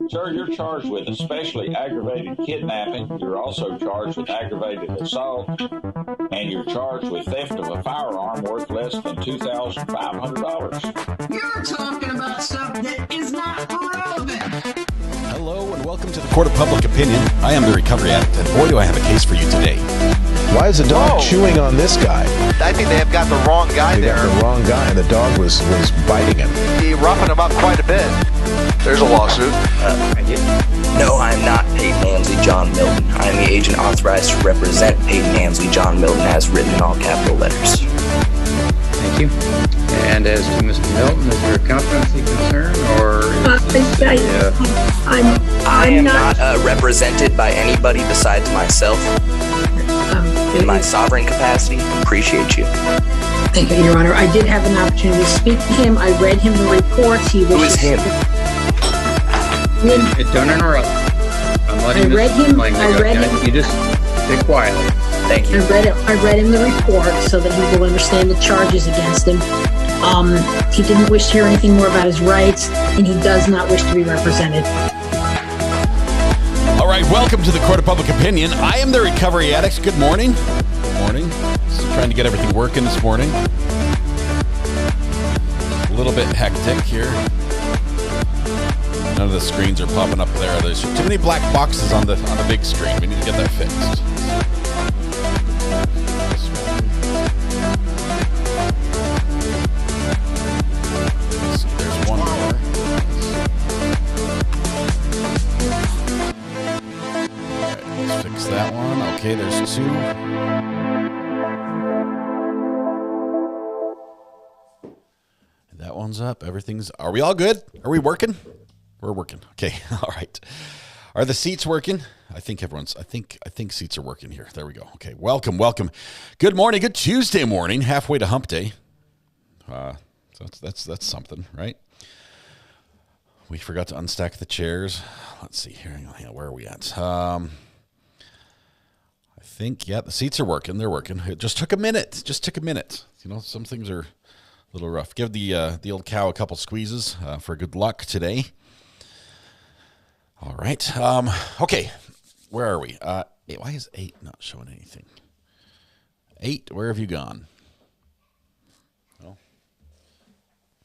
Sir, you're charged with especially aggravated kidnapping. You're also charged with aggravated assault, and you're charged with theft of a firearm worth less than $2,500. You're talking about stuff that is not relevant. Hello and welcome to the Court of Public Opinion. I am the Recovery Addict, and boy do I have a case for you today. Why is the dog chewing on this guy? I think they have got the wrong guy there. Got the wrong guy, and the dog was biting him. He roughing him up quite a bit. There's a lawsuit. No, I'm not Peyton Ansley John Milton. I am the agent authorized to represent Peyton Ansley John Milton as written in all capital letters. Thank you. And as to Mr. Milton, is there a competency concern, or I am not represented by anybody besides myself. In my sovereign capacity, appreciate you. Thank you, Your Honor. I did have an opportunity to speak to him. I read him the reports. Who is him? Don't interrupt. I read him. You just sit quietly. Thank you. I read him the report so that he will understand the charges against him. He didn't wish to hear anything more about his rights, and he does not wish to be represented. All right, welcome to the Court of Public Opinion. I am the Recovery Addict. Good morning. Good morning. Just trying to get everything working this morning. A little bit hectic here. None of the screens are popping up there. There's too many black boxes on the big screen. We need to get that fixed. There's one more. Let's fix that one. Okay, there's two. That one's up. Everything's... Are we all good? Are we working? We're working. Okay. All right. Are the seats working? I think everyone's... I think seats are working here. There we go. Okay. Welcome. Good morning. Good Tuesday morning. Halfway to hump day. So that's something, right? We forgot to unstack the chairs. Let's see here. Where are we at? I think, the seats are working. They're working. It just took a minute. You know, some things are a little rough. Give the old cow a couple squeezes for good luck today. All right. Okay. Where are we? Why is 8 not showing anything? 8, where have you gone?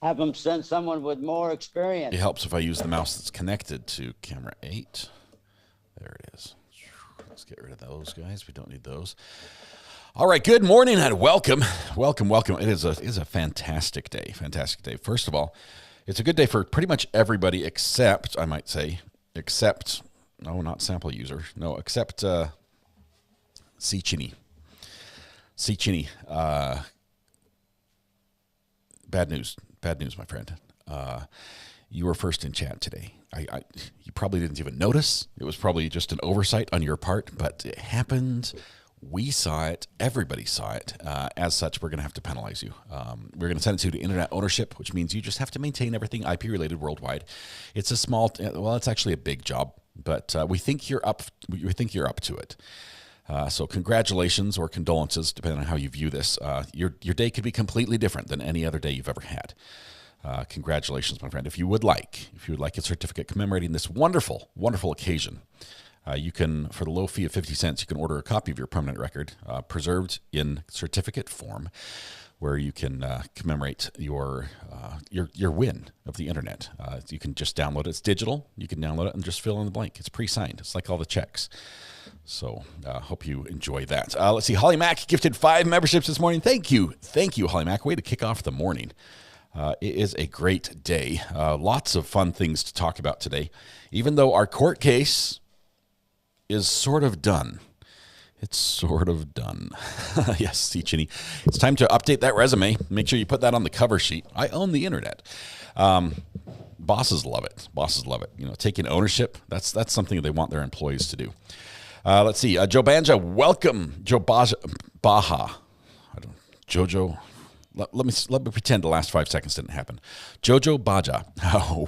Have them send someone with more experience. It helps if I use the mouse that's connected to camera 8. There it is. Let's get rid of those guys. We don't need those. All right. Good morning and welcome. It is a fantastic day. First of all, it's a good day for pretty much everybody except, I might say, not sample user. No, except C-Chinny. Bad news, my friend. You were first in chat today. You probably didn't even notice. It was probably just an oversight on your part, but it happened. We saw it. Everybody saw it. As such, we're going to have to penalize you. We're going to send it to internet ownership, which means you just have to maintain everything IP-related worldwide. It's a small, it's actually a big job, but we think you're up to it. So congratulations or condolences, depending on how you view this. Your day could be completely different than any other day you've ever had. Congratulations, my friend. If you would like a certificate commemorating this wonderful, wonderful occasion, you can, for the low fee of 50 cents, you can order a copy of your permanent record, preserved in certificate form, where you can commemorate your win of the internet. You can just download it. It's digital. You can download it and just fill in the blank. It's pre-signed. It's like all the checks. So hope you enjoy that. Let's see. Holly Mack gifted 5 memberships this morning. Thank you, Holly Mack. Way to kick off the morning. It is a great day. Lots of fun things to talk about today. Even though our court case is sort of done. It's sort of done. Yes, see, Chinny. It's time to update that resume. Make sure you put that on the cover sheet. I own the internet. Bosses love it. You know, taking ownership, that's something they want their employees to do. Let's see. Joe Banja, welcome. Joe Baja. Jojo. Let me pretend the last 5 seconds didn't happen. Jojo Baja,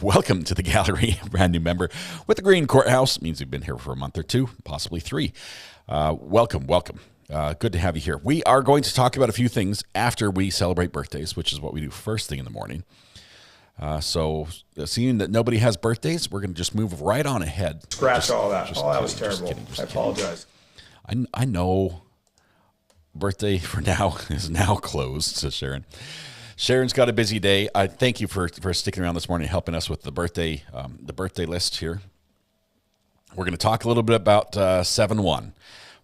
welcome to the gallery. Brand new member with the Green Courthouse. Means you've been here for a month or 2, possibly 3. Welcome. Good to have you here. We are going to talk about a few things after we celebrate birthdays, which is what we do first thing in the morning. So seeing that nobody has birthdays, we're going to just move right on ahead. Scratch all that. That was terrible. I apologize. I know birthday for now is now closed, says Sharon. Sharon's got a busy day. I thank you for sticking around this morning, helping us with the birthday list here. We're going to talk a little bit about 7-1.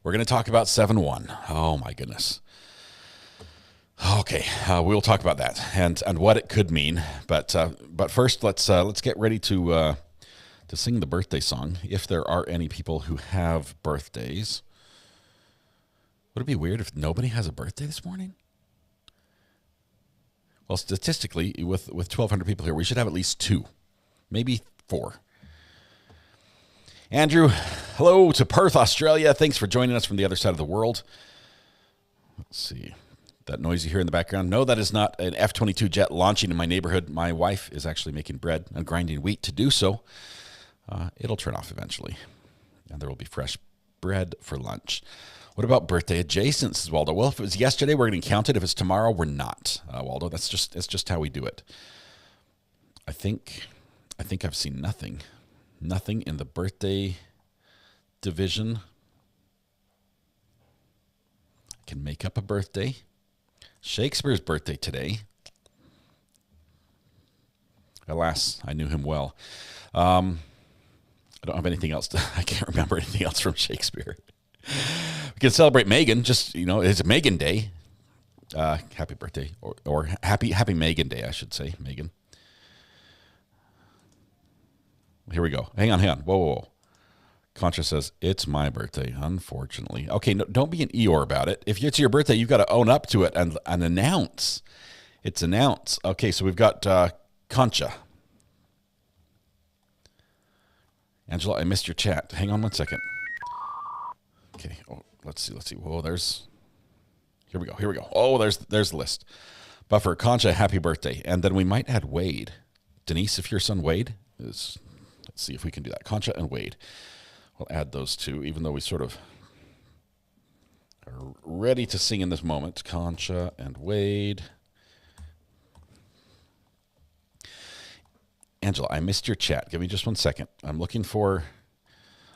We're going to talk about 7-1. Oh my goodness. Okay, we'll talk about that and what it could mean. But first, let's get ready to sing the birthday song. If there are any people who have birthdays, would it be weird if nobody has a birthday this morning? Well, statistically, with 1,200 people here, we should have at least 2, maybe 4. Andrew, hello to Perth, Australia. Thanks for joining us from the other side of the world. Let's see. That noise you hear in the background. No, that is not an F-22 jet launching in my neighborhood. My wife is actually making bread and grinding wheat to do so. It'll turn off eventually, and there will be fresh bread for lunch. What about birthday adjacent, says Waldo? Well, if it was yesterday, we're going to count it. If it's tomorrow, we're not, Waldo. That's just how we do it. I think I've seen nothing in the birthday division. I can make up a birthday. Shakespeare's birthday today. Alas, I knew him well. I don't have anything else. I can't remember anything else from Shakespeare. We can celebrate Megan. Just, it's Megan Day. Happy birthday. Or happy Megan Day, I should say. Megan. Here we go. Hang on. Whoa. Contra says, it's my birthday, unfortunately. Okay, no, don't be an Eeyore about it. If it's your birthday, you've got to own up to it and announce. It's announce. Okay, so we've got Concha. Angela, I missed your chat. Hang on one second. Okay, let's see. Whoa, here we go. Oh, there's the list. Buffer, Concha, happy birthday. And then we might add Wade. Denise, if your son Wade is, let's see if we can do that. Concha and Wade. We'll add those two, even though we sort of are ready to sing in this moment. Concha and Wade. Angela, I missed your chat. Give me just one second. I'm looking for,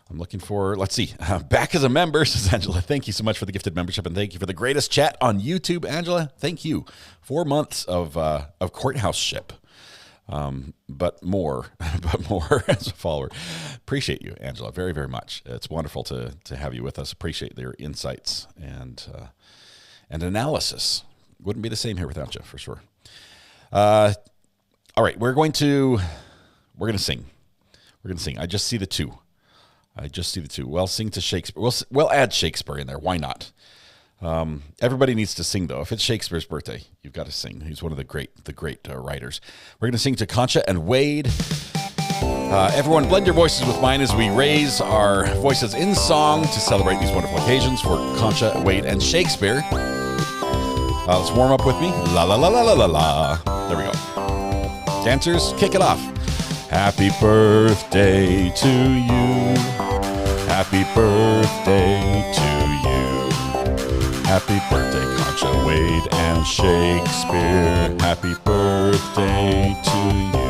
let's see, back as a member, says Angela. Thank you so much for the gifted membership, and thank you for the greatest chat on YouTube, Angela. Thank you. 4 months of Courthouse ship. But more as a follower. Appreciate you, Angela, very, very much. It's wonderful to have you with us. Appreciate your insights and analysis. Wouldn't be the same here without you, for sure. All right, we're going to sing. I just see the two. Well, sing to Shakespeare. We'll add Shakespeare in there. Why not? Everybody needs to sing, though. If it's Shakespeare's birthday, you've got to sing. He's one of the great writers. We're going to sing to Concha and Wade. Everyone, blend your voices with mine as we raise our voices in song to celebrate these wonderful occasions for Concha, Wade, and Shakespeare. Let's warm up with me. La la la la la la la. There we go. Dancers, kick it off. Happy birthday to you. Happy birthday to you. Happy birthday, Concha, Wade, and Shakespeare. Happy birthday to you.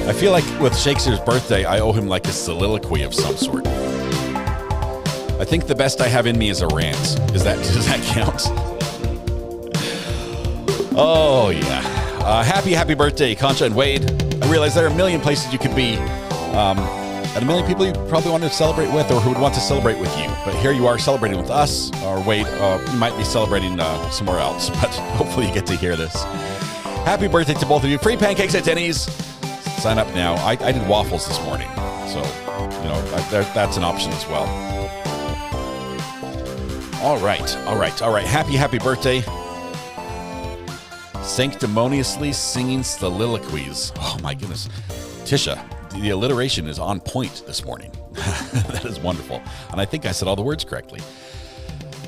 I feel like with Shakespeare's birthday, I owe him like a soliloquy of some sort. I think the best I have in me is a rant. Does that count? Oh, yeah. Happy birthday, Concha and Wade. I realize there are a million places you could be. And a million people you probably want to celebrate with or who would want to celebrate with you. But here you are celebrating with us, or Wade, you might be celebrating somewhere else, but hopefully you get to hear this. Happy birthday to both of you. Free pancakes at Denny's. Sign up now. I did waffles this morning, so, that's an option as well. All right. Happy birthday. Sanctimoniously singing soliloquies. Oh, my goodness. Tisha, the alliteration is on point this morning. That is wonderful. And I think I said all the words correctly.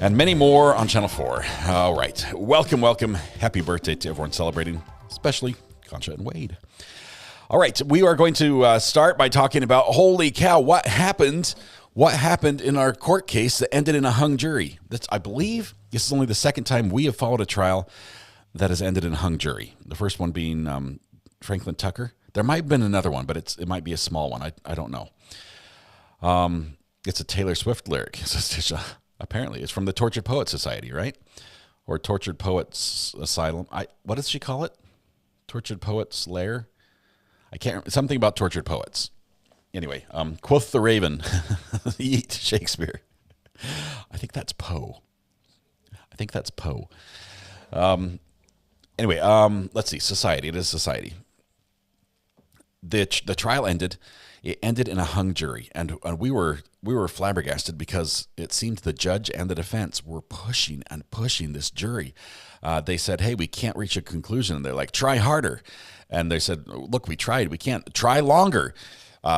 And many more on Channel 4. All right. Welcome. Happy birthday to everyone celebrating, especially Concha and Wade. All right. We are going to start by talking about, holy cow, what happened in our court case that ended in a hung jury. I believe this is only the second time we have followed a trial that has ended in hung jury. The first one being Franklin Tucker. There might have been another one, but it might be a small one. I don't know. It's a Taylor Swift lyric. Apparently, it's from the Tortured Poets Society, right? Or Tortured Poets Asylum. What does she call it? Tortured Poets Lair? I can't remember. Something about tortured poets. Anyway, quoth the raven, eat Shakespeare. I think that's Poe. Anyway, let's see. Society. It is society. The trial ended. It ended in a hung jury, and we were flabbergasted because it seemed the judge and the defense were pushing this jury. They said, "Hey, we can't reach a conclusion." And they're like, "Try harder." And they said, "Look, we tried. We can't. Try longer.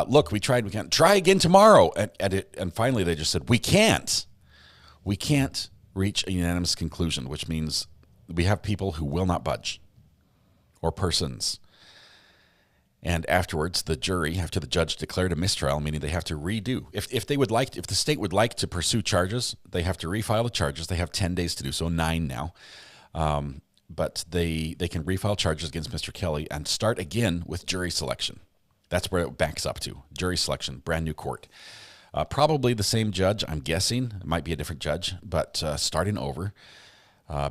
Look, we tried. We can't. Try again tomorrow." And finally, they just said, "We can't. We can't reach a unanimous conclusion," which means we have people who will not budge, or persons. And afterwards, the jury, after the judge declared a mistrial, meaning they have to redo. If the state would like to pursue charges, they have to refile the charges. They have 10 days to do so, 9 now. But they can refile charges against Mr. Kelly and start again with jury selection. That's where it backs up to. Jury selection, brand new court. Probably the same judge, I'm guessing. It might be a different judge, but starting over.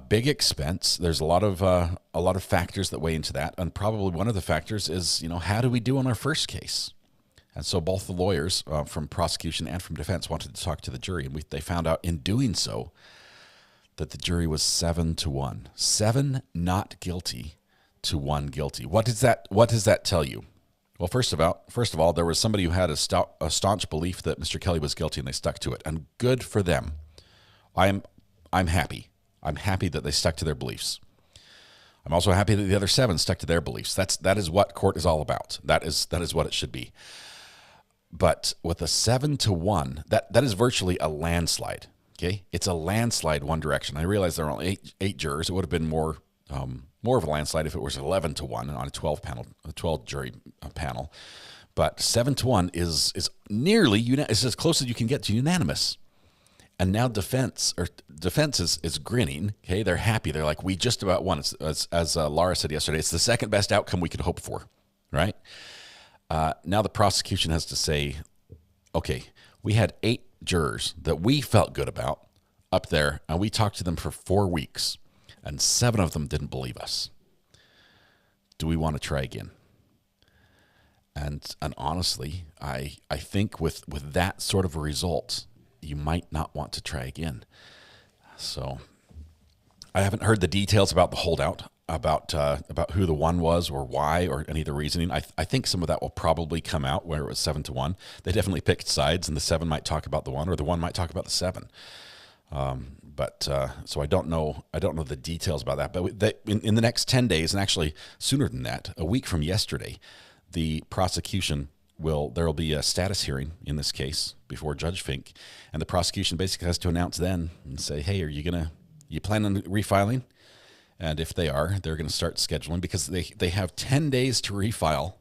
Big expense. There's a lot of factors that weigh into that, and probably one of the factors is, how do we do on our first case? And so both the lawyers from prosecution and from defense wanted to talk to the jury, and they found out in doing so that the jury was 7-1. 7 not guilty to 1 guilty. What does that tell you? Well, first of all, there was somebody who had a staunch belief that Mr. Kelly was guilty, and they stuck to it, and good for them. I'm happy. I'm happy that they stuck to their beliefs. I'm also happy that the other 7 stuck to their beliefs. That is what court is all about. That is what it should be. But with a 7-1, that is virtually a landslide. Okay, it's a landslide one direction. I realize there are only 8 jurors. It would have been more of a landslide if it was 11-1 on a 12 jury panel. But 7-1 is nearly is as close as you can get to unanimous. And now defense is grinning. Okay, they're happy. They're like, we just about won. As Laura said yesterday, it's the second best outcome we could hope for, right? Now the prosecution has to say, okay, we had 8 jurors that we felt good about up there, and we talked to them for 4 weeks, and 7 of them didn't believe us. Do we want to try again? And honestly, I think with that sort of a result, you might not want to try again. So I haven't heard the details about the holdout, about who the one was or why or any of the reasoning. I think some of that will probably come out where it was 7-1. They definitely picked sides, and the 7 might talk about the 1, or the 1 might talk about the 7. So I don't know the details about that. But in the next 10 days, and actually sooner than that, a week from yesterday, the prosecution there will be a status hearing in this case before Judge Fink, and the prosecution basically has to announce then and say, hey, you plan on refiling? And if they are, they're going to start scheduling, because they have 10 days to refile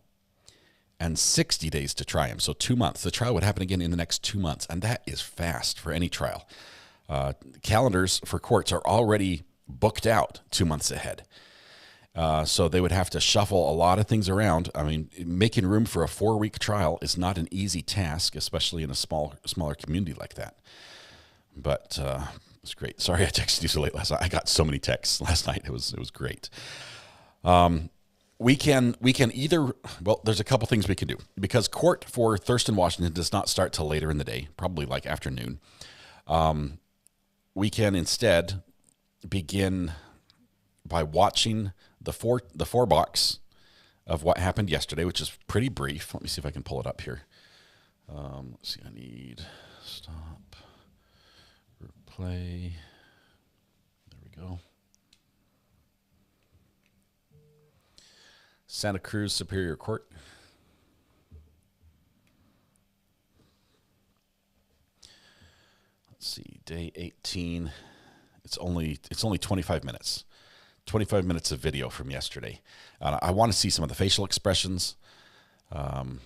and 60 days to try him. So 2 months. The trial would happen again in the next 2 months, and that is fast for any trial. Calendars for courts are already booked out 2 months ahead. So they would have to shuffle a lot of things around. I mean, making room for a 4-week trial is not an easy task, especially in a smaller community like that. But it's great. Sorry I texted you so late last night. I got so many texts last night. It was great. We can either, well, there's a couple things we can do, because court for Thurston, Washington does not start till later in the day, probably like afternoon. We can instead begin by watching the four box of what happened yesterday, which is pretty brief. Let me see if I can pull it up here. Let's see. I need stop, replay. There we go. Santa Cruz Superior Court. Let's see. Day 18. It's only 25 minutes. 25 minutes of video from yesterday. I want to see some of the facial expressions. Updated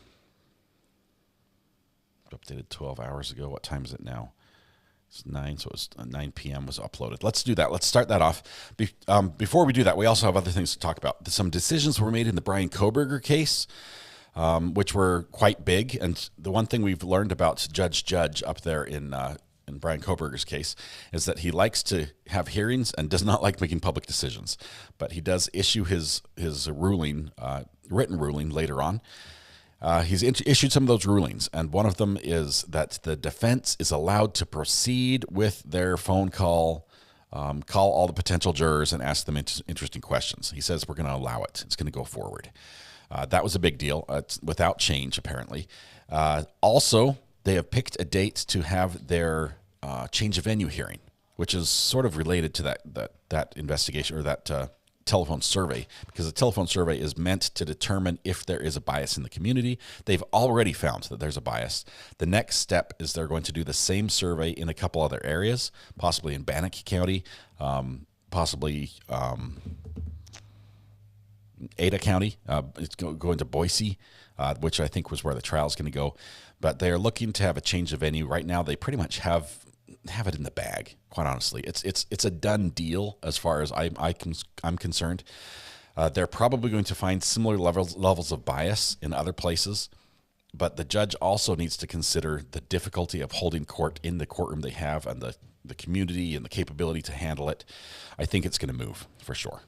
12 hours ago. What time is it now? It's 9, so it's 9 p.m. was uploaded. Let's do that. Let's start that off. Before we do that, we also have other things to talk about. Some decisions were made in the Brian Kohberger case, which were quite big. And the one thing we've learned about Judge up there in Brian Kohberger's case is that he likes to have hearings and does not like making public decisions. But he does issue his ruling, written ruling later on. He's issued some of those rulings, and one of them is that the defense is allowed to proceed with their phone call, call all the potential jurors and ask them interesting questions. He says we're going to allow it. It's going to go forward. That was a big deal. It's without change, apparently. Also, they have picked a date to have their change of venue hearing, which is sort of related to that investigation or that telephone survey, because the telephone survey is meant to determine if there is a bias in the community. They've already found that there's a bias. The next step is they're going to do the same survey in a couple other areas, possibly in Bannock County, possibly Ada County. It's going to Boise, which I think was where the trial is going to go. But they're looking to have a change of venue. Right now, they pretty much have it in the bag. Quite honestly, it's a done deal as far as I'm concerned. They're probably going to find similar levels of bias in other places, but the judge also needs to consider the difficulty of holding court in the courtroom they have and the community and the capability to handle it. I think it's going to move for sure.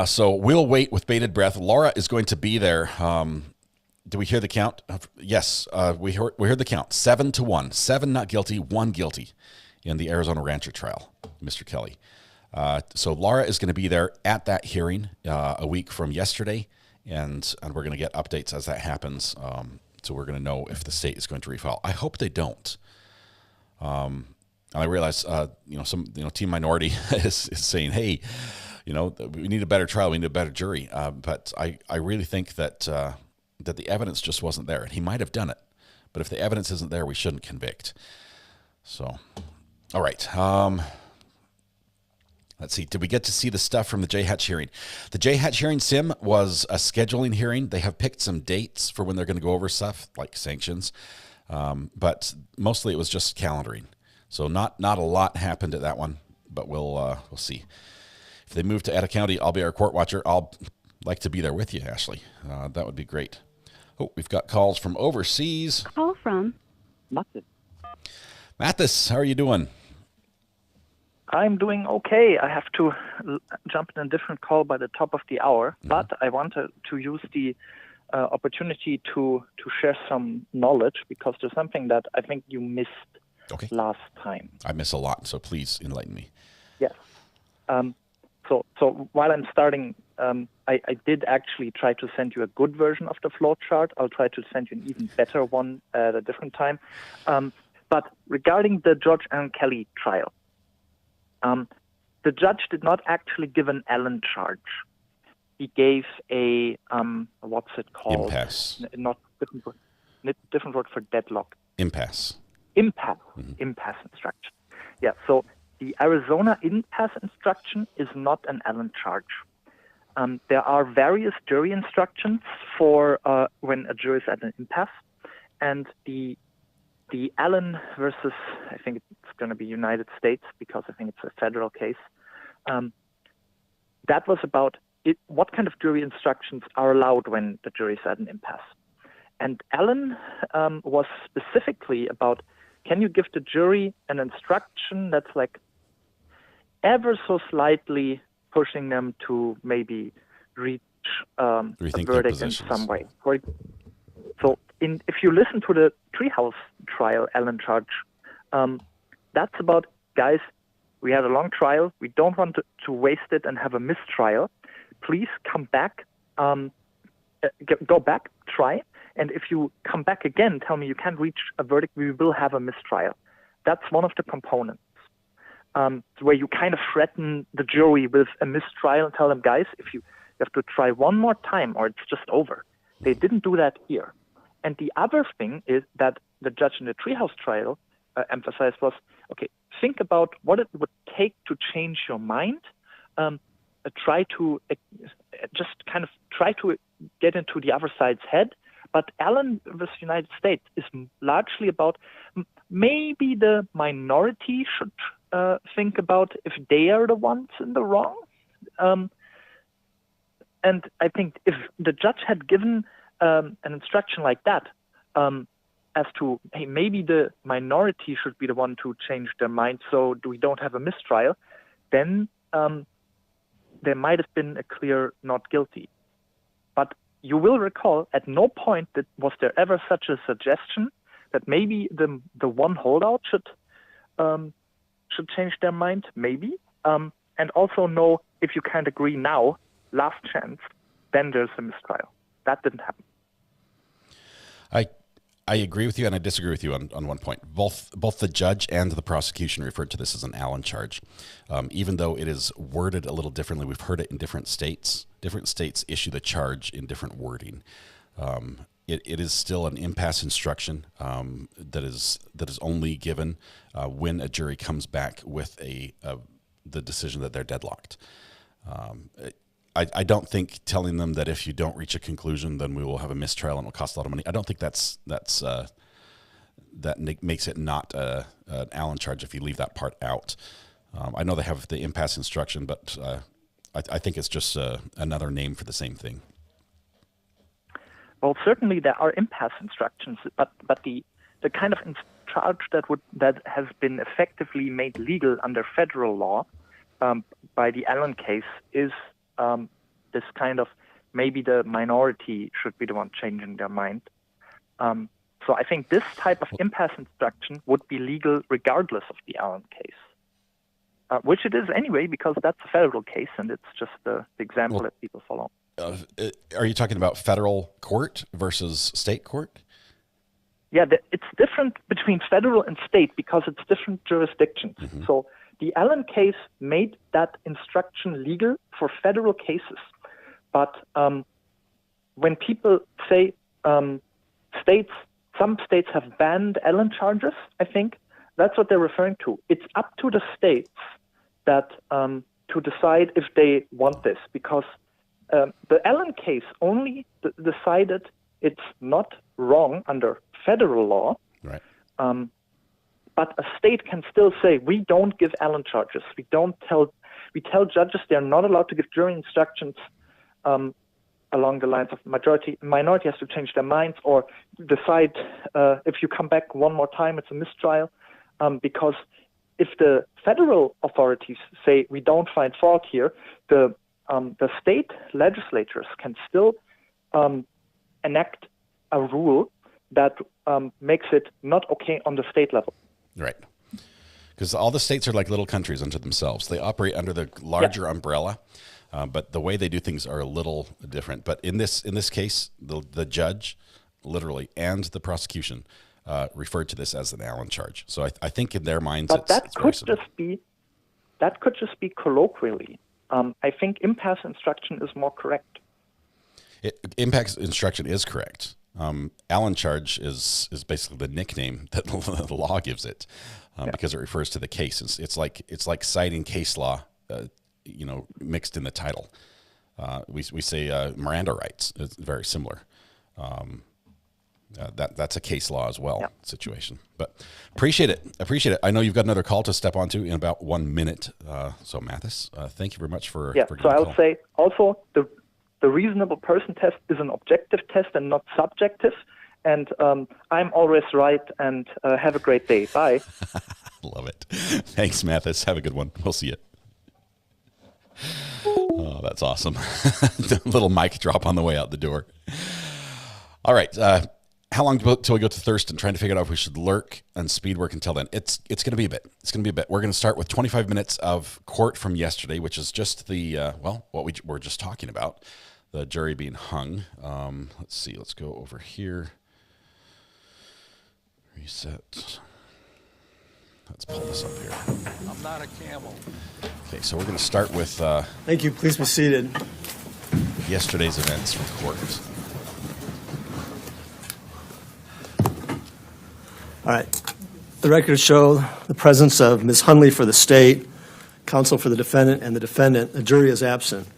So we'll wait with bated breath. Laura is going to be there. Do we hear the count? Yes, we heard the count. 7-1. 7 not guilty, 1 guilty in the Arizona Rancher trial, Mr. Kelly. So Laura is going to be there at that hearing a week from yesterday, and we're going to get updates as that happens. So we're going to know if the state is going to refile. I hope they don't. I realize, Team Minority is saying, hey, we need a better trial, we need a better jury. But I really think that the evidence just wasn't there. And he might have done it, but if the evidence isn't there, we shouldn't convict. So, all right. Let's see. Did we get to see the stuff from the J Hatch hearing? The J Hatch hearing, Sim, was a scheduling hearing. They have picked some dates for when they're going to go over stuff like sanctions, but mostly it was just calendaring. So not a lot happened at that one, but we'll see. If they move to Ada County, I'll be our court watcher. I'll like to be there with you, Ashley. That would be great. Oh, we've got calls from overseas. Call from Mathis, how are you doing? I'm doing okay. I have to jump in a different call by the top of the hour, but I wanted to use the opportunity to share some knowledge, because there's something that I think you missed last time. I miss a lot, so please enlighten me. Yes. So while I'm starting, I did actually try to send you a good version of the flow chart. I'll try to send you an even better one at a different time. But regarding the George Allen Kelly trial, the judge did not actually give an Allen charge. He gave a, what's it called? Impasse. Different word for deadlock. Impasse. Impasse instruction. Yeah, so the Arizona impasse instruction is not an Allen charge. There are various jury instructions for when a jury is at an impasse, and the Allen versus, I think it's going to be United States, because I think it's a federal case, that was about what kind of jury instructions are allowed when the jury is at an impasse. And Allen was specifically about, can you give the jury an instruction that's like ever so slightly pushing them to maybe reach a verdict in some way. So if you listen to the Treehouse trial, Allen charge, that's about, guys, we had a long trial. We don't want to waste it and have a mistrial. Please come back, go back, try. And if you come back again, tell me you can't reach a verdict, we will have a mistrial. That's one of the components. Where you kind of threaten the jury with a mistrial and tell them, guys, if you have to try one more time or it's just over. They didn't do that here. And the other thing is that the judge in the Treehouse trial emphasized was, okay, think about what it would take to change your mind, try to get into the other side's head, But Allen versus United States is largely about maybe the minority should think about if they are the ones in the wrong. And I think if the judge had given an instruction like that, as to, hey, maybe the minority should be the one to change their mind so we don't have a mistrial, then there might have been a clear not guilty. But you will recall, at no point was there ever such a suggestion that maybe the one holdout should change their mind, maybe. And also no, if you can't agree now, last chance, then there's a mistrial. That didn't happen. I agree with you, and I disagree with you on one point. Both the judge and the prosecution referred to this as an Allen charge. Even though it is worded a little differently, we've heard it in different states. Different states issue the charge in different wording. It is still an impasse instruction that is only given when a jury comes back with the decision that they're deadlocked. I don't think telling them that if you don't reach a conclusion, then we will have a mistrial and it will cost a lot of money. I don't think that makes it not an Allen charge if you leave that part out. I know they have the impasse instruction, but I think it's just another name for the same thing. Well, certainly there are impasse instructions, but the kind of charge that has been effectively made legal under federal law by the Allen case is this kind of maybe the minority should be the one changing their mind. So I think this type of impasse instruction would be legal regardless of the Allen case, which it is anyway because that's a federal case and it's just the example that people follow. Are you talking about federal court versus state court? Yeah, it's different between federal and state because it's different jurisdictions. Mm-hmm. So the Allen case made that instruction legal for federal cases. But when people say some states have banned Allen charges, I think that's what they're referring to. It's up to the states that to decide if they want this because the Allen case only decided it's not wrong under federal law. Right. But a state can still say, we don't give Allen charges. We tell judges they're not allowed to give jury instructions along the lines of minority has to change their minds or decide if you come back one more time, it's a mistrial. Because if the federal authorities say we don't find fault here, the state legislatures can still enact a rule that makes it not okay on the state level. Right. Because all the states are like little countries unto themselves. They operate under the larger umbrella, but the way they do things are a little different. But in this case, the judge, literally, and the prosecution referred to this as an Allen charge. So I think in their minds, but that could just be colloquially. I think impasse instruction is more correct. Impasse instruction is correct. Allen charge is basically the nickname that the law gives it because it refers to the case. It's like citing case law, mixed in the title. We say Miranda rights. It's very similar. That's a case law as well situation. But appreciate it. I know you've got another call to step onto in about 1 minute. So Mathis, thank you very much for so I'll say also the reasonable person test is an objective test and not subjective. And I'm always right. And have a great day. Bye. Love it. Thanks, Mathis. Have a good one. We'll see you. Oh, that's awesome. Little mic drop on the way out the door. All right. How long till we go to Thurston? Trying to figure out if we should lurk and speed work until then. It's going to be a bit. We're going to start with 25 minutes of court from yesterday, which is just the, what we were just talking about, the jury being hung. Let's see. Let's go over here. Reset. Let's pull this up here. I'm not a camel. Okay, so we're going to start with... Thank you. Please be seated. Yesterday's events from court. All right. The records show the presence of Ms. Hunley for the state, counsel for the defendant, and the defendant. The jury is absent.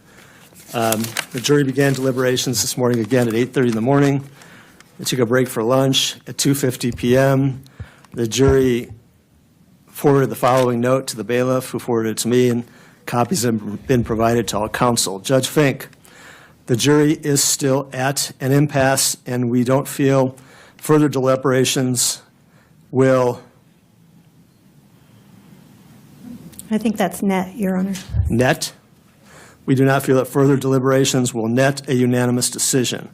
The jury began deliberations this morning again at 8:30 in the morning. They took a break for lunch. At 2:50 p.m., the jury forwarded the following note to the bailiff, who forwarded it to me, and copies have been provided to all counsel. Judge Fink, the jury is still at an impasse, and we don't feel further deliberations will... I think that's net, Your Honor. Net? We do not feel that further deliberations will net a unanimous decision.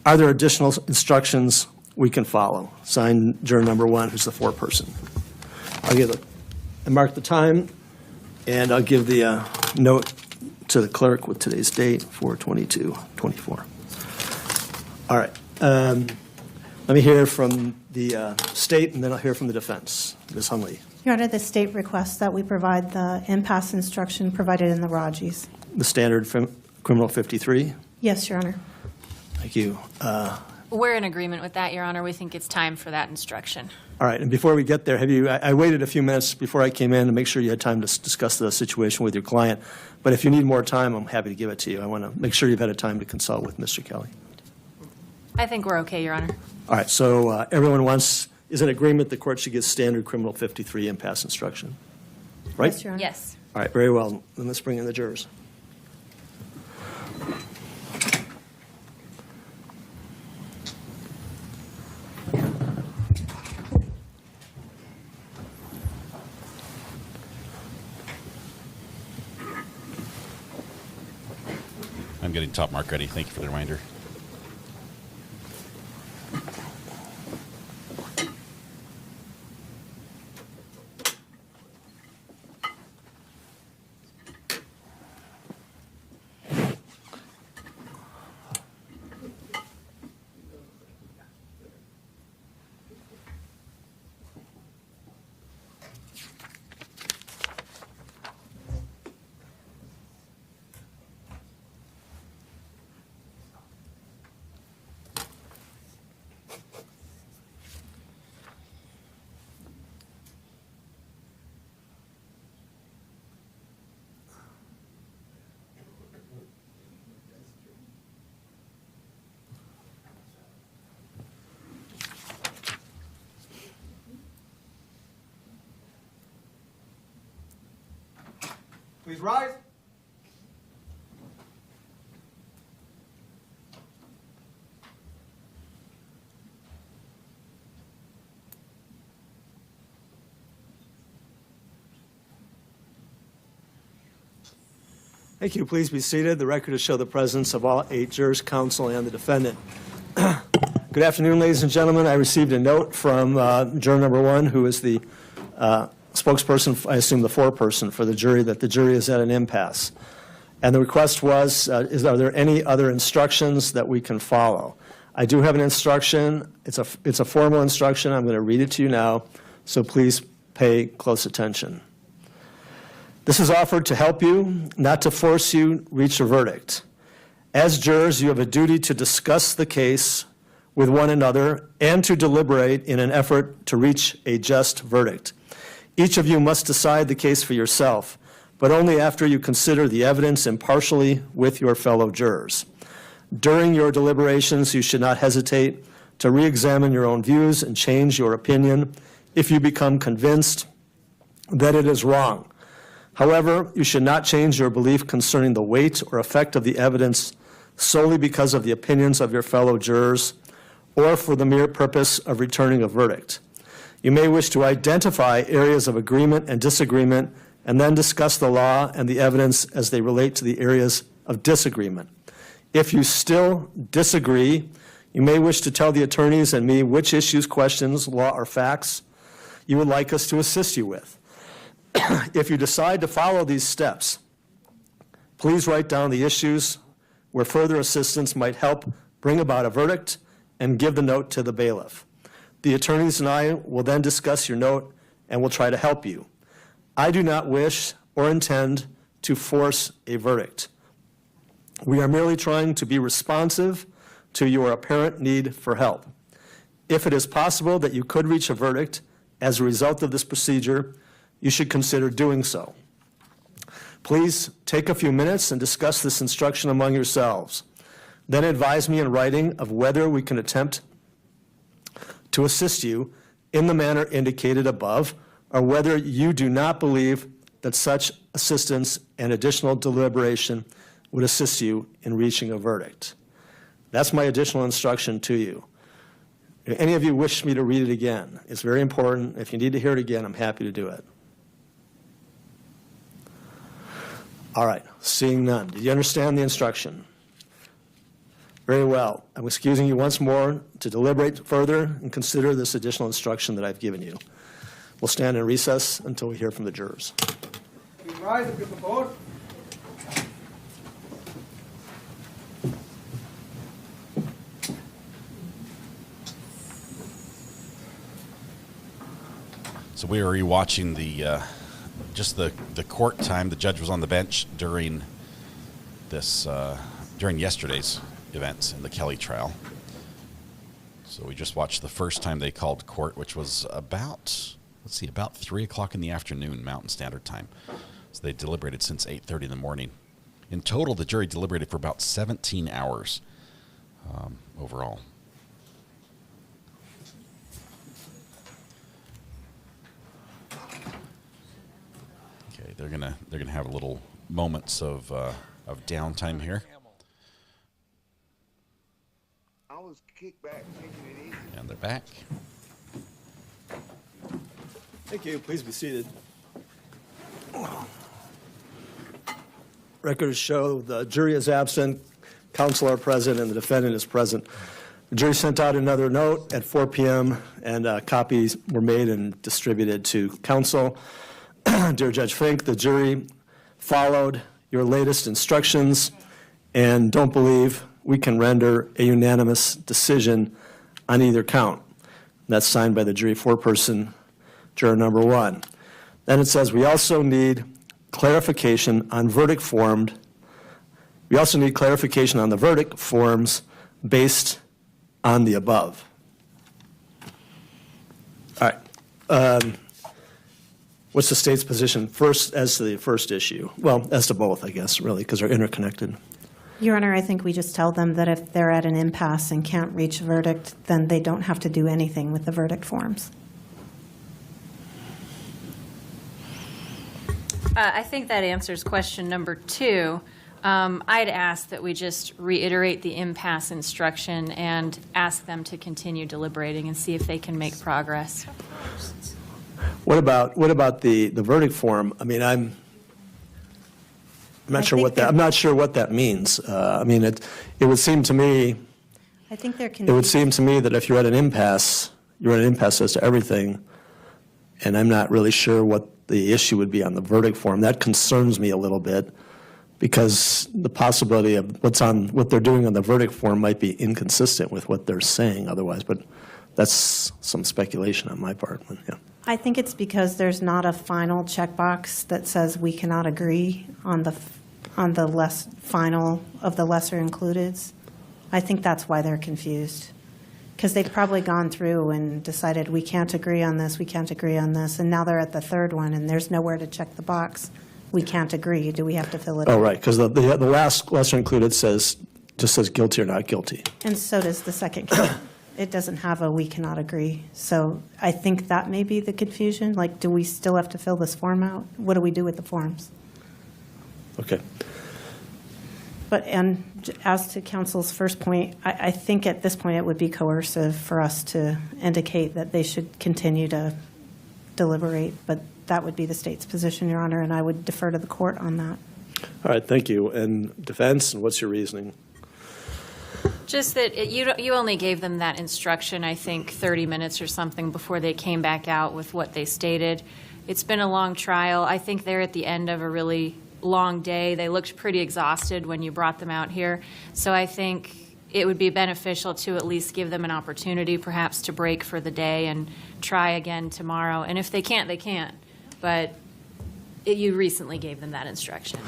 Are there additional instructions we can follow? Signed, juror number 1, who's the foreperson. I mark the time, and I'll give the note to the clerk with today's date, 4/22/24. All right. Let me hear from the state, and then I'll hear from the defense. Ms. Hunley. Your Honor, the state requests that we provide the impasse instruction provided in the Raji's. The standard criminal 53? Yes, Your Honor. Thank you. We're in agreement with that, Your Honor. We think it's time for that instruction. All right, and before we get there, I waited a few minutes before I came in to make sure you had time to discuss the situation with your client. But if you need more time, I'm happy to give it to you. I want to make sure you've had a time to consult with Mr. Kelly. I think we're okay, Your Honor. All right, so everyone is in agreement the court should give standard criminal 53 impasse instruction, right? Yes, Your Honor. Yes. All right, very well. Then let's bring in the jurors. I'm getting top mark ready. Thank you for the reminder. Please rise. Thank you. Please be seated. The record will show the presence of all 8 jurors, counsel, and the defendant. Good afternoon, ladies and gentlemen. I received a note from juror number 1, who is the spokesperson, I assume the foreperson for the jury, that the jury is at an impasse. And the request was, are there any other instructions that we can follow? I do have an instruction. It's a formal instruction. I'm going to read it to you now, so please pay close attention. This is offered to help you, not to force you reach a verdict. As jurors, you have a duty to discuss the case with one another and to deliberate in an effort to reach a just verdict. Each of you must decide the case for yourself, but only after you consider the evidence impartially with your fellow jurors. During your deliberations, you should not hesitate to re-examine your own views and change your opinion if you become convinced that it is wrong. However, you should not change your belief concerning the weight or effect of the evidence solely because of the opinions of your fellow jurors or for the mere purpose of returning a verdict. You may wish to identify areas of agreement and disagreement and then discuss the law and the evidence as they relate to the areas of disagreement. If you still disagree, you may wish to tell the attorneys and me which issues, questions, law, or facts you would like us to assist you with. If you decide to follow these steps, please write down the issues where further assistance might help bring about a verdict and give the note to the bailiff. The attorneys and I will then discuss your note and will try to help you. I do not wish or intend to force a verdict. We are merely trying to be responsive to your apparent need for help. If it is possible that you could reach a verdict as a result of this procedure, you should consider doing so. Please take a few minutes and discuss this instruction among yourselves. then advise me in writing of whether we can attempt to assist you in the manner indicated above, or whether you do not believe that such assistance and additional deliberation would assist you in reaching a verdict. That's my additional instruction to you. If any of you wish me to read it again, it's very important. If you need to hear it again, I'm happy to do it. All right, seeing none. Did you understand the instruction? Very well. I'm excusing you once more to deliberate further and consider this additional instruction that I've given you. We'll stand in recess until we hear from the jurors. Rise and the board. So we were rewatching the just the court time. The judge was on the bench during this during yesterday's events in the Kelly trial. So we just watched the first time they called court, which was about 3 o'clock in the afternoon Mountain Standard Time. So they deliberated since 8:30 in the morning. In total, the jury deliberated for about 17 hours overall. Okay, they're gonna have a little moments of downtime here. I was kicked back, taking it easy. And they're back. Thank you. Please be seated. Records show the jury is absent, counsel are present, and the defendant is present. The jury sent out another note at 4 p.m., and copies were made and distributed to counsel. Dear Judge Fink, the jury followed your latest instructions and don't believe we can render a unanimous decision on either count. That's signed by the jury foreperson, juror number 1. Then it says we also need clarification on verdict formed. We also need clarification on the verdict forms based on the above. All right. What's the state's position first as to the first issue? Well, as to both, I guess, really, because they're interconnected. Your Honor, I think we just tell them that if they're at an impasse and can't reach a verdict, then they don't have to do anything with the verdict forms. I think that answers question number 2. I'd ask that we just reiterate the impasse instruction and ask them to continue deliberating and see if they can make progress. What about the verdict form? I mean, I'm not sure what that means. I mean, it would seem to me. I think they're confused. It would seem to me that if you're at an impasse, you're at an impasse as to everything, and I'm not really sure what the issue would be on the verdict form. That concerns me a little bit because the possibility of what they're doing on the verdict form might be inconsistent with what they're saying otherwise. But that's some speculation on my part. Yeah. I think it's because there's not a final checkbox that says we cannot agree on the less final of the lesser includeds. I think that's why they're confused. Because they've probably gone through and decided we can't agree on this, we can't agree on this, and now they're at the third one and there's nowhere to check the box. We can't agree. Do we have to fill it in? Oh, right, because the last lesser included just says guilty or not guilty. And so does the second count. It doesn't have a we cannot agree. So I think that may be the confusion. Like, do we still have to fill this form out? What do we do with the forms? Okay. And as to counsel's first point, I think at this point it would be coercive for us to indicate that they should continue to deliberate, but that would be the state's position, Your Honor, and I would defer to the court on that. All right, thank you. And defense, and what's your reasoning? Just that you only gave them that instruction, I think, 30 minutes or something before they came back out with what they stated. It's been a long trial. I think they're at the end of a really long day. They looked pretty exhausted when you brought them out here. So I think it would be beneficial to at least give them an opportunity perhaps to break for the day and try again tomorrow. And if they can't, they can't. But you recently gave them that instruction.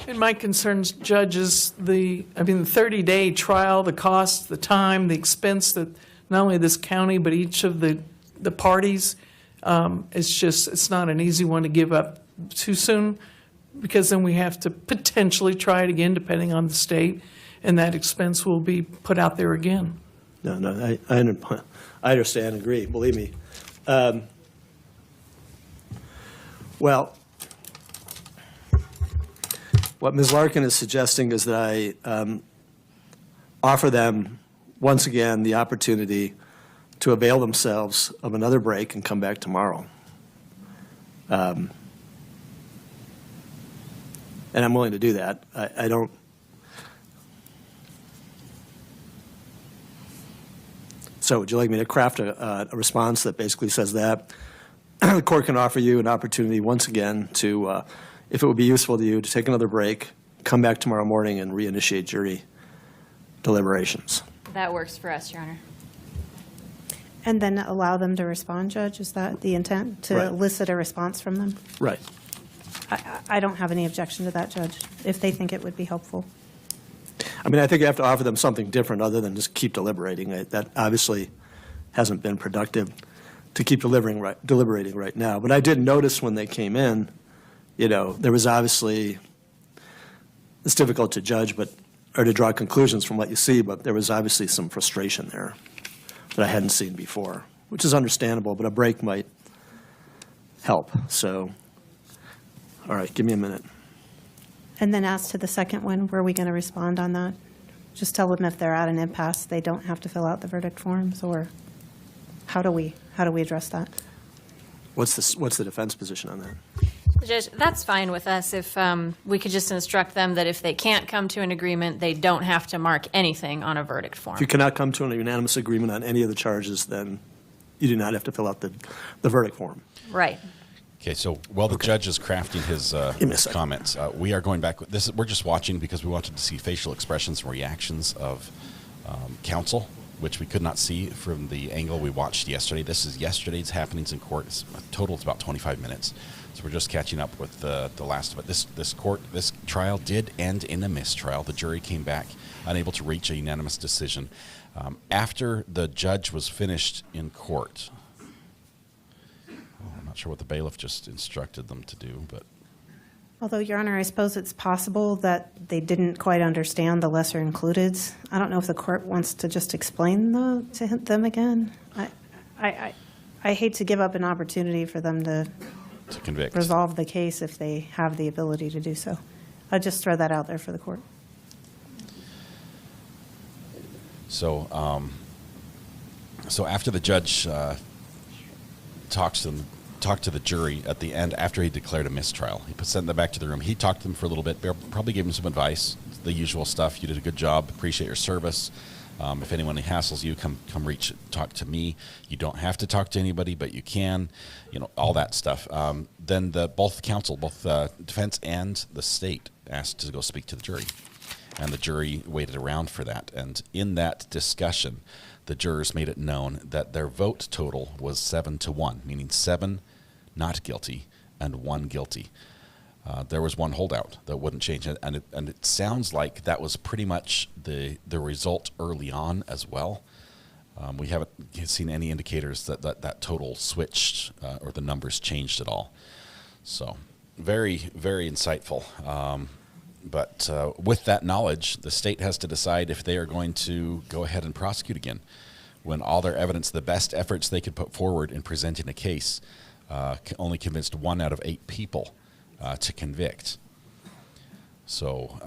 And my concerns, Judge, is the 30-day trial, the cost, the time, the expense that not only this county but each of the parties, it's not an easy one to give up too soon, because then we have to potentially try it again depending on the state. and that expense will be put out there again. No, I understand and agree, believe me. Well, what Ms. Larkin is suggesting is that I offer them, once again, the opportunity to avail themselves of another break and come back tomorrow. And I'm willing to do that. I don't. So would you like me to craft a response that basically says that the court can offer you an opportunity once again to, if it would be useful to you, to take another break, come back tomorrow morning and reinitiate jury deliberations? That works for us, Your Honor. And then allow them to respond, Judge? Is that the intent, to elicit a response from them? Right. I don't have any objection to that, Judge, if they think it would be helpful. I mean, I think you have to offer them something different other than just keep deliberating. That obviously hasn't been productive to keep deliberating right now. But I did notice when they came in, there was obviously, it's difficult to judge or to draw conclusions from what you see, but there was obviously some frustration there that I hadn't seen before, which is understandable, but a break might help. So, all right, give me a minute. And then as to the second one, were we going to respond on that? Just tell them if they're at an impasse, they don't have to fill out the verdict forms, or how do we address that? What's the defense position on that? Judge, that's fine with us if we could just instruct them that if they can't come to an agreement, they don't have to mark anything on a verdict form. If you cannot come to an unanimous agreement on any of the charges, then you do not have to fill out the verdict form. Right. Okay, so while the judge is crafting his comments, we are going back. We're just watching because we wanted to see facial expressions and reactions of counsel, which we could not see from the angle we watched yesterday. This is yesterday's happenings in court. It's about 25 minutes. So we're just catching up with the last of it. This trial did end in a mistrial. The jury came back unable to reach a unanimous decision. After the judge was finished in court, I'm not sure what the bailiff just instructed them to do, but. Although, Your Honor, I suppose it's possible that they didn't quite understand the lesser includeds. I don't know if the court wants to just explain to them again. I hate to give up an opportunity for them to convict, resolve the case if they have the ability to do so. I'll just throw that out there for the court. So after the judge talked to the jury at the end after he declared a mistrial, he sent them back to the room. He talked to them for a little bit, probably gave them some advice, the usual stuff. You did a good job. Appreciate your service. If anyone hassles you, come talk to me. You don't have to talk to anybody, but you can. All that stuff. Then both defense and the state asked to go speak to the jury, and the jury waited around for that. And in that discussion, the jurors made it known that their vote total was 7-1, meaning 7 not guilty and 1 guilty. There was one holdout that wouldn't change, and it sounds like that was pretty much the result early on as well. We haven't seen any indicators that total switched or the numbers changed at all. So very, very insightful. But with that knowledge, the state has to decide if they are going to go ahead and prosecute again when all their evidence, the best efforts they could put forward in presenting a case, only convinced 1 out of 8 people to convict. So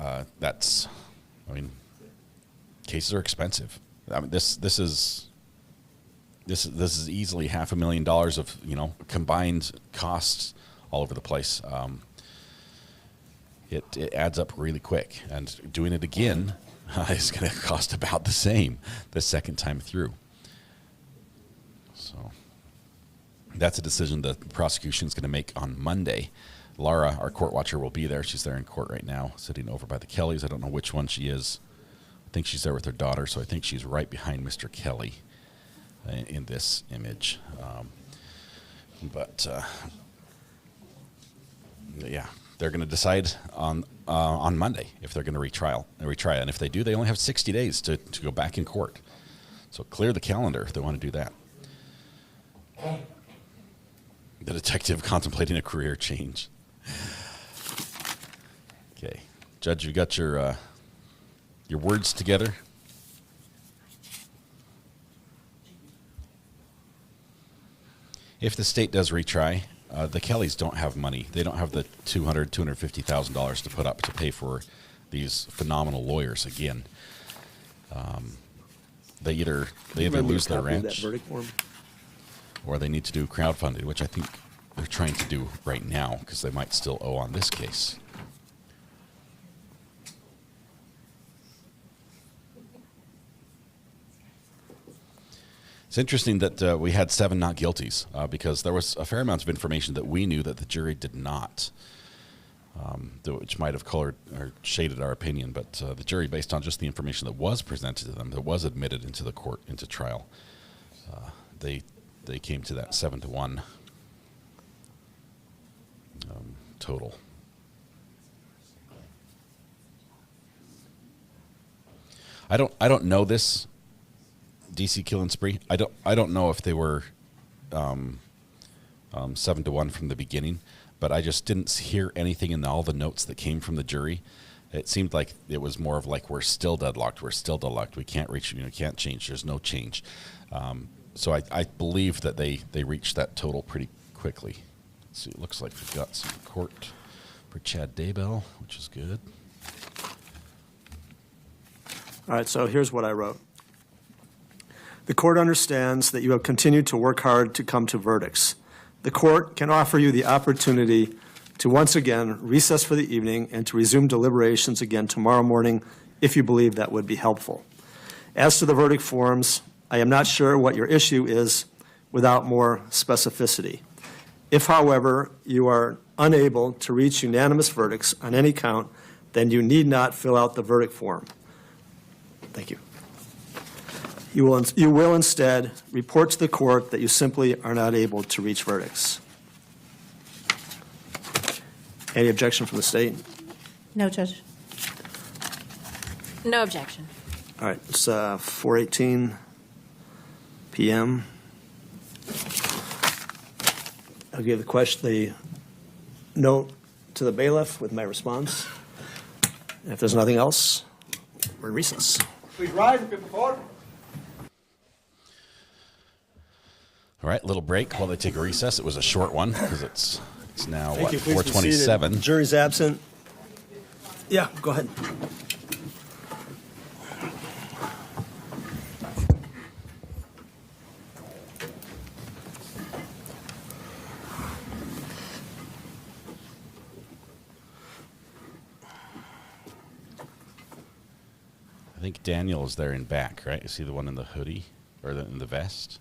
cases are expensive. This is easily $500,000 of combined costs all over the place. It adds up really quick, and doing it again is going to cost about the same the second time through. So that's a decision the prosecution is going to make on Monday. Laura, our court watcher, will be there. She's there in court right now, sitting over by the Kellys. I don't know which one she is. I think she's there with her daughter, so I think she's right behind Mr. Kelly in this image. Yeah. They're going to decide on Monday if they're going to retry it. And if they do, they only have 60 days to go back in court. So clear the calendar if they want to do that. The detective contemplating a career change. Okay. Judge, you got your your words together. If the state does retry, the Kellys don't have money. They don't have the $250,000 to put up to pay for these phenomenal lawyers again. They either lose their ranch, or they need to do crowdfunding, which I think they're trying to do right now because they might still owe on this case. It's interesting that we had 7 not guilties because there was a fair amount of information that we knew that the jury did not, which might have colored or shaded our opinion. But the jury, based on just the information that was presented to them, that was admitted into the court, into trial, they came to that 7-1 total. I don't know this DC Killing Spree. I don't know if they were 7-1 from the beginning, but I just didn't hear anything in all the notes that came from the jury. It seemed like it was more of like, we're still deadlocked. We can't reach, can't change. There's no change. So I believe that they reached that total pretty quickly. Let's see, it looks like we've got some court for Chad Daybell, which is good. All right, so here's what I wrote. The court understands that you have continued to work hard to come to verdicts. The court can offer you the opportunity to once again recess for the evening and to resume deliberations again tomorrow morning if you believe that would be helpful. As to the verdict forms, I am not sure what your issue is without more specificity. If, however, you are unable to reach unanimous verdicts on any count, then you need not fill out the verdict form. Thank you. You will instead report to the court that you simply are not able to reach verdicts. Any objection from the state? No, Judge. No objection. All right, it's 4:18 p.m. I'll give the note to the bailiff with my response. And if there's nothing else, we're in recess. Please rise, people forward. All right, little break while they take a recess. It was a short one because it's now, Thank what, you. Please be 4:27. seated. Jury's absent. Yeah, go ahead. I think Daniel is there in back, right? Is he the one in the hoodie or in the vest?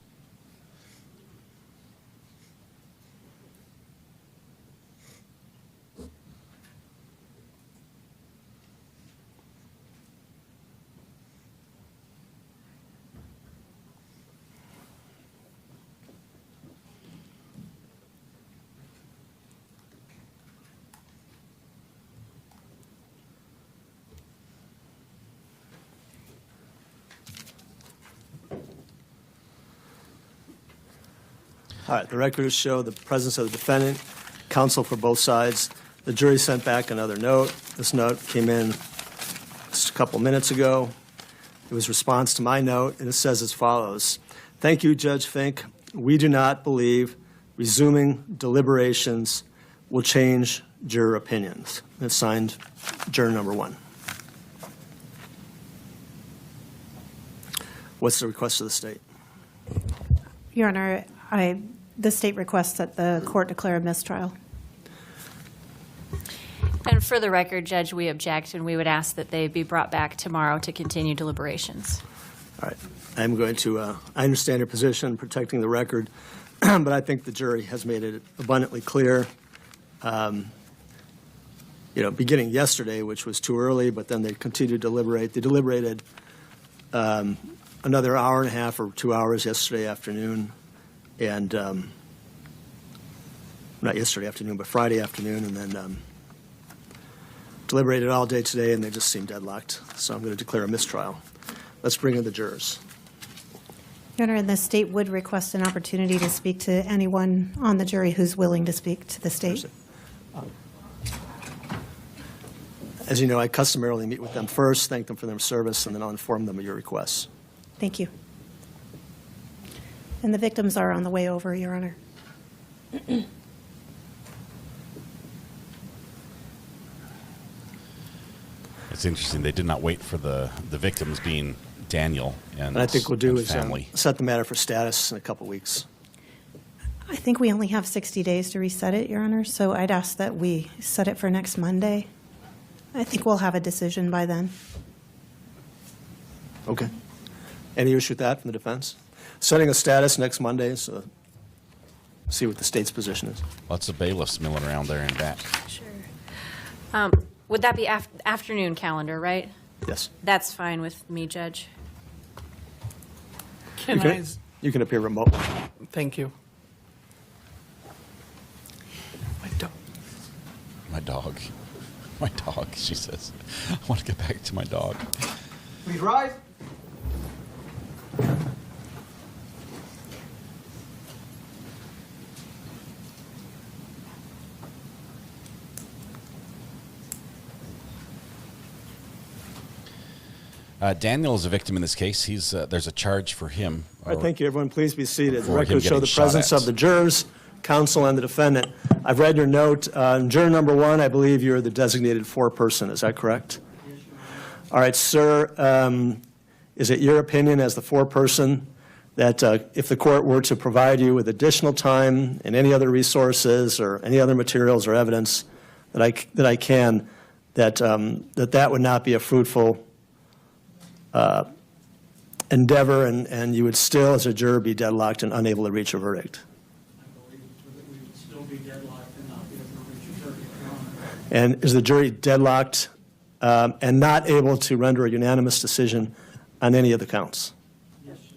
All right, the records show the presence of the defendant, counsel for both sides. The jury sent back another note. This note came in just a couple minutes ago. It was response to my note, and it says as follows. Thank you, Judge Fink. We do not believe resuming deliberations will change juror opinions. It's signed juror number 1. What's the request of the state? Your Honor, the state requests that the court declare a mistrial. And for the record, Judge, we object, and we would ask that they be brought back tomorrow to continue deliberations. All right. I'm going to, I understand your position, protecting the record, but I think the jury has made it abundantly clear, beginning yesterday, which was too early, but then they continued to deliberate. They deliberated another hour and a half or 2 hours yesterday afternoon, and not yesterday afternoon, but Friday afternoon, and then deliberated all day today, and they just seem deadlocked. So I'm going to declare a mistrial. Let's bring in the jurors. Your Honor, the state would request an opportunity to speak to anyone on the jury who's willing to speak to the state. As you know, I customarily meet with them first, thank them for their service, and then I'll inform them of your requests. Thank you. And the victims are on the way over, Your Honor. It's interesting. They did not wait for the victims being Daniel and What I think we'll do is family. set the matter for status in a couple weeks. I think we only have 60 days to reset it, Your Honor, so I'd ask that we set it for next Monday. I think we'll have a decision by then. Okay. Any issue with that from the defense? Setting a status next Monday, so see what the state's position is. Lots of bailiffs milling around there and back. Sure. Would that be afternoon calendar, right? Yes. That's fine with me, Judge. You can appear remotely. Thank you. My dog. My dog, she says. I want to get back to my dog. Please rise. Daniel is a victim in this case. There's a charge for him. All right, thank you. Everyone, please be seated. The For him record show getting the shot presence at. of the jurors, counsel, and the defendant. I've read your note. Juror number one, I believe you're the designated foreperson. Is that correct? All right, sir. Is it your opinion as the foreperson that if the court were to provide you with additional time and any other resources or any other materials or evidence that I can, that would not be a fruitful endeavor, and you would still, as a juror, be deadlocked and unable to reach a verdict? And is the jury deadlocked and not able to render a unanimous decision on any of the counts? Yes, sir.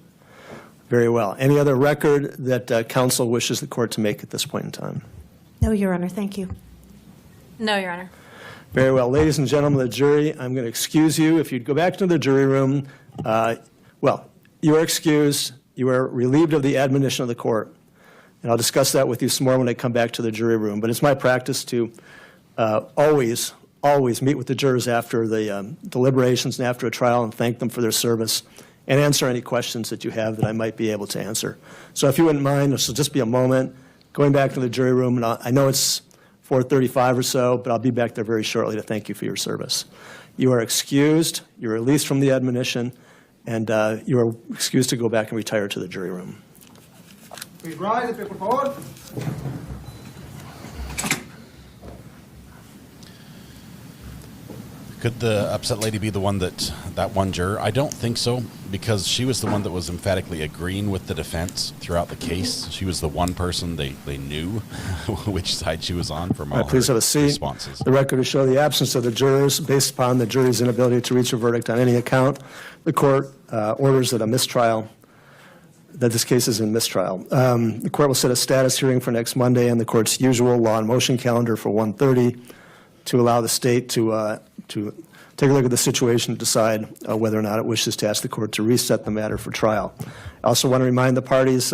Very well. Any other record that counsel wishes the court to make at this point in time? No, Your Honor, thank you. No, Your Honor. Very well. Ladies and gentlemen of the jury, I'm going to excuse you. If you'd go back to the jury room, well, you are excused. You are relieved of the admonition of the court. And I'll discuss that with you some more when I come back to the jury room. But it's my practice to always meet with the jurors after the deliberations and after a trial and thank them for their service and answer any questions that you have that I might be able to answer. So if you wouldn't mind, this will just be a moment, going back to the jury room. And I know it's 4:35 or so, but I'll be back there very shortly to thank you for your service. You are excused. You're released from the admonition, and you are excused to go back and retire to the jury room. Please rise, por favor. Could the upset lady be the one that one juror? I don't think so, because she was the one that was emphatically agreeing with the defense throughout the case. She was the one person they knew which side she was on from all Please her have a seat. responses. The record will show the absence of the jurors based upon the jury's inability to reach a verdict on any account. The court orders that this case is in mistrial. The court will set a status hearing for next Monday on the court's usual law and motion calendar for 1:30 to allow the state to take a look at the situation and decide whether or not it wishes to ask the court to reset the matter for trial. I also want to remind the parties,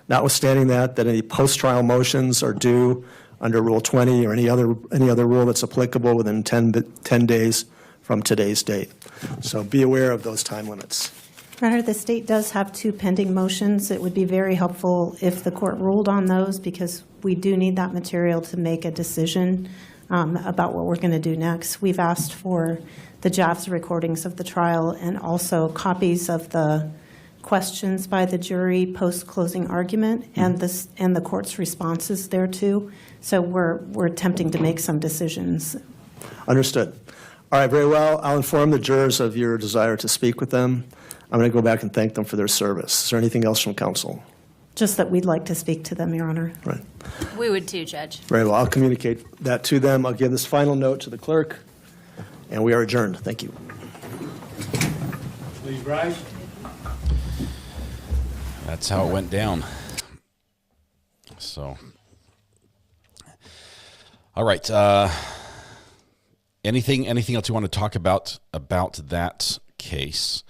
notwithstanding that any post-trial motions are due under Rule 20 or any other rule that's applicable within 10 days from today's date. So be aware of those time limits. Your Honor, the state does have 2 pending motions. It would be very helpful if the court ruled on those, because we do need that material to make a decision about what we're going to do next. We've asked for the JAVS recordings of the trial and also copies of the questions by the jury post-closing argument and the court's responses thereto. So we're attempting to make some decisions. Understood. All right, very well. I'll inform the jurors of your desire to speak with them. I'm going to go back and thank them for their service. Is there anything else from counsel? Just that we'd like to speak to them, Your Honor. Right. We would too, Judge. Very well. I'll communicate that to them. I'll give this final note to the clerk, and we are adjourned. Thank you. Please rise. That's how it went down. So, all right. Anything else you want to talk about that case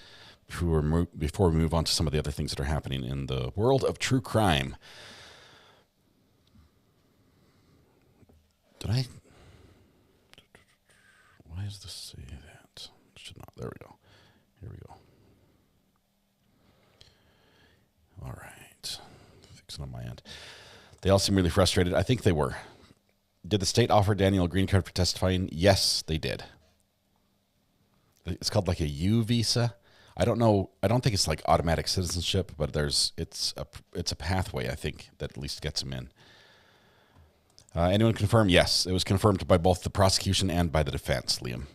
before we move on to some of the other things that are happening in the world of true crime? Why is this They all seem really frustrated. I think they were. Did the state offer Daniel a green card for testifying? Yes, they did. It's called like a U visa. I don't know. I don't think it's like automatic citizenship, but it's a pathway, I think, that at least gets him in. Anyone confirm? Yes, it was confirmed by both the prosecution and by the defense, Liam.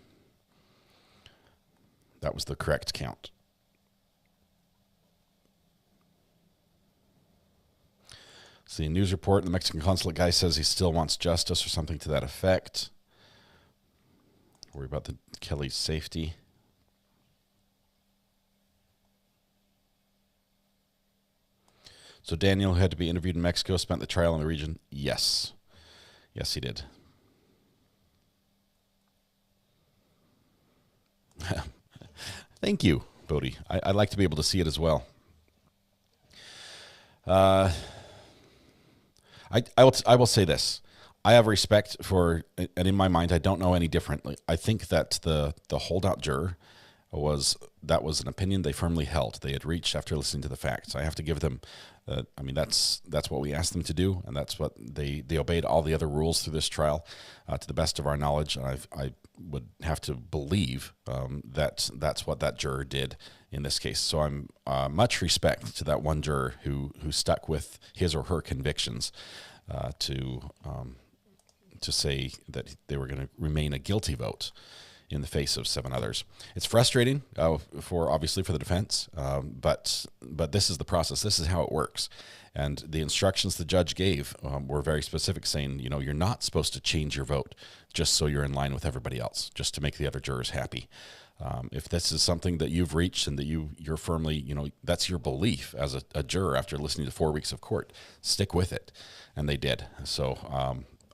That was the correct count. See, a news report, the Mexican consulate guy says he still wants justice or something to that effect. Worry about the Kelly's safety. So Daniel had to be interviewed in Mexico, spent the trial in the region. Yes. Yes, he did. Thank you, Bodie. I'd like to be able to see it as well. I will say this. I have respect for, and in my mind, I don't know any differently. I think that the holdout juror was an opinion they firmly held. They had reached after listening to the facts. I have to give them, that's what we asked them to do, and that's what they obeyed all the other rules through this trial to the best of our knowledge. And I would have to believe that's what that juror did in this case. So I'm much respect to that one juror who stuck with his or her convictions to say that they were going to remain a guilty vote in the face of 7 others. It's frustrating obviously for the defense, but this is the process. This is how it works. And the instructions the judge gave were very specific, saying, you're not supposed to change your vote just so you're in line with everybody else, just to make the other jurors happy. If this is something that you've reached and that you're firmly, that's your belief as a juror after listening to 4 weeks of court, stick with it. And they did. So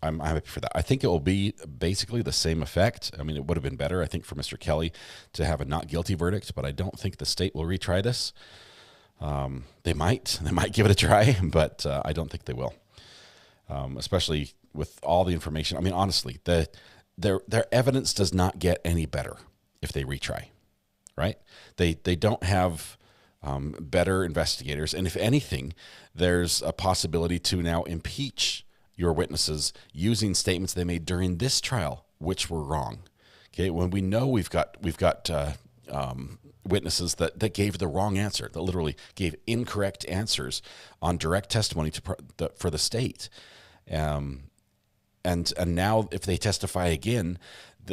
I'm happy for that. I think it will be basically the same effect. I mean, it would have been better, I think, for Mr. Kelly to have a not guilty verdict, but I don't think the state will retry this. They might give it a try, but I don't think they will. Especially with all the information. I mean, honestly, their evidence does not get any better if they retry, right? They don't have better investigators, and if anything, there's a possibility to now impeach your witnesses using statements they made during this trial, which were wrong. Okay, when we know we've got witnesses that gave the wrong answer, that literally gave incorrect answers on direct testimony for the state, and now if they testify again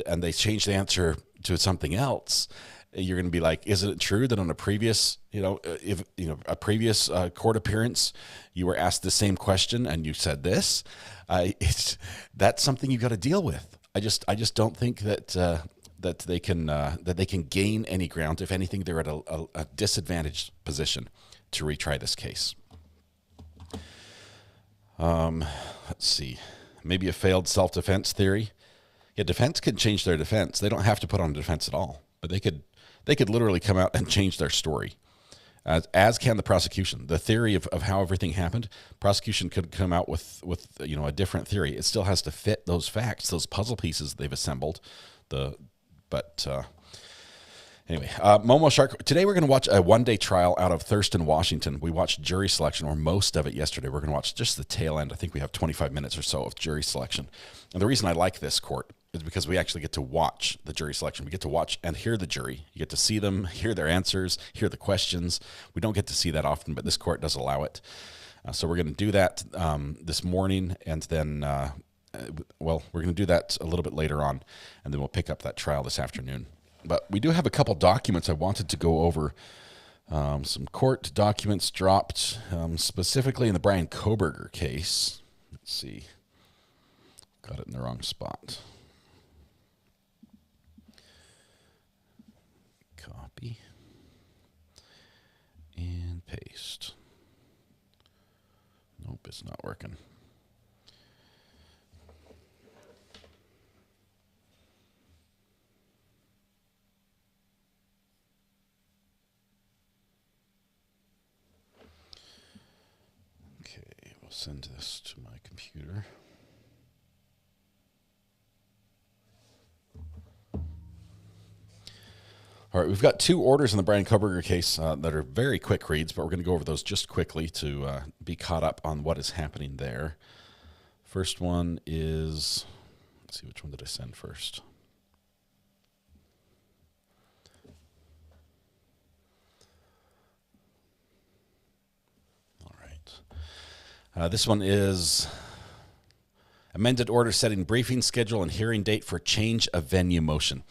and they change the answer to something else, you're going to be like, isn't it true that on a previous, a previous court appearance, you were asked the same question and you said this? That's something you got to deal with. I just don't think that they can gain any ground. If anything, they're at a disadvantaged position to retry this case. Let's see, maybe a failed self-defense theory. Yeah, defense can change their defense. They don't have to put on a defense at all, but they could literally come out and change their story, as can the prosecution. The theory of how everything happened, prosecution could come out with a different theory. It still has to fit those facts, those puzzle pieces they've assembled. Anyway, Momo Shark. Today we're going to watch a one-day trial out of Thurston, Washington. We watched jury selection, or most of it yesterday. We're going to watch just the tail end. I think we have 25 minutes or so of jury selection. And the reason I like this court is because we actually get to watch the jury selection. We get to watch and hear the jury. You get to see them, hear their answers, hear the questions. We don't get to see that often, but this court does allow it. So we're going to do that this morning, and then, we're going to do that a little bit later on, and then we'll pick up that trial this afternoon. But we do have a couple documents I wanted to go over. Some court documents dropped, specifically in the Brian Kohberger case. Let's see. Got it in the wrong spot. Copy. And paste. Nope, it's not working. Send this to my computer. All right, we've got 2 orders in the Brian Kohberger case that are very quick reads, but we're going to go over those just quickly to be caught up on what is happening there. First one is, let's see, which one did I send first? All right. This one is amended order setting briefing schedule and hearing date for change of venue motion.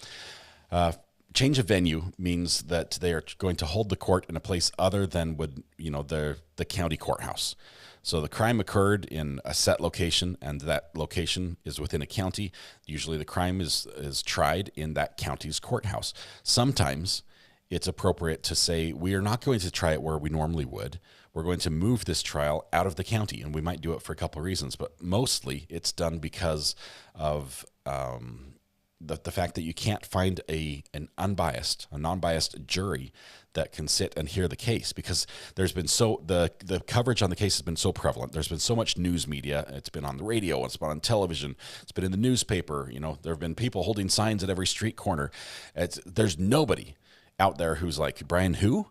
Change of venue means that they are going to hold the court in a place other than the county courthouse. So the crime occurred in a set location, and that location is within a county. Usually the crime is tried in that county's courthouse. Sometimes it's appropriate to say, we are not going to try it where we normally would. We're going to move this trial out of the county, and we might do it for a couple of reasons, but mostly it's done because of the fact that you can't find a non-biased jury that can sit and hear the case, because there's been the coverage on the case has been so prevalent. There's been so much news media. It's been on the radio. It's been on television. It's been in the newspaper. There have been people holding signs at every street corner. There's nobody out there who's like, Brian, who?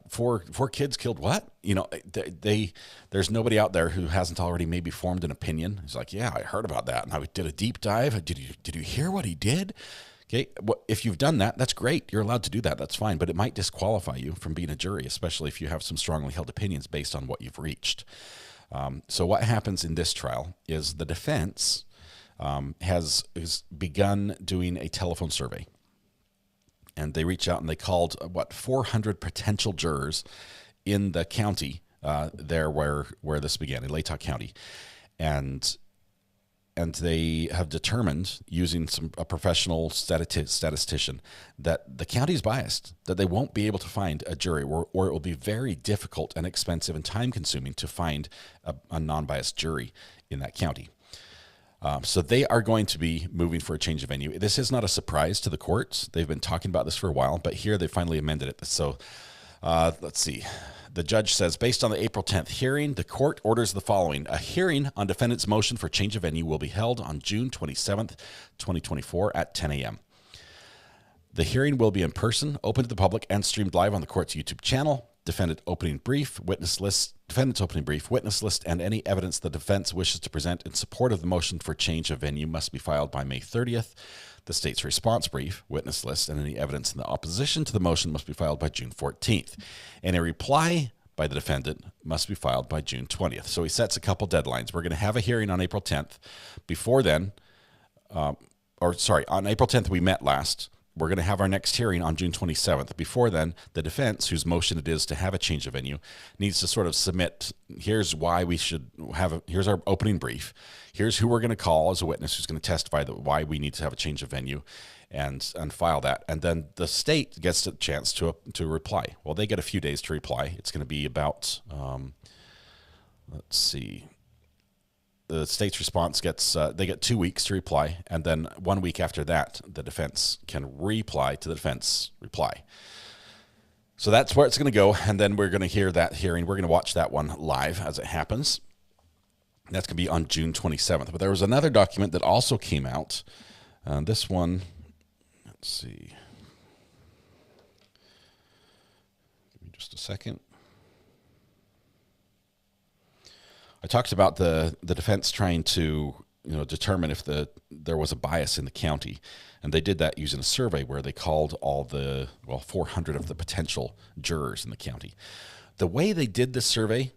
4 kids killed what? There's nobody out there who hasn't already maybe formed an opinion. He's like, yeah, I heard about that, and I did a deep dive. Did you hear what he did? Okay, well, if you've done that, that's great. You're allowed to do that. That's fine, but it might disqualify you from being a jury, especially if you have some strongly held opinions based on what you've reached. So what happens in this trial is the defense has begun doing a telephone survey. And they reached out and they called 400 potential jurors in the county there where this began, in Latah County, and they have determined, using a professional statistician, that the county is biased, that they won't be able to find a jury, or it will be very difficult and expensive and time consuming to find a non-biased jury in that county. So they are going to be moving for a change of venue. This is not a surprise to the courts. They've been talking about this for a while, but here they finally amended it. So let's see. The judge says, based on the April 10th hearing, the court orders the following. A hearing on defendant's motion for change of venue will be held on June 27th, 2024 at 10 a.m. The hearing will be in person, open to the public, and streamed live on the court's YouTube channel. Defendant's opening brief, witness list, and any evidence the defense wishes to present in support of the motion for change of venue must be filed by May 30th. The state's response brief, witness list, and any evidence in the opposition to the motion must be filed by June 14th. And a reply by the defendant must be filed by June 20th. So he sets a couple deadlines. We're going to have a hearing on April 10th. Before then, on April 10th we met last. We're going to have our next hearing on June 27th. Before then, the defense, whose motion it is to have a change of venue, needs to sort of submit, here's why we should here's our opening brief. Here's who we're going to call as a witness who's going to testify that why we need to have a change of venue, and file that. And then the state gets a chance to reply. Well, they get a few days to reply. It's going to be about, let's see. The state's response they get 2 weeks to reply, and then 1 week after that, the defense can reply to the defense reply. So that's where it's going to go, and then we're going to hear that hearing. We're going to watch that one live as it happens. That's going to be on June 27th. But there was another document that also came out. This one, let's see. Give me just a second. I talked about the defense trying to determine if there was a bias in the county, and they did that using a survey where they called all 400 of the potential jurors in the county. The way they did this survey,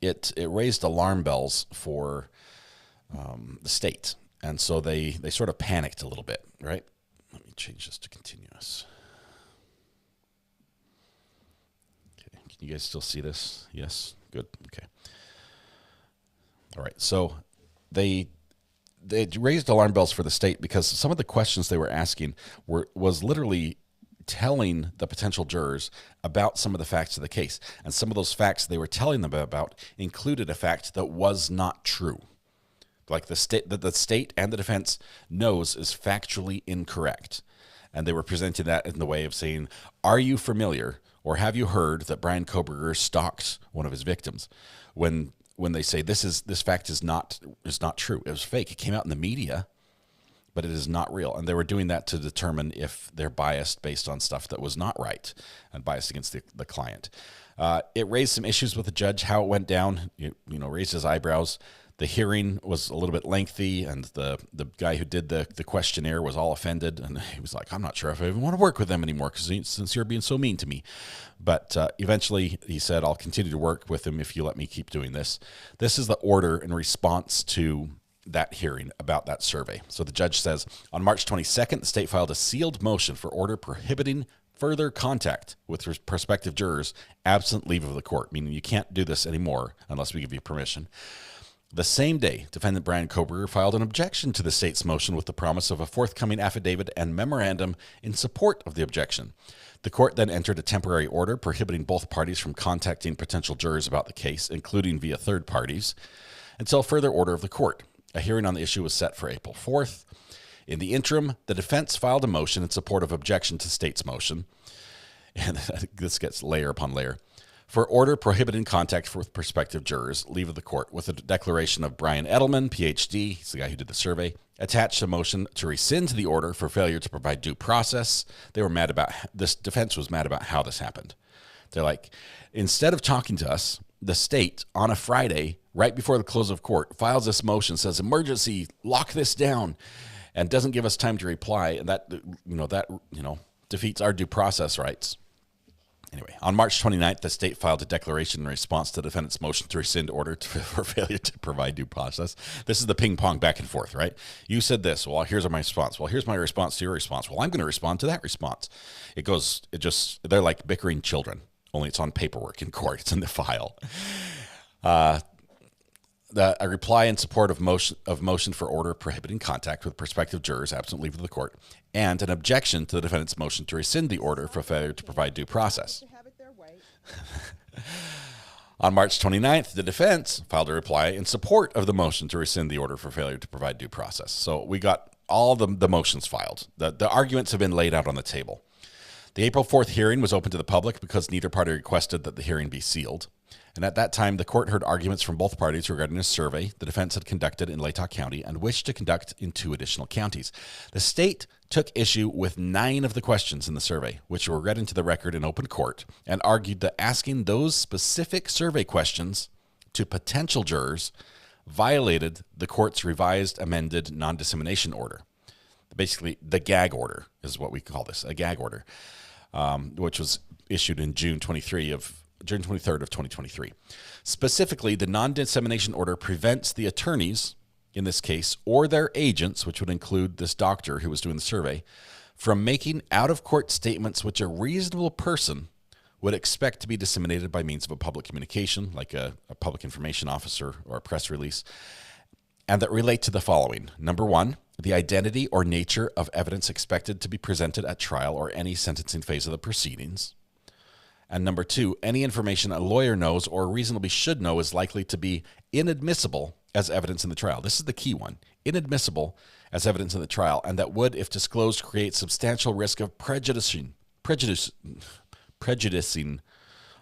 it raised alarm bells for the state, and so they sort of panicked a little bit, right? Let me change this to continuous. Okay, can you guys still see this? Yes, good. Okay. All right, so they raised alarm bells for the state because some of the questions they were asking was literally telling the potential jurors about some of the facts of the case, and some of those facts they were telling them about included a fact that was not true, like the state and the defense knows is factually incorrect, and they were presenting that in the way of saying, "Are you familiar or have you heard that Brian Kohberger stalked one of his victims?" When they say this fact is not true, it was fake, it came out in the media, but it is not real. And they were doing that to determine if they're biased based on stuff that was not right and biased against the client. It raised some issues with the judge, how it went down, raised his eyebrows. The hearing was a little bit lengthy, and the guy who did the questionnaire was all offended, and he was like, I'm not sure if I even want to work with them anymore since you're being so mean to me. But eventually he said, I'll continue to work with him if you let me keep doing this. This is the order in response to that hearing about that survey. So the judge says, on March 22nd, the state filed a sealed motion for order prohibiting further contact with prospective jurors absent leave of the court, meaning you can't do this anymore unless we give you permission. The same day, defendant Brian Kohberger filed an objection to the state's motion with the promise of a forthcoming affidavit and memorandum in support of the objection. The court then entered a temporary order prohibiting both parties from contacting potential jurors about the case, including via third parties, until further order of the court. A hearing on the issue was set for April 4th. In the interim, the defense filed a motion in support of objection to state's motion, and this gets layer upon layer, for order prohibiting contact with prospective jurors, leave of the court, with a declaration of Brian Edelman, Ph.D., he's the guy who did the survey, attached a motion to rescind the order for failure to provide due process. They were mad about, this defense was mad about how this happened. They're like, instead of talking to us, the state on a Friday, right before the close of court, files this motion, says, emergency, lock this down, and doesn't give us time to reply, and that defeats our due process rights. Anyway, on March 29th, the state filed a declaration in response to the defendant's motion to rescind order for failure to provide due process. This is the ping pong back and forth, right? You said this. Well, here's my response. Well, here's my response to your response. Well, I'm going to respond to that response. They're like bickering children, only it's on paperwork in court. It's in the file. A reply in support of motion for order prohibiting contact with prospective jurors absent leave of the court, and an objection to the defendant's motion to rescind the order for failure to provide due process. On March 29th, the defense filed a reply in support of the motion to rescind the order for failure to provide due process. So we got all the motions filed. The arguments have been laid out on the table. The April 4th hearing was open to the public because neither party requested that the hearing be sealed. And at that time, the court heard arguments from both parties regarding a survey the defense had conducted in Latah County and wished to conduct in 2 additional counties. The state took issue with 9 of the questions in the survey, which were read into the record in open court, and argued that asking those specific survey questions to potential jurors violated the court's revised amended non-dissemination order. Basically, the gag order is what we call this, a gag order, which was issued in June 23rd of 2023. Specifically, the non-dissemination order prevents the attorneys, in this case, or their agents, which would include this doctor who was doing the survey, from making out-of-court statements which a reasonable person would expect to be disseminated by means of a public communication, like a public information officer or a press release, and that relate to the following. Number 1, the identity or nature of evidence expected to be presented at trial or any sentencing phase of the proceedings. And number 2, any information a lawyer knows or reasonably should know is likely to be inadmissible as evidence in the trial. This is the key one. Inadmissible as evidence in the trial, and that would, if disclosed, create substantial risk of prejudicing,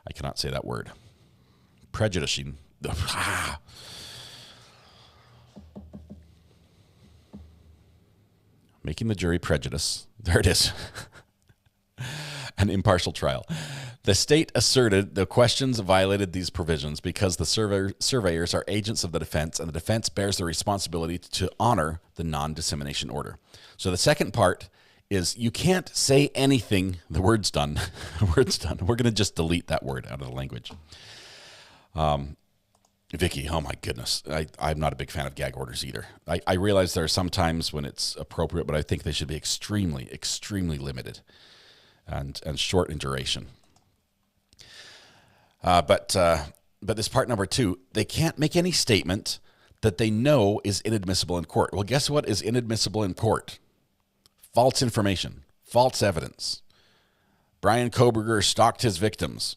I cannot say that word. Prejudicing. Making the jury prejudice. There it is. An impartial trial. The state asserted the questions violated these provisions because the surveyors are agents of the defense, and the defense bears the responsibility to honor the non-dissemination order. So the second part is you can't say anything. The word's done. The word's done. We're going to just delete that word out of the language. Vicky, oh my goodness. I'm not a big fan of gag orders either. I realize there are some times when it's appropriate, but I think they should be extremely, extremely limited and short in duration. But this part number 2, they can't make any statement that they know is inadmissible in court. Well, guess what is inadmissible in court? False information, false evidence. Brian Kohberger stalked his victims.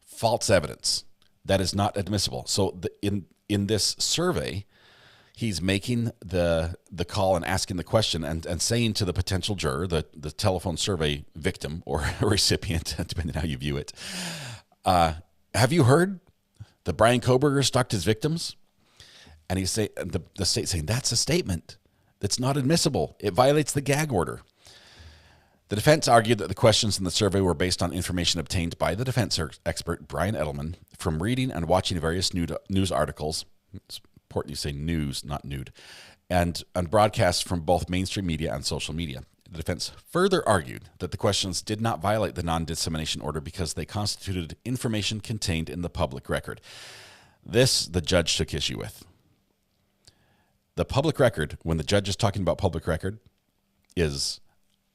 False evidence. That is not admissible. So in this survey, he's making the call and asking the question and saying to the potential juror, the telephone survey victim or recipient, depending on how you view it, have you heard that Brian Kohberger stalked his victims? And the state saying, that's a statement. It's not admissible. It violates the gag order. The defense argued that the questions in the survey were based on information obtained by the defense expert, Brian Edelman, from reading and watching various news articles. It's important you say news, not nude. And broadcasts from both mainstream media and social media. The defense further argued that the questions did not violate the non-dissemination order because they constituted information contained in the public record. This, the judge took issue with. The public record, when the judge is talking about public record, is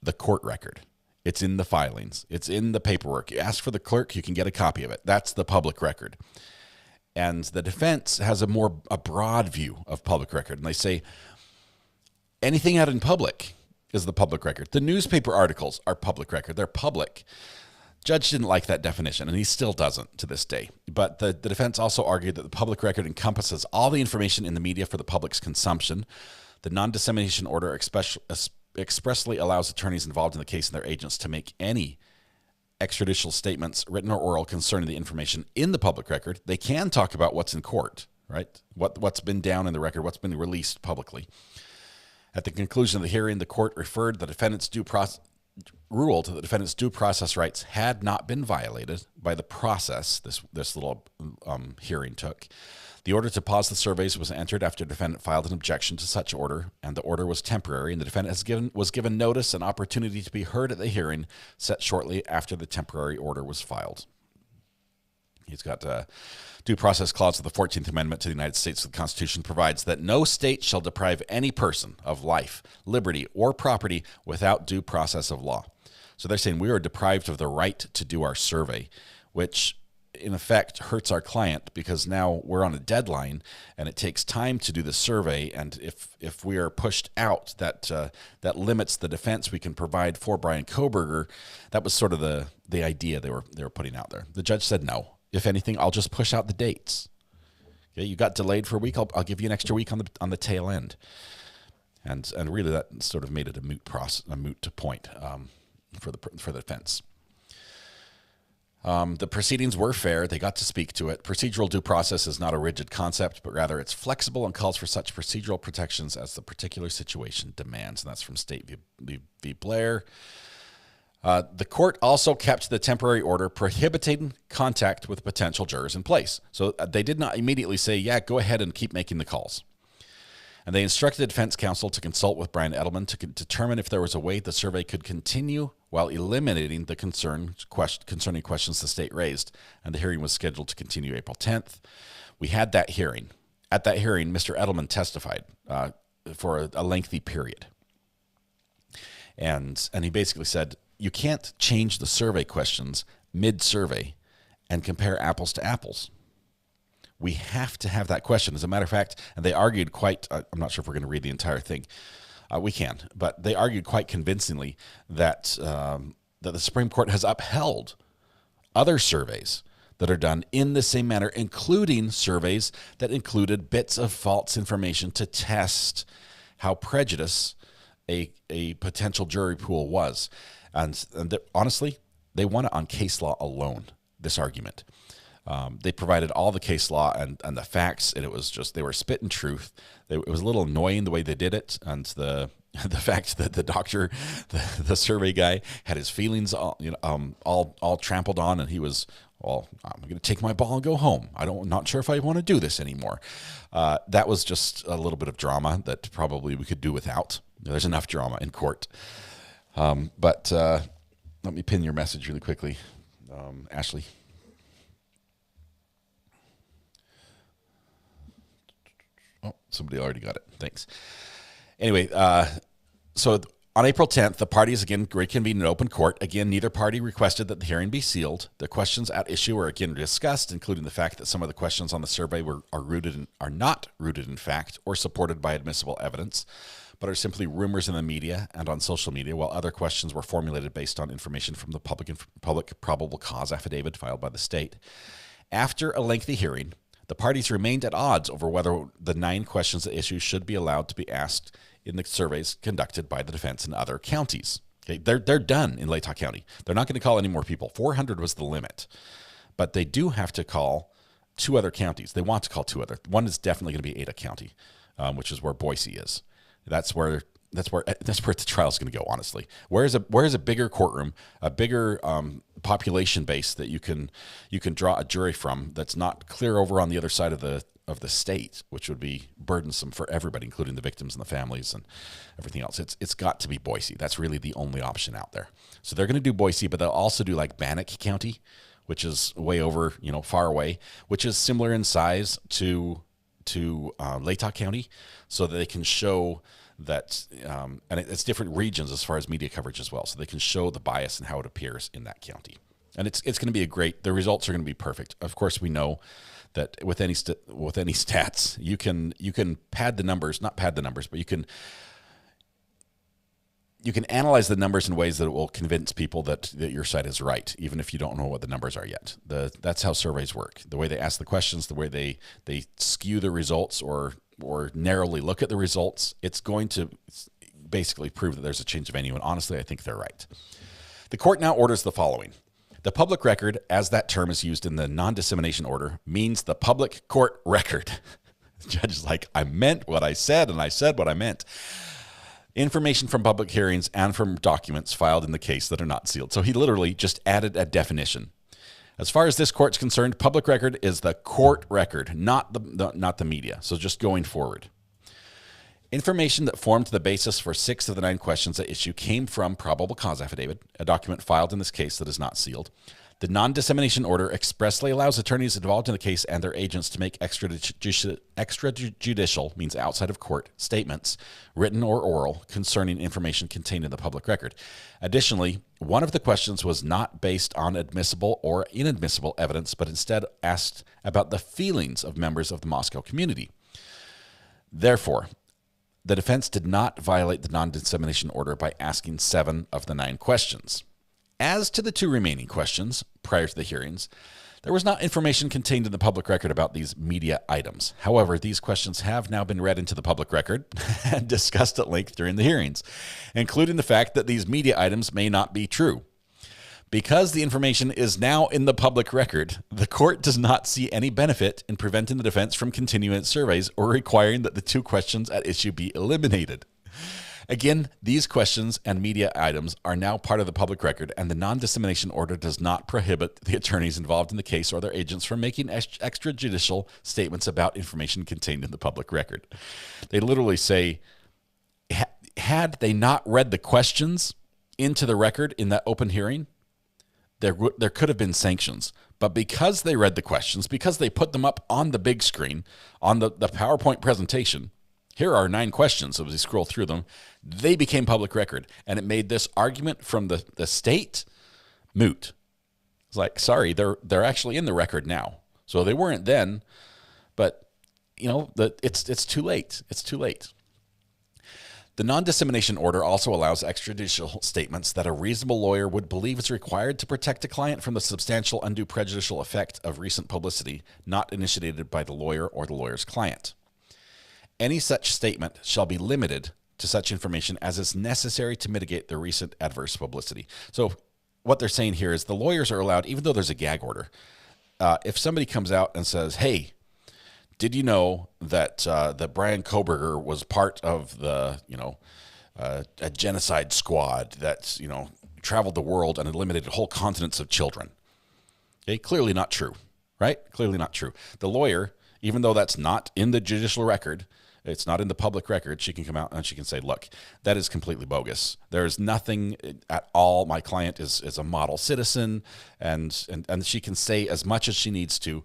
the court record. It's in the filings. It's in the paperwork. You ask for the clerk, you can get a copy of it. That's the public record. And the defense has a broad view of public record. And they say anything out in public is the public record. The newspaper articles are public record. They're public. Judge didn't like that definition, and he still doesn't to this day. But the defense also argued that the public record encompasses all the information in the media for the public's consumption. The non-dissemination order expressly allows attorneys involved in the case and their agents to make any extrajudicial statements, written or oral, concerning the information in the public record. They can talk about what's in court, right? What's been down in the record, what's been released publicly. At the conclusion of the hearing, the court ruled the defendant's due process rights had not been violated by the process this little hearing took. The order to pause the surveys was entered after the defendant filed an objection to such order, and the order was temporary, and the defendant was given notice and opportunity to be heard at the hearing set shortly after the temporary order was filed. He's got a due process clause of the 14th Amendment to the United States of the Constitution provides that no state shall deprive any person of life, liberty, or property without due process of law. So they're saying we are deprived of the right to do our survey, which in effect hurts our client because now we're on a deadline and it takes time to do the survey. And if we are pushed out, that limits the defense we can provide for Brian Kohberger. That was sort of the idea they were putting out there. The judge said no. If anything, I'll just push out the dates. Okay, you got delayed for a week. I'll give you an extra week on the tail end. And really that sort of made it a moot point for the defense. The proceedings were fair. They got to speak to it. Procedural due process is not a rigid concept, but rather it's flexible and calls for such procedural protections as the particular situation demands. And that's from State v. Blair. The court also kept the temporary order prohibiting contact with potential jurors in place. So they did not immediately say, yeah, go ahead and keep making the calls. And they instructed the defense counsel to consult with Brian Edelman to determine if there was a way the survey could continue while eliminating the concerning questions the state raised. And the hearing was scheduled to continue April 10th. We had that hearing. At that hearing, Mr. Edelman testified for a lengthy period. And he basically said, you can't change the survey questions mid-survey and compare apples to apples. We have to have that question. As a matter of fact, and they argued quite, I'm not sure if we're going to read the entire thing. We can, but they argued quite convincingly that the Supreme Court has upheld other surveys that are done in the same manner, including surveys that included bits of false information to test how prejudiced a potential jury pool was. And honestly, they won it on case law alone, this argument. They provided all the case law and the facts, and it was just, they were spitting truth. It was a little annoying the way they did it, and the fact that the doctor, the survey guy, had his feelings all trampled on, and he was, well, I'm going to take my ball and go home. I'm not sure if I want to do this anymore. That was just a little bit of drama that probably we could do without. There's enough drama in court. But let me pin your message really quickly, Ashley. Oh, somebody already got it. Thanks. Anyway, so on April 10th, the parties again reconvened in open court. Again, neither party requested that the hearing be sealed. The questions at issue were again discussed, including the fact that some of the questions on the survey are not rooted in fact or supported by admissible evidence, but are simply rumors in the media and on social media, while other questions were formulated based on information from the public probable cause affidavit filed by the state. After a lengthy hearing, the parties remained at odds over whether the 9 questions at issue should be allowed to be asked in the surveys conducted by the defense in other counties. Okay, they're done in Latah County. They're not going to call any more people. 400 was the limit. But they do have to call 2 other counties. They want to call 2 other. One is definitely going to be Ada County, which is where Boise is. That's where the trial's going to go. Honestly, where's a bigger courtroom, a bigger population base that you can draw a jury from that's not clear over on the other side of the state, which would be burdensome for everybody, including the victims and the families and everything else. It's got to be Boise. That's really the only option out there. So they're going to do Boise, but they'll also do like Bannock County, which is way over, far away, which is similar in size to Latah County, so that they can show that, and it's different regions as far as media coverage as well, so they can show the bias and how it appears in that county. And it's going to be the results are going to be perfect. Of course, we know that with any stats, you can pad the numbers, not pad the numbers, but you can analyze the numbers in ways that will convince people that your side is right, even if you don't know what the numbers are yet. That's how surveys work. The way they ask the questions, the way they skew the results or narrowly look at the results, it's going to basically prove that there's a change of venue. And honestly, I think they're right. The court now orders the following. The public record, as that term is used in the non-dissemination order, means the public court record. The judge is like, I meant what I said, and I said what I meant. Information from public hearings and from documents filed in the case that are not sealed. So he literally just added a definition. As far as this court's concerned, public record is the court record, not the media. So just going forward. Information that formed the basis for 6 of the 9 questions at issue came from probable cause affidavit, a document filed in this case that is not sealed. The non-dissemination order expressly allows attorneys involved in the case and their agents to make extrajudicial, means outside of court, statements, written or oral, concerning information contained in the public record. Additionally, one of the questions was not based on admissible or inadmissible evidence, but instead asked about the feelings of members of the Moscow community. Therefore, the defense did not violate the non-dissemination order by asking 7 of the 9 questions. As to the 2 remaining questions prior to the hearings, there was not information contained in the public record about these media items. However, these questions have now been read into the public record and discussed at length during the hearings, including the fact that these media items may not be true. Because the information is now in the public record, the court does not see any benefit in preventing the defense from continuing its surveys or requiring that the 2 questions at issue be eliminated. Again, these questions and media items are now part of the public record, and the non-dissemination order does not prohibit the attorneys involved in the case or their agents from making extrajudicial statements about information contained in the public record. They literally say, had they not read the questions into the record in that open hearing, there could have been sanctions. But because they read the questions, because they put them up on the big screen, on the PowerPoint presentation, here are 9 questions. So as you scroll through them, they became public record. And it made this argument from the state moot. It's like, sorry, they're actually in the record now. So they weren't then, but it's too late. It's too late. The non-dissemination order also allows extrajudicial statements that a reasonable lawyer would believe is required to protect a client from the substantial undue prejudicial effect of recent publicity not initiated by the lawyer or the lawyer's client. Any such statement shall be limited to such information as is necessary to mitigate the recent adverse publicity. So what they're saying here is the lawyers are allowed, even though there's a gag order, if somebody comes out and says, hey, did you know that that Brian Kohberger was part of the, a genocide squad that, traveled the world and eliminated whole continents of children? Okay, clearly not true, right? Clearly not true. The lawyer, even though that's not in the judicial record, it's not in the public record, she can come out and she can say, look, that is completely bogus. There's nothing at all. My client is a model citizen, and she can say as much as she needs to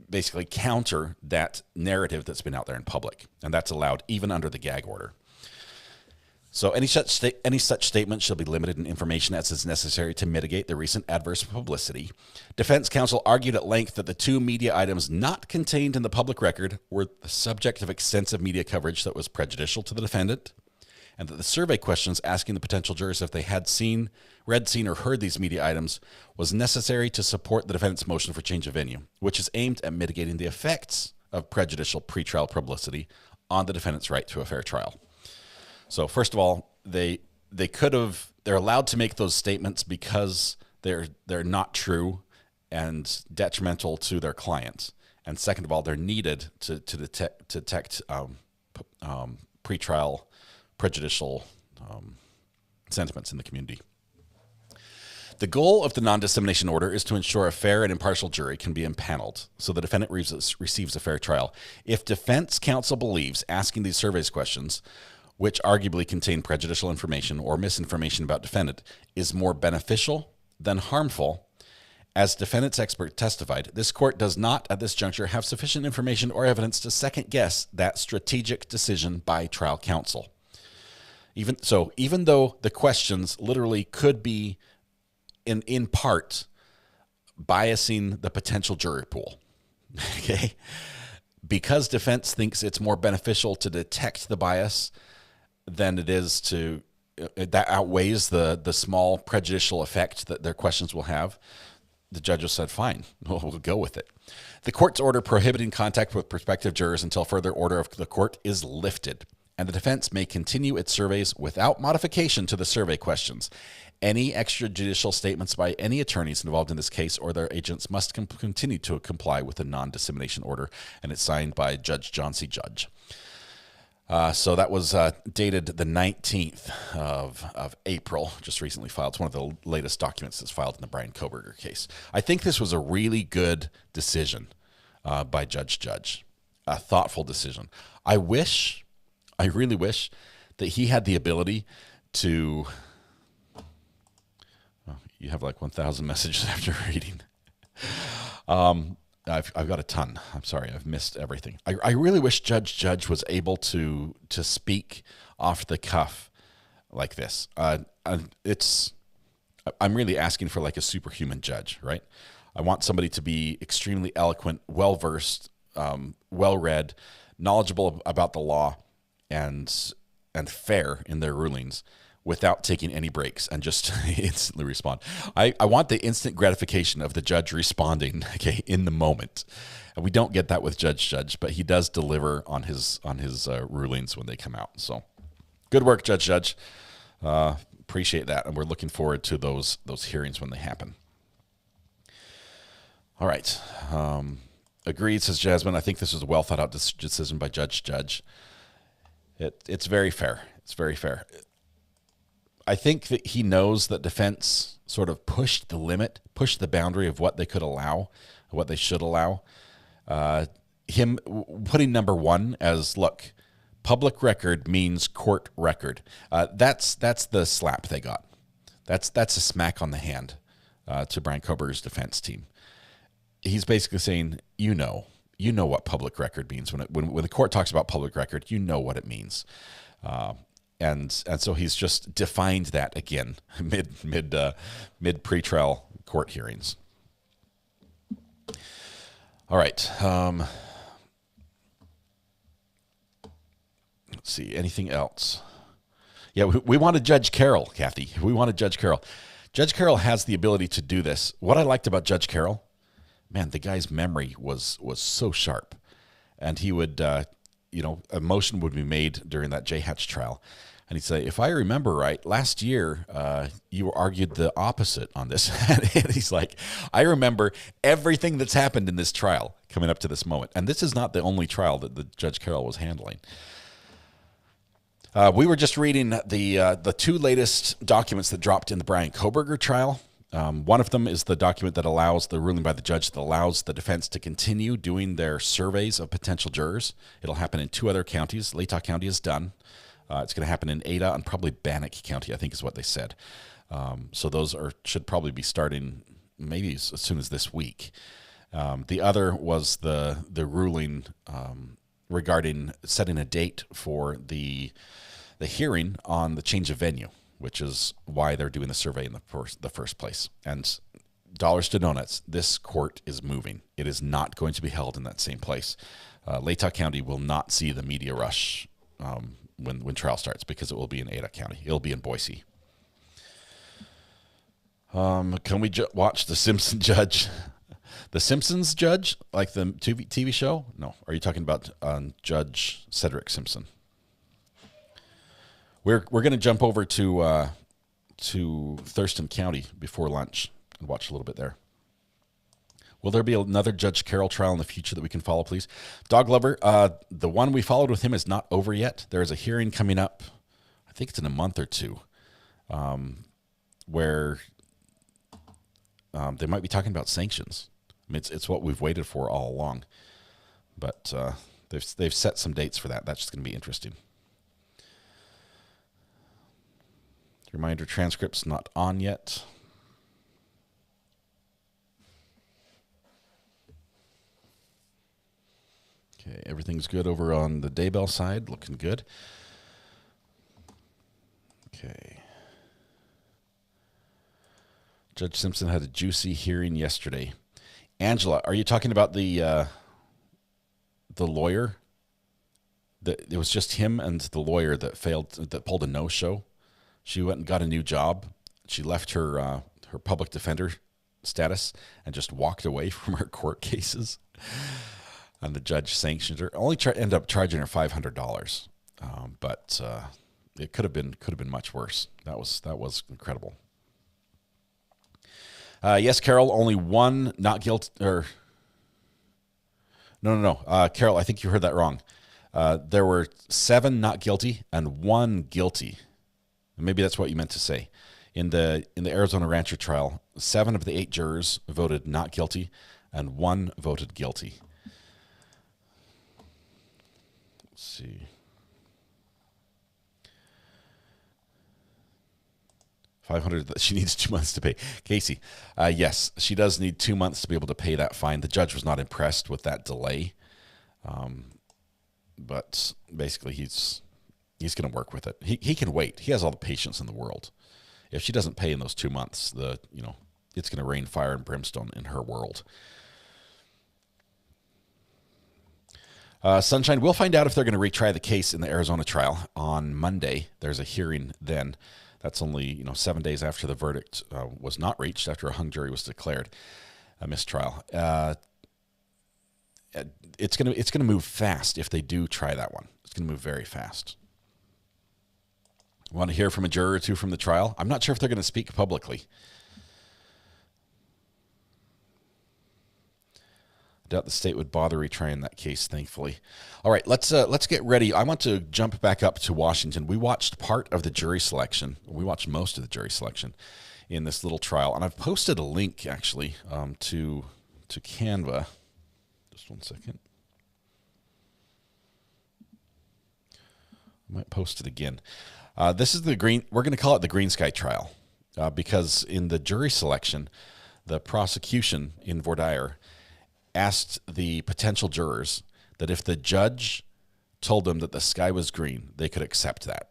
basically counter that narrative that's been out there in public. And that's allowed even under the gag order. So any such statement shall be limited in information as is necessary to mitigate the recent adverse publicity. Defense counsel argued at length that the 2 media items not contained in the public record were the subject of extensive media coverage that was prejudicial to the defendant, and that the survey questions asking the potential jurors if they had read, seen, or heard these media items was necessary to support the defendant's motion for change of venue, which is aimed at mitigating the effects of prejudicial pretrial publicity on the defendant's right to a fair trial. So first of all, they're allowed to make those statements because they're not true and detrimental to their clients. And second of all, they're needed to detect pretrial prejudicial sentiments in the community. The goal of the non-dissemination order is to ensure a fair and impartial jury can be impaneled so the defendant receives a fair trial. If defense counsel believes asking these surveys questions, which arguably contain prejudicial information or misinformation about defendant, is more beneficial than harmful, as defendant's expert testified, this court does not at this juncture have sufficient information or evidence to second-guess that strategic decision by trial counsel. Even though the questions literally could be in part biasing the potential jury pool, okay? Because defense thinks it's more beneficial to detect the bias than it is to, that outweighs the small prejudicial effect that their questions will have, the judges said, fine, we'll go with it. The court's order prohibiting contact with prospective jurors until further order of the court is lifted, and the defense may continue its surveys without modification to the survey questions. Any extrajudicial statements by any attorneys involved in this case or their agents must continue to comply with the non-dissemination order, and it's signed by Judge John C. Judge. So that was dated the 19th of April, just recently filed. It's one of the latest documents that's filed in the Brian Kohberger case. I think this was a really good decision by Judge Judge, a thoughtful decision. I really wish that he had the ability to... You have like 1,000 messages after reading. I've got a ton. I'm sorry, I've missed everything. I really wish Judge Judge was able to speak off the cuff like this. I'm really asking for like a superhuman judge, right? I want somebody to be extremely eloquent, well-versed, well-read, knowledgeable about the law, and fair in their rulings, without taking any breaks and just instantly respond. I want the instant gratification of the judge responding, okay, in the moment. And we don't get that with Judge Judge, but he does deliver on his rulings when they come out. So good work, Judge Judge. Appreciate that. And we're looking forward to those hearings when they happen. All right. Agreed, says Jasmine. I think this was a well thought out decision by Judge Judge. It's very fair. It's very fair. I think that he knows that defense sort of pushed the limit, pushed the boundary of what they could allow, what they should allow. Him putting number one as, look, public record means court record. That's the slap they got. That's a smack on the hand to Brian Kohberger's defense team. He's basically saying, you know what public record means. When the court talks about public record, you know what it means. And so he's just defined that again mid pretrial court hearings. All right. Let's see. Anything else? Yeah, we wanted Judge Carroll, Kathy. We wanted Judge Carroll. Judge Carroll has the ability to do this. What I liked about Judge Carroll, man, the guy's memory was so sharp, and he would, a motion would be made during that J. Hatch trial. And he'd say, if I remember right, last year you argued the opposite on this. And he's like, I remember everything that's happened in this trial coming up to this moment. And this is not the only trial that the Judge Carroll was handling. We were just reading the two latest documents that dropped in the Brian Kohberger trial. One of them is the document that allows the ruling by the judge that allows the defense to continue doing their surveys of potential jurors. It'll happen in two other counties. Latah County is done. It's going to happen in Ada and probably Bannock County, I think is what they said. So those should probably be starting maybe as soon as this week. The other was the ruling regarding setting a date for the hearing on the change of venue, which is why they're doing the survey in the first place. And dollars to donuts, this court is moving. It is not going to be held in that same place. Latah County will not see the media rush when trial starts, because it will be in Ada County. It'll be in Boise. Can we watch The Simpsons Judge? The Simpsons Judge, like the TV show? No. Are you talking about Judge Cedric Simpson? We're going to jump over to Thurston County before lunch and watch a little bit there. Will there be another Judge Carroll trial in the future that we can follow, please? Dog Lover, the one we followed with him is not over yet. There is a hearing coming up, I think it's in a month or two, where they might be talking about sanctions. I mean, it's what we've waited for all along. But they've set some dates for that. That's just going to be interesting. Reminder, transcript's not on yet. Okay, everything's good over on the Daybell side. Looking good. Okay. Judge Simpson had a juicy hearing yesterday. Angela, are you talking about the lawyer? It was just him and the lawyer that pulled a no-show. She went and got a new job. She left her public defender status and just walked away from her court cases. And the judge sanctioned her. Only ended up charging her $500, but it could have been much worse. That was incredible. Yes, Carol. Only one not guilty. Or no. Carol, I think you heard that wrong. There were 7 not guilty and 1 guilty. Maybe that's what you meant to say. In the Arizona Rancher trial, 7 of the 8 jurors voted not guilty, and 1 voted guilty. Let's see. 500. She needs 2 months to pay. Casey, yes, she does need 2 months to be able to pay that fine. The judge was not impressed with that delay, but basically he's going to work with it. He can wait. He has all the patience in the world. If she doesn't pay in those 2 months, it's going to rain fire and brimstone in her world. Sunshine, we'll find out if they're going to retry the case in the Arizona trial on Monday. There's a hearing then. That's only 7 days after the verdict was not reached, after a hung jury was declared a mistrial. It's going to move fast if they do try that one. It's going to move very fast. Want to hear from a juror or two from the trial? I'm not sure if they're going to speak publicly. I doubt the state would bother retrying that case, thankfully. All right, let's get ready. I want to jump back up to Washington. We watched part of the jury selection. We watched most of the jury selection in this little trial, and I've posted a link actually to Canva. Just 1 second. I might post it again. This is we're going to call it the Green Sky trial because in the jury selection, the prosecution in voir dire asked the potential jurors that if the judge told them that the sky was green, they could accept that.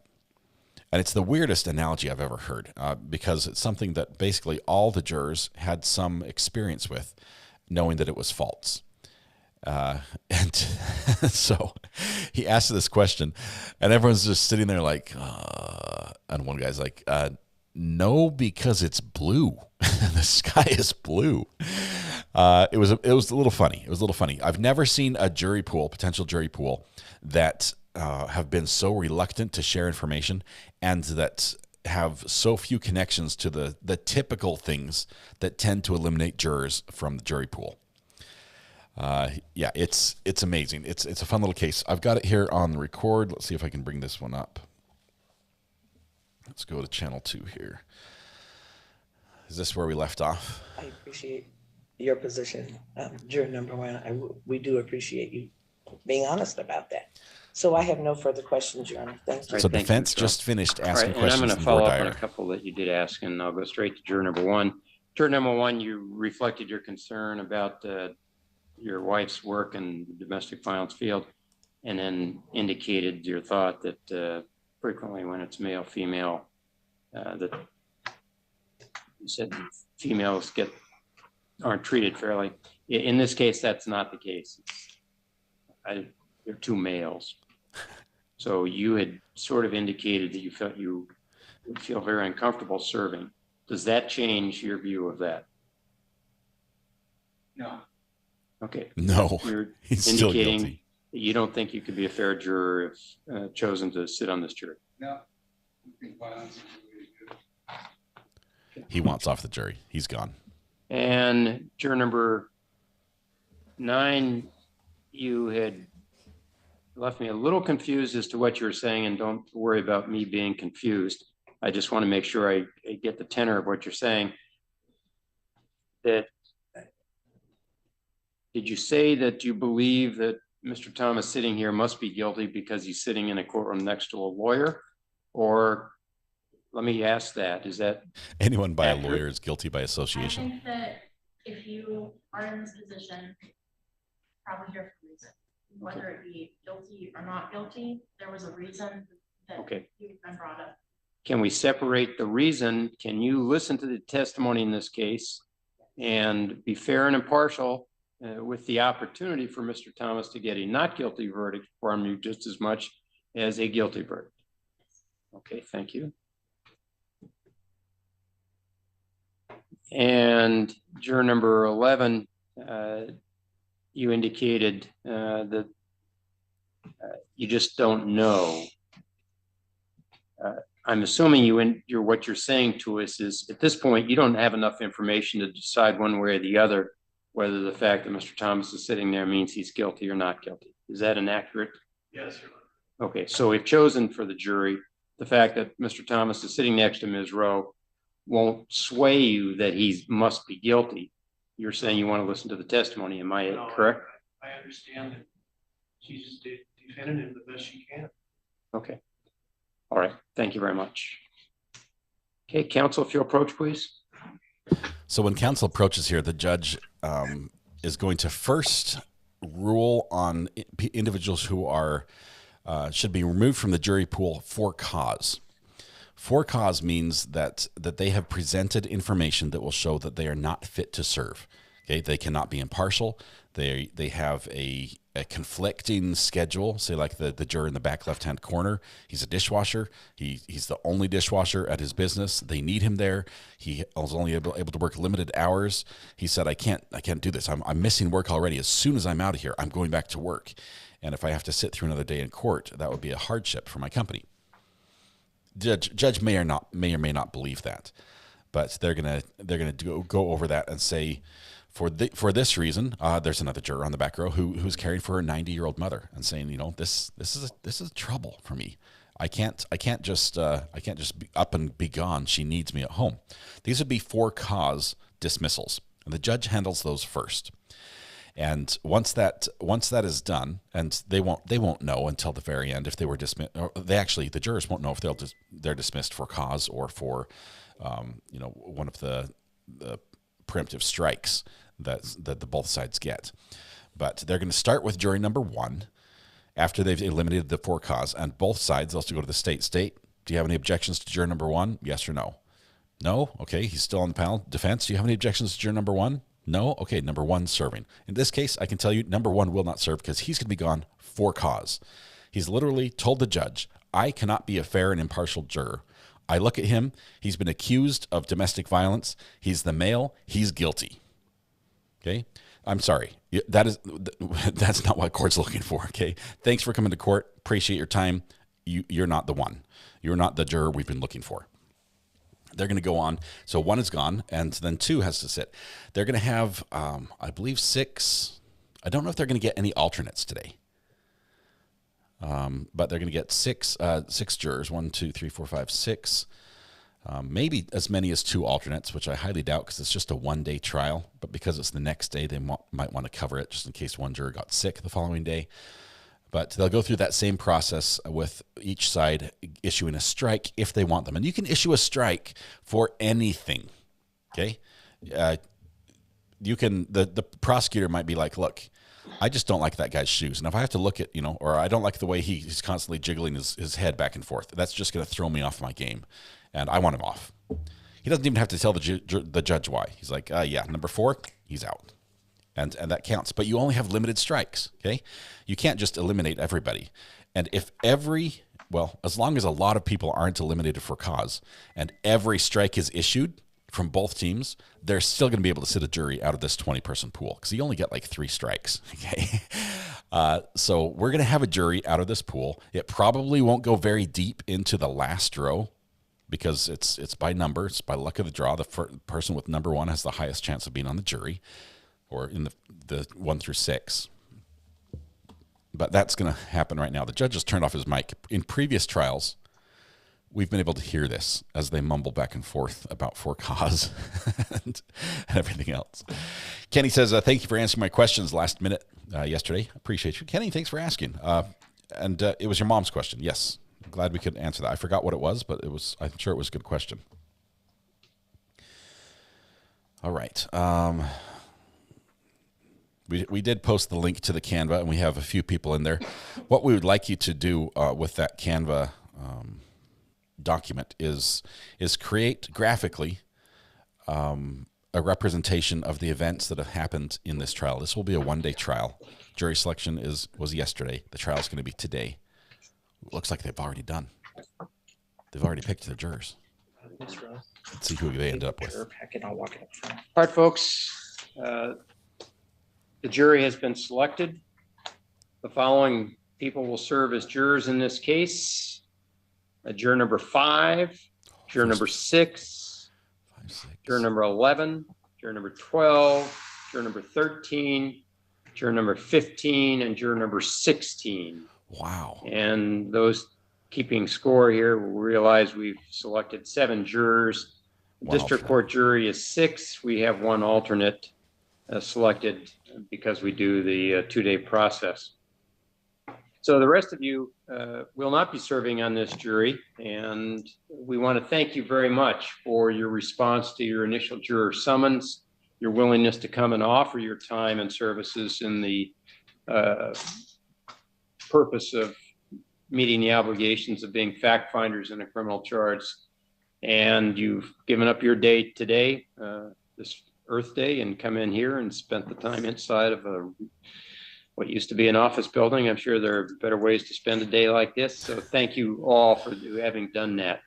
And it's the weirdest analogy I've ever heard because it's something that basically all the jurors had some experience with, knowing that it was false. And so he asked this question, and everyone's just sitting there like, and one guy's like, no, because it's blue. The sky is blue. It was a little funny. It was a little funny. I've never seen a potential jury pool that have been so reluctant to share information and that have so few connections to the typical things that tend to eliminate jurors from the jury pool. It's amazing. It's a fun little case. I've got it here on the record. Let's see if I can bring this one up. Let's go to channel 2 here. Is this where we left off? I appreciate your position, juror number 1. We do appreciate you being honest about that. So I have no further questions, Your Honor. Thank you. So defense just finished asking questions. And I'm going to follow up on a couple that you did ask, and I'll go straight to juror number 1. Juror number 1, you reflected your concern about your wife's work in the domestic violence field, and then indicated your thought that frequently when it's male, female, that you said females aren't treated fairly. In this case, that's not the case. They're 2 males. So you had sort of indicated that you felt you would feel very uncomfortable serving. Does that change your view of that? No. Okay. No, You're he's still indicating guilty. that you don't think you could be a fair juror if chosen to sit on this jury. No. I think violence is really good. He wants off the jury. He's gone. And juror number 9, you had left me a little confused as to what you were saying, and don't worry about me being confused. I just want to make sure I get the tenor of what you're saying. Did you say that you believe that Mr. Thomas sitting here must be guilty because he's sitting in a courtroom next to a lawyer? Or let me ask that, is that anyone by accurate? a lawyer is guilty by association? I think that if you are in this position, probably here for a reason. Whether it be guilty or not guilty, there was a reason that Okay. you've been brought up. Can we separate the reason? Can you listen to the testimony in this case and be fair and impartial with the opportunity for Mr. Thomas to get a not guilty verdict from you just as much as a guilty verdict? Okay, thank you. And juror number 11, you indicated that you just don't know. I'm assuming what you're saying to us is at this point, you don't have enough information to decide one way or the other whether the fact that Mr. Thomas is sitting there means he's guilty or not guilty. Is that inaccurate? Yes, Your Honor. Okay, so we've chosen for the jury the fact that Mr. Thomas is sitting next to Ms. Rowe won't sway you that he must be guilty. You're saying you want to listen to the testimony. Am I correct? I understand that she just defended him the best she can. Okay. All right. Thank you very much. Okay, counsel, if you'll approach, please. So when counsel approaches here, the judge is going to first rule on individuals who are should be removed from the jury pool for cause. For cause means that they have presented information that will show that they are not fit to serve. Okay, they cannot be impartial. They have a conflicting schedule. Say like the juror in the back left-hand corner. He's a dishwasher. He's the only dishwasher at his business. They need him there. He was only able to work limited hours. He said, I can't do this. I'm missing work already. As soon as I'm out of here, I'm going back to work. And if I have to sit through another day in court, that would be a hardship for my company. Judge may or may not believe that, but they're gonna go over that and say, for this reason, there's another juror on the back row who's caring for her 90-year-old mother and saying, this is trouble for me. I can't just be up and be gone. She needs me at home. These would be for cause dismissals, and the judge handles those first. And once that is done, and they won't know until the very end if they were dismissed. Or the jurors won't know if they're dismissed for cause or for one of the preemptive strikes that the both sides get. But they're going to start with jury number 1 after they've eliminated the for cause, and both sides they'll have to go to the state. State, do you have any objections to juror number 1? Yes or no? No? Okay, he's still on the panel. Defense, do you have any objections to juror number 1? No? Okay, number 1 serving. In this case, I can tell you number 1 will not serve because he's going to be gone for cause. He's literally told the judge, I cannot be a fair and impartial juror. I look at him. He's been accused of domestic violence. He's the male. He's guilty. Okay? I'm sorry. That's not what court's looking for. Okay? Thanks for coming to court. Appreciate your time. You're not the one. You're not the juror we've been looking for. They're going to go on. So 1 is gone, and then 2 has to sit. They're going to have, I believe, 6. I don't know if they're going to get any alternates today. But they're going to get 6 jurors. 1, 2, 3, 4, 5, 6. Maybe as many as 2 alternates, which I highly doubt because it's just a 1-day trial. But because it's the next day, they might want to cover it just in case one juror got sick the following day. But they'll go through that same process with each side issuing a strike if they want them. And you can issue a strike for anything, okay? The prosecutor might be like, look, I just don't like that guy's shoes. And if I have to look at, or I don't like the way he's constantly jiggling his head back and forth, that's just going to throw me off my game. And I want him off. He doesn't even have to tell the judge why. He's like, yeah, number 4, he's out. And that counts. But you only have limited strikes, okay? You can't just eliminate everybody. And as long as a lot of people aren't eliminated for cause and every strike is issued from both teams, they're still going to be able to sit a jury out of this 20-person pool because you only get like 3 strikes, okay? So we're going to have a jury out of this pool. It probably won't go very deep into the last row because it's by number. It's by luck of the draw. The person with number 1 has the highest chance of being on the jury. or in the 1 through 6. But that's going to happen right now. The judge has turned off his mic. In previous trials, we've been able to hear this as they mumble back and forth about for cause and everything else. Kenny says, thank you for answering my questions last minute yesterday. Appreciate you. Kenny, thanks for asking. And it was your mom's question. Yes. Glad we could answer that. I forgot what it was, but I'm sure it was a good question. All right. We did post the link to the Canva, and we have a few people in there. What we would like you to do with that Canva document is create graphically a representation of the events that have happened in this trial. This will be a one-day trial. Jury selection was yesterday. The trial is going to be today. It looks like they've already done. They've already picked their jurors. Let's see who they end up with. All right, folks. The jury has been selected. The following people will serve as jurors in this case. Juror number 5, juror number 6, juror number 11, juror number 12, juror number 13, juror number 15, and juror number 16. Wow. And those keeping score here will realize we've selected 7 jurors. Wow. District court jury is 6. We have 1 alternate selected because we do the 2-day process. So the rest of you will not be serving on this jury, and we want to thank you very much for your response to your initial juror summons, your willingness to come and offer your time and services in the purpose of meeting the obligations of being fact finders in a criminal charge. And you've given up your day today, this Earth Day, and come in here and spent the time inside of what used to be an office building. I'm sure there are better ways to spend a day like this. So thank you all for having done that.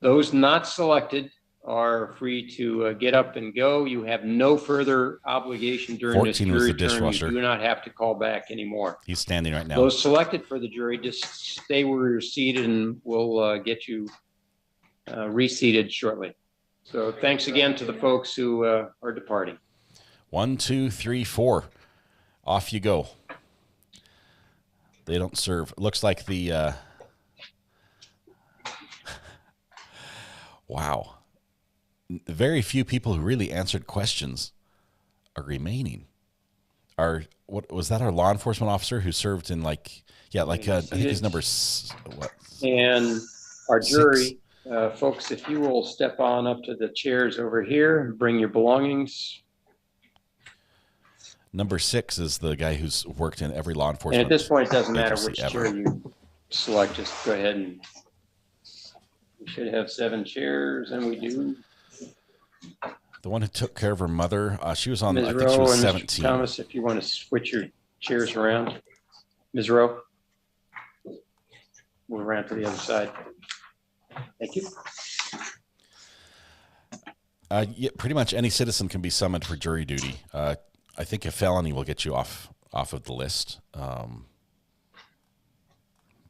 Those not selected are free to get up and go. You have no further obligation during this 14 was jury the term. dishwasher. You do not have to call back anymore. He's standing right now. Those selected for the jury, just stay where you're seated, and we'll get you reseated shortly. So thanks again to the folks who are departing. 1, 2, 3, 4. Off you go. They don't serve. Looks like the wow. Very few people who really answered questions are remaining. What was that? Our law enforcement officer who served in I think his number what? And our jury, folks, if you will step on up to the chairs over here and bring your belongings. Number 6 is the guy who's worked in every law enforcement. And at this point, it doesn't matter which ever. chair you select. Just go ahead, and we should have 7 chairs, and we do. The one who took care of her mother, she was on. Ms. I think she Rowe was and 17. Mr. Thomas, if you want to switch your chairs around, Ms. Rowe, move around to the other side. Thank you. Yeah, pretty much any citizen can be summoned for jury duty. I think a felony will get you off of the list.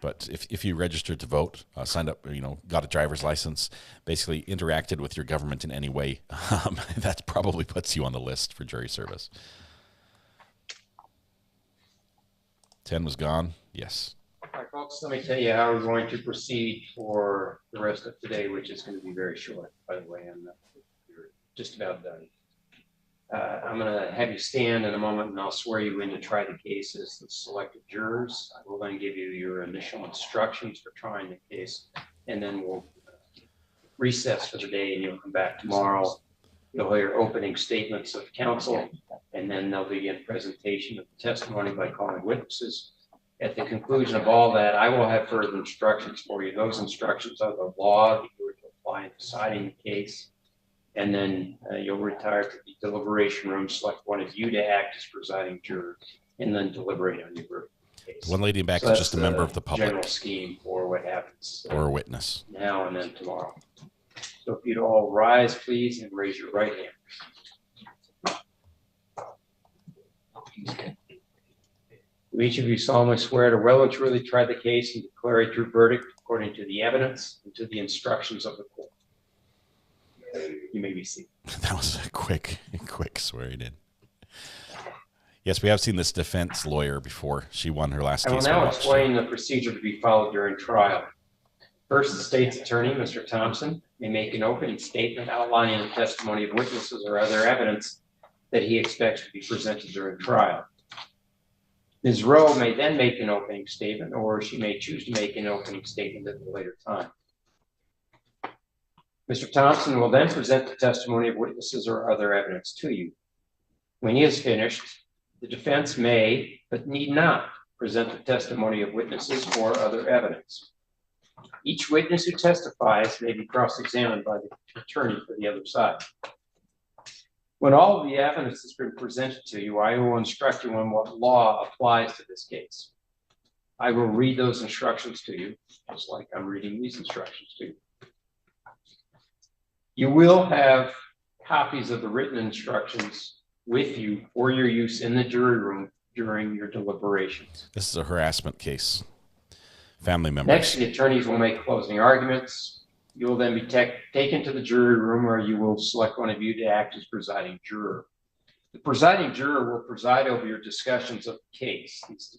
But if you registered to vote, signed up, got a driver's license, basically interacted with your government in any way, that probably puts you on the list for jury service. 10 was gone. Yes. All right, folks, let me tell you how we're going to proceed for the rest of today, which is going to be very short, by the way. You're just about done. I'm going to have you stand in a moment, and I'll swear you in to try the case as the selected jurors. I will then give you your initial instructions for trying the case, and then we'll recess for the day, and you'll come back tomorrow. You'll hear opening statements of counsel, and then there'll be a presentation of the testimony by calling witnesses. At the conclusion of all that, I will have further instructions for you. Those instructions are the law that you are to apply in deciding the case. And then you'll retire to the deliberation room, select one of you to act as presiding juror, and then deliberate on your case. One lady in back So is just a member of the public. General scheme for what happens. Or a witness. Now and then tomorrow. So if you'd all rise, please, and raise your right hand. Do each of you solemnly swear to well and truly try the case and declare a true verdict according to the evidence and to the instructions of the court? You may be seated. That was a quick swearing in. Yes, we have seen this defense lawyer before. She won her last I will case. now explain the procedure to be followed during trial. First, the state's attorney, Mr. Thompson, may make an opening statement outlining the testimony of witnesses or other evidence that he expects to be presented during trial. Ms. Rowe may then make an opening statement, or she may choose to make an opening statement at a later time. Mr. Thompson will then present the testimony of witnesses or other evidence to you. When he is finished, the defense may, but need not, present the testimony of witnesses or other evidence. Each witness who testifies may be cross-examined by the attorney for the other side. When all of the evidence has been presented to you, I will instruct you on what law applies to this case. I will read those instructions to you, just like I'm reading these instructions to you. You will have copies of the written instructions with you for your use in the jury room during your deliberations. This is a harassment case. Family members. Next, the attorneys will make closing arguments. You will then be taken to the jury room, where you will select one of you to act as presiding juror. The presiding juror will preside over your discussions of the case. These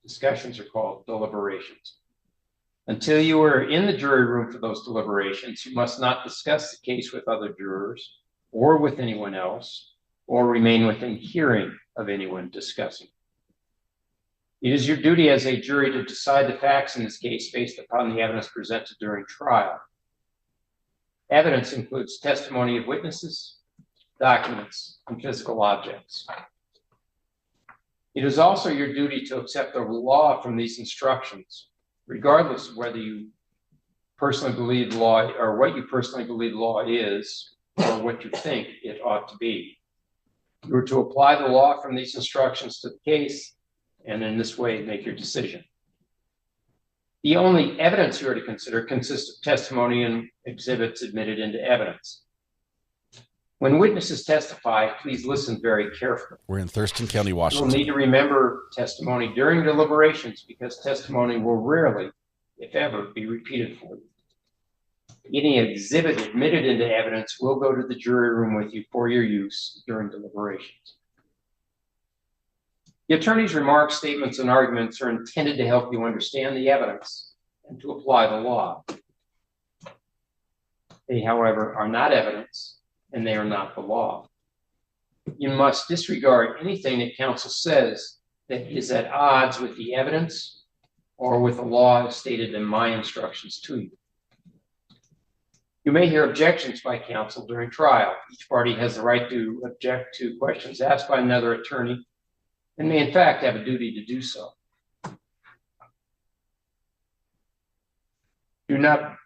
discussions are called deliberations. Until you are in the jury room for those deliberations, you must not discuss the case with other jurors or with anyone else, or remain within hearing of anyone discussing. It is your duty as a jury to decide the facts in this case based upon the evidence presented during trial. Evidence includes testimony of witnesses, documents, and physical objects. It is also your duty to accept the law from these instructions, regardless of whether you personally believe law, or what you personally believe law is, or what you think it ought to be. You are to apply the law from these instructions to the case, and in this way make your decision. The only evidence you are to consider consists of testimony and exhibits admitted into evidence. When witnesses testify, please listen very carefully. We're in Thurston County, You'll Washington. need to remember testimony during deliberations, because testimony will rarely, if ever, be repeated for you. Any exhibit admitted into evidence will go to the jury room with you for your use during deliberations. The attorney's remarks, statements, and arguments are intended to help you understand the evidence and to apply the law. They, however, are not evidence, and they are not the law. You must disregard anything that counsel says that is at odds with the evidence or with the law as stated in my instructions to you. You may hear objections by counsel during trial. Each party has the right to object to questions asked by another attorney, and may in fact have a duty to do so. Do not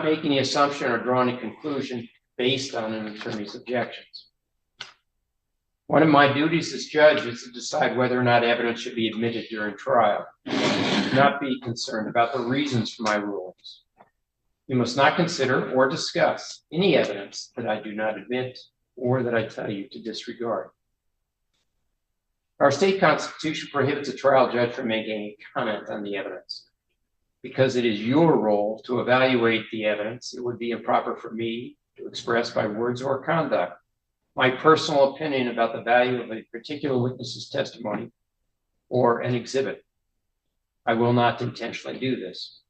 make any assumption or draw any conclusion based on an attorney's objections. One of my duties as judge is to decide whether or not evidence should be admitted during trial. Do not be concerned about the reasons for my rulings. You must not consider or discuss any evidence that I do not admit or that I tell you to disregard. Our state constitution prohibits a trial judge from making any comment on the evidence. Because it is your role to evaluate the evidence, it would be improper for me to express by words or conduct my personal opinion about the value of a particular witness's testimony or an exhibit. I will not intentionally do this.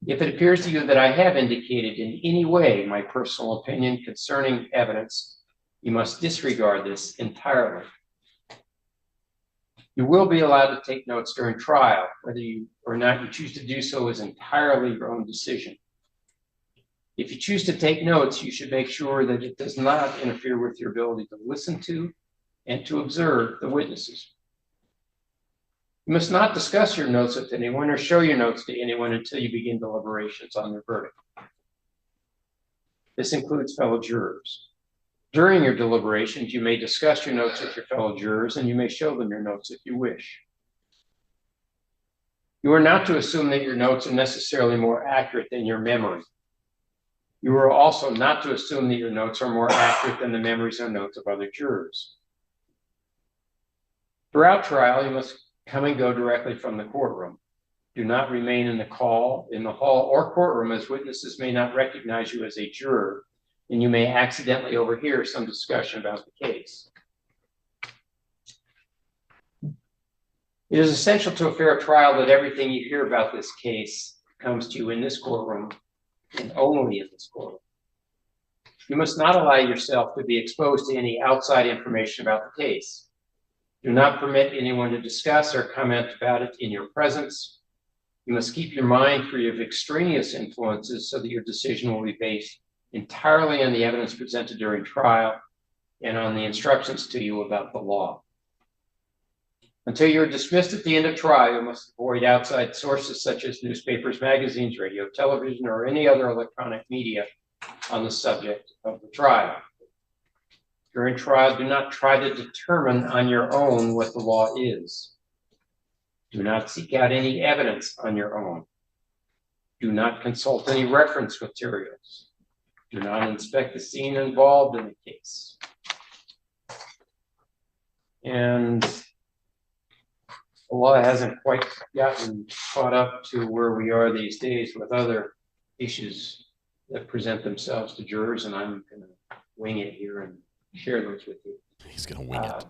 If it appears to you that I have indicated in any way my personal opinion concerning evidence, you must disregard this entirely. You will be allowed to take notes during trial. Whether you or not you choose to do so is entirely your own decision. If you choose to take notes, you should make sure that it does not interfere with your ability to listen to and to observe the witnesses. You must not discuss your notes with anyone or show your notes to anyone until you begin deliberations on their verdict. This includes fellow jurors. During your deliberations, you may discuss your notes with your fellow jurors, and you may show them your notes if you wish. You are not to assume that your notes are necessarily more accurate than your memory. You are also not to assume that your notes are more accurate than the memories or notes of other jurors. Throughout trial, you must come and go directly from the courtroom. Do not remain in the hall or courtroom, as witnesses may not recognize you as a juror, and you may accidentally overhear some discussion about the case. It is essential to a fair trial that everything you hear about this case comes to you in this courtroom and only in this courtroom. You must not allow yourself to be exposed to any outside information about the case. Do not permit anyone to discuss or comment about it in your presence. You must keep your mind free of extraneous influences so that your decision will be based entirely on the evidence presented during trial and on the instructions to you about the law. Until you're dismissed at the end of trial, you must avoid outside sources such as newspapers, magazines, radio, television, or any other electronic media on the subject of the trial. During trial, do not try to determine on your own what the law is. Do not seek out any evidence on your own. Do not consult any reference materials. Do not inspect the scene involved in the case. And the law hasn't quite gotten caught up to where we are these days with other issues that present themselves to jurors, and I'm going to wing it here and share those with you. He's going to wing it.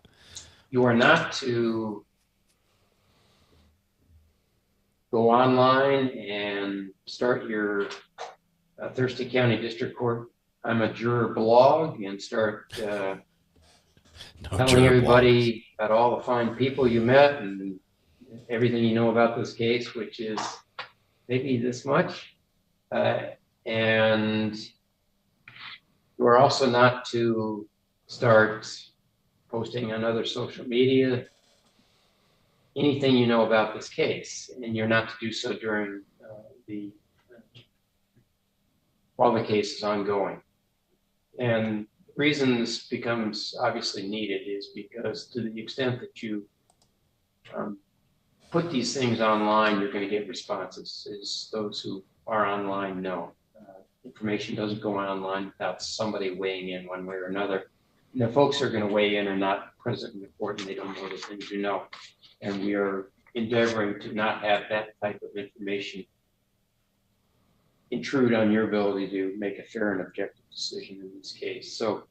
You are not to go online and start your Thurston County District Court I'm a Juror blog and start telling everybody about all the fine people you met and everything you know about this case, which is maybe this much. And you are also not to start posting on other social media anything you know about this case, and you're not to do so during while the case is ongoing. And the reason this becomes obviously needed is because to the extent that you put these things online, you're going to get responses, as those who are online know. Information doesn't go online without somebody weighing in one way or another. And the folks who are going to weigh in are not present in the court and they don't know the things you know. And we are endeavoring to not have that type of information intrude on your ability to make a fair and objective decision in this case. So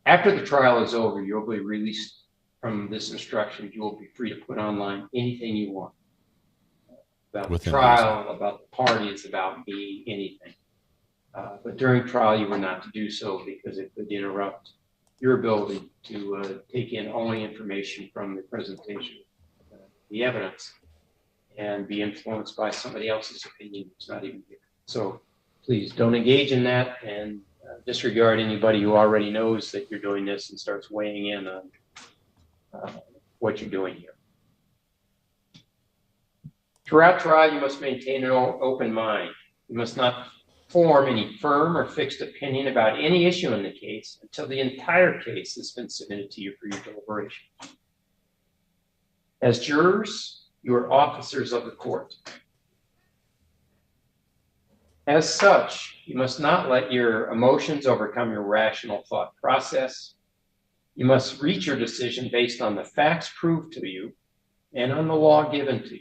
after the trial is over, you'll be released from this instruction. You will be free to put online anything you want about the trial, about the parties, about me, anything. But during trial, you were not to do so because it could interrupt your ability to take in only information from the presentation of the evidence and be influenced by somebody else's opinion that's not even here. So please don't engage in that and disregard anybody who already knows that you're doing this and starts weighing in on what you're doing here. Throughout trial, you must maintain an open mind. You must not form any firm or fixed opinion about any issue in the case until the entire case has been submitted to you for your deliberation. As jurors, you are officers of the court. As such, you must not let your emotions overcome your rational thought process. You must reach your decision based on the facts proved to you and on the law given to you,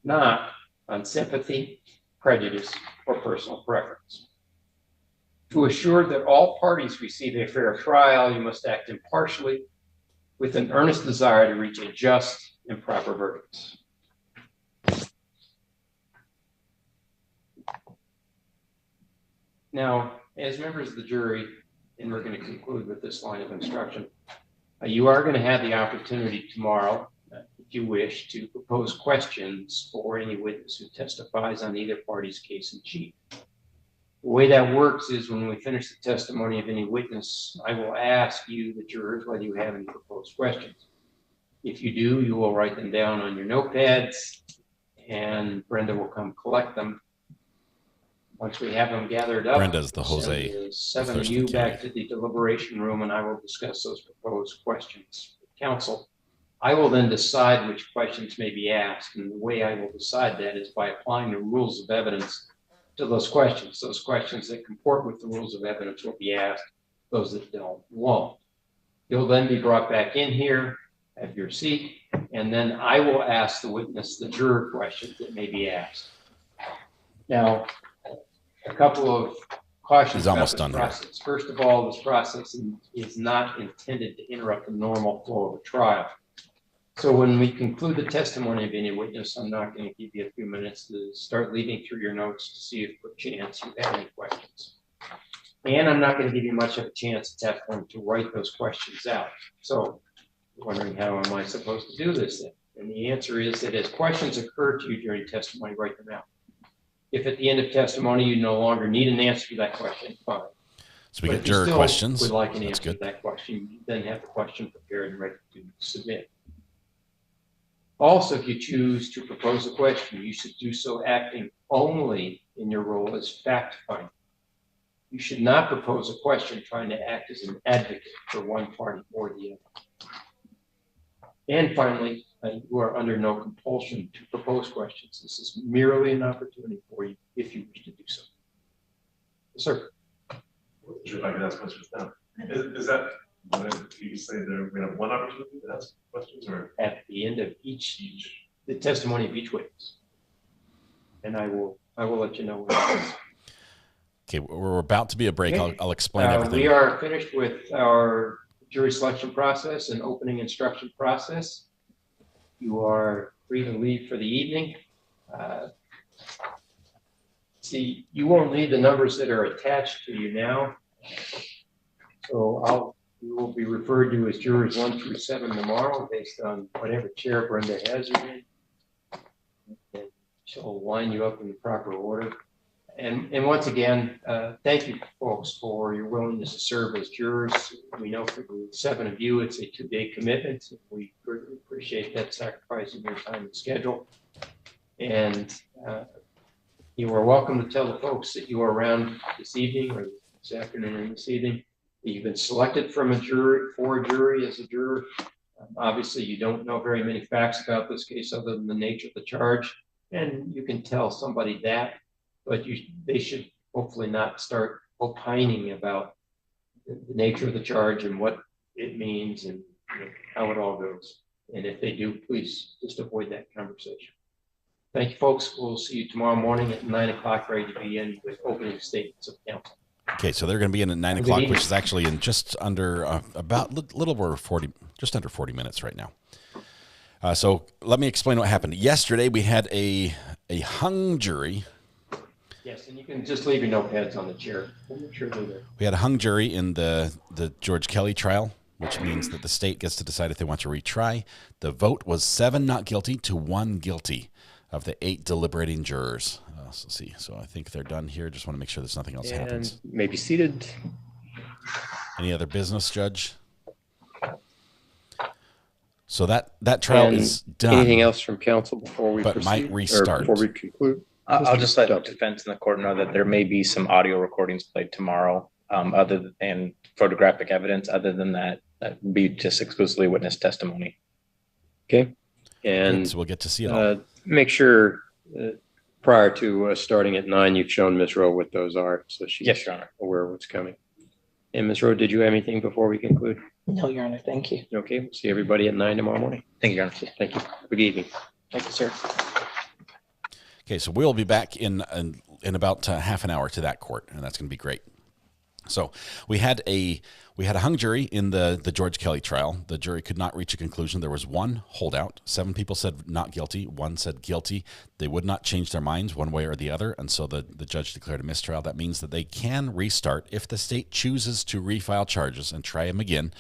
not on sympathy, prejudice, or personal preference. To assure that all parties receive a fair trial, you must act impartially with an earnest desire to reach a just and proper verdict. Now, as members of the jury, and we're going to conclude with this line of instruction, you are going to have the opportunity tomorrow, if you wish, to propose questions for any witness who testifies on either party's case in chief. The way that works is when we finish the testimony of any witness, I will ask you, the jurors, whether you have any proposed questions. If you do, you will write them down on your notepads, and Brenda will come collect them. Once we have them gathered up, Brenda's the Jose. Send the 7 of you back to the deliberation room, and I will discuss those proposed questions with counsel. I will then decide which questions may be asked, and the way I will decide that is by applying the rules of evidence to those questions. Those questions that comport with the rules of evidence will be asked, those that don't won't. You'll then be brought back in here, have your seat, and then I will ask the witness the juror questions that may be asked. Now, a couple of cautions He's almost done process. Here. First of all, this process is not intended to interrupt the normal flow of a trial. So when we conclude the testimony of any witness, I'm not going to give you a few minutes to start leading through your notes to see if per chance you have any questions. And I'm not going to give you much of a chance at that point to write those questions out. So you're wondering, how am I supposed to do this then? And the answer is that as questions occur to you during testimony, write them out. If at the end of testimony you no longer need an answer to that question, fine. So we But get if you juror still questions. would like an That's answer good. to that question, you then have the question prepared and ready to submit. Also, if you choose to propose a question, you should do so acting only in your role as fact finder. You should not propose a question trying to act as an advocate for one party or the other. And finally, you are under no compulsion to propose questions. This is merely an opportunity for you if you wish to do so. Yes, sir. If I could ask questions now. Is that, you say there, we have one opportunity to ask questions, or? At the end of each the testimony of each witness. And I will let you know when it is. Okay, we're about to be a break. Okay. I'll explain everything. We are finished with our jury selection process and opening instruction process. You are free to leave for the evening. See, you won't need the numbers that are attached to you now. So you will be referred to as jurors 1 through 7 tomorrow based on whatever chair Brenda has you in. And she'll line you up in the proper order. And once again, thank you, folks, for your willingness to serve as jurors. We know for the 7 of you, it's a 2-day commitment. We greatly appreciate that sacrifice in your time and schedule. And you are welcome to tell the folks that you are around this evening or this afternoon and this evening that you've been selected from a jury for a jury as a juror. Obviously, you don't know very many facts about this case other than the nature of the charge, and you can tell somebody that. But they should hopefully not start opining about the nature of the charge and what it means and how it all goes. And if they do, please just avoid that conversation. Thank you, folks. We'll see you tomorrow morning at 9 o'clock, ready to be in with opening statements of counsel. Okay, so they're going to be in at 9 o'clock, which is actually in just under little over 40, just under 40 minutes right now. So let me explain what happened. Yesterday we had a hung jury. Yes, and you can just leave your notepads on the chair. We'll make sure they're there. We had a hung jury in the George Kelly trial, which means that the state gets to decide if they want to retry. The vote was 7 not guilty to 1 guilty of the 8 deliberating jurors. Let's see. So I think they're done here. Just want to make sure there's nothing else happens. And may be seated. Any other business, Judge? So that trial is done. Anything else from counsel before we proceed? Might restart. Before we conclude? I'll just let defense and the court know that there may be some audio recordings played tomorrow, and photographic evidence. Other than that, that would be just exclusively witness testimony. Okay. And so we'll get to see it all. Make sure prior to starting at 9, you've shown Ms. Rowe what those are, so she's yes, Your Honor, aware of what's coming. And Ms. Rowe, did you have anything before we conclude? No, Your Honor. Thank you. Okay. We'll see everybody at 9 tomorrow morning. Thank you, Your Honor. Thank you. Good evening. Thank you, sir. Okay, so we'll be back in about half an hour to that court, and that's going to be great. So we had a hung jury in the George Kelly trial. The jury could not reach a conclusion. There was 1 holdout. 7 people said not guilty. 1 said guilty. They would not change their minds one way or the other, and so the judge declared a mistrial. That means that they can restart if the state chooses to refile charges and try them again.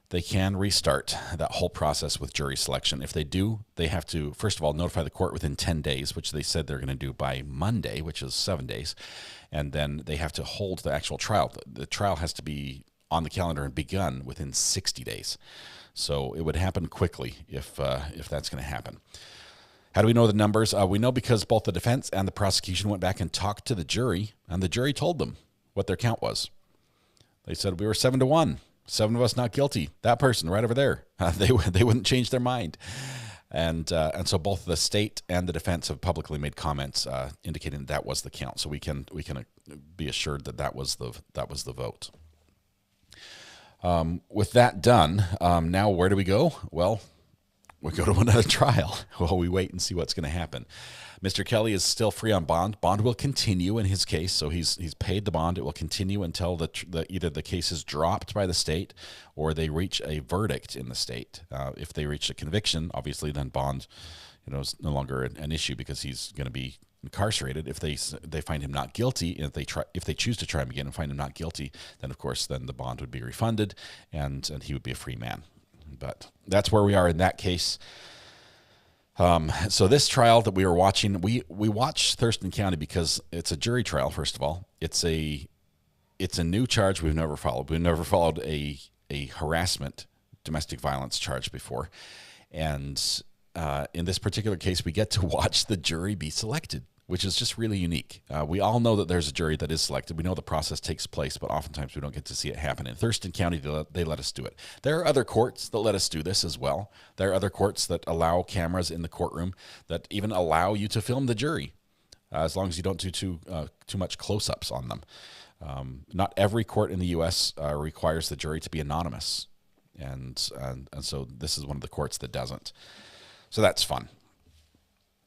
They can restart that whole process with jury selection. If they do, they have to, first of all, notify the court within 10 days, which they said they're going to do by Monday, which is 7 days. And then they have to hold the actual trial. The trial has to be on the calendar and begun within 60 days. So it would happen quickly if that's going to happen. How do we know the numbers? We know because both the defense and the prosecution went back and talked to the jury, and the jury told them what their count was. They said we were 7-1. 7 of us not guilty. That person right over there. They wouldn't change their mind. And so both the state and the defense have publicly made comments indicating that was the count. So we can be assured that was the vote. With that done, now where do we go? Well, we go to another trial while we wait and see what's going to happen. Mr. Kelly is still free on bond. Bond will continue in his case, so he's paid the bond. It will continue until either the case is dropped by the state or they reach a verdict in the state. If they reach a conviction, obviously, then bond, is no longer an issue because he's going to be incarcerated. If they find him not guilty, if they choose to try him again and find him not guilty, then of course the bond would be refunded and he would be a free man. But that's where we are in that case. So this trial that we were watching, we watch Thurston County because it's a jury trial. First of all, it's a new charge we've never followed. We've never followed a harassment, domestic violence charge before, and in this particular case, we get to watch the jury be selected, which is just really unique. We all know that there's a jury that is selected. We know the process takes place, but oftentimes we don't get to see it happen. In Thurston County, they let us do it. There are other courts that let us do this as well. There are other courts that allow cameras in the courtroom that even allow you to film the jury, as long as you don't do too much close-ups on them. Not every court in the U.S. Requires the jury to be anonymous, and so this is one of the courts that doesn't. So that's fun.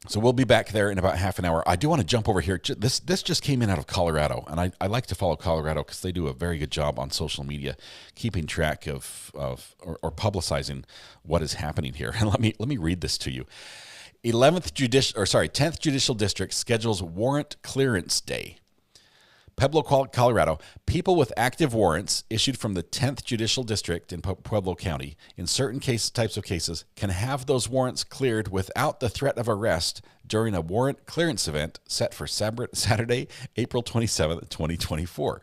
So we'll be back there in about half an hour. I do want to jump over here. This just came in out of Colorado, and I like to follow Colorado because they do a very good job on social media, keeping track of publicizing what is happening here. And let me read this to you. 10th Judicial District schedules warrant clearance day. Pueblo, Colorado, people with active warrants issued from the 10th Judicial District in Pueblo County in certain types of cases can have those warrants cleared without the threat of arrest during a warrant clearance event set for Saturday, April 27th, 2024.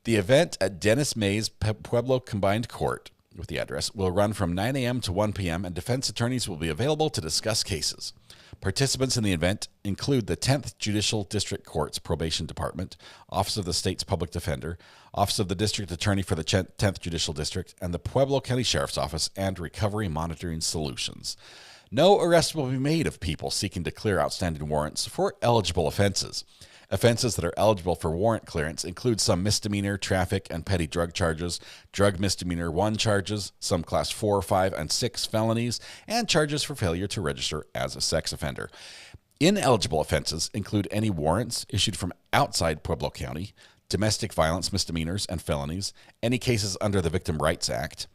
The event at Dennis May's Pueblo Combined Court, with the address, will run from 9 a.m. to 1 p.m., and defense attorneys will be available to discuss cases. Participants in the event include the 10th Judicial District Court's Probation Department, Office of the State's Public Defender, Office of the District Attorney for the 10th Judicial District, and the Pueblo County Sheriff's Office and Recovery Monitoring Solutions. No arrest will be made of people seeking to clear outstanding warrants for eligible offenses. Offenses that are eligible for warrant clearance include some misdemeanor, traffic, and petty drug charges, drug misdemeanor 1 charges, some class 4, 5, and 6 felonies, and charges for failure to register as a sex offender. Ineligible offenses include any warrants issued from outside Pueblo County, domestic violence misdemeanors and felonies, any cases under the Victim Rights Act,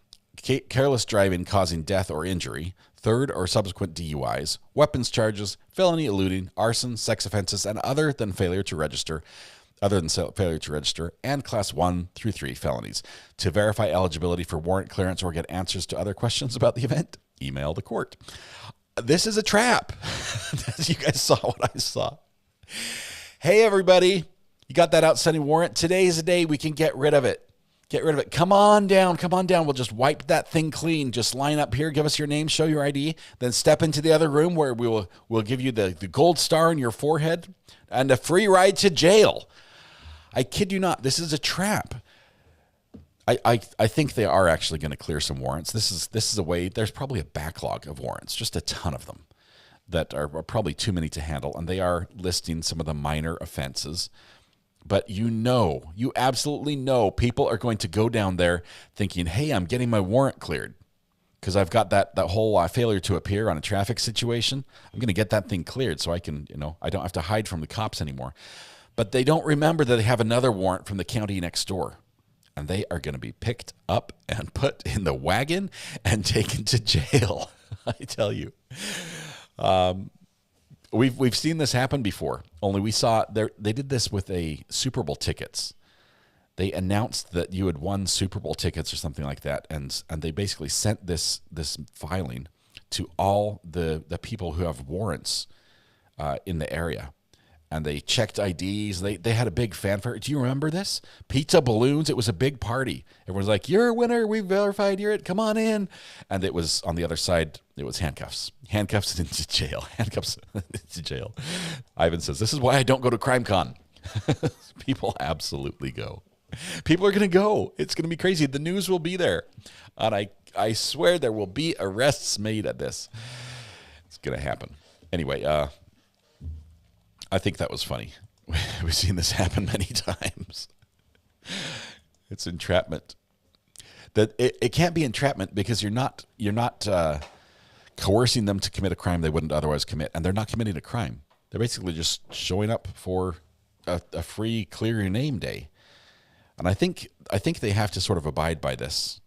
careless driving causing death or injury, third or subsequent DUIs, weapons charges, felony eluding, arson, sex offenses, and other than failure to register, and class 1 through 3 felonies. To verify eligibility for warrant clearance or get answers to other questions about the event, email the court. This is a trap. You guys saw what I saw. Hey, everybody. You got that outstanding warrant? Today is the day we can get rid of it. Get rid of it. Come on down. We'll just wipe that thing clean. Just line up here. Give us your name. Show your ID. Then step into the other room where we'll give you the gold star on your forehead and a free ride to jail. I kid you not. This is a trap. I think they are actually going to clear some warrants. This is a way. There's probably a backlog of warrants, just a ton of them that are probably too many to handle, and they are listing some of the minor offenses. But you absolutely know people are going to go down there thinking, hey, I'm getting my warrant cleared because I've got that whole failure to appear on a traffic situation. I'm going to get that thing cleared so I can, I don't have to hide from the cops anymore. But they don't remember that they have another warrant from the county next door. And they are going to be picked up and put in the wagon and taken to jail. I tell you. We've seen this happen before, only we saw they did this with Super Bowl tickets. They announced that you had won Super Bowl tickets or something like that, and they basically sent this filing to all the people who have warrants in the area. And they checked IDs. They had a big fanfare. Do you remember this? Pizza balloons. It was a big party. Everyone's like, you're a winner. We verified you're it. Come on in. And it was on the other side, it was handcuffs. Handcuffs into jail. Handcuffs into jail. Ivan says, this is why I don't go to CrimeCon. People absolutely go. People are going to go. It's going to be crazy. The news will be there. And I swear there will be arrests made at this. It's going to happen. Anyway, I think that was funny. We've seen this happen many times. It's entrapment. That it can't be entrapment because you're not coercing them to commit a crime they wouldn't otherwise commit, and they're not committing a crime. They're basically just showing up for a free clear your name day. And I think they have to sort of abide by this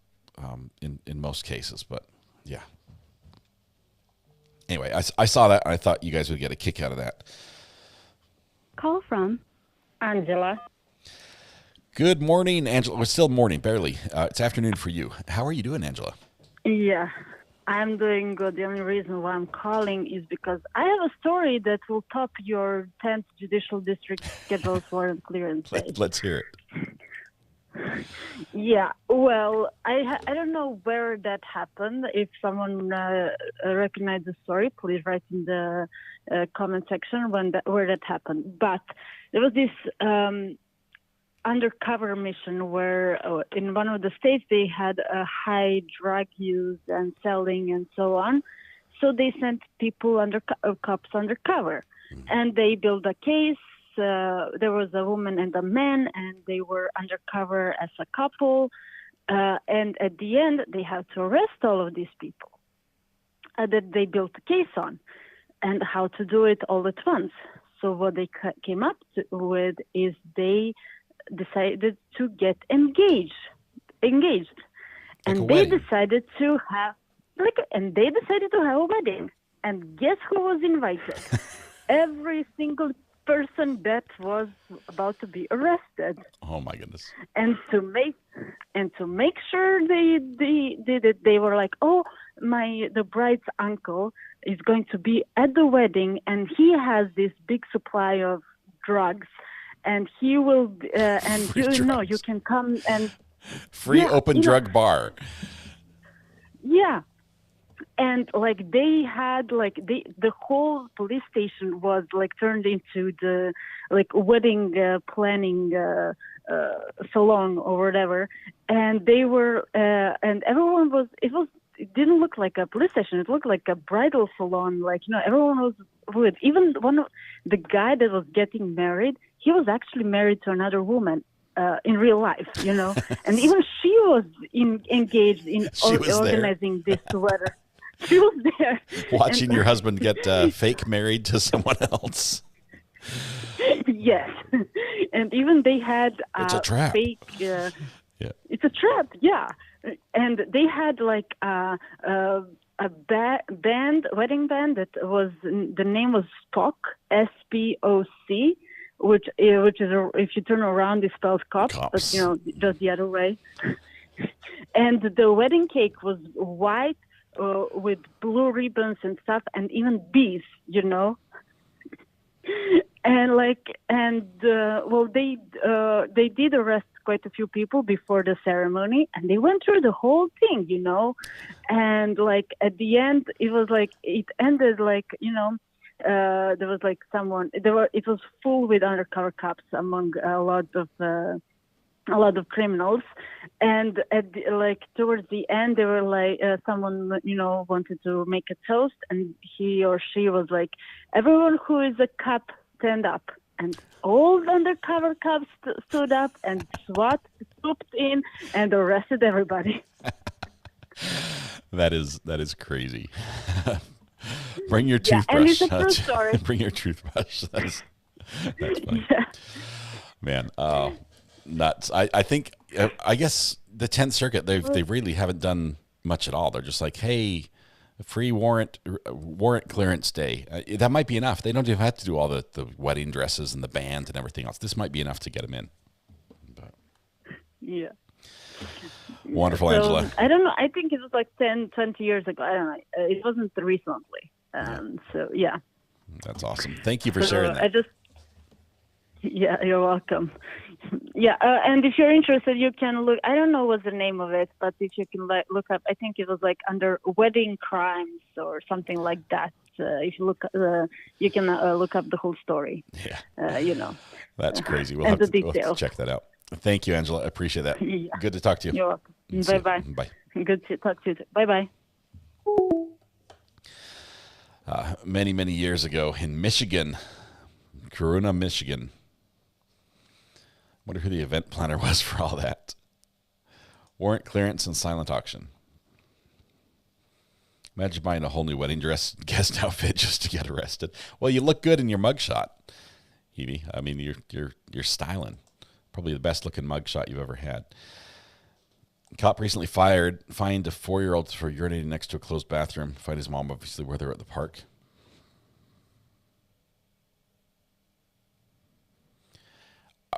in most cases, but yeah. Anyway, I saw that and I thought you guys would get a kick out of that. Call from Angela. Good morning, Angela. It's still morning, barely. It's afternoon for you. How are you doing, Angela? Yeah, I'm doing good. The only reason why I'm calling is because I have a story that will top your 10th Judicial District Schedules Warrant Clearance Day. Let's hear it. Yeah, well, I don't know where that happened. If someone recognized the story, please write in the comment section where that happened. But there was this undercover mission where in one of the states they had a high drug use and selling and so on. So they sent people cops undercover, and they built a case. There was a woman and a man, and they were undercover as a couple. And at the end, they had to arrest all of these people that they built a case on, and how to do it all at once. So what they came up with is they decided to get engaged, and they decided to have a wedding. And guess who was invited? Every single person that was about to be arrested. Oh my goodness! And to make sure they did it, they were like, "Oh, the bride's uncle is going to be at the wedding, and he has this big supply of drugs, and he will, and you can come and free open drug bar." Yeah. And like they had the whole police station was like turned into the wedding planning salon or whatever, and they were and everyone was it didn't look like a police station, it looked like a bridal salon. Everyone was with, even one of the guy that was getting married, he was actually married to another woman in real life, and even she was engaged in organizing this wedding. She was there. Watching your husband get fake married to someone else. Yes. And even they had it's a trap. Fake... yeah. It's a trap, yeah. And they had a wedding band that was, the name was SPOC, S-P-O-C, which is, if you turn around, it spells cops. But, just the other way. And the wedding cake was white, with blue ribbons and stuff, and even bees, and they did arrest quite a few people before the ceremony, and they went through the whole thing, and at the end it ended there was it was full with undercover cops among a lot of criminals, and towards the end they were someone wanted to make a toast, and he or she was like, everyone who is a cop stand up, and all the undercover cops stood up, and SWAT swooped in and arrested everybody. That is crazy. Bring your toothbrush. And it's a true story. Bring your toothbrush. That's funny. Yeah. Man, nuts. I think, I guess the 10th Circuit, they really haven't done much at all. They're just like, hey, free warrant clearance day. That might be enough. They don't even have to do all the wedding dresses and the band and everything else. This might be enough to get them in. But. Yeah. Wonderful, so, Angela. I don't know. I think it was 10, 20 years ago. I don't know. It wasn't recently. So, yeah. That's awesome. Thank you for sharing that. Yeah, you're welcome. Yeah, and if you're interested, you can look. I don't know what's the name of it, but if you can look up, I think it was under wedding crimes or something like that. If you look, you can look up the whole story. Yeah. That's crazy. We'll have to check that out. Thank you, Angela. I appreciate that. Yeah. Good to talk to you. You're welcome. Bye-bye. Bye. Good to talk to you. Bye-bye. Many, many years ago in Michigan, Corona, Michigan. Wonder who the event planner was for all that. Warrant clearance and silent auction. Imagine buying a whole new wedding dress guest outfit just to get arrested. Well, you look good in your mugshot, Evie. I mean, you're styling. Probably the best looking mugshot you've ever had. Cop recently fined a 4-year-old for urinating next to a closed bathroom. Fined his mom, obviously, where they're at the park.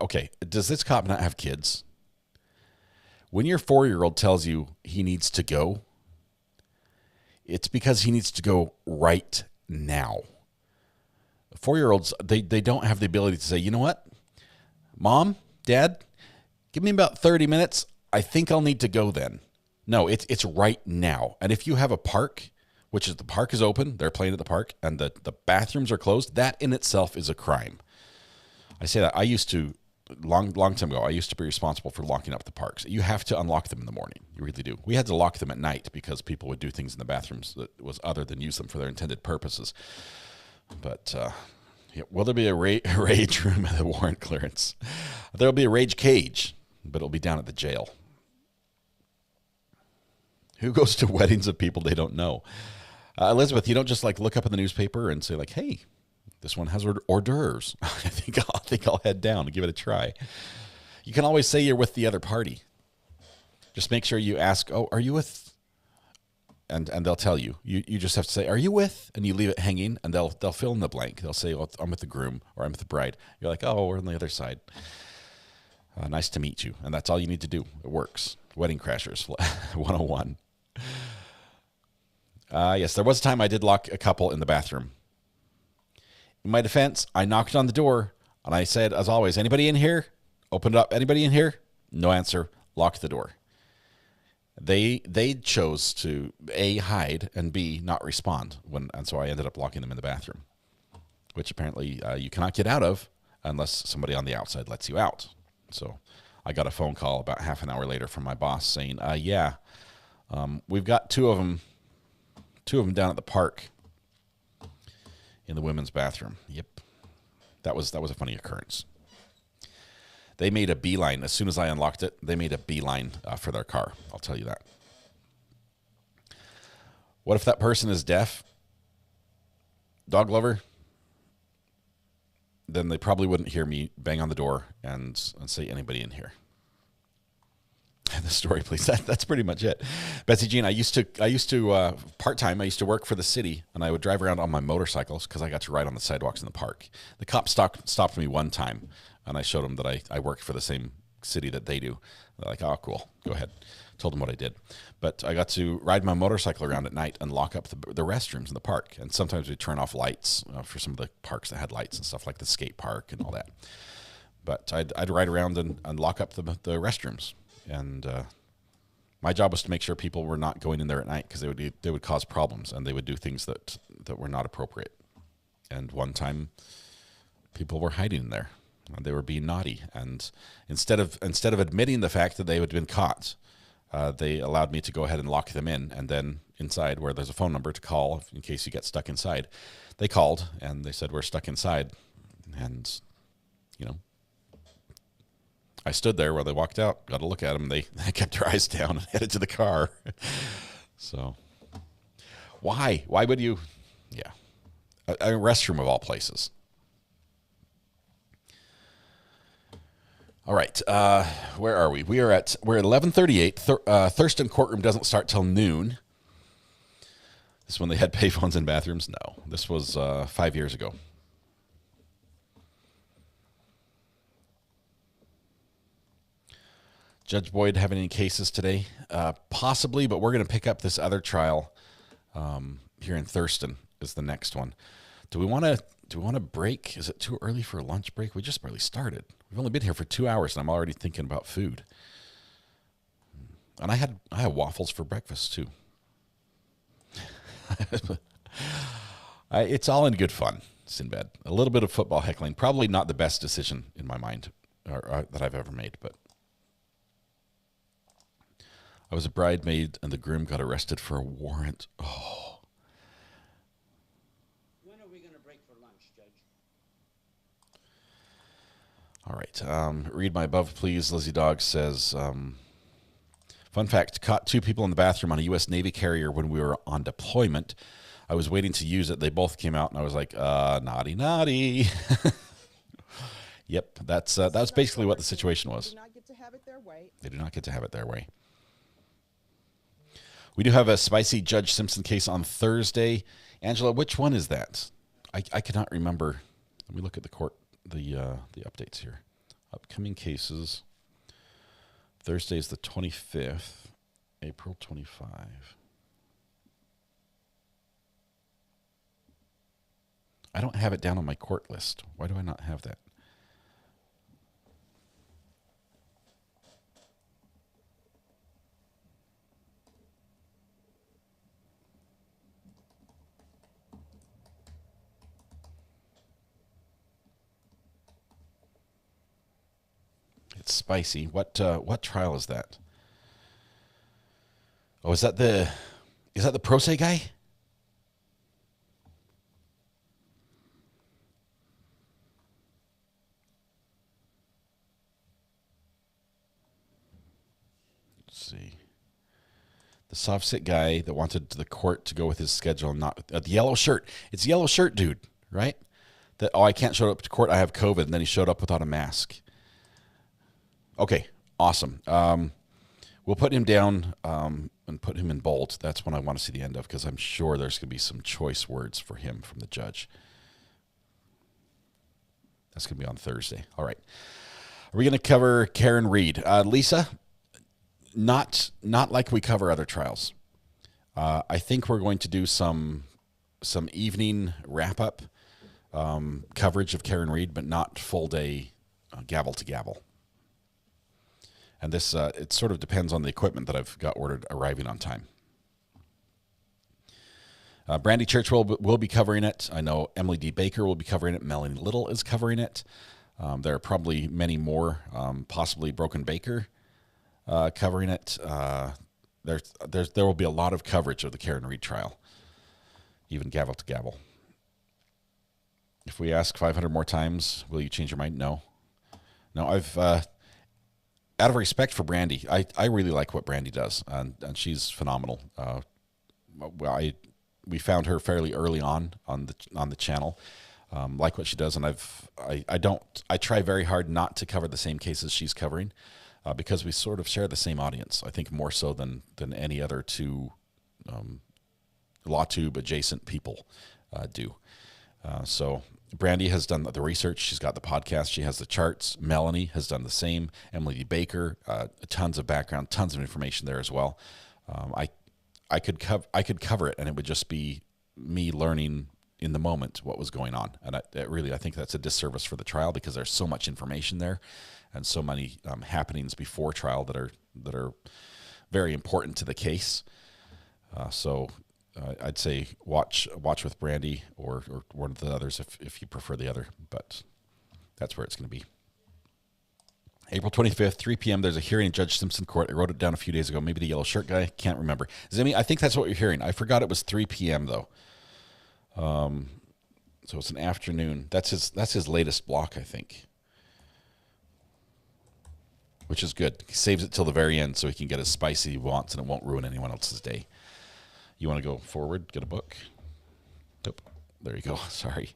Okay, does this cop not have kids? When your 4-year-old tells you he needs to go, it's because he needs to go right now. 4-year-olds, they don't have the ability to say, you know what? Mom, Dad, give me about 30 minutes. I think I'll need to go then. No, it's right now. And if you have a park, which is the park is open, they're playing at the park, and the bathrooms are closed, that in itself is a crime. I say that. I used to, long time ago, I used to be responsible for locking up the parks. You have to unlock them in the morning. You really do. We had to lock them at night because people would do things in the bathrooms that was other than use them for their intended purposes. But yeah, will there be a rage room at the warrant clearance? There'll be a rage cage, but it'll be down at the jail. Who goes to weddings of people they don't know? Elizabeth, you don't just like look up in the newspaper and say like, hey, this one has hors d'oeuvres. I think I'll head down and give it a try. You can always say you're with the other party. Just make sure you ask, oh, are you with? And they'll tell you. You just have to say, are you with? And you leave it hanging, and they'll fill in the blank. They'll say, well, I'm with the groom or I'm with the bride. You're like, oh, we're on the other side. Nice to meet you. And that's all you need to do. It works. Wedding Crashers 101. Yes, there was a time I did lock a couple in the bathroom. In my defense, I knocked on the door, and I said, as always, anybody in here? Opened up. Anybody in here? No answer. Locked the door. They chose to A, hide, and B, not respond. And so I ended up locking them in the bathroom, which apparently you cannot get out of unless somebody on the outside lets you out. So I got a phone call about half an hour later from my boss saying, we've got two of them down at the park in the women's bathroom. Yep. That was a funny occurrence. They made a beeline. As soon as I unlocked it, they made a beeline for their car. I'll tell you that. What if that person is deaf? Dog lover? Then they probably wouldn't hear me bang on the door and say anybody in here. The story, please. That's pretty much it. Betsy Jean, I used to part-time, I used to work for the city, and I would drive around on my motorcycles because I got to ride on the sidewalks in the park. The cop stopped me one time, and I showed them that I worked for the same city that they do. They're like, oh, cool, go ahead. Told them what I did. But I got to ride my motorcycle around at night and lock up the restrooms in the park. And sometimes we'd turn off lights for some of the parks that had lights and stuff like the skate park and all that. But I'd ride around and lock up the restrooms. And my job was to make sure people were not going in there at night because they would cause problems and they would do things that were not appropriate. And one time, people were hiding in there and they were being naughty. And instead of admitting the fact that they had been caught, they allowed me to go ahead and lock them in. And then inside, where there's a phone number to call in case you get stuck inside, they called and they said, we're stuck inside. And I stood there while they walked out, got a look at them. They kept their eyes down and headed to the car. So why would you? Yeah. A restroom of all places. All right. Where are we? We're at 11:38. Thurston courtroom doesn't start till noon. This is when they had payphones in bathrooms? No. This was 5 years ago. Judge Boyd having any cases today? Possibly, but we're going to pick up this other trial here in Thurston is the next one. Do we want to break? Is it too early for a lunch break? We just barely started. We've only been here for 2 hours, and I'm already thinking about food. And I had waffles for breakfast too. It's all in good fun, Sinbad. A little bit of football heckling, probably not the best decision in my mind or that I've ever made, but. I was a bridemaid, and the groom got arrested for a warrant. Oh. When are we going to break for lunch, Judge? All right. Read my above, please. Lizzie Dog says, Fun fact, caught 2 people in the bathroom on a U.S. Navy carrier when we were on deployment. I was waiting to use it. They both came out, and I was like, naughty, naughty. Yep, that's basically what the situation was. They do not get to have it their way. They do not get to have it their way. We do have a spicy Judge Simpson case on Thursday. Angela, which one is that? I cannot remember. Let me look at the updates here. Upcoming cases. Thursday is the 25th, April 25. I don't have it down on my court list. Why do I not have that? It's spicy. What trial is that? Oh, is that the pro se guy? Let's see. The soft sit guy that wanted the court to go with his schedule, not the yellow shirt. It's the yellow shirt dude, right? That I can't show up to court. I have COVID, and then he showed up without a mask. Okay, awesome. We'll put him down and put him in bold. That's when I want to see the end of, because I'm sure there's going to be some choice words for him from the judge. That's going to be on Thursday. All right. Are we going to cover Karen Reed? Lisa, not like we cover other trials. I think we're going to do some evening wrap-up coverage of Karen Reed, but not full day gavel to gavel. And this, it sort of depends on the equipment that I've got ordered arriving on time. Brandy Church will be covering it. I know Emily D. Baker will be covering it. Melanie Little is covering it. There are probably many more, possibly Broken Baker covering it. There will be a lot of coverage of the Karen Reed trial, even gavel to gavel. If we ask 500 more times, will you change your mind? No. I've... out of respect for Brandy, I really like what Brandy does, and she's phenomenal. We found her fairly early on the channel, like what she does, and I try very hard not to cover the same cases she's covering, because we sort of share the same audience. I think more so than any other two LawTube adjacent people do. So Brandy has done the research. She's got the podcast. She has the charts. Melanie has done the same. Emily D. Baker, tons of background, tons of information there as well. I could cover it, and it would just be me learning in the moment what was going on. And I think that's a disservice for the trial, because there's so much information there, and so many happenings before trial that are very important to the case. I'd say watch with Brandy or one of the others if you prefer the other, but that's where it's going to be. April 25th, 3 p.m. There's a hearing in Judge Simpson Court. I wrote it down a few days ago. Maybe the yellow shirt guy. Can't remember. Zimmy, I think that's what you're hearing. I forgot it was 3 p.m. though. So it's an afternoon. That's his latest block, I think, which is good. He saves it till the very end so he can get as spicy he wants, and it won't ruin anyone else's day. You want to go forward, get a book? Nope. There you go. Sorry.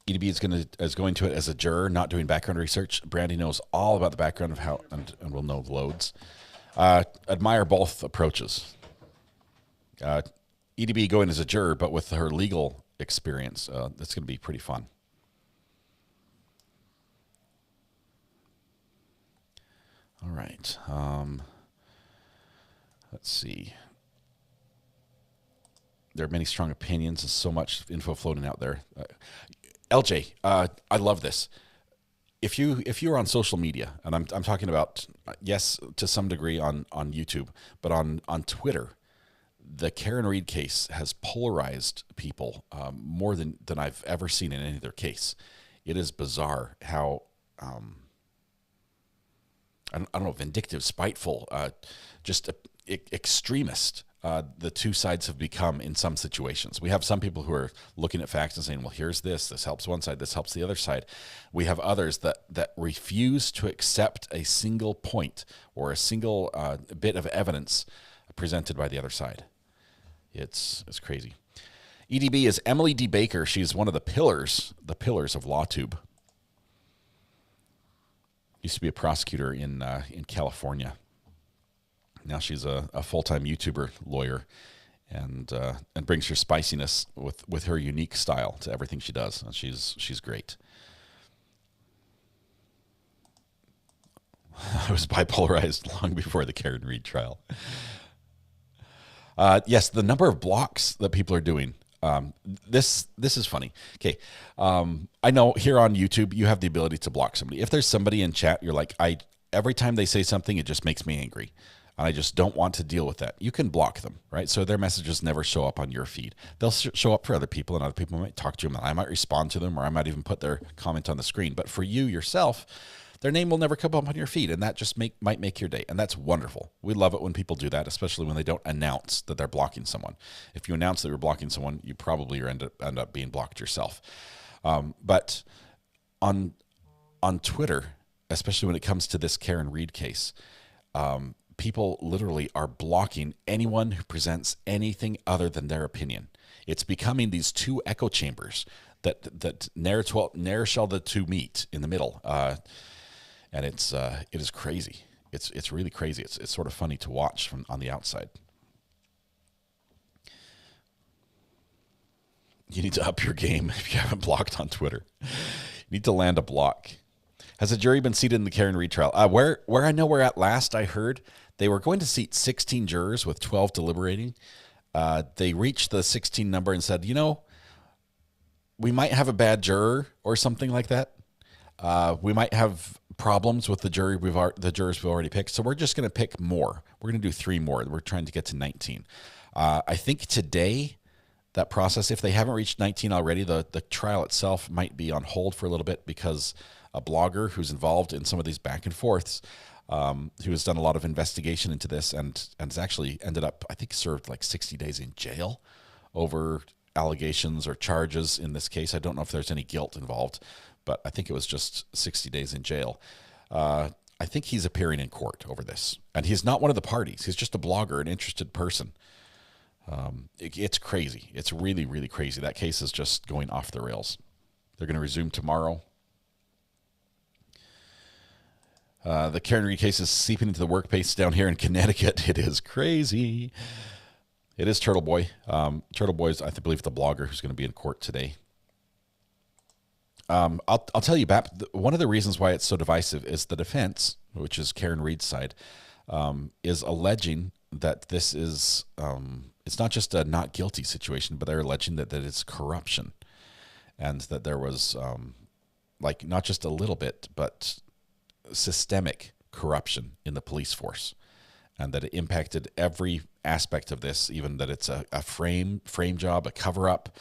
EDB is going to it as a juror, not doing background research. Brandy knows all about the background of how, and will know the loads. Admire both approaches. EDB going as a juror, but with her legal experience, that's going to be pretty fun. All right. Let's see. There are many strong opinions and so much info floating out there. LJ, I love this. If you're on social media, and I'm talking about, yes, to some degree on YouTube, but on Twitter, the Karen Reed case has polarized people more than I've ever seen in any other case. It is bizarre how I don't know, vindictive, spiteful, just extremist the two sides have become in some situations. We have some people who are looking at facts and saying, well, here's this helps one side, this helps the other side. We have others that refuse to accept a single point or a single bit of evidence presented by the other side. It's crazy. EDB is Emily D. Baker. She's one of the pillars of LawTube. Used to be a prosecutor in California. Now she's a full-time YouTuber lawyer, and brings her spiciness with her unique style to everything she does. And she's great. I was bipolarized long before the Karen Reed trial. Yes, the number of blocks that people are doing. This is funny. Okay, I know here on YouTube you have the ability to block somebody. If there's somebody in chat, you're like, every time they say something, it just makes me angry. And I just don't want to deal with that. You can block them, right? So their messages never show up on your feed. They'll show up for other people, and other people might talk to them, and I might respond to them, or I might even put their comment on the screen. But for you yourself, their name will never come up on your feed, and that just might make your day. And that's wonderful. We love it when people do that, especially when they don't announce that they're blocking someone. If you announce that you're blocking someone, you probably end up being blocked yourself. But on Twitter, especially when it comes to this Karen Reed case, people literally are blocking anyone who presents anything other than their opinion. It's becoming these two echo chambers that ne'er shall the two meet in the middle. And it is crazy. It's really crazy. It's sort of funny to watch from on the outside. You need to up your game if you haven't blocked on Twitter. You need to land a block. Has a jury been seated in the Karen Reed trial? Where I know we're at last, I heard they were going to seat 16 jurors with 12 deliberating. They reached the 16 number and said, we might have a bad juror or something like that. We might have problems with the jurors we've already picked. So we're just going to pick more. We're going to do 3 more. We're trying to get to 19. I think today, that process, if they haven't reached 19 already, the trial itself might be on hold for a little bit because a blogger who's involved in some of these back and forths, who has done a lot of investigation into this and has actually ended up, I think, served like 60 days in jail over allegations or charges in this case. I don't know if there's any guilt involved, but I think it was just 60 days in jail. I think he's appearing in court over this. And he's not one of the parties. He's just a blogger, an interested person. It's crazy. It's really, really crazy. That case is just going off the rails. They're going to resume tomorrow. The Karen Reed case is seeping into the workplace down here in Connecticut. It is crazy. It is Turtle Boy. Turtle Boy is, I believe, the blogger who's going to be in court today. I'll tell you, Bap, one of the reasons why it's so divisive is the defense, which is Karen Reed's side, is alleging that this is, it's not just a not guilty situation, but they're alleging that it's corruption and that there was, not just a little bit, but systemic corruption in the police force, and that it impacted every aspect of this, even that it's a frame job, a cover-up.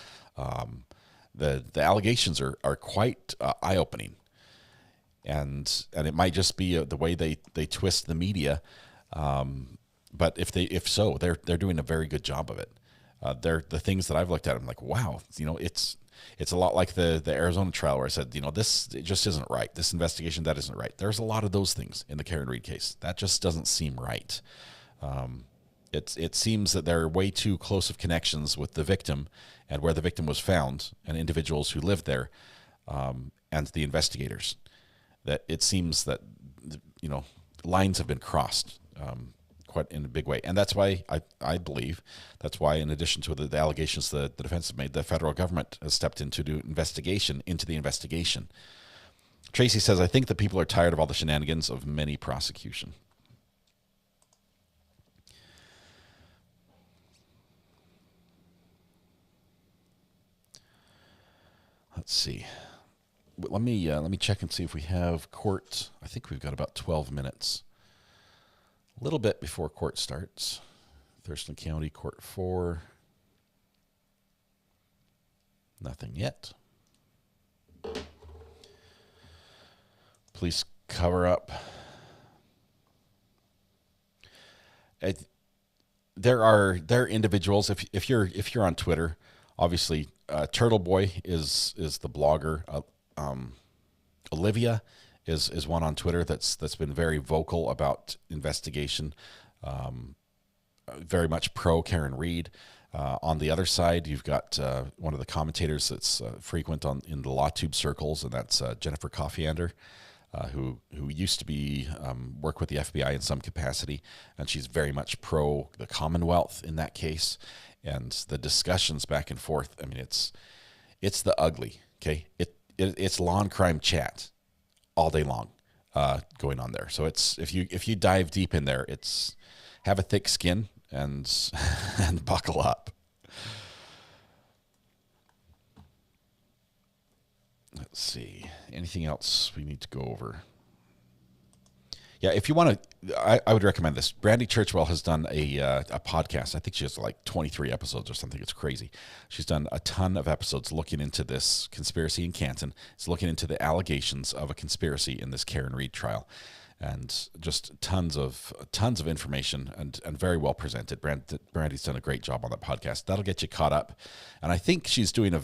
The allegations are quite eye-opening, and it might just be the way they twist the media. But if so, they're doing a very good job of it. They're the things that I've looked at. I'm like, wow, it's a lot like the Arizona trial where I said, it just isn't right. This investigation, that isn't right. There's a lot of those things in the Karen Reed case. That just doesn't seem right. It seems that there are way too close of connections with the victim and where the victim was found and individuals who lived there, and the investigators. That it seems that, lines have been crossed quite in a big way. And that's why I believe that's why, in addition to the allegations the defense has made, the federal government has stepped in to do investigation into the investigation. Tracy says, I think that people are tired of all the shenanigans of many prosecution. Let's see. Let me check and see if we have court. I think we've got about 12 minutes. A little bit before court starts. Thurston County Court 4. Nothing yet. Police cover up. there are individuals. If you're on Twitter, obviously Turtle Boy is the blogger. Olivia is one on Twitter that's been very vocal about investigation, very much pro Karen Reed. On the other side, you've got one of the commentators that's frequent in the LawTube circles, and that's Jennifer Coffeander, who used to be work with the FBI in some capacity, and she's very much pro the Commonwealth in that case. And the discussions back and forth, I mean, it's the ugly, okay? It's law and crime chat all day long going on there. So it's if you dive deep in there, it's have a thick skin and buckle up. Let's see. Anything else we need to go over? Yeah, if you want to, I would recommend this. Brandy Churchwell has done a podcast. I think she has like 23 episodes or something. It's crazy. She's done a ton of episodes looking into this conspiracy in Canton. It's looking into the allegations of a conspiracy in this Karen Reed trial, and just tons of information and very well presented. Brandy's done a great job on that podcast. That'll get you caught up, and I think she's doing a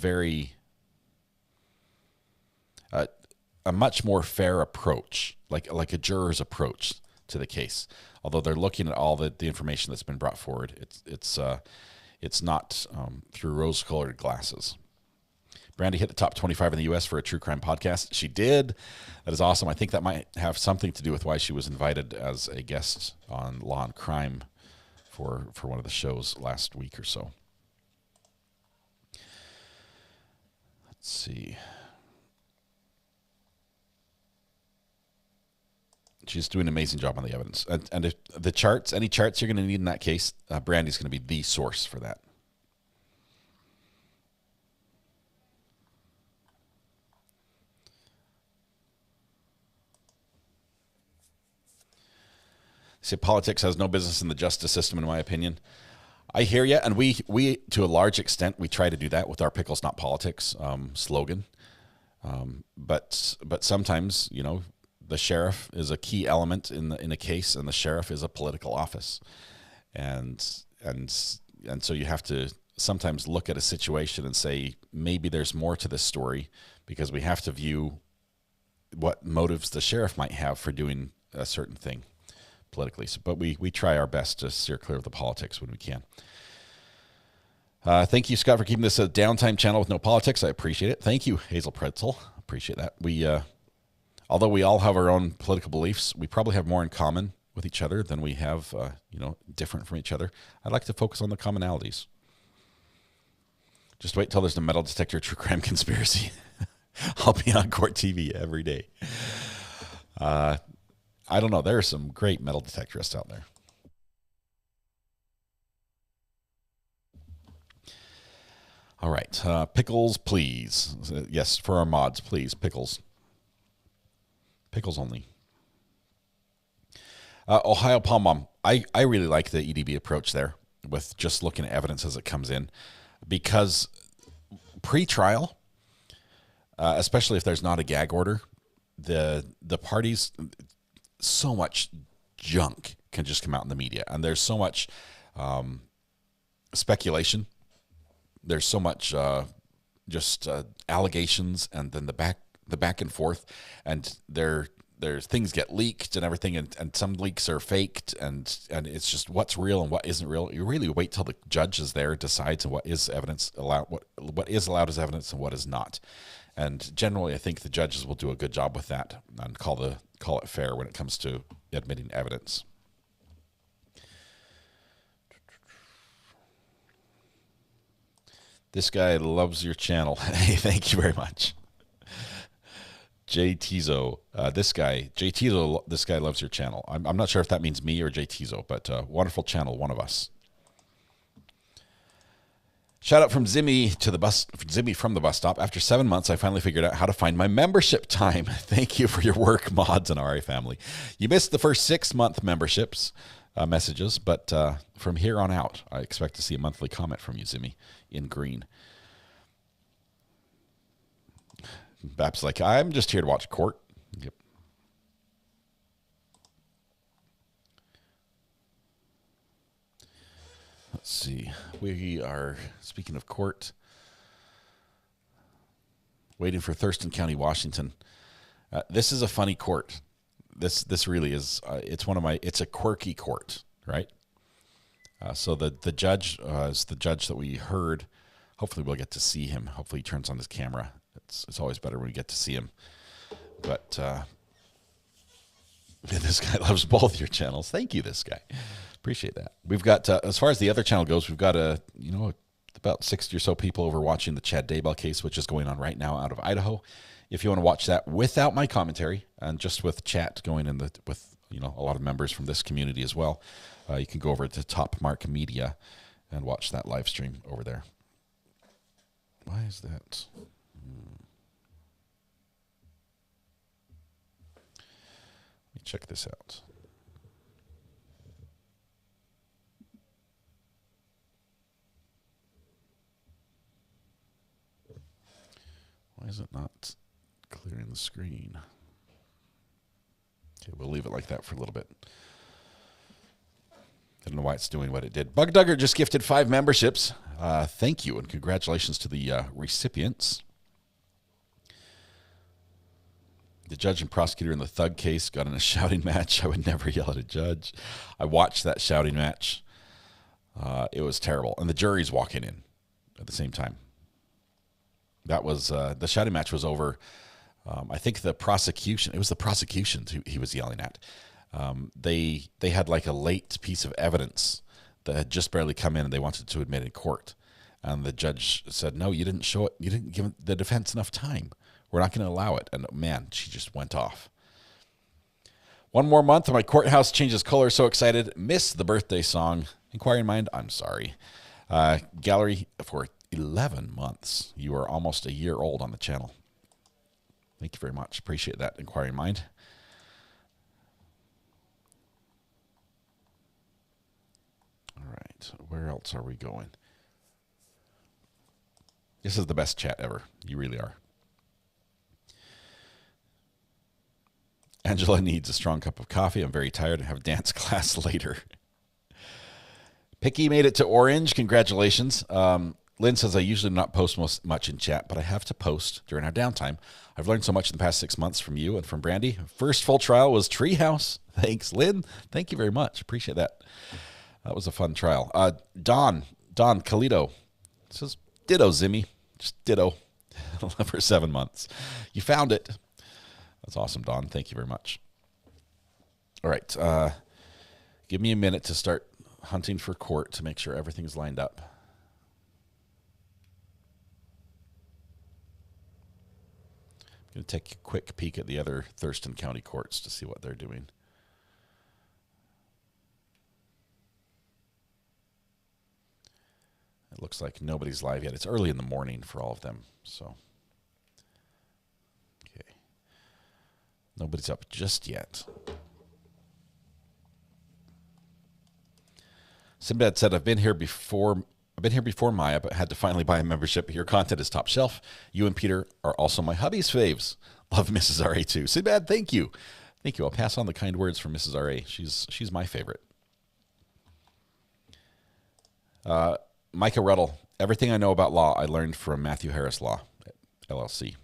much more fair approach, like a juror's approach to the case. Although they're looking at all the information that's been brought forward, it's not through rose-colored glasses. Brandy hit the top 25 in the U.S. for a true crime podcast. She did. That is awesome. I think that might have something to do with why she was invited as a guest on Law and Crime for one of the shows last week or so. Let's see. She's doing an amazing job on the evidence. And if the charts, any charts you're going to need in that case, Brandy's going to be the source for that. See, politics has no business in the justice system, in my opinion. I hear you, and we to a large extent, we try to do that with our Pickles, Not Politics slogan. But sometimes, the sheriff is a key element in a case, and the sheriff is a political office, and so you have to sometimes look at a situation and say maybe there's more to this story, because we have to view what motives the sheriff might have for doing a certain thing politically. So, but we try our best to steer clear of the politics when we can. Thank you, Scott, for keeping this a downtime channel with no politics. I appreciate it. Thank you, Hazel Pretzel. Appreciate that. Although we all have our own political beliefs, we probably have more in common with each other than we have, different from each other. I'd like to focus on the commonalities. Just wait till there's a metal detector true crime conspiracy. I'll be on Court TV every day. I don't know. There are some great metal detectorists out there. All right. Pickles, please. Yes, for our mods, please. Pickles. Pickles only. Ohio Palm Mom. I really like the EDB approach there with just looking at evidence as it comes in, because pre-trial, especially if there's not a gag order, the parties, so much junk can just come out in the media, and there's so much speculation. There's so much allegations, and then the back and forth, and there's things get leaked and everything, and some leaks are faked, and it's just what's real and what isn't real. You really wait till the judge is there, decides what is evidence allowed, what is allowed as evidence and what is not. And generally, I think the judges will do a good job with that and call it fair when it comes to admitting evidence. This guy loves your channel. Hey, thank you very much. Jay Tizo, this guy loves your channel. I'm not sure if that means me or Jay Tizo, but wonderful channel, one of us. Shout out from Zimmy Zimmy from the bus stop. After 7 months, I finally figured out how to find my membership time. Thank you for your work, mods and RA family. You missed the first 6-month memberships messages, but from here on out, I expect to see a monthly comment from you, Zimmy, in green. Bab's like, I'm just here to watch court. Yep. Let's see. We are, speaking of court, waiting for Thurston County, Washington. This is a funny court. This really is. It's a quirky court, right? So the judge is the judge that we heard. Hopefully we'll get to see him. Hopefully he turns on his camera. It's always better when we get to see him. But this guy loves both your channels. Thank you, this guy. Appreciate that. We've got, as far as the other channel goes, we've got about 60 or so people over watching the Chad Daybell case, which is going on right now out of Idaho. If you want to watch that without my commentary and just with chat going in with a lot of members from this community as well, you can go over to Top Mark Media and watch that live stream over there. Why is that? Let me check this out. Why is it not clearing the screen? Okay, we'll leave it like that for a little bit. I don't know why it's doing what it did. Bug Dugger just gifted 5 memberships. Thank you and congratulations to the recipients. The judge and prosecutor in the Thug case got in a shouting match. I would never yell at a judge. I watched that shouting match. It was terrible. And the jury's walking in at the same time. That was, the shouting match was over. I think the prosecution, it was the prosecution he was yelling at. They had like a late piece of evidence that had just barely come in and they wanted to admit in court. And the judge said, no, you didn't show it. You didn't give the defense enough time. We're not going to allow it. And man, she just went off. One more month and my courthouse changes color. So excited. Miss the birthday song. Inquiring Mind, I'm sorry. Gallery for 11 months. You are almost a year old on the channel. Thank you very much. Appreciate that, Inquiring Mind. All right. Where else are we going? This is the best chat ever. You really are. Angela needs a strong cup of coffee. I'm very tired and have dance class later. Picky made it to orange. Congratulations. Lynn says, I usually do not post much in chat, but I have to post during our downtime. I've learned so much in the past 6 months from you and from Brandy. First full trial was Treehouse. Thanks, Lynn. Thank you very much. Appreciate that. That was a fun trial. Don Calito says, ditto, Zimmy. Just ditto for 7 months. You found it. That's awesome, Don. Thank you very much. All right. Give me a minute to start hunting for court to make sure everything's lined up. I'm going to take a quick peek at the other Thurston County courts to see what they're doing. It looks like nobody's live yet. It's early in the morning for all of them, so. Okay. Nobody's up just yet. Sinbad said, I've been here before Maya, but had to finally buy a membership. Your content is top shelf. You and Peter are also my hubby's faves. Love Mrs. R.A. too. Sinbad, thank you. Thank you. I'll pass on the kind words from Mrs. R.A. She's my favorite. Micah Ruddle. Everything I know about law, I learned from Matthew Harris Law, LLC.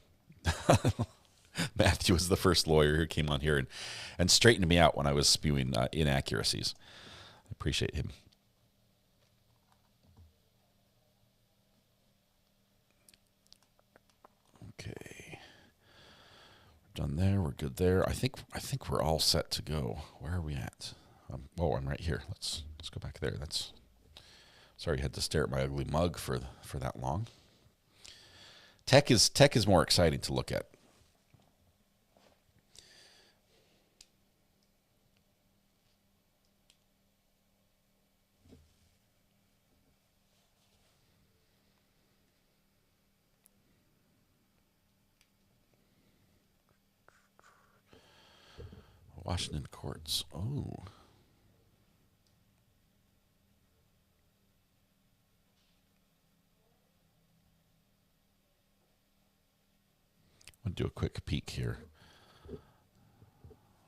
Matthew was the first lawyer who came on here and straightened me out when I was spewing inaccuracies. I appreciate him. Okay. We're done there. We're good there. I think we're all set to go. Where are we at? I'm right here. Let's go back there. Sorry, I had to stare at my ugly mug for that long. Tech is more exciting to look at. Washington courts. Oh. I'm going to do a quick peek here.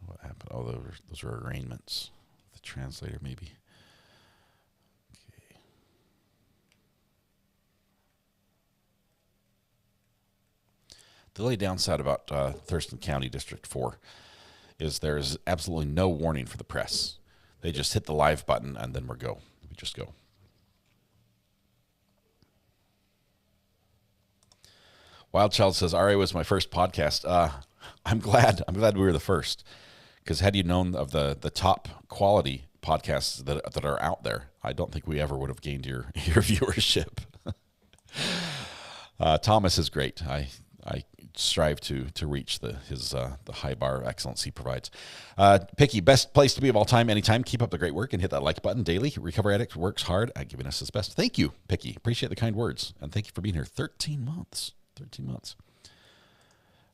What happened? Oh, those were arraignments. The translator, maybe. Okay. The only downside about Thurston County District 4 is there's absolutely no warning for the press. They just hit the live button and then we just go. Wild Child says, RA was my first podcast. I'm glad we were the first, because had you known of the top quality podcasts that are out there, I don't think we ever would have gained your viewership. Thomas is great. I strive to reach the high bar of excellence he provides. Picky, best place to be of all time, anytime. Keep up the great work and hit that like button daily. Recovery Addict works hard at giving us his best. Thank you, Picky. Appreciate the kind words, and thank you for being here. 13 months. 13 months.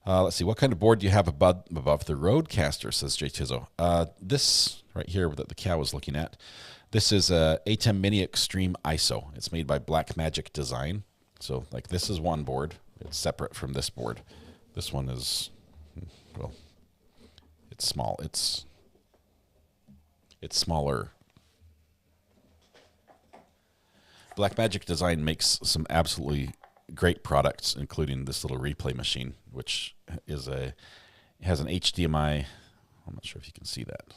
Let's see. What kind of board do you have above the Roadcaster, says Jay Tizzo. This right here that the cow is looking at, this is a ATEM Mini Extreme ISO. It's made by Blackmagic Design. So, like, this is one board. It's separate from this board. This one is, well, it's small. It's smaller. Blackmagic Design makes some absolutely great products, including this little replay machine, which has an HDMI. I'm not sure if you can see that.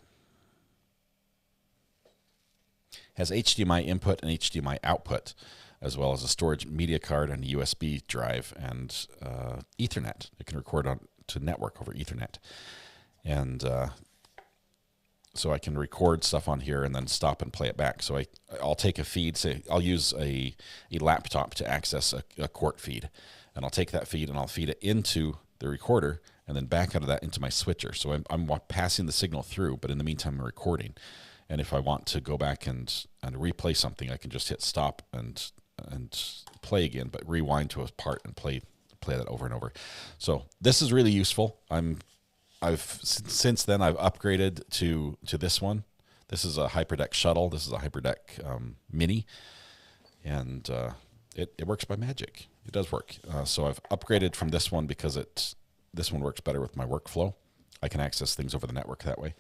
Has HDMI input and HDMI output, as well as a storage media card and a USB drive and Ethernet. It can record to network over Ethernet. And so I can record stuff on here and then stop and play it back. So I'll take a feed, say I'll use a laptop to access a court feed. And I'll take that feed and I'll feed it into the recorder and then back out of that into my switcher. So I'm passing the signal through, but in the meantime I'm recording. And if I want to go back and replay something, I can just hit stop and play again, but rewind to a part and play that over and over. So this is really useful. Since then I've upgraded to this one. This is a Hyperdeck Shuttle. This is a Hyperdeck Mini, and it works by magic. It does work. So I've upgraded from this one because this one works better with my workflow. I can access things over the network that way.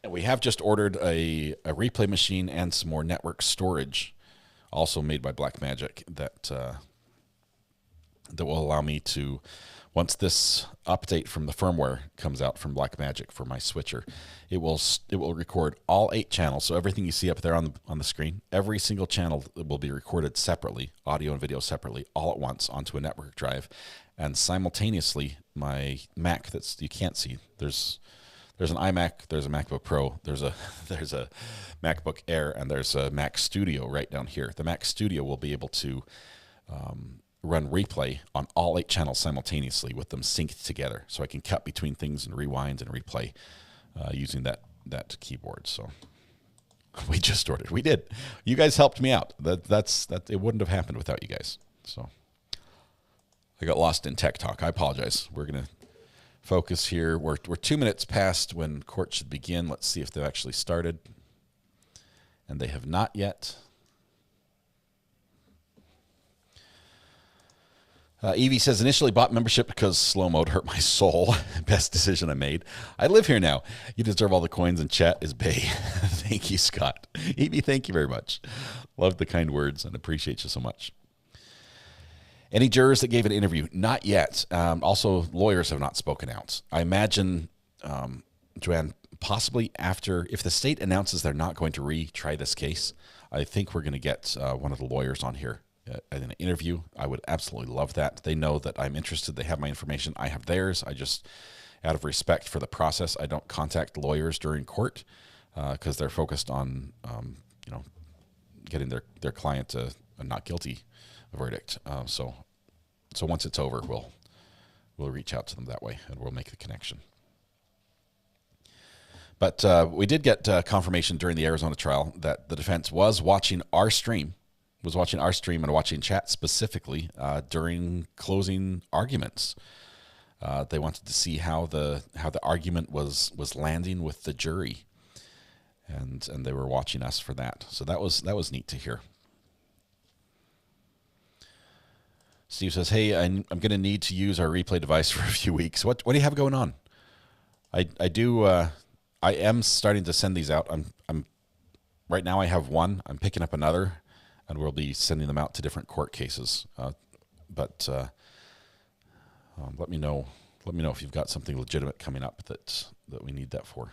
And we have just ordered a replay machine and some more network storage, also made by Blackmagic, that will allow me to, once this update from the firmware comes out from Blackmagic for my switcher, it will record all 8 channels. So everything you see up there on the screen, every single channel will be recorded separately, audio and video separately, all at once onto a network drive, and simultaneously my Mac you can't see. There's an iMac, there's a MacBook Pro, there's a MacBook Air, and there's a Mac Studio right down here. The Mac Studio will be able to run replay on all 8 channels simultaneously with them synced together. So I can cut between things and rewind and replay using that keyboard. So we just ordered. We did. You guys helped me out. That it wouldn't have happened without you guys. So I got lost in tech talk. I apologize. We're going to focus here. We're 2 minutes past when court should begin. Let's see if they've actually started. And they have not yet. Evie says, initially bought membership because slow mode hurt my soul. Best decision I made. I live here now. You deserve all the coins, and chat is bay. Thank you, Scott. Evie, thank you very much. Love the kind words and appreciate you so much. Any jurors that gave an interview? Not yet. Also, lawyers have not spoken out. I imagine, Joanne, possibly after, if the state announces they're not going to retry this case, I think we're going to get one of the lawyers on here in an interview. I would absolutely love that. They know that I'm interested. They have my information. I have theirs. I just, out of respect for the process, I don't contact lawyers during court because they're focused on, getting their client a not guilty verdict. So once it's over, we'll reach out to them that way and we'll make the connection. But we did get confirmation during the Arizona trial that the defense was watching our stream, and watching chat specifically during closing arguments. They wanted to see how the argument was landing with the jury, and they were watching us for that. So that was neat to hear. Steve says, "Hey, I'm going to need to use our replay device for a few weeks. What do you have going on?" I am starting to send these out. I'm right now I have one. I'm picking up another, and we'll be sending them out to different court cases. But Let me know. Let me know if you've got something legitimate coming up that we need that for.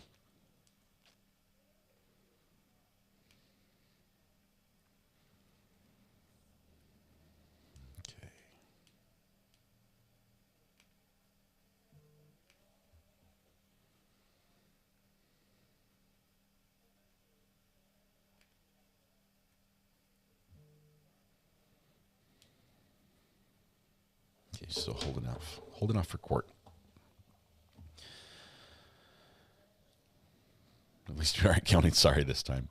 Okay, so holding off for court. At least we aren't counting sorry this time.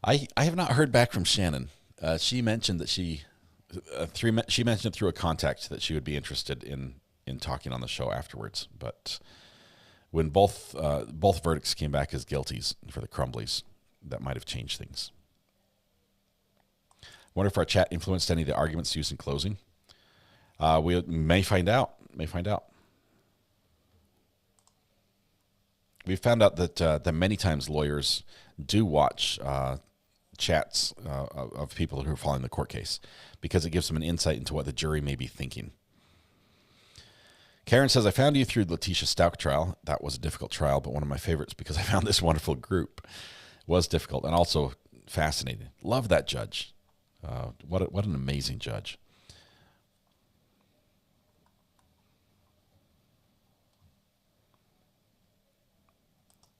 I have not heard back from Shannon. She mentioned that she mentioned it through a contact that she would be interested in talking on the show afterwards. But when both verdicts came back as guilties for the Crumblies, that might have changed things. I wonder if our chat influenced any of the arguments used in closing. We may find out. We've found out that many times lawyers do watch chats of people who are following the court case because it gives them an insight into what the jury may be thinking. Karen says, I found you through Letitia Stout trial. That was a difficult trial, but one of my favorites because I found this wonderful group. It was difficult and also fascinating. Love that judge. What an amazing judge.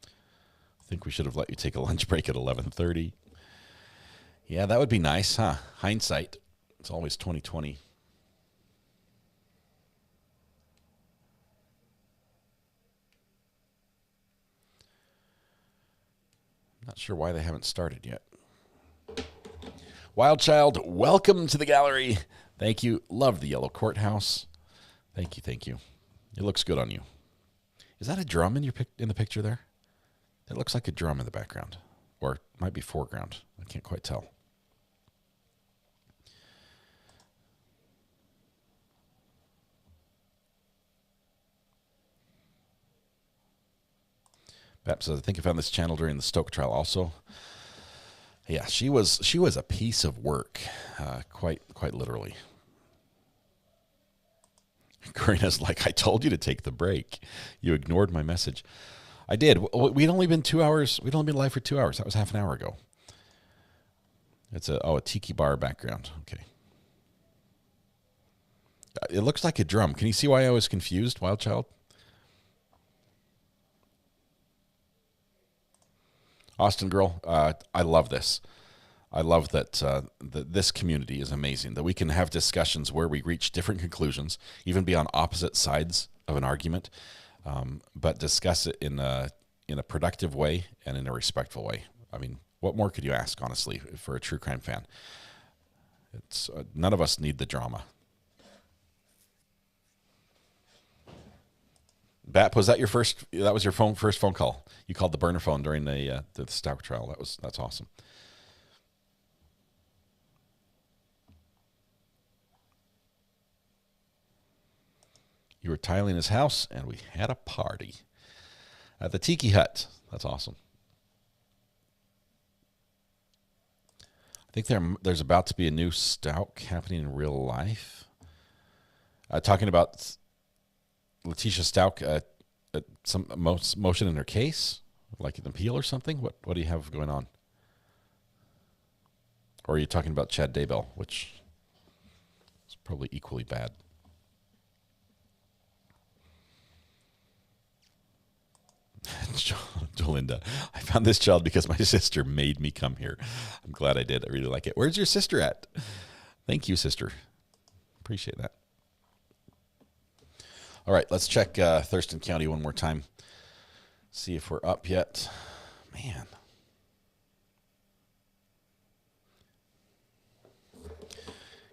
I think we should have let you take a lunch break at 11:30. Yeah, that would be nice, huh? Hindsight. It's always 20/20. Not sure why they haven't started yet. Wild Child, welcome to the gallery. Thank you. Love the yellow courthouse. Thank you. It looks good on you. Is that a drum in the picture there? It looks like a drum in the background, or it might be foreground. I can't quite tell. Bap says, I think I found this channel during the Stoke trial also. Yeah, she was a piece of work, quite literally. Karina's like, I told you to take the break. You ignored my message. I did. We'd only been 2 hours. We'd only been live for 2 hours. That was half an hour ago. It's a tiki bar background. Okay. It looks like a drum. Can you see why I was confused, Wild Child? Austin Girl, I love this. I love that this community is amazing, that we can have discussions where we reach different conclusions, even be on opposite sides of an argument, but discuss it in a productive way and in a respectful way. I mean, what more could you ask, honestly, for a true crime fan? It's none of us need the drama. Bap, was that your first? That was your first phone call. You called the burner phone during the Stout trial. That's awesome. You were tiling his house, and we had a party at the Tiki Hut. That's awesome. I think there's about to be a new Stout happening in real life. Talking about Letitia Stout, some motion in her case, like an appeal or something. What do you have going on? Or are you talking about Chad Daybell, which is probably equally bad? Jolinda, I found this child because my sister made me come here. I'm glad I did. I really like it. Where's your sister at? Thank you, sister. Appreciate that. All right, let's check Thurston County one more time. See if we're up yet. Man.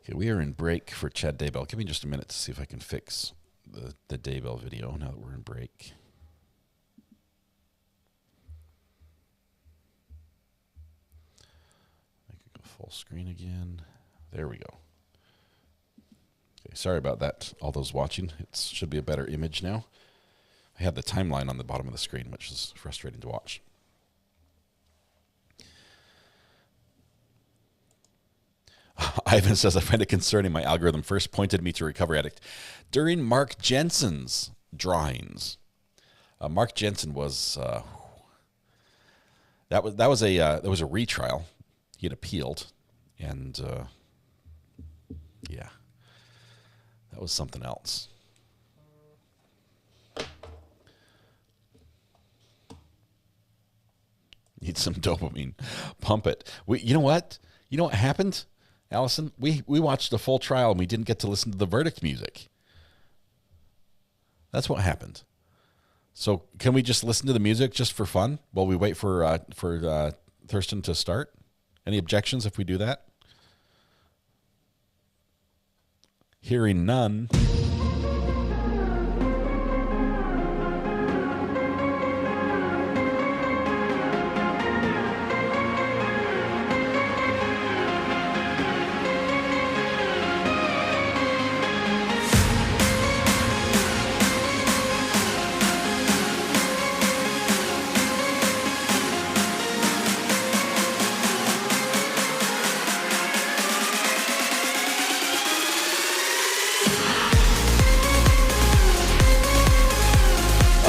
Okay, we are in break for Chad Daybell. Give me just a minute to see if I can fix the Daybell video now that we're in break. I could go full screen again. There we go. Okay, sorry about that, all those watching. It should be a better image now. I had the timeline on the bottom of the screen, which is frustrating to watch. Ivan says, I find it concerning my algorithm first pointed me to Recovery Addict during Mark Jensen's drawings. Mark Jensen was that was a retrial. He had appealed, and yeah, that was something else. Need some dopamine. Pump it. You know what? You know what happened, Allison? We watched the full trial and we didn't get to listen to the verdict music. That's what happened. So can we just listen to the music just for fun while we wait for Thurston to start? Any objections if we do that? Hearing none.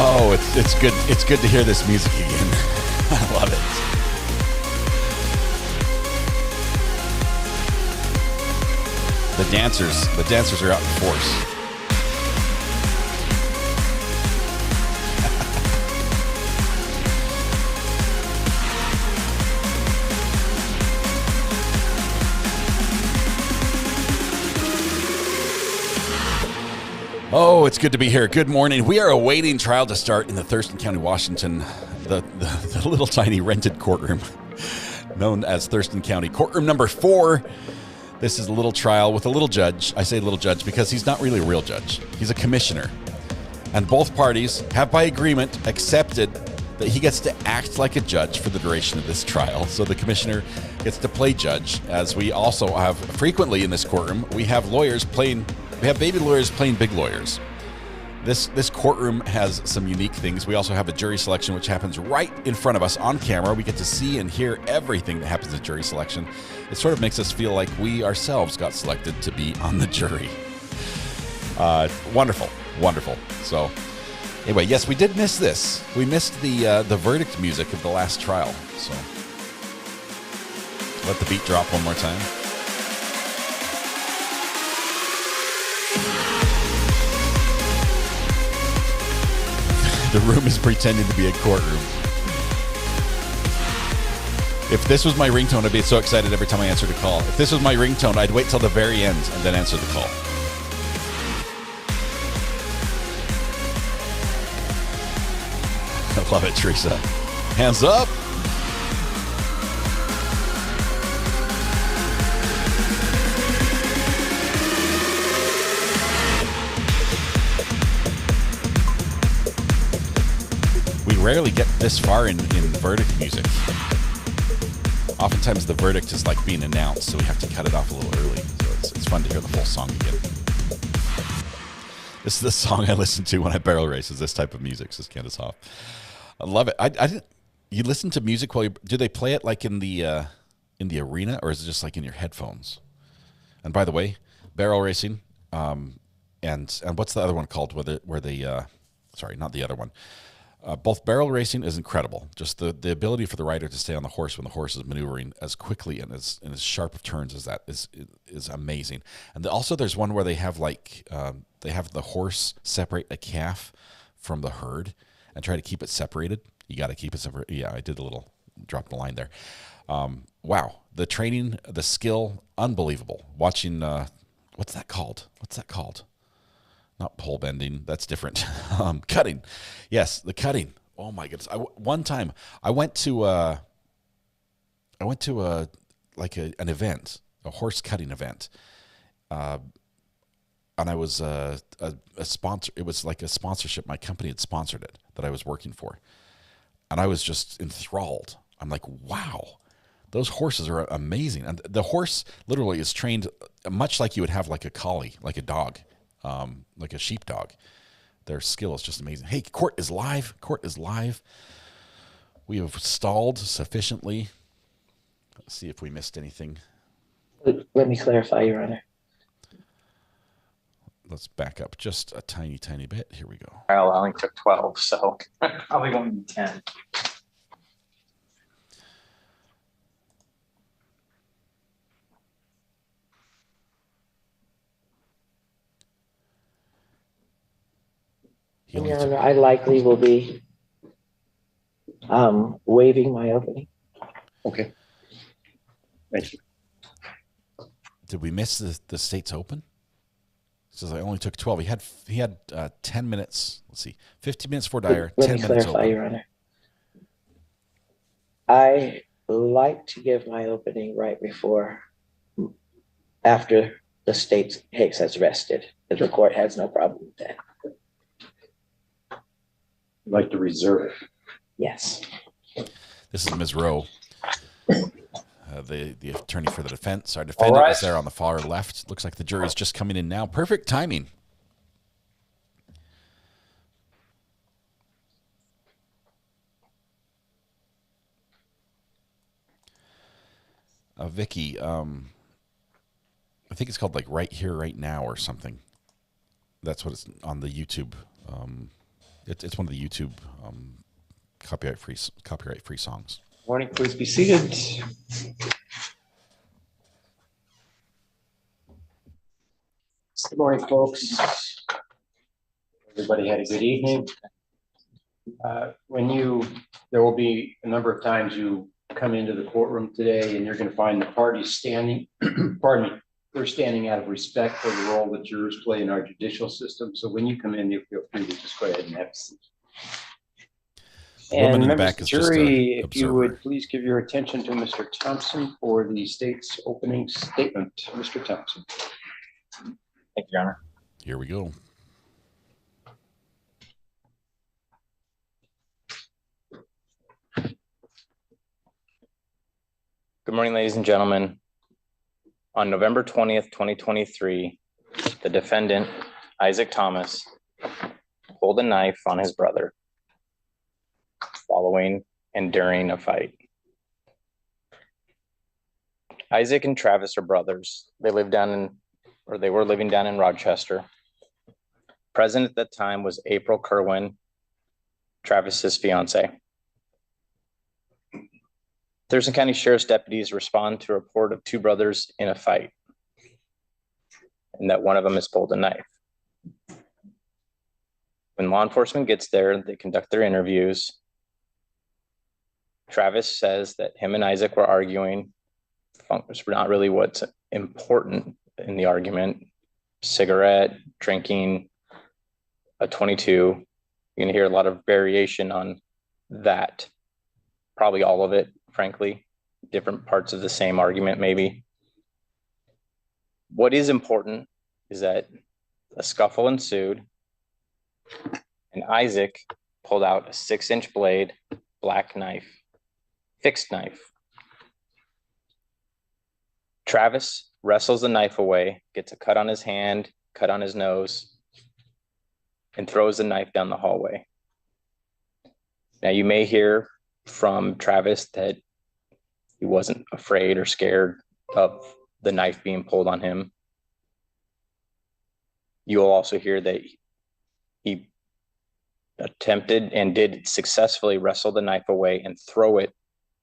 Oh, it's good. It's good to hear this music again. I love it. The dancers are out in force. Oh, it's good to be here. Good morning. We are awaiting trial to start in the Thurston County, Washington, the little tiny rented courtroom known as Thurston County Courtroom number 4. This is a little trial with a little judge. I say little judge because he's not really a real judge. He's a commissioner. And both parties have by agreement accepted that he gets to act like a judge for the duration of this trial. So the commissioner gets to play judge, as we also have frequently in this courtroom. We have baby lawyers playing big lawyers. This courtroom has some unique things. We also have a jury selection, which happens right in front of us on camera. We get to see and hear everything that happens at jury selection. It sort of makes us feel like we ourselves got selected to be on the jury. Wonderful, wonderful. So anyway, yes, we did miss this. We missed the verdict music of the last trial. So let the beat drop one more time. The room is pretending to be a courtroom. If this was my ringtone, I'd be so excited every time I answered a call. If this was my ringtone, I'd wait till the very end and then answer the call. I love it, Teresa. Hands up. Rarely get this far in verdict music. Oftentimes the verdict is like being announced, so we have to cut it off a little early. So it's fun to hear the full song again. This is the song I listen to when I barrel race, is this type of music, says Candace Hoff. I love it. I didn't. You listen to music while do they play it like in the arena, or is it just like in your headphones? And by the way, barrel racing, and what's the other one called? Sorry, not the other one. Both barrel racing is incredible. Just the ability for the rider to stay on the horse when the horse is maneuvering as quickly and as sharp of turns as that is amazing. And also there's one where they have they have the horse separate a calf from the herd and try to keep it separated. You got to keep it separate. Yeah, I did a little drop the line there. Wow, the training, the skill, unbelievable. Watching what's that called? Not pole bending. That's different. Cutting. Yes, the cutting. Oh my goodness. One time I went to an event, a horse cutting event. And I was a sponsor. It was like a sponsorship. My company had sponsored it that I was working for. And I was just enthralled. I'm like, wow, those horses are amazing. And the horse literally is trained much like you would have like a collie, like a dog. Like a sheepdog. Their skill is just amazing. Hey, court is live. We have stalled sufficiently. Let's see if we missed anything. Let me clarify, Your Honor. Let's back up just a tiny, tiny bit. Here we go. Trial only took 12, so probably going to 10. Your Honor, I likely will be waiving my opening. Okay. Thank you. Did we miss the state's open? It says I only took 12. He had 10 minutes. Let's see, 15 minutes for Dyer. Let 10 me minutes clarify, open. Your Honor. I like to give my opening right before, after the state's case has rested. If the court has no problem with that. I'd like to reserve. Yes. This is Ms. Rowe, the attorney for the defense. Our defendant is there on the far left. Looks like the jury's just coming in now. Perfect timing. Vicky, I think it's called like Right Here, Right Now or something. That's what it's on the YouTube. It's one of the YouTube copyright free songs. Morning, please be seated. Good morning, folks. Everybody had a good evening. There will be a number of times you come into the courtroom today and you're going to find the parties standing, pardon me, they're standing out of respect for the role that jurors play in our judicial system. So when you come in, you feel free to just go ahead and have a seat. And members of the jury, if you would please give your attention to Mr. Thompson for the state's opening statement. Mr. Thompson. Thank you, Your Honor. Here we go. Good morning, ladies and gentlemen. On November 20th, 2023, the defendant, Isaac Thomas, pulled a knife on his brother following and during a fight. Isaac and Travis are brothers. They were living down in Rochester. Present at that time was April Kerwin, Travis's fiance. Thurston County Sheriff's deputies respond to a report of two brothers in a fight, and that one of them has pulled a knife. When law enforcement gets there, they conduct their interviews. Travis says that him and Isaac were arguing. It's not really what's important in the argument. Cigarette, drinking, a .22. You're going to hear a lot of variation on that. Probably all of it, frankly. Different parts of the same argument, maybe. What is important is that a scuffle ensued, and Isaac pulled out a 6-inch blade, black knife, fixed knife. Travis wrestles the knife away, gets a cut on his hand, cut on his nose, and throws the knife down the hallway. Now, you may hear from Travis that he wasn't afraid or scared of the knife being pulled on him. You'll also hear that he attempted and did successfully wrestle the knife away and throw it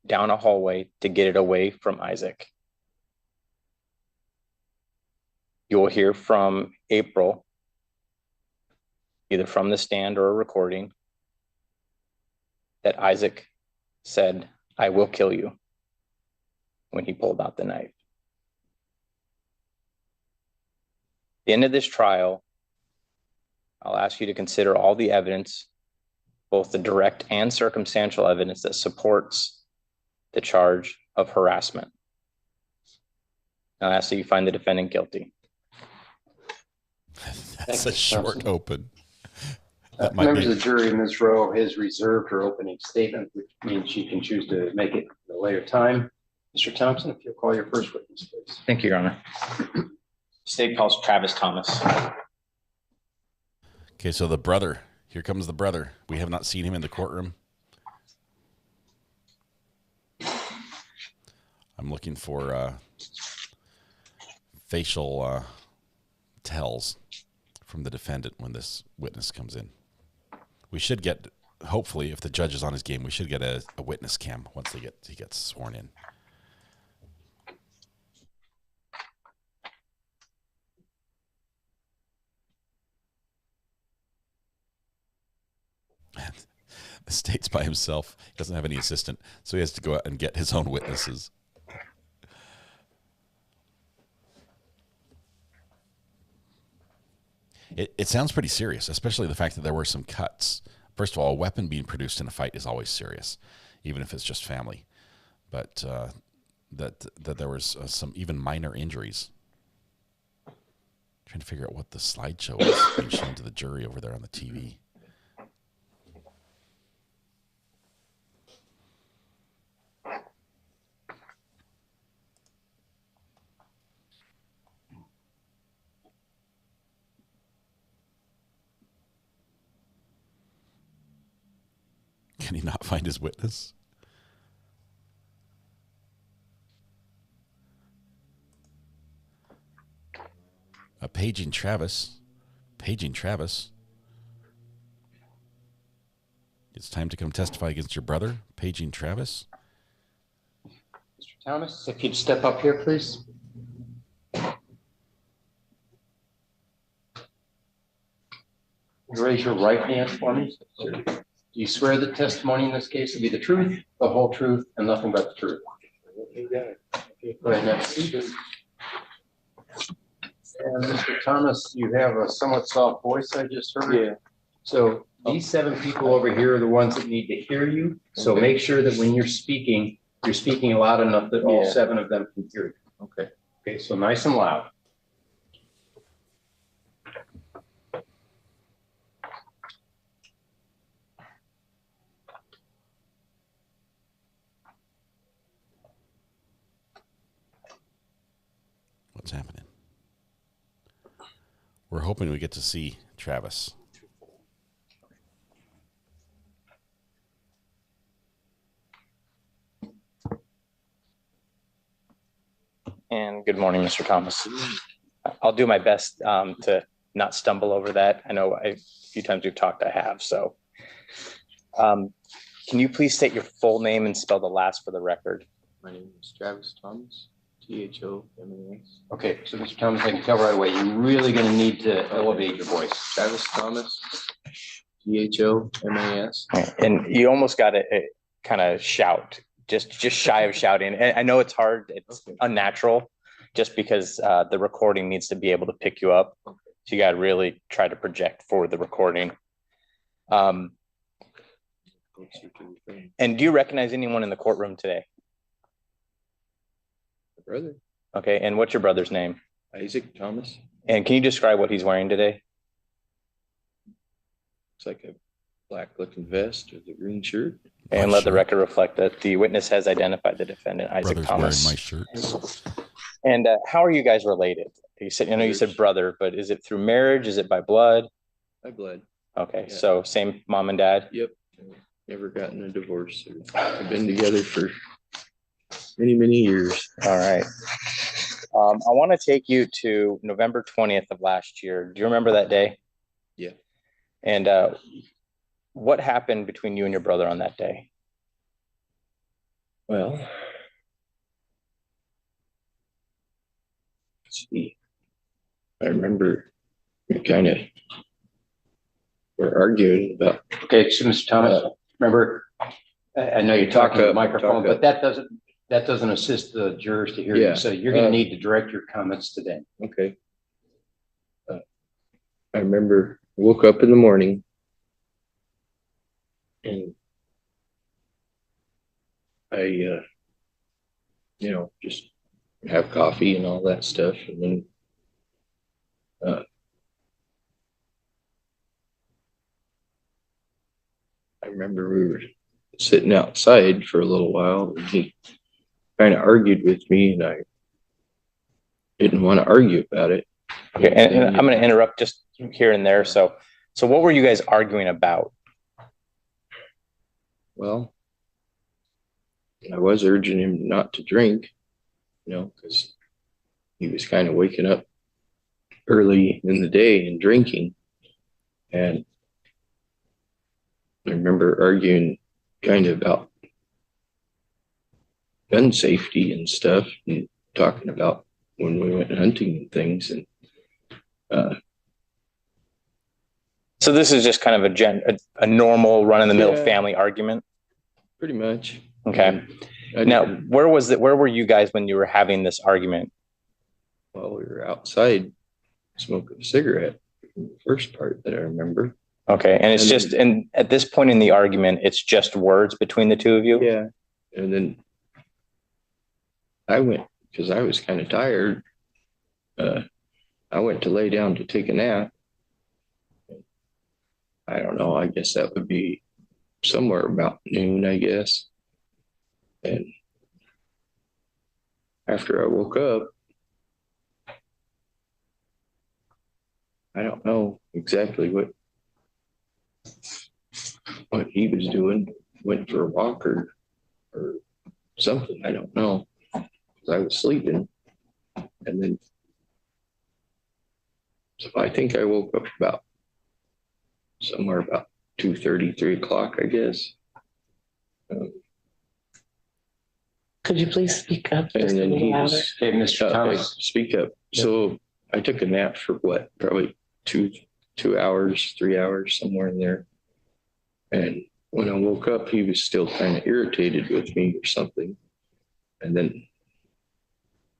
down a hallway to get it away from Isaac. You'll hear from April, either from the stand or a recording, that Isaac said, "I will kill you," when he pulled out the knife. At the end of this trial, I'll ask you to consider all the evidence, both the direct and circumstantial evidence that supports the charge of harassment. I'll ask that you find the defendant guilty. That's a short open. Members of the jury, Ms. Rowe has reserved her opening statement, which means she can choose to make it at a later time. Mr. Thompson, if you'll call your first witness, please. Thank you, Your Honor. State calls Travis Thomas. Okay, so the brother. Here comes the brother. We have not seen him in the courtroom. I'm looking for facial tells from the defendant when this witness comes in. We should get, hopefully, if the judge is on his game, we should get a witness cam once he gets sworn in. The state's by himself. He doesn't have any assistant, so he has to go out and get his own witnesses. It sounds pretty serious, especially the fact that there were some cuts. First of all, a weapon being produced in a fight is always serious, even if it's just family. But that there was some even minor injuries. Trying to figure out what the slideshow was being shown to the jury over there on the TV. Can he not find his witness? Paging Travis. Paging Travis. It's time to come testify against your brother. Paging Travis. Mr. Thomas, if you'd step up here, please. Raise your right hand for me. Do you swear the testimony in this case will be the truth, the whole truth, and nothing but the truth? Go ahead, next. And Mr. Thomas, you have a somewhat soft voice, I just heard. Yeah. So these 7 people over here are the ones that need to hear you. So Okay. make sure that when you're speaking loud enough that all Yeah. 7 of them can hear you. Okay. Okay, so nice and loud. What's happening? We're hoping we get to see Travis. And good morning, Mr. Thomas. I'll do my best to not stumble over that. I know a few times we've talked, I have. So can you please state your full name and spell the last for the record? My name is Travis Thomas, Thomas. Okay, so Mr. Thomas, I can tell right away, you're really going to need to elevate your voice. Travis Thomas, Thomas. And you almost got to kind of shout, just shy of shouting. And I know it's hard, it's unnatural, just because the recording needs to be able to pick you up. So you got to really try to project for the recording. And do you recognize anyone in the courtroom today? Brother. Okay, and what's your brother's name? Isaac Thomas. And can you describe what he's wearing today? It's like a black looking vest with a green shirt. And let the record reflect that the witness has identified the defendant, Isaac Brother's Thomas. wearing my shirt. And how are you guys related? You said, I know you said brother, but is it through marriage? Is it by blood? By blood. Okay, Yeah. So same mom and dad? Yep. Never gotten a divorce. We've been together for many years. All right. I want to take you to November 20th of last year. Do you remember that day? Yeah. And what happened between you and your brother on that day? Well, let's see. I remember we kind of were arguing about. Okay, so Mr. Thomas, remember, I know you're talking to the microphone, but that doesn't assist the jurors to hear Yeah. you. So you're going to need to direct your comments to them. Okay. I remember woke up in the morning and I, just have coffee and all that stuff. And then, I remember we were sitting outside for a little while and he kind of argued with me and I didn't want to argue about it. Okay, and I'm going to interrupt just here and there. So what were you guys arguing about? Well, I was urging him not to drink, because he was kind of waking up early in the day and drinking. And I remember arguing kind of about gun safety and stuff, and talking about when we went hunting and things. And so this is just kind of a normal run-of-the-mill family argument? Pretty much. Okay. Now, where were you guys when you were having this argument? Well, we were outside smoking a cigarette, the first part that I remember. Okay, and it's just, and at this point in the argument, it's just words between the two of you? Yeah, and then I went, because I was kind of tired, I went to lay down to take a nap. I don't know, I guess that would be somewhere about noon, I guess. And after I woke up, I don't know exactly what he was doing, went for a walk or something, I don't know, because I was sleeping. And then, so I think I woke up about somewhere about 2:30, 3 o'clock, I guess. Could you please speak up just And a then little he louder? was, Hey, Mr. Thomas. speak up. So I took a nap for what, probably two hours, 3 hours, somewhere in there. And when I woke up, he was still kind of irritated with me or something. And then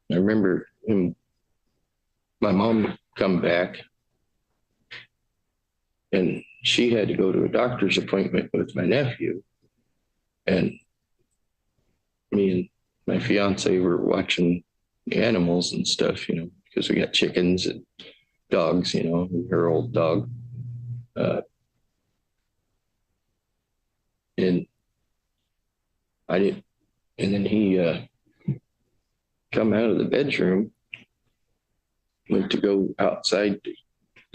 I remember my mom come back, and she had to go to a doctor's appointment with my nephew. And me and my fiance were watching the animals and stuff, because we got chickens and dogs, her old dog. And I didn't, and then he come out of the bedroom, went to go outside to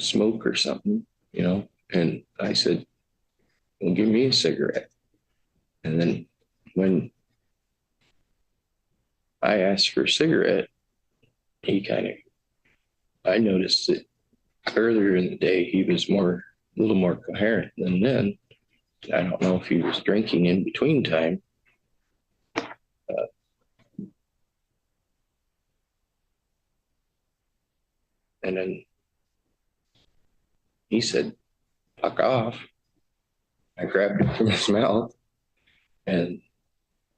smoke or something, and I said, well, give me a cigarette. And then when I asked for a cigarette, I noticed that earlier in the day, he was a little more coherent than then. I don't know if he was drinking in between time. And then he said, fuck off. I grabbed it from his mouth. And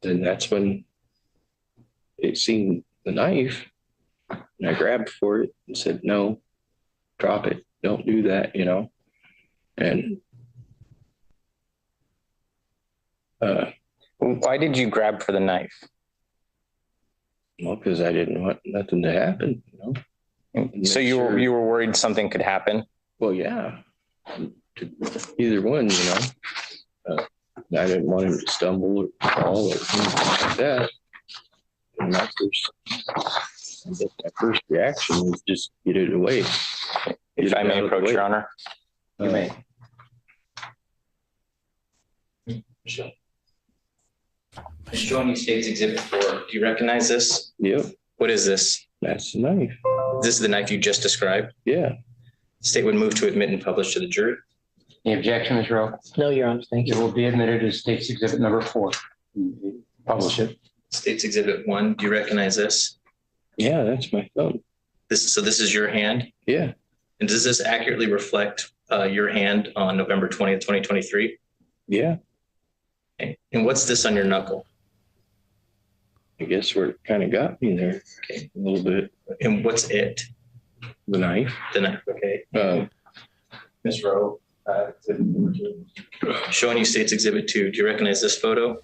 then that's when it seen the knife. And I grabbed for it and said, no, drop it. Don't do that, And why did you grab for the knife? Well, because I didn't want nothing to happen, So you were worried something could happen? Well, yeah. Either one, I didn't want him to stumble or fall or anything like that. And my first reaction was just get it away. If I may approach, Your Honor. You may. Showing you State's Exhibit 4. Do you recognize this? Yep. What is this? That's the knife. This is the knife you just described? Yeah. The State would move to admit and publish to the jury. Any objection, Mr. Rowe? No, Your Honor, thank you. It will be admitted as State's Exhibit number 4. Publish it. State's Exhibit 1. Do you recognize this? Yeah, that's my thumb. So this is your hand? Yeah. And does this accurately reflect your hand on November 20th, 2023? Yeah. Okay. And what's this on your knuckle? I guess where it kind of got me there. Okay. A little bit. And what's it? The knife. The knife, okay. Ms. Rowe, showing you State's Exhibit 2. Do you recognize this photo?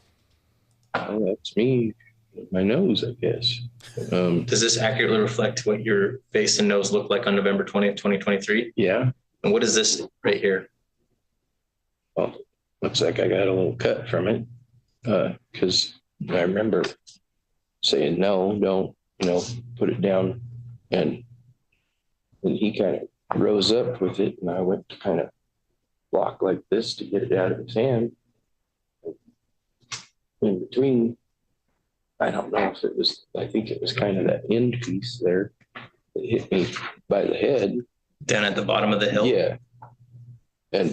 Oh, that's me. My nose, I guess. Does this accurately reflect what your face and nose look like on November 20th, 2023? Yeah. And what is this right here? Well, looks like I got a little cut from it. Because I remember saying, no, don't, put it down. And he kind of rose up with it, and I went to kind of block like this to get it out of his hand. In between, I don't know if it was, I think it was kind of that end piece there. It hit me by the head. Down at the bottom of the hill? Yeah. And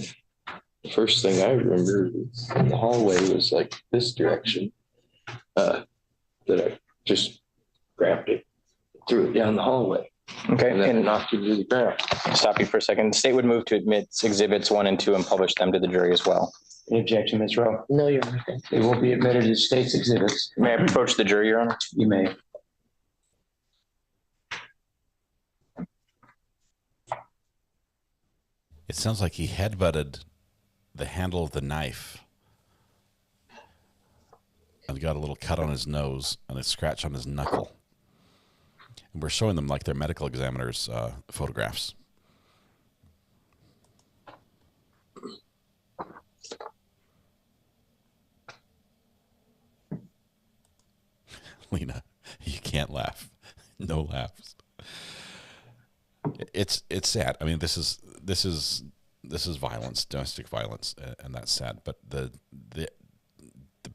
the first thing I remember in the hallway was like this direction, that I just grabbed it, threw it down the hallway. Okay. And then knocked it to the ground. Stop you for a second. The state would move to admit exhibits 1 and 2 and publish them to the jury as well. Any objection, Ms. Rowe? No, Your Honor. They will be admitted as state's exhibits. May I approach the jury, Your Honor? You may. It sounds like he headbutted the handle of the knife and got a little cut on his nose and a scratch on his knuckle. And we're showing them like their medical examiner's photographs. Lena, you can't laugh. No laughs. It's sad. I mean, this is violence, domestic violence, and that's sad. But the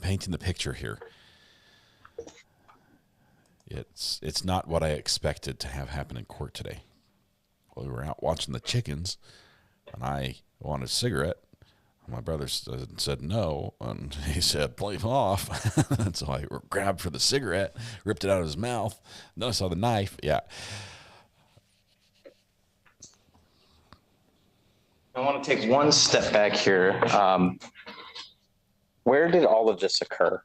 painting the picture here, it's not what I expected to have happen in court today. Well, we were out watching the chickens, and I wanted a cigarette. My brother said no, and he said, "Play off." And so I grabbed for the cigarette, ripped it out of his mouth. Then I saw the knife. Yeah. I want to take one step back here. Where did all of this occur?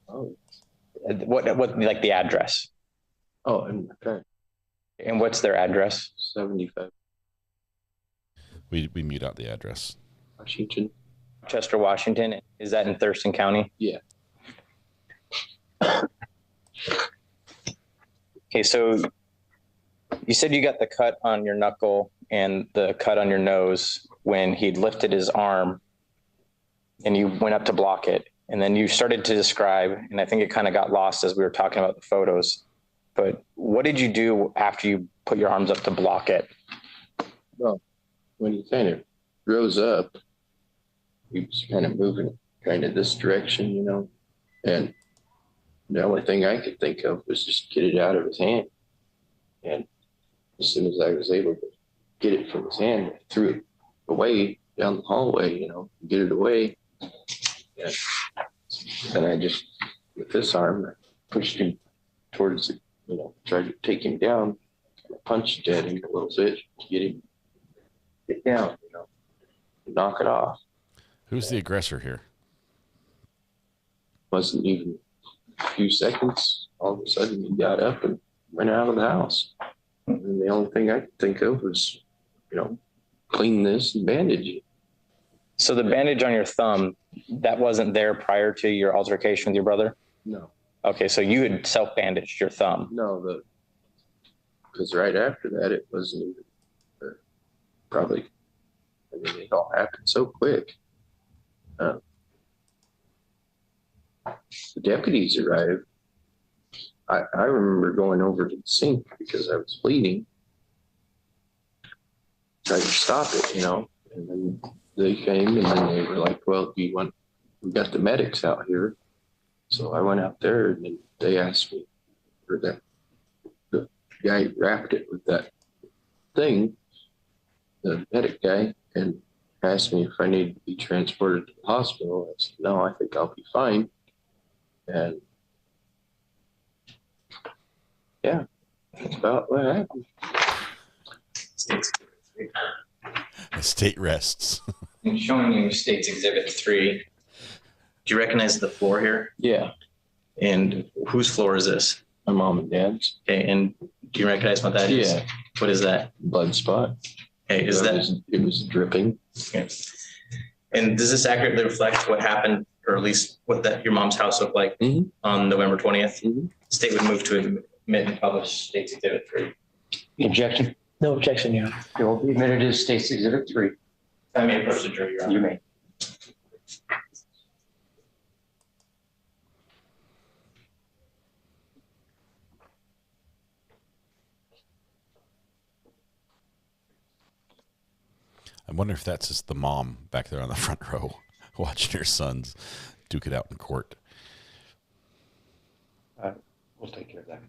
Oh. What like the address? Oh, and okay. And what's their address? 75. We mute out the address. Washington. Chester, Washington. Is that in Thurston County? Yeah. Okay, so you said you got the cut on your knuckle and the cut on your nose when he'd lifted his arm and you went up to block it. And then you started to describe, and I think it kind of got lost as we were talking about the photos, but what did you do after you put your arms up to block it? Well, when he kind of rose up, he was kind of moving kind of this direction, you know, and the only thing I could think of was just get it out of his hand. And as soon as I was able to get it from his hand, I threw it away down the hallway, you know, get it away. And then I just, with this arm, I pushed him towards the, you know, tried to take him down. I punched at him a little bit to get him down, you know, knock it off. Who's the aggressor here? Wasn't even a few seconds. All of a sudden, he got up and went out of the house. And the only thing I could think of was, you know, clean this and bandage it. So the bandage on your thumb, that wasn't there prior to your altercation with your brother? No. Okay, so you had self-bandaged your thumb. No, because right after that, it wasn't even probably, I mean, it all happened so quick. The deputies arrived. I remember going over to the sink because I was bleeding. Tried to stop it, you know, and then they came and then they were like, well, we got the medics out here. So I went out there and then they asked me for that. The guy wrapped it with that thing, the medic guy, and asked me if I needed to be transported to the hospital. I said, no, I think I'll be fine. And yeah, that's about what happened. The state rests. I'm showing you State's Exhibit 3. Do you recognize the floor here? Yeah. And whose floor is this? My mom and dad's. Okay, and do you recognize what that is? Yeah. What is that? Blood spot. Okay, It was dripping. Okay. And does this accurately reflect what happened, or at least what your mom's house looked like on November 20th? Mm-hmm. The state would move to admit and publish State's Exhibit 3. Objection? No objection, Your Honor. It will be admitted as State's Exhibit 3. I may approach the jury, Your Honor. You may. I wonder if that's just the mom back there on the front row watching her sons duke it out in court. We'll take care of that.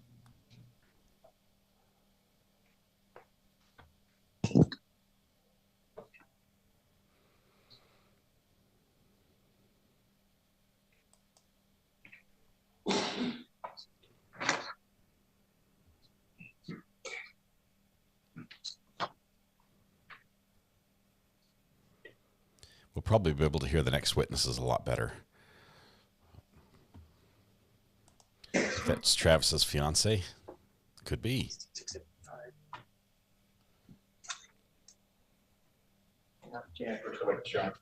probably be able to hear the next witnesses a lot better. That's Travis's fiance. Could be.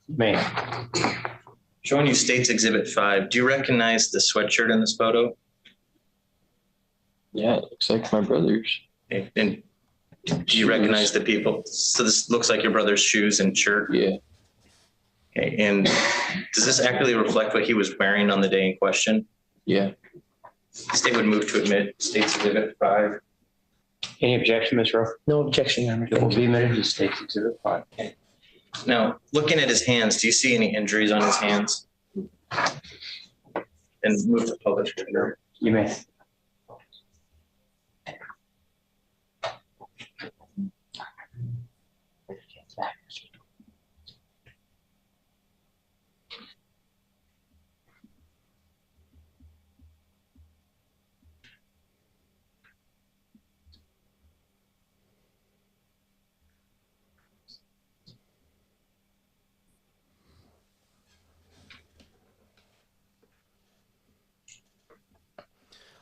Man. Showing you State's Exhibit 5. Do you recognize the sweatshirt in this photo? Yeah, it looks like my brother's. Okay. And do you recognize the people? So this looks like your brother's shoes and shirt? Yeah. Okay. And does this accurately reflect what he was wearing on the day in question? Yeah. State would move to admit State's Exhibit 5. Any objection, Ms. Rowe? No objection, Your Honor. It will be admitted to State's Exhibit 5. Okay. Now, looking at his hands, do you see any injuries on his hands? And move to public scrutiny. You may.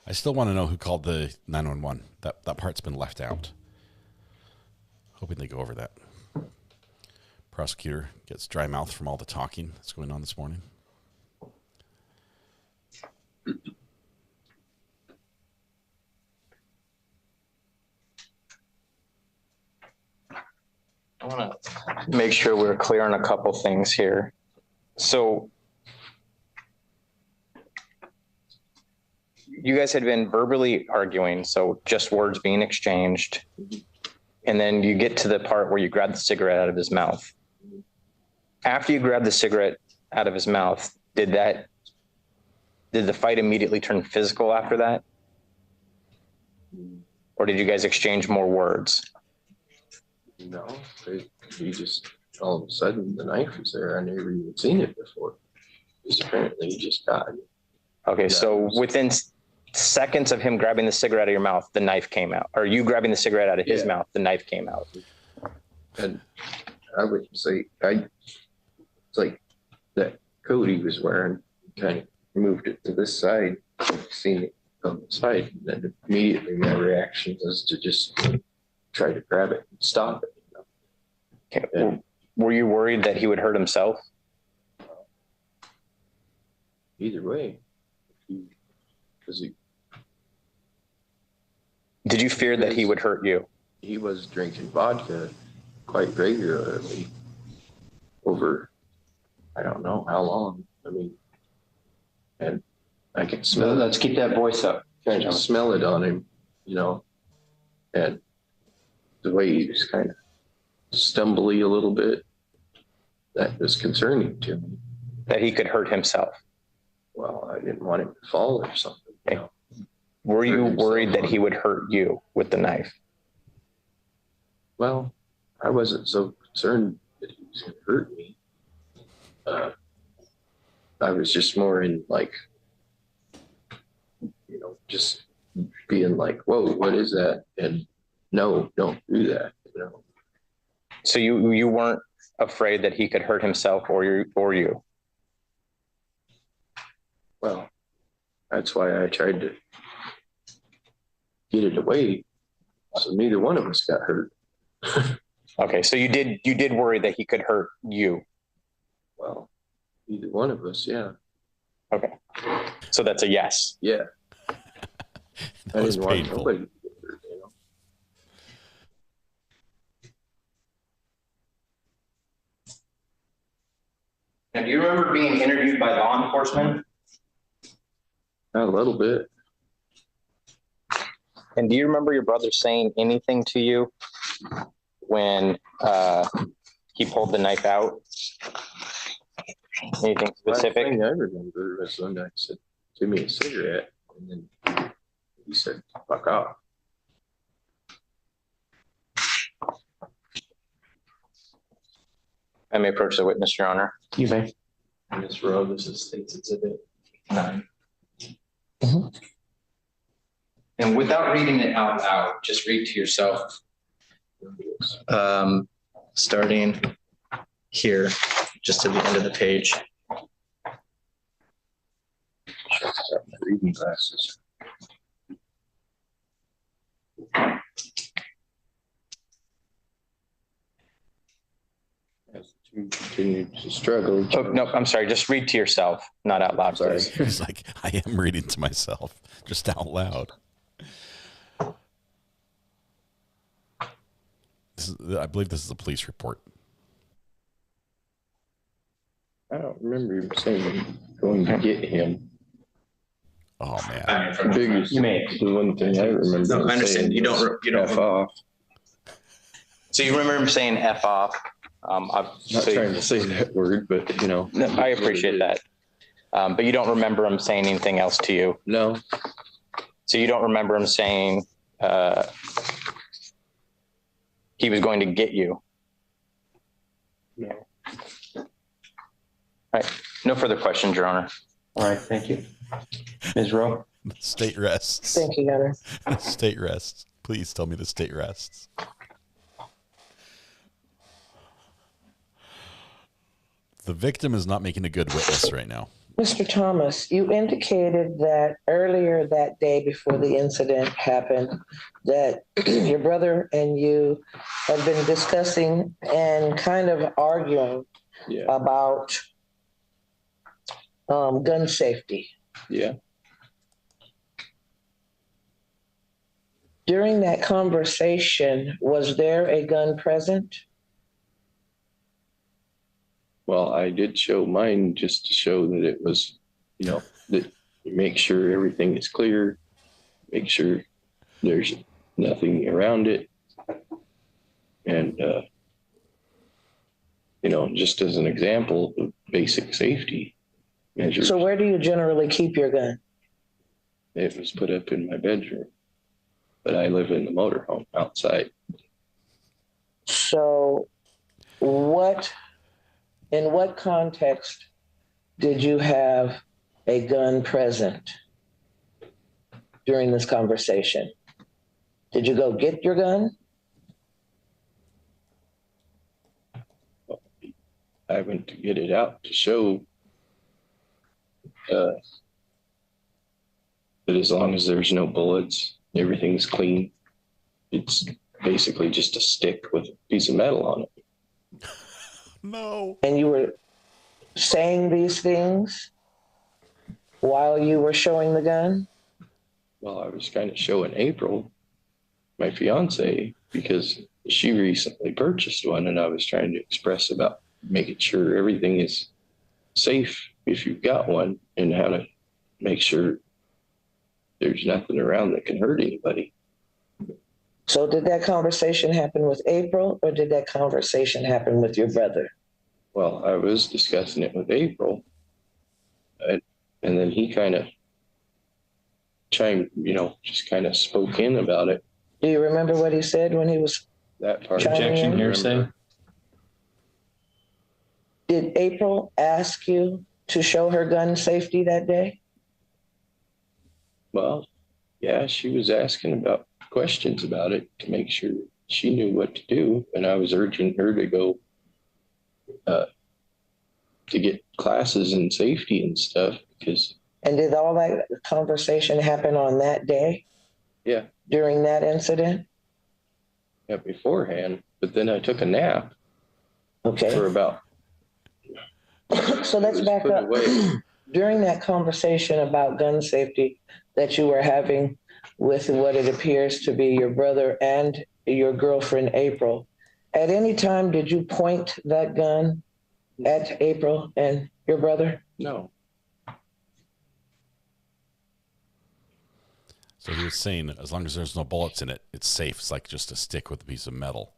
I still want to know who called the 911. That part's been left out. Hoping they go over that. Prosecutor gets dry mouth from all the talking that's going on this morning. I want to make sure we're clear on a couple things here. So you guys had been verbally arguing, so just words being exchanged. And then you get to the part where you grab the cigarette out of his mouth. After you grab the cigarette out of his mouth, did the fight immediately turn physical after that? Or did you guys exchange more words? No, he just, all of a sudden, the knife was there. I never even seen it before. Because apparently he just got it. Okay, so within seconds of him grabbing the cigarette out of your mouth, the knife came out. Or you grabbing the cigarette out of his mouth, the knife came out. And I would say, it's like that coat he was wearing, kind of moved it to this side, seen it on the side, and then immediately my reaction was to just try to grab it and stop it. Okay. And were you worried that he would hurt himself? Either way, did you fear that he would hurt you? He was drinking vodka quite regularly over, I don't know how long. I mean, and I can smell. Let's keep that voice up. I can smell it on him, you know, and the way he was kind of stumbly a little bit, that was concerning to me. That he could hurt himself? Well, I didn't want him to fall or something. You know. Were you worried that he would hurt you with the knife? Well, I wasn't so concerned that he was going to hurt me. I was just more in like, you know, just being like, whoa, what is that? And no, don't do that. You know. So you weren't afraid that he could hurt himself or you? Well, that's why I tried to get it away, so neither one of us got hurt. Okay, so you did worry that he could hurt you. Well, either one of us, yeah. Okay, so that's a yes. Yeah. That was didn't want painful. nobody to get hurt, you know. Now, do you remember being interviewed by law enforcement? A little bit. And do you remember your brother saying anything to you when he pulled the knife out? Anything specific? The thing I remember was when I said, give me a cigarette, and then he said, fuck off. I may approach the witness, Your Honor. You may. Ms. Rowe, this is State's Exhibit 9. And without reading it out loud, just read to yourself. Starting here. just to the end of the page. Reading glasses. As you continue to struggle. Oh, no, I'm sorry. Just read to yourself, not out loud, please. He's like, I am reading to myself, just out loud. I believe this is a police report. I don't remember him saying going to get him. Oh man, the one thing I remember. No, I understand. You don't F off. So you remember him saying F off. I'm not trying to say that word, but No, I appreciate that. But you don't remember him saying anything else to you? No. So you don't remember him saying he was going to get you? No. All right. No further questions, Your Honor. All right, thank you. Ms. Rowe? The state rests. Thank you, Your Honor. The state rests. Please tell me the state rests. The victim is not making a good witness right now. Mr. Thomas, you indicated that earlier that day before the incident happened, that your brother and you had been discussing and kind of arguing about gun safety. Yeah. During that conversation, was there a gun present? Well, I did show mine just to show that it was, that you make sure everything is clear, make sure there's nothing around it. And, just as an example of basic safety measures. So where do you generally keep your gun? It was put up in my bedroom, but I live in the motorhome outside. So in what context did you have a gun present during this conversation? Did you go get your gun? I went to get it out to show that as long as there's no bullets, everything's clean. It's basically just a stick with a piece of metal on it. No. And you were saying these things while you were showing the gun? Well, I was kind of showing April, my fiance, because she recently purchased one, and I was trying to express about making sure everything is safe if you've got one, and how to make sure there's nothing around that can hurt anybody. So did that conversation happen with April, or did that conversation happen with your brother? Well, I was discussing it with April, and then he kind of just kind of spoke in about it. Do you remember what he said when he was that part? Objection, hearsay. Did April ask you to show her gun safety that day? Well, yeah, she was asking about questions about it to make sure she knew what to do, and I was urging her to go to get classes in safety and stuff. And did all that conversation happen on that day? Yeah. During that incident? Yeah, beforehand, but then I took a nap. Okay. For about. So let's back up. During that conversation about gun safety that you were having with what it appears to be your brother and your girlfriend, April, at any time did you point that gun at April and your brother? No. So he was saying, as long as there's no bullets in it, it's safe. It's like just a stick with a piece of metal.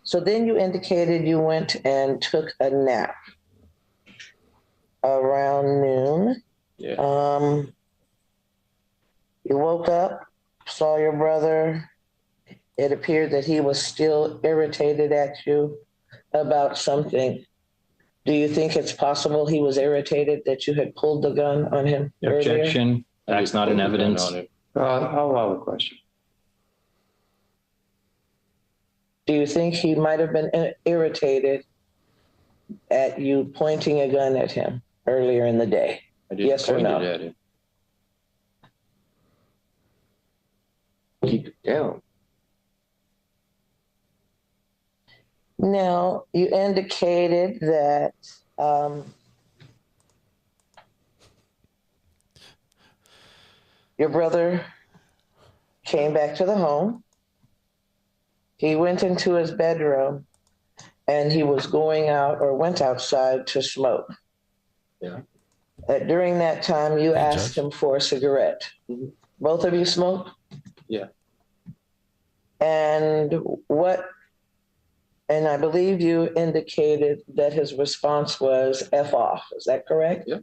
So then you indicated you went and took a nap around noon. Yeah. You woke up, saw your brother. It appeared that he was still irritated at you about something. Do you think it's possible he was irritated that you had pulled the gun on him earlier? Objection. That's not in evidence. I'll allow the question. Do you think he might have been irritated at you pointing a gun at him earlier in the day? I didn't Yes or point no? it at him. Keep it down. Now, you indicated that your brother came back to the home. He went into his bedroom and he was going out or went outside to smoke. Yeah. During that time, you asked him for a cigarette. Both of you smoke? Yeah. And I believe you indicated that his response was F off. Is that correct? Yeah.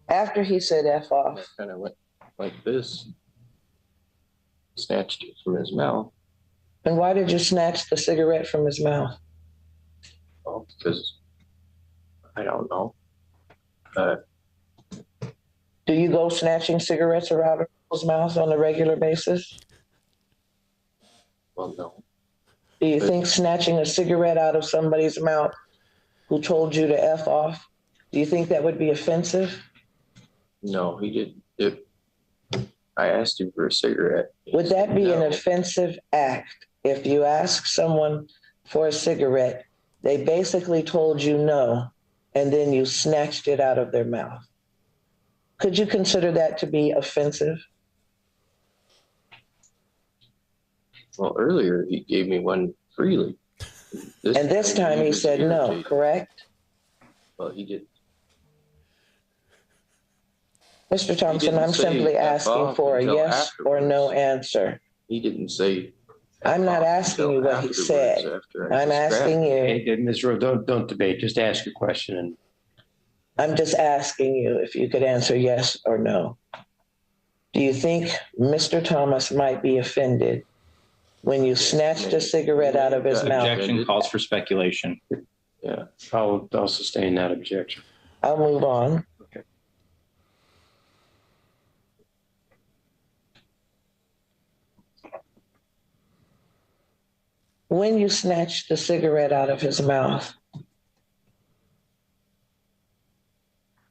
After he said F off. I kind of went like this, snatched it from his mouth. And why did you snatch the cigarette from his mouth? Oh, because I don't know. Do you go snatching cigarettes out of people's mouths on a regular basis? Well, no. Do you think snatching a cigarette out of somebody's mouth who told you to F off, do you think that would be offensive? No, he didn't. I asked him for a cigarette. Would that be an offensive act if you ask someone for a cigarette, they basically told you no, and then you snatched it out of their mouth? Could you consider that to be offensive? Well, earlier he gave me one freely. This time he said no, correct? Well, he did. Mr. Thompson, I'm simply asking for a yes or no answer. He didn't say. I'm not asking you what he said. I'm asking you. Hey, Ms. Rowe, don't debate. Just ask your question. And I'm just asking you if you could answer yes or no. Do you think Mr. Thomas might be offended when you snatched a cigarette out of his mouth? Objection calls for speculation. Yeah, I'll sustain that objection. I'll move on. Okay. When you snatched the cigarette out of his mouth,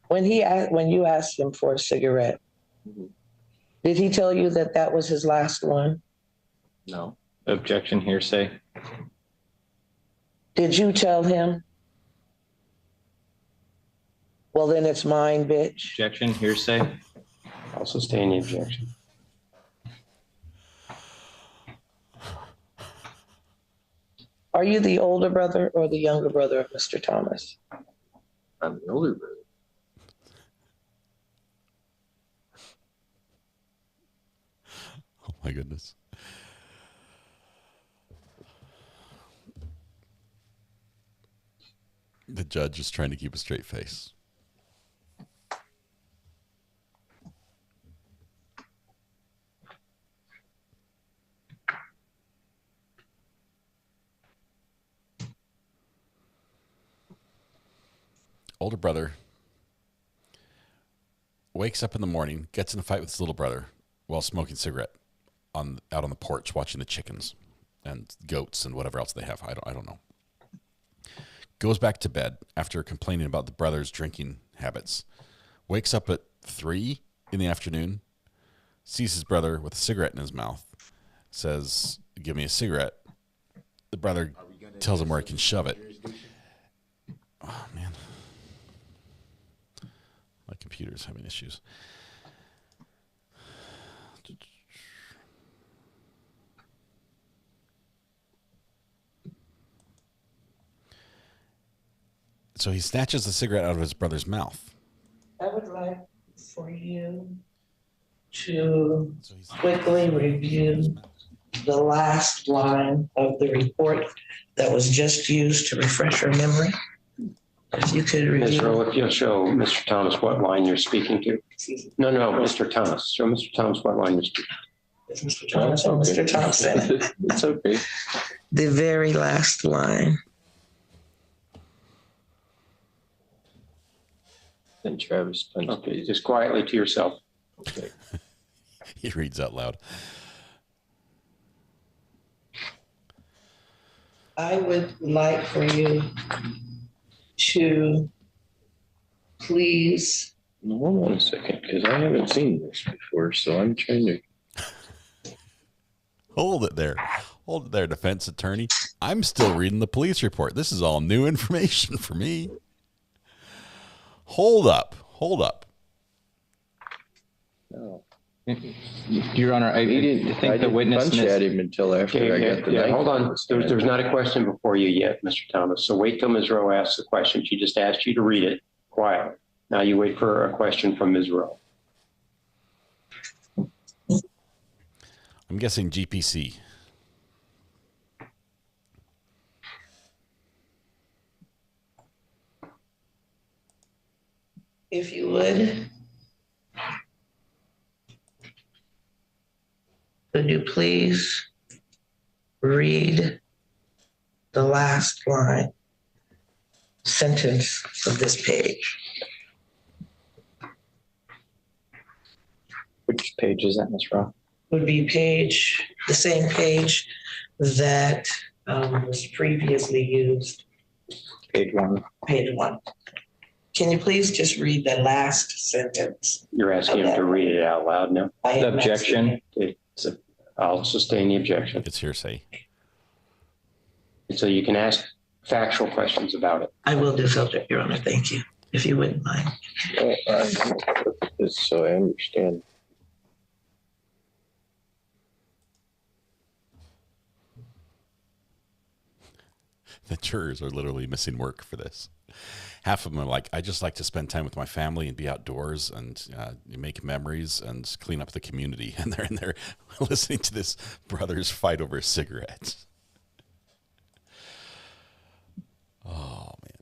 when you asked him for a cigarette, did he tell you that that was his last one? No. Objection, hearsay. Did you tell him? Well, then it's mine, bitch. Objection, hearsay. I'll sustain the objection. Are you the older brother or the younger brother of Mr. Thomas? I'm the older brother. Oh my goodness. The judge is trying to keep a straight face. Older brother wakes up in the morning, gets in a fight with his little brother while smoking a cigarette out on the porch, watching the chickens and goats and whatever else they have. I don't know. Goes back to bed after complaining about the brother's drinking habits. Wakes up at 3 in the afternoon, sees his brother with a cigarette in his mouth, says, "Give me a cigarette." The brother tells him where he can shove it. Oh, man. My computer's having issues. So he snatches the cigarette out of his brother's mouth. I would like for you to quickly review the last line of the report that was just used to refresh your memory. If you could Ms. review. Rowe, if you'll show Mr. Thomas what line you're speaking to. No, Mr. Thomas. Show Mr. Thomas what line you're speaking to. It's Mr. Thomas or Mr. Thompson. It's okay. The very last line. Then Travis punched Okay, just quietly to yourself. Okay. He reads out loud. I would like for you to please. Hold on a second, because I haven't seen this before, so I'm trying to. Hold it there. Hold it there, defense attorney. I'm still reading the police report. This is all new information for me. Hold up. Hold up. No. Your Honor, I think the witness punch at him until after I got the knife. Hold on. There's not a question before you yet, Mr. Thomas. So wait till Ms. Rowe asks the question. She just asked you to read it quietly. Now you wait for a question from Ms. Rowe. I'm guessing GPC. If you would you please read the last sentence of this page? Which page is that, Ms. Rowe? Would be the same page that was previously used. Page 1. Page 1. Can you please just read the last sentence? You're asking him to read it out loud now? The objection. I'll sustain the objection. It's hearsay. So you can ask factual questions about it. I will do so, Your Honor. Thank you, if you wouldn't mind. So I understand. The jurors are literally missing work for this. Half of them are like, I just like to spend time with my family and be outdoors and make memories and clean up the community. And they're in there listening to this brothers fight over cigarettes. Oh, man.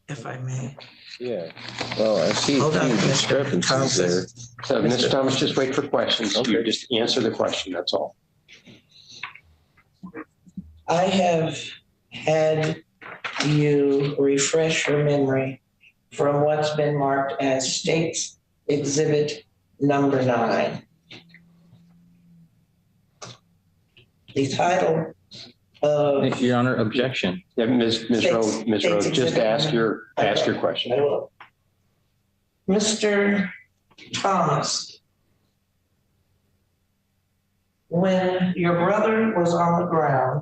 If I may. Yeah. Well, I see Hold on, a few Mr. discrepancies there. So, Mr. Thomas, just wait for questions. Okay. You just answer the question. That's all. I have had you refresh your memory from what's been marked as State's Exhibit number 9. The title of... Your Honor, objection. Yeah, Ms. Rowe, just ask your question. I will. Mr. Thomas, when your brother was on the ground,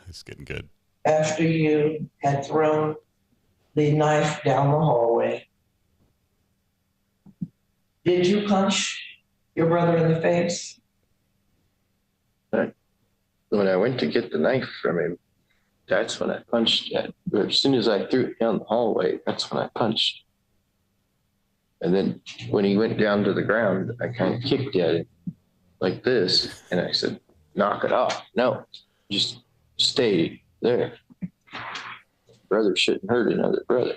it's getting good. After you had thrown the knife down the hallway, did you punch your brother in the face? When I went to get the knife from him, that's when I punched at. As soon as I threw it down the hallway, that's when I punched. And then when he went down to the ground, I kind of kicked at him like this, and I said, "Knock it off! No, just stay there. Brother shouldn't hurt another brother."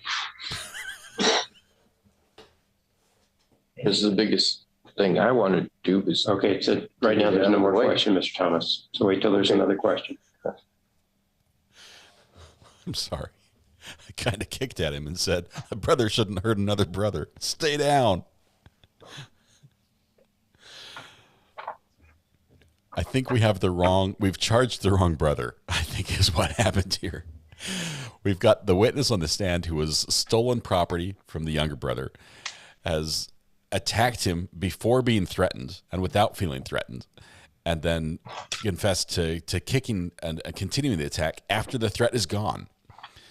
This is the biggest thing I wanted to do was. Okay, so right now there's no more question, Mr. Thomas. So wait till there's another question. I'm sorry. I kind of kicked at him and said, a brother shouldn't hurt another brother. Stay down. I think we've charged the wrong brother, I think is what happened here. We've got the witness on the stand who was stolen property from the younger brother, has attacked him before being threatened and without feeling threatened, and then confessed to kicking and continuing the attack after the threat is gone.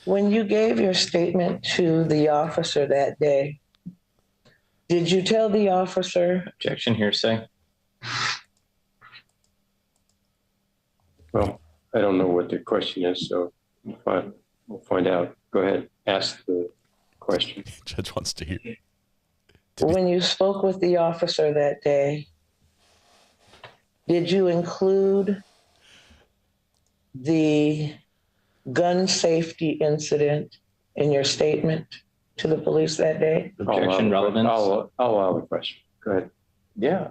When you gave your statement to the officer that day, did you tell the officer? Objection, hearsay. Well, I don't know what the question is, so we'll find out. Go ahead, ask the question. Judge wants to hear. When you spoke with the officer that day, did you include the gun safety incident in your statement to the police that day? Objection, relevance. I'll allow the question. Go ahead. Yeah.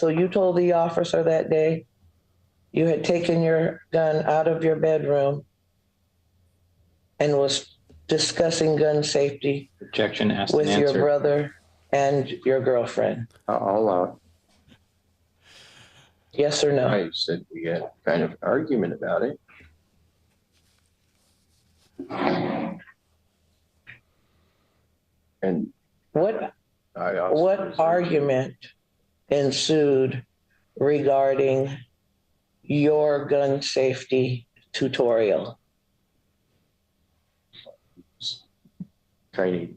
So you told the officer that day you had taken your gun out of your bedroom and was discussing gun safety Objection, asked with and your answered. brother and your girlfriend. I'll allow it. Yes or no? I said we had kind of an argument about it. And what also argument ensued regarding your gun safety tutorial? kind of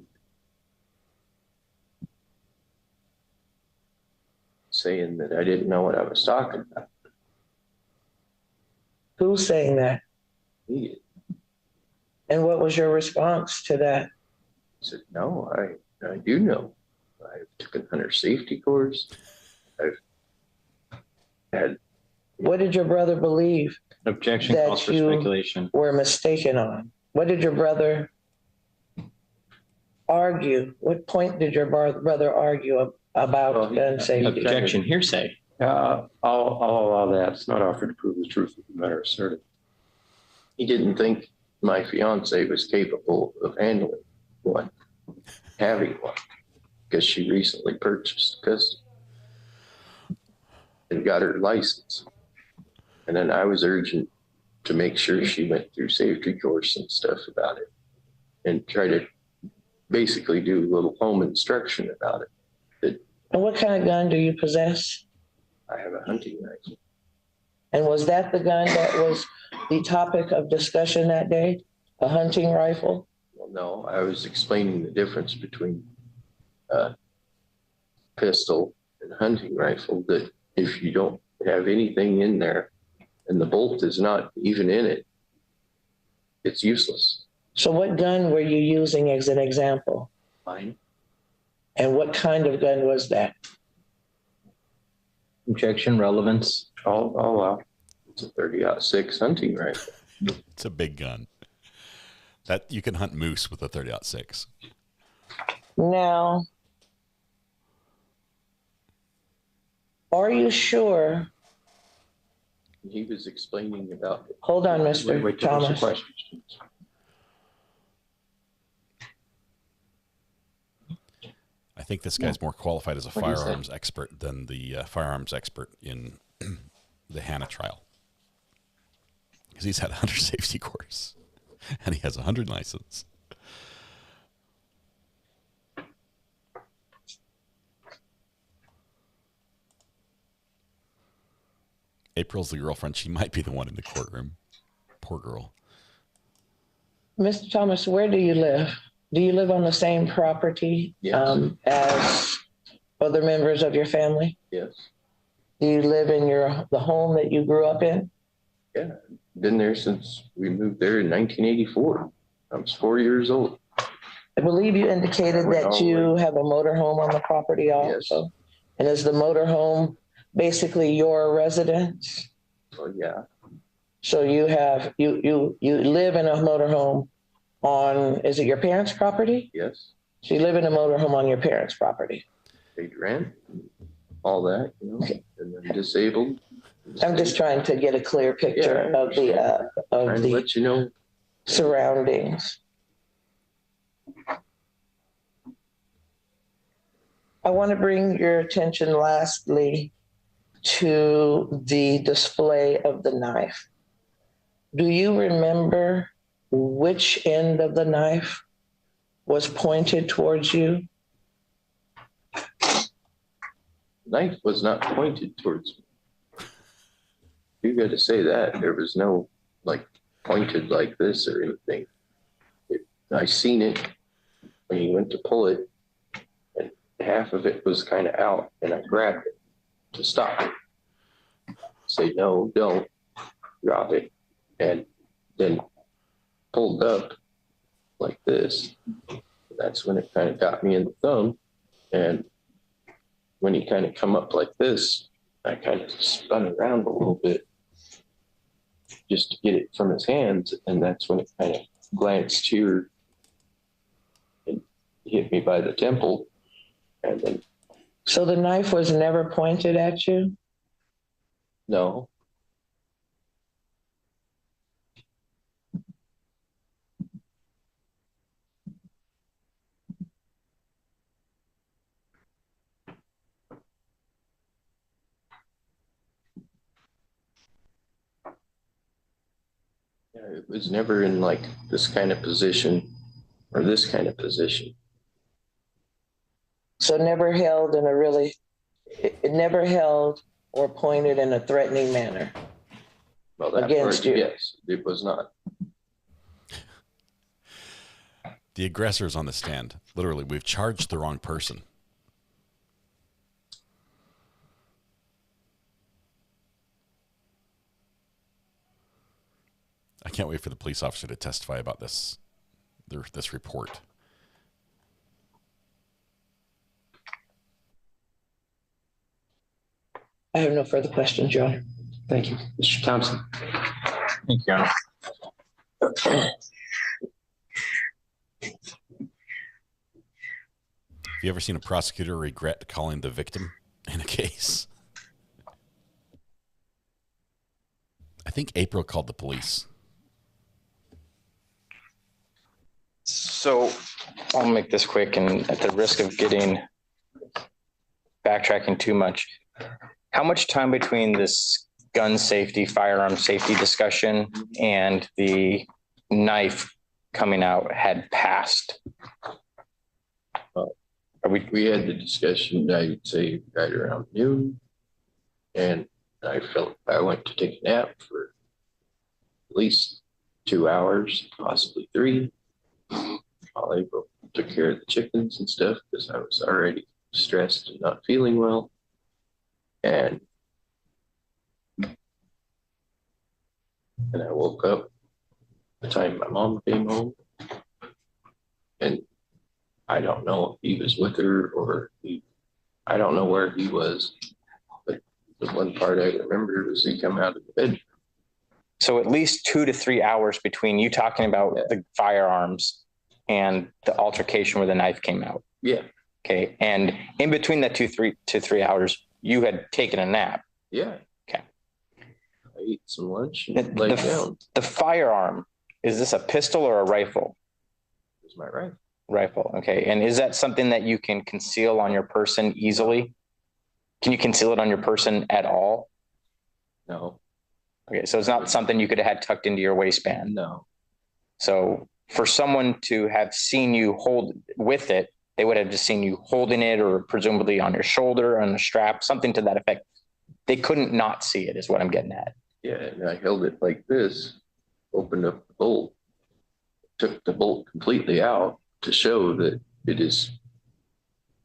saying that I didn't know what I was talking about. Who's saying that? He did. And what was your response to that? I said, no, I do know. I've taken a hunter safety course. I've had. What did your brother believe? Objection calls for speculation. Were mistaken on? What did your brother argue? What point did your brother argue about gun safety? Objection, hearsay. I'll allow that. It's not offered to prove the truth of the matter asserted. He didn't think my fiance was capable of handling one, having one, because she recently purchased custody and got her license. And then I was urgent to make sure she went through safety course and stuff about it and try to basically do a little home instruction about it. And what kind of gun do you possess? I have a hunting rifle. And was that the gun that was the topic of discussion that day? A hunting rifle? Well, no, I was explaining the difference between a pistol and a hunting rifle, that if you don't have anything in there and the bolt is not even in it, it's useless. So what gun were you using as an example? Mine. And what kind of gun was that? Objection, relevance. I'll allow. It's a 30-06 hunting rifle. It's a big gun. That you can hunt moose with a 30-06. Now, are you sure? He was explaining about it. Hold on, Mr. Thomas. I think this guy's more qualified as a firearms expert than the firearms expert in the Hannah trial. Because he's had a hunter safety course and he has a hunting license. April's the girlfriend. She might be the one in the courtroom. Poor girl. Mr. Thomas, where do you live? Do you live on the same property as other members of your family? Yes. Do you live in the home that you grew up in? Yeah, been there since we moved there in 1984. I was 4 years old. I believe you indicated that you have a motorhome on the property also. Yes. And is the motorhome basically your residence? Oh, yeah. So you have you live in a motorhome on, is it your parents' property? Yes. So you live in a motorhome on your parents' property. Paid rent, all that, you know, and then disabled. I'm just trying to get a clear picture of the let you know surroundings. I want to bring your attention lastly to the display of the knife. Do you remember which end of the knife was pointed towards you? The knife was not pointed towards me. You got to say that. There was no like pointed like this or anything. I seen it when he went to pull it, and half of it was kind of out, and I grabbed it to stop it. Say, no, don't drop it. And then pulled up like this. That's when it kind of got me in the thumb. And when he kind of come up like this, I kind of spun around a little bit just to get it from his hands. And that's when it kind of glanced here and hit me by the temple and then So the knife was never pointed at you? No. It was never in like this kind of position or this kind of position. So never held in a really, it never held or pointed in a threatening manner Well, that against part, you? yes, it was not. The aggressor's on the stand. Literally, we've charged the wrong person. I can't wait for the police officer to testify about this report. I have no further questions, Your Honor. Thank you. Mr. Thompson. Thank you, Your Honor. Have you ever seen a prosecutor regret calling the victim in a case? I think April called the police. So I'll make this quick, and at the risk of backtracking too much, how much time between this gun safety, firearm safety discussion and the knife coming out had passed? We had the discussion, I'd say right around noon, and I felt I went to take a nap for at least 2 hours, possibly 3. While April took care of the chickens and stuff because I was already stressed and not feeling well. And I woke up the time my mom came home, and I don't know if he was with her or I don't know where he was, but the one part I remember was he come out of the bed. So at least 2 to 3 hours between you talking about the firearms and the altercation where the knife came out. Yeah. Okay. And in between that 2 to 3 hours, you had taken a nap. Yeah. Okay. I ate some lunch and laid down. The firearm, is this a pistol or a rifle? It's my rifle. Rifle. Okay. And is that something that you can conceal on your person easily? Can you conceal it on your person at all? No. Okay. So it's not something you could have had tucked into your waistband? No. So for someone to have seen you hold with it, they would have just seen you holding it or presumably on your shoulder, on the strap, something to that effect. They couldn't not see it is what I'm getting at. Yeah. And I held it like this, opened up the bolt, took the bolt completely out to show that it is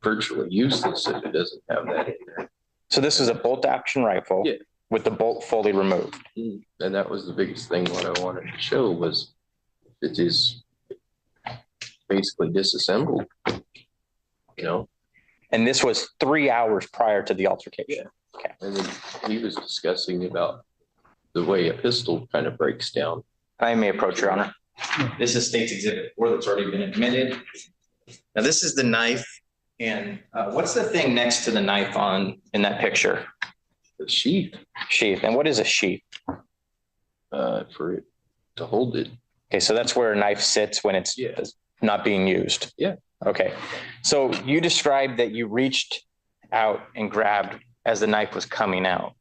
virtually useless if it doesn't have that in there. So this is a bolt action rifle with the bolt fully removed. And that was the biggest thing. What I wanted to show was it is basically disassembled, you know. And this was 3 hours prior to the altercation. Yeah. Okay. And then he was discussing about the way a pistol kind of breaks down. I may approach, Your Honor. This is State's Exhibit 4 that's already been admitted. Now this is the knife, and what's the thing next to the knife in that picture? The sheath. Sheath. And what is a sheath? For it to hold it. Okay, so that's where a knife sits when it's not being used. Yeah. Okay. So you described that you reached out and grabbed as the knife was coming out.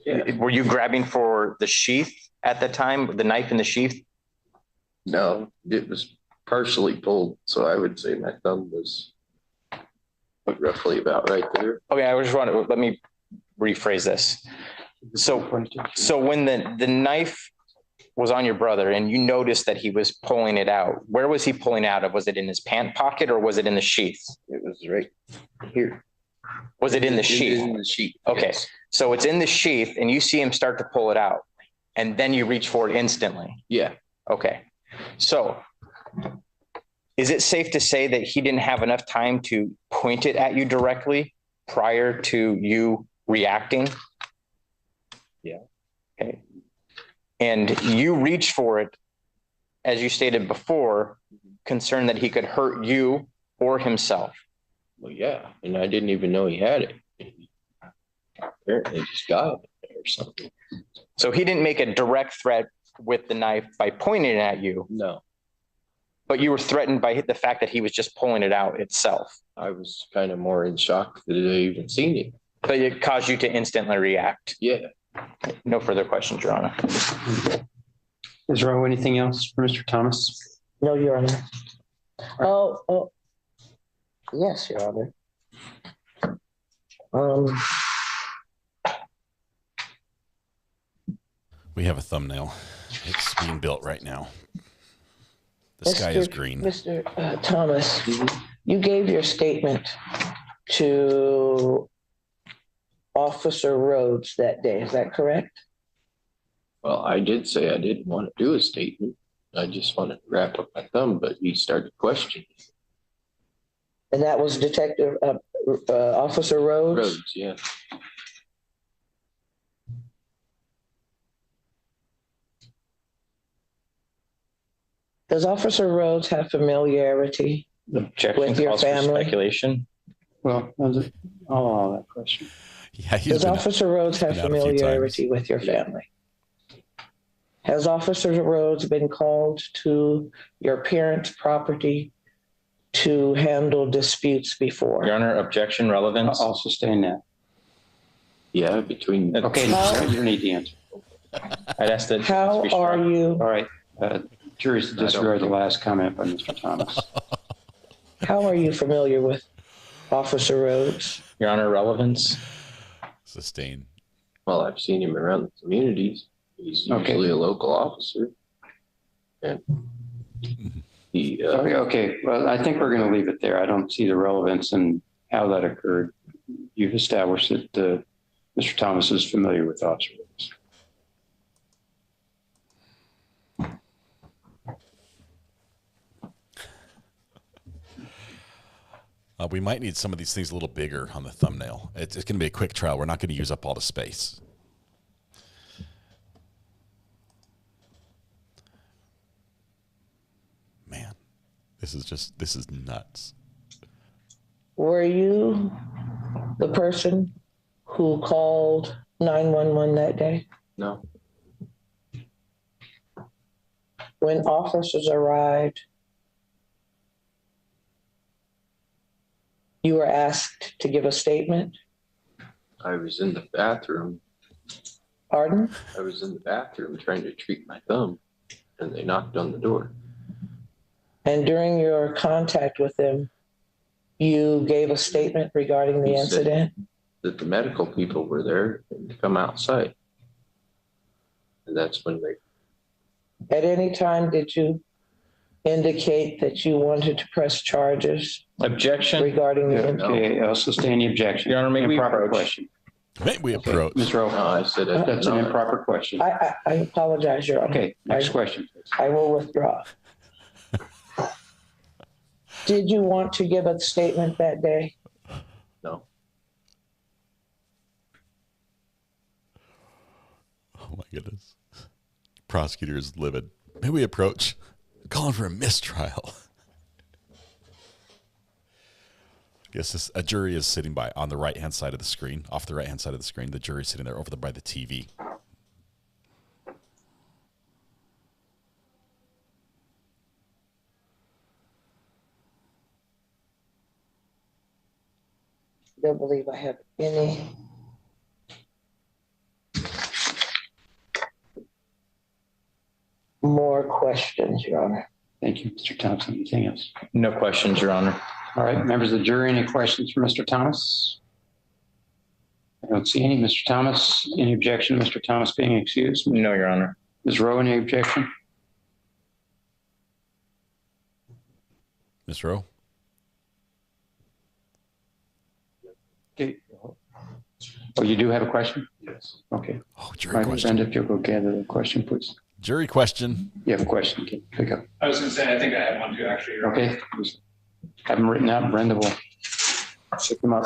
Yeah. Were you grabbing for the sheath at the time, the knife in the sheath? No, it was partially pulled. So I would say my thumb was roughly about right there. Okay, let me rephrase this. So when the knife was on your brother and you noticed that he was pulling it out, where was he pulling out of? Was it in his pant pocket or was it in the sheath? It was right here. Was it in the sheath? In the sheath. Okay. Yes. So it's in the sheath and you see him start to pull it out and then you reach for it instantly. Yeah. Okay. So is it safe to say that he didn't have enough time to point it at you directly prior to you reacting? Yeah. Okay. And you reached for it, as you stated before, concerned that he could hurt you or himself. Well, yeah, and I didn't even know he had it. Apparently just got it or something. So he didn't make a direct threat with the knife by pointing it at you. No. But you were threatened by the fact that he was just pulling it out itself. I was kind of more in shock that I even seen it. But it caused you to instantly react. Yeah. No further questions, Your Honor. Ms. Rowe, anything else for Mr. Thomas? No, Your Honor. Oh, yes, Your Honor. We have a thumbnail. It's being built right now. The sky is green. Mr. Thomas, you gave your statement to Officer Rhodes that day. Is that correct? Well, I did say I didn't want to do a statement. I just wanted to wrap up my thumb, but he started questioning. And that was Detective Officer Rhodes? Rhodes, yeah. Does Officer Rhodes have familiarity with your family? Speculation. Well, I'll allow that question. Yeah, Does Officer Rhodes have familiarity with your family? Has Officer Rhodes been called to your parents' property to handle disputes before? Your Honor, objection, relevance. I'll sustain that. Yeah, between. Okay, you don't need to answer. I'd ask that. How are you? All right. Jury's to disregard the last comment by Mr. Thomas. How are you familiar with Officer Rhodes? Your Honor, relevance. Sustain. Well, I've seen him around the communities. He's usually a local officer. And he, okay, well, I think we're going to leave it there. I don't see the relevance in how that occurred. You've established that Mr. Thomas is familiar with Officer Rhodes. We might need some of these things a little bigger on the thumbnail. It's going to be a quick trial. We're not going to use up all the space. Man, this is nuts. Were you the person who called 911 that day? No. When officers arrived, you were asked to give a statement? I was in the bathroom. Pardon? I was in the bathroom trying to treat my thumb, and they knocked on the door. And during your contact with them, you gave a statement regarding the incident? That the medical people were there and to come outside. And that's when they. At any time, did you indicate that you wanted to press charges? Objection. Regarding the incident? Okay, I'll sustain the objection. Your Honor, may we Improper approach? question. May we approach? Ms. Rowe. No, I said it. That's an improper question. I apologize, Your Honor. Okay, next question. I will withdraw. Did you want to give a statement that day? No. Oh my goodness. Prosecutor is livid. May we approach? Calling for a mistrial. Yes, a jury is sitting by on the right-hand side of the screen, off the right-hand side of the screen. The jury's sitting there over there by the TV. I don't believe I have any more questions, Your Honor. Thank you, Mr. Thompson. Anything else? No questions, Your Honor. All right, members of the jury, any questions for Mr. Thomas? I don't see any. Mr. Thomas, any objection to Mr. Thomas being excused? No, Your Honor. Ms. Rowe, any objection? Ms. Rowe? Okay. Oh, you do have a question? Yes. Okay. Oh, jury question. Brenda, if you'll go gather the question, please. Jury question. You have a question, okay, pick up. I was gonna say, I think I have one too, actually. Okay. Have them written out. Brenda will pick them up.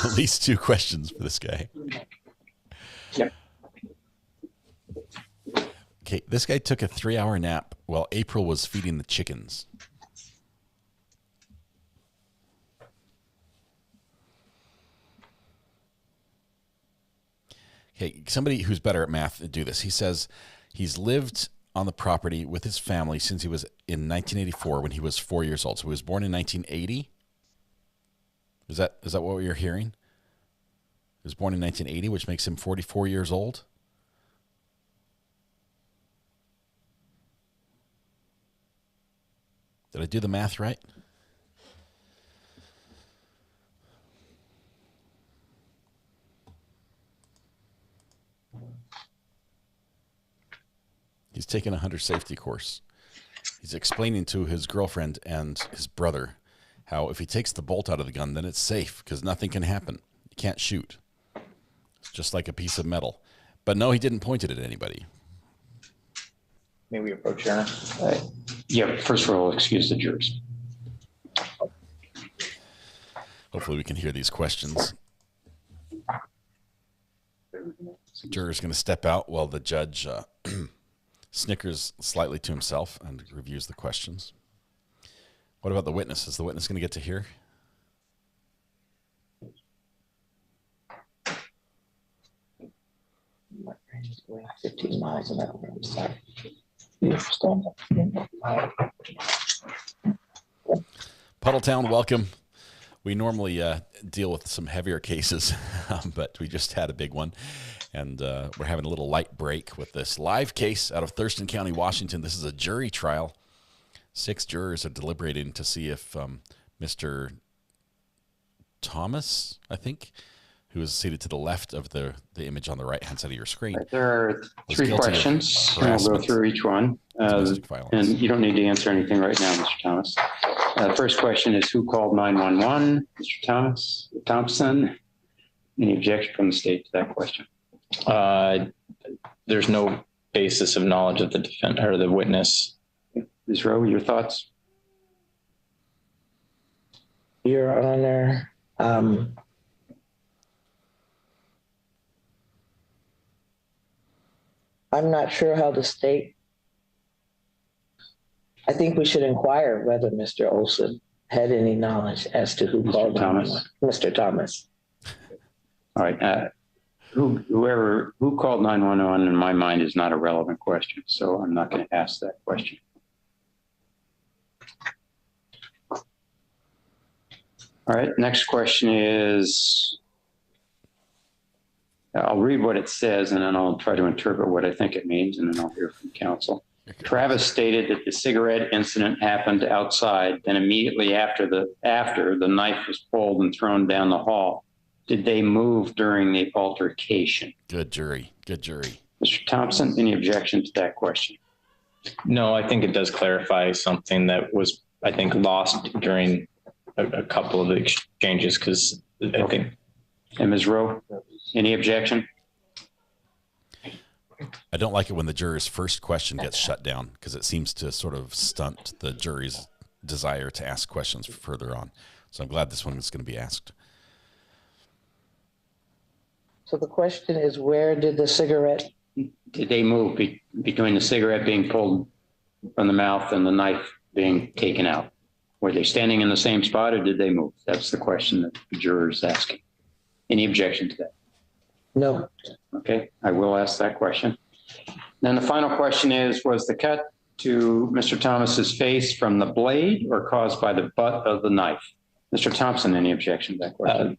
At least 2 questions for this guy. Yep. Okay, this guy took a 3-hour nap while April was feeding the chickens. Okay, somebody who's better at math do this. He says he's lived on the property with his family since he was in 1984 when he was 4 years old. So he was born in 1980. Is that what you're hearing? He was born in 1980, which makes him 44 years old. Did I do the math right? He's taken a hunter safety course. He's explaining to his girlfriend and his brother how if he takes the bolt out of the gun, then it's safe because nothing can happen. You can't shoot. It's just like a piece of metal. But no, he didn't point it at anybody. May we approach Juror? Yeah, first of all, excuse the jurors. Hopefully we can hear these questions. Juror's going to step out while the judge snickers slightly to himself and reviews the questions. What about the witness? Is the witness going to get to hear? My range is going 15 miles an hour. I'm sorry. Puddletown, welcome. We normally deal with some heavier cases, but we just had a big one. And we're having a little light break with this live case out of Thurston County, Washington. This is a jury trial. 6 jurors are deliberating to see if Mr. Thomas, I think, who is seated to the left of the image on the right-hand side of your screen. There are 3 questions, and we'll go through each one. And you don't need to answer anything right now, Mr. Thomas. The first question is, who called 911? Mr. Thomas Thompson. Any objection from the state to that question? There's no basis of knowledge of the defendant or the witness. Ms. Rowe, your thoughts? Your Honor, I'm not sure how the state, I think we should inquire whether Mr. Olson had any knowledge as to who called Thomas. Mr. Thomas. All right. Who called 911 in my mind is not a relevant question, so I'm not going to ask that question. All right, next question is, I'll read what it says and then I'll try to interpret what I think it means and then I'll hear from counsel. Travis stated that the cigarette incident happened outside, and immediately after the knife was pulled and thrown down the hall. Did they move during the altercation? Good jury. Good jury. Mr. Thompson, any objection to that question? No, I think it does clarify something that was, I think, lost during a couple of the exchanges because I think. And Ms. Rowe, any objection? I don't like it when the juror's first question gets shut down because it seems to sort of stunt the jury's desire to ask questions further on. So I'm glad this one is going to be asked. So the question is, where did the cigarette? Did they move between the cigarette being pulled from the mouth and the knife being taken out? Were they standing in the same spot or did they move? That's the question that the juror is asking. Any objection to that? No. Okay, I will ask that question. Then the final question is, was the cut to Mr. Thomas's face from the blade or caused by the butt of the knife? Mr. Thompson, any objection to that question?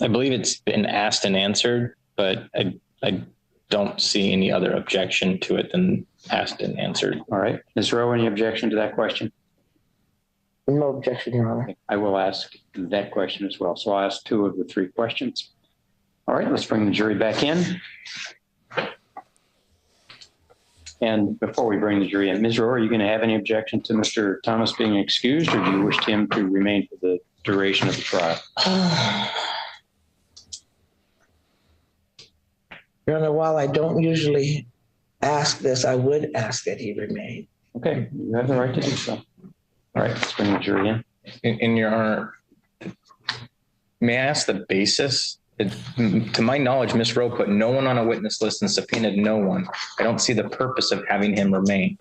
I believe it's been asked and answered, but I don't see any other objection to it than asked and answered. All right. Ms. Rowe, any objection to that question? No objection, Your Honor. I will ask that question as well. So I'll ask 2 of the 3 questions. All right, let's bring the jury back in. And before we bring the jury in, Ms. Rowe, are you going to have any objection to Mr. Thomas being excused, or do you wish him to remain for the duration of the trial? Your Honor, while I don't usually ask this, I would ask that he remain. Okay, you have the right to do so. All right, let's bring the jury in. In Your Honor, may I ask the basis? To my knowledge, Ms. Rowe put no one on a witness list and subpoenaed no one. I don't see the purpose of having him remain.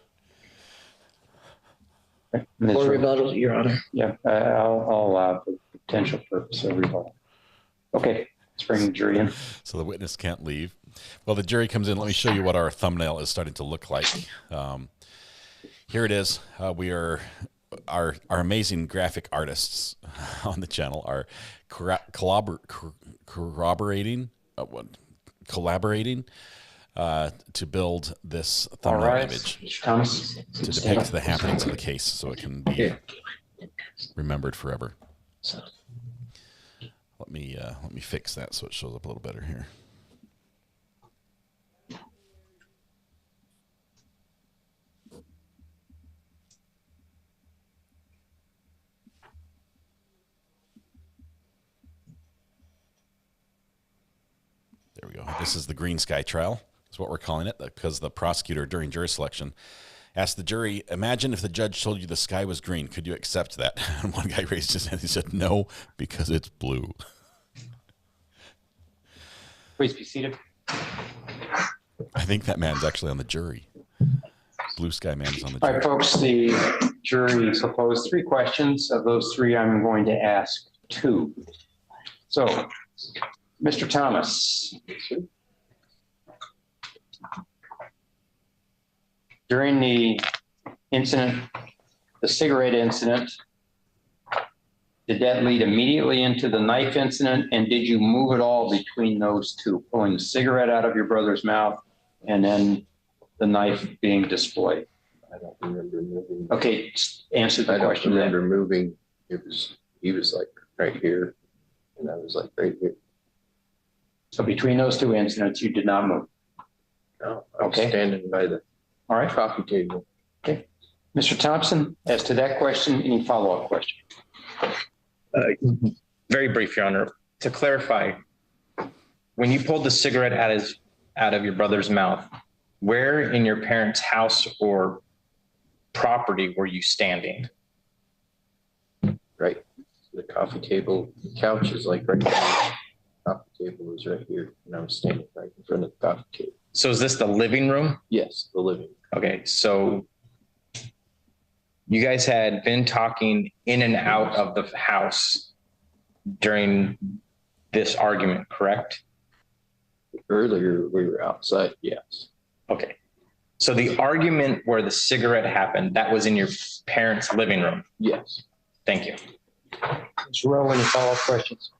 For rebuttal, Your Honor. Yeah, I'll allow for potential purpose of rebuttal. Okay, Let's bring the jury in. So the witness can't leave. Well, the jury comes in. Let me show you what our thumbnail is starting to look like. Here it is. We are our amazing graphic artists on the channel are collaborating to build this thumbnail image to depict the happenings of the case, so it can be remembered forever. Let me fix that so it shows up a little better here. There we go. This is the green sky trial, is what we're calling it, because the prosecutor during jury selection asked the jury, imagine if the judge told you the sky was green, could you accept that? And one guy raised his hand, he said, no, because it's blue. Please be seated. I think that man's actually on the jury. Blue sky man is on the jury. All right, folks, the jury proposed 3 questions. Of those 3, I'm going to ask 2. So, Mr. Thomas. During the incident, the cigarette incident, did that lead immediately into the knife incident? And did you move at all between those 2, pulling the cigarette out of your brother's mouth and then the knife being displayed? I don't remember moving. Okay, answer the question. I don't remember moving. He was like right here, and I was like right here. So between those 2 incidents, you did not move? No, I was standing by the coffee table. Okay. Mr. Thompson, as to that question, any follow-up question? Very brief, Your Honor. To clarify, when you pulled the cigarette out of your brother's mouth, where in your parents' house or property were you standing? Right. The coffee table, the couch is like right here. The coffee table was right here, and I was standing right in front of the coffee table. So is this the living room? Yes, the living room. Okay, so you guys had been talking in and out of the house during this argument, correct? Earlier, we were outside, yes. Okay. So the argument where the cigarette happened, that was in your parents' living room? Yes. Thank you. Ms. Rowe, any follow-up questions?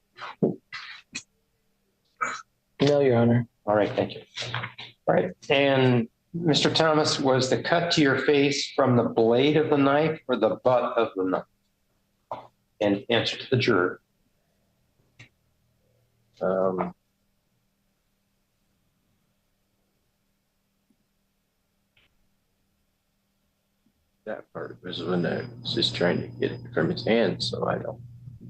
No, Your Honor. All right, thank you. All right, and Mr. Thomas, was the cut to your face from the blade of the knife or the butt of the knife? And answer to the juror. That part was when I was just trying to get it from his hand, so I don't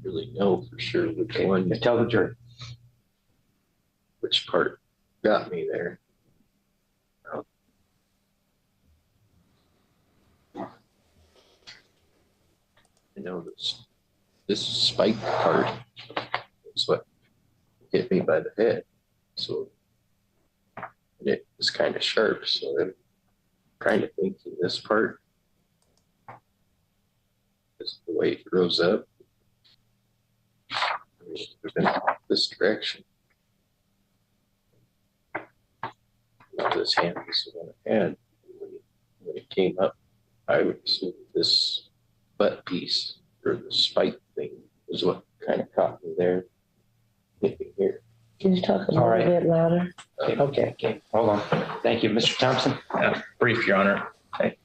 really know for sure which one. Tell the jury. Which part got me there. I know this spike part is what hit me by the head. So it was kind of sharp. So I'm kind of thinking this part is the way it grows up. I mean, it would have been this direction. Now this hand is the one I had. When it came up, I would assume this butt piece or the spike thing is what kind of caught me there. Hit me here. Can you talk a little bit louder? Okay, hold on. Thank you, Mr. Thompson. Brief, Your Honor.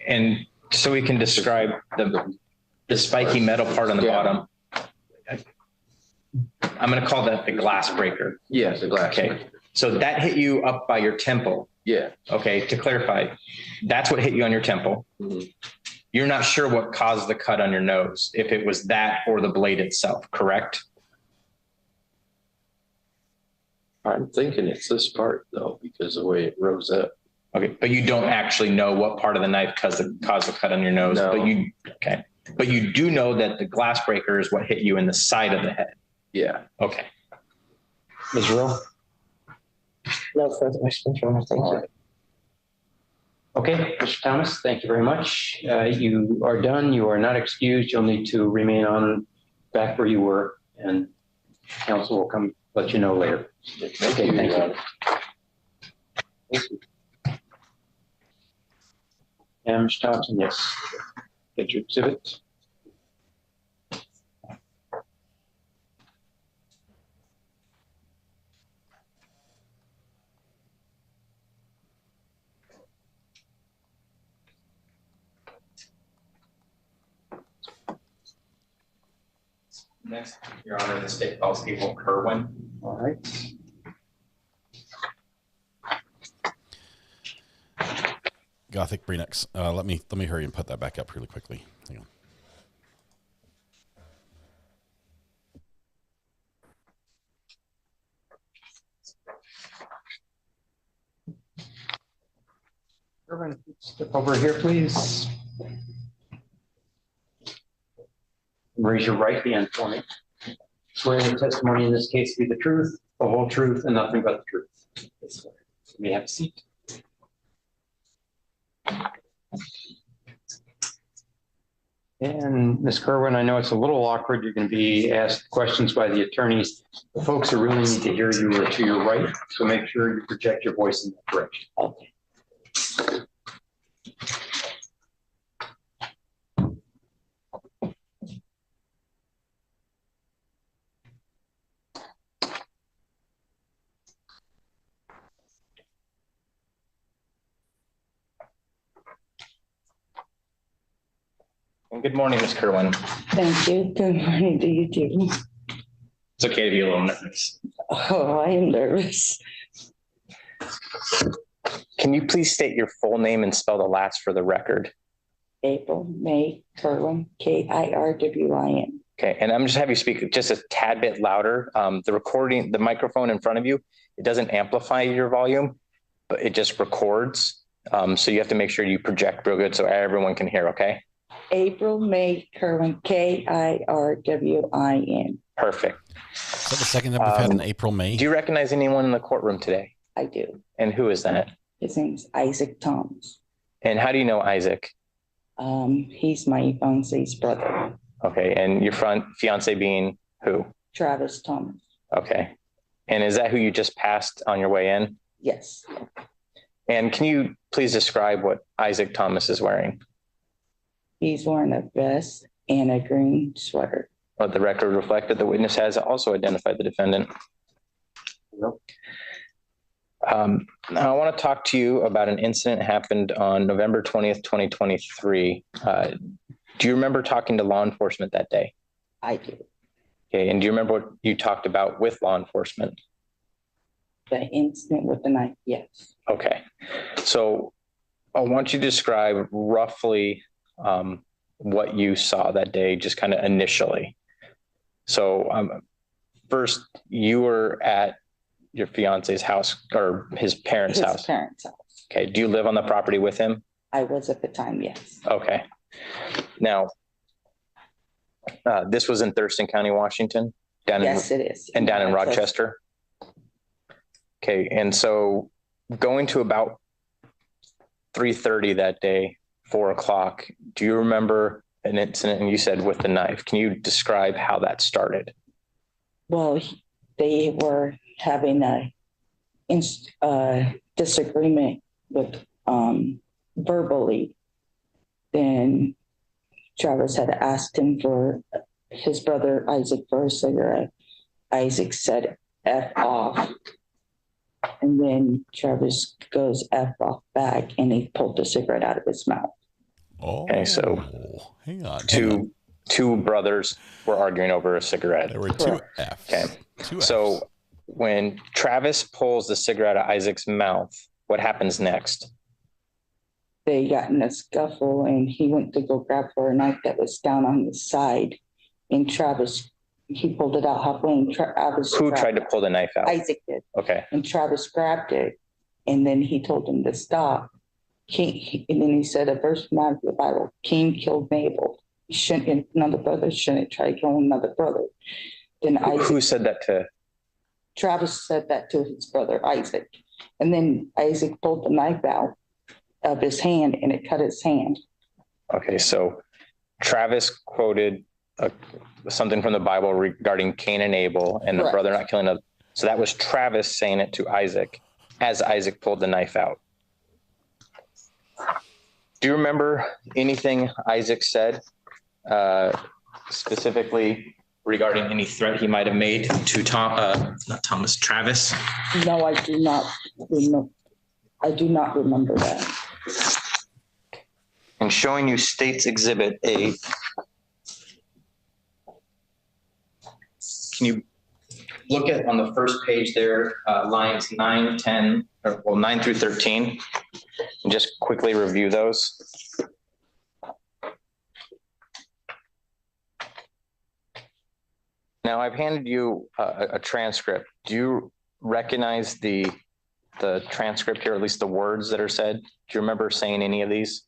And so we can describe the spiky metal part on the bottom. I'm going to call that the glass breaker. Yes, the glass breaker. So that hit you up by your temple. Yeah. Okay, to clarify, that's what hit you on your temple. Mm-hmm. You're not sure what caused the cut on your nose, if it was that or the blade itself, correct? I'm thinking it's this part though, because of the way it rose up. Okay, but you don't actually know what part of the knife caused the cut on your nose. No. But you do know that the glass breaker is what hit you in the side of the head. Yeah. Okay. Ms. Rowe? No further questions, Your Honor. Thank you. Okay, Mr. Thomas, thank you very much. You are done. You are not excused. You'll need to remain on back where you were, and counsel will come let you know later. Okay, thank you. And Mr. Thompson, yes. Get your exhibit. Next, Your Honor, the state calls people Kerwin. All right. Gothic Breenix. Let me hurry and put that back up really quickly. Hang on. Kerwin, step over here, please. Raise your right hand for me. Swear the testimony in this case to be the truth, the whole truth, and nothing but the truth. Yes, you may have a seat. And Ms. Kerwin, I know it's a little awkward. You're going to be asked questions by the attorneys. The folks who really need to hear you are to your right, so make sure you project your voice in that direction. Okay. And good morning, Ms. Kerwin. Thank you. Good morning to you too. It's okay to be a little nervous. Oh, I am nervous. Can you please state your full name and spell the last for the record? April May Kerwin, Kirwin. Okay, and I'm just have you speak just a tad bit louder. The microphone in front of you, it doesn't amplify your volume, but it just records. So you have to make sure you project real good so everyone can hear, okay? April May Kerwin, Kirwin. Perfect. Is that the second time we've had an April May? Do you recognize anyone in the courtroom today? I do. And who is that? His name's Isaac Thomas. And how do you know Isaac? He's my fiance's brother. Okay, and your fiance being who? Travis Thomas. Okay. And is that who you just passed on your way in? Yes. And can you please describe what Isaac Thomas is wearing? He's wearing a vest and a green sweater. Let the record reflect that the witness has also identified the defendant. Now I want to talk to you about an incident that happened on November 20th, 2023. Do you remember talking to law enforcement that day? I do. Okay, and do you remember what you talked about with law enforcement? The incident with the knife, yes. Okay, so I want you to describe roughly what you saw that day, just kind of initially. So first, you were at your fiance's house or his parents' house? His parents' house. Okay, do you live on the property with him? I was at the time, yes. Okay. Now, this was in Thurston County, Washington? Yes, it is. And down in Rochester? Okay, and so going to about 3:30 that day, 4 o'clock, do you remember an incident, and you said with the knife? Can you describe how that started? Well, they were having a disagreement with verbally. Then Travis had asked him for his brother Isaac for a cigarette. Isaac said F off. And then Travis goes F off back and he pulled the cigarette out of his mouth. Oh, okay, so hang on. Two brothers were arguing over a cigarette. There were two Fs. Okay. So when Travis pulls the cigarette out of Isaac's mouth, what happens next? They got in a scuffle and he went to go grab for a knife that was down on his side. And Travis, he pulled it out halfway. And Travis Who tried to pull the knife out? Isaac did. Okay. And Travis grabbed it. And then he told him to stop. And then he said a verse from out of the Bible, Cain killed Abel. Another brother shouldn't try to kill another brother. Then who said that to? Travis said that to his brother Isaac. And then Isaac pulled the knife out of his hand and it cut his hand. Okay, so Travis quoted something from the Bible regarding Cain and Abel and the brother not killing So that was Travis saying it to Isaac as Isaac pulled the knife out. Do you remember anything Isaac said, specifically regarding any threat he might have made to Travis? No, I do not remember. I do not remember that. And showing you State's Exhibit A. Can you look at on the first page there, lines 9 through 13, and just quickly review those? Now I've handed you a transcript. Do you recognize the transcript here, at least the words that are said? Do you remember saying any of these?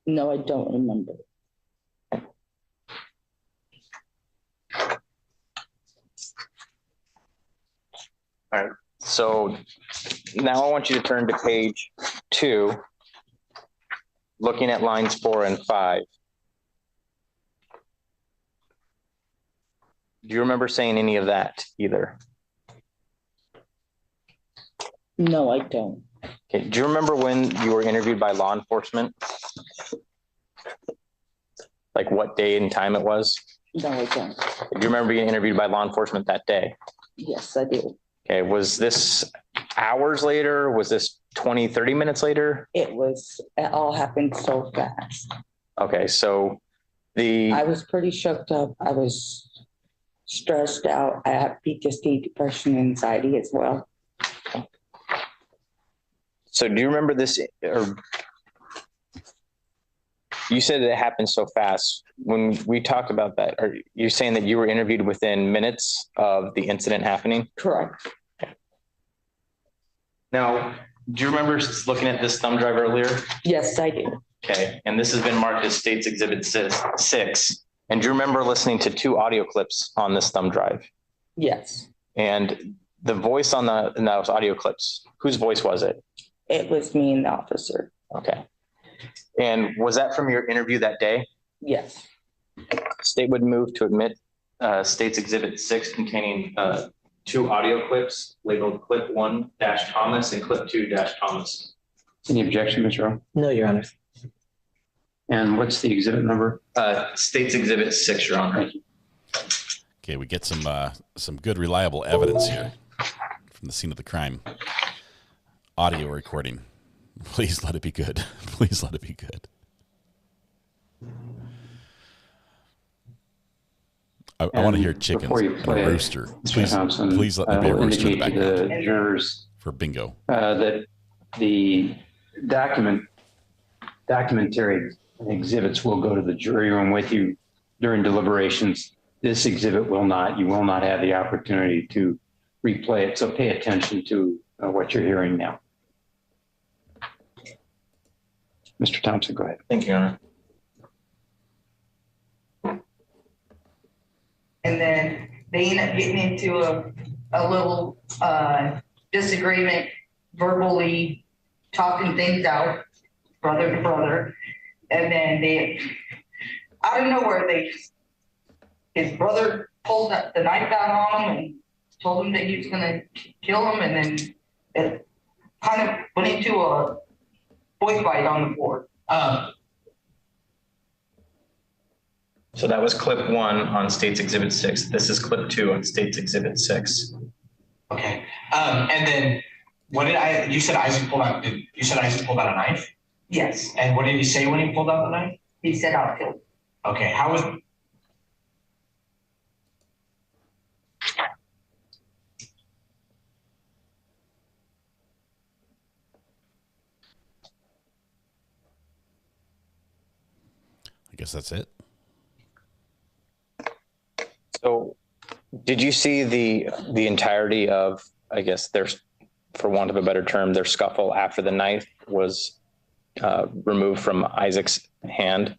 No, I don't remember. All right, so now I want you to turn to page 2, looking at lines 4 and 5. Do you remember saying any of that either? No, I don't. Okay, do you remember when you were interviewed by law enforcement? Like what day and time it was? No, I don't. Do you remember being interviewed by law enforcement that day? Yes, I do. Okay, was this hours later? Was this 20, 30 minutes later? It all happened so fast. Okay, so I was pretty shook up. I was stressed out. I have PTSD, depression, and anxiety as well. So do you remember this, or you said it happened so fast. When we talked about that, are you saying that you were interviewed within minutes of the incident happening? Correct. Now, do you remember looking at this thumb drive earlier? Yes, I do. Okay, and this has been marked as State's Exhibit 6. And do you remember listening to 2 audio clips on this thumb drive? Yes. And the voice on in those audio clips, whose voice was it? It was me and the officer. Okay. And was that from your interview that day? Yes. State would move to admit State's Exhibit 6 containing 2 audio clips labeled Clip 1-Thomas and Clip 2-Thomas. Any objection, Mistrial? No, Your Honor. And what's the exhibit number? State's Exhibit 6, Your Honor. Okay, we get some good, reliable evidence here from the scene of the crime. Audio recording. Please let it be good. Please let it be good. I want to hear chickens and a rooster. Please let there be a rooster in the background. The jurors for bingo. That the documentary exhibits will go to the jury room with you during deliberations. This exhibit will not. You will not have the opportunity to replay it. So pay attention to what you're hearing now. Mr. Thompson, go ahead. Thank you, Your Honor. And then they end up getting into a little disagreement, verbally talking things out, brother to brother. And then out of nowhere, his brother pulled the knife out on him and told him that he was going to kill him. And then it kind of went into a voice fight on the floor. So that was Clip 1 on State's Exhibit 6. This is Clip 2 on State's Exhibit 6. Okay. And then you said Isaac pulled out a knife? Yes. And what did he say when he pulled out the knife? He said, "I'll kill him." Okay. How was? I guess that's it. So did you see the entirety of, I guess, for want of a better term, their scuffle after the knife was removed from Isaac's hand?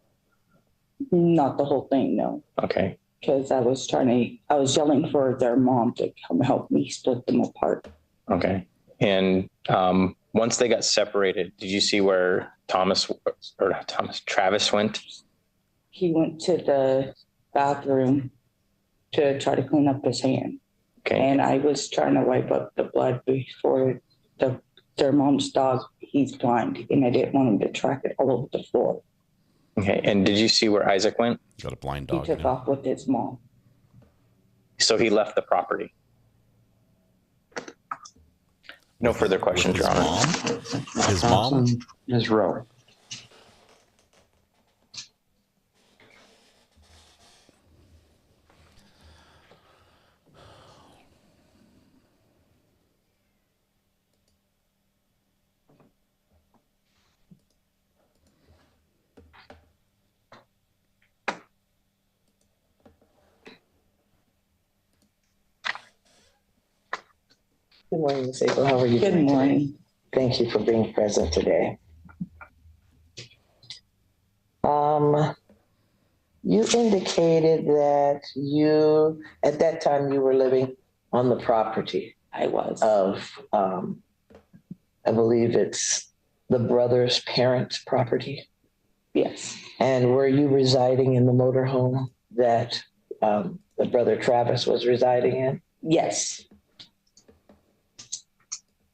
Not the whole thing, no. Okay. Because I was yelling for their mom to come help me split them apart. Okay. And once they got separated, did you see where Travis went? He went to the bathroom to try to clean up his hand. Okay. And I was trying to wipe up the blood before their mom's dog, he's blind, and I didn't want him to track it all over the floor. Okay. And did you see where Isaac went? Got a blind He dog. took off with his mom. So he left the property. No further questions, Your Honor. His mom? Ms. Rowe. Good morning, Ms. April. How are you? Good morning. Thank you for being present today. You indicated that at that time, you were living on the property. I was. Of, I believe it's the brother's parents' property. Yes. And were you residing in the motorhome that the brother Travis was residing in? Yes.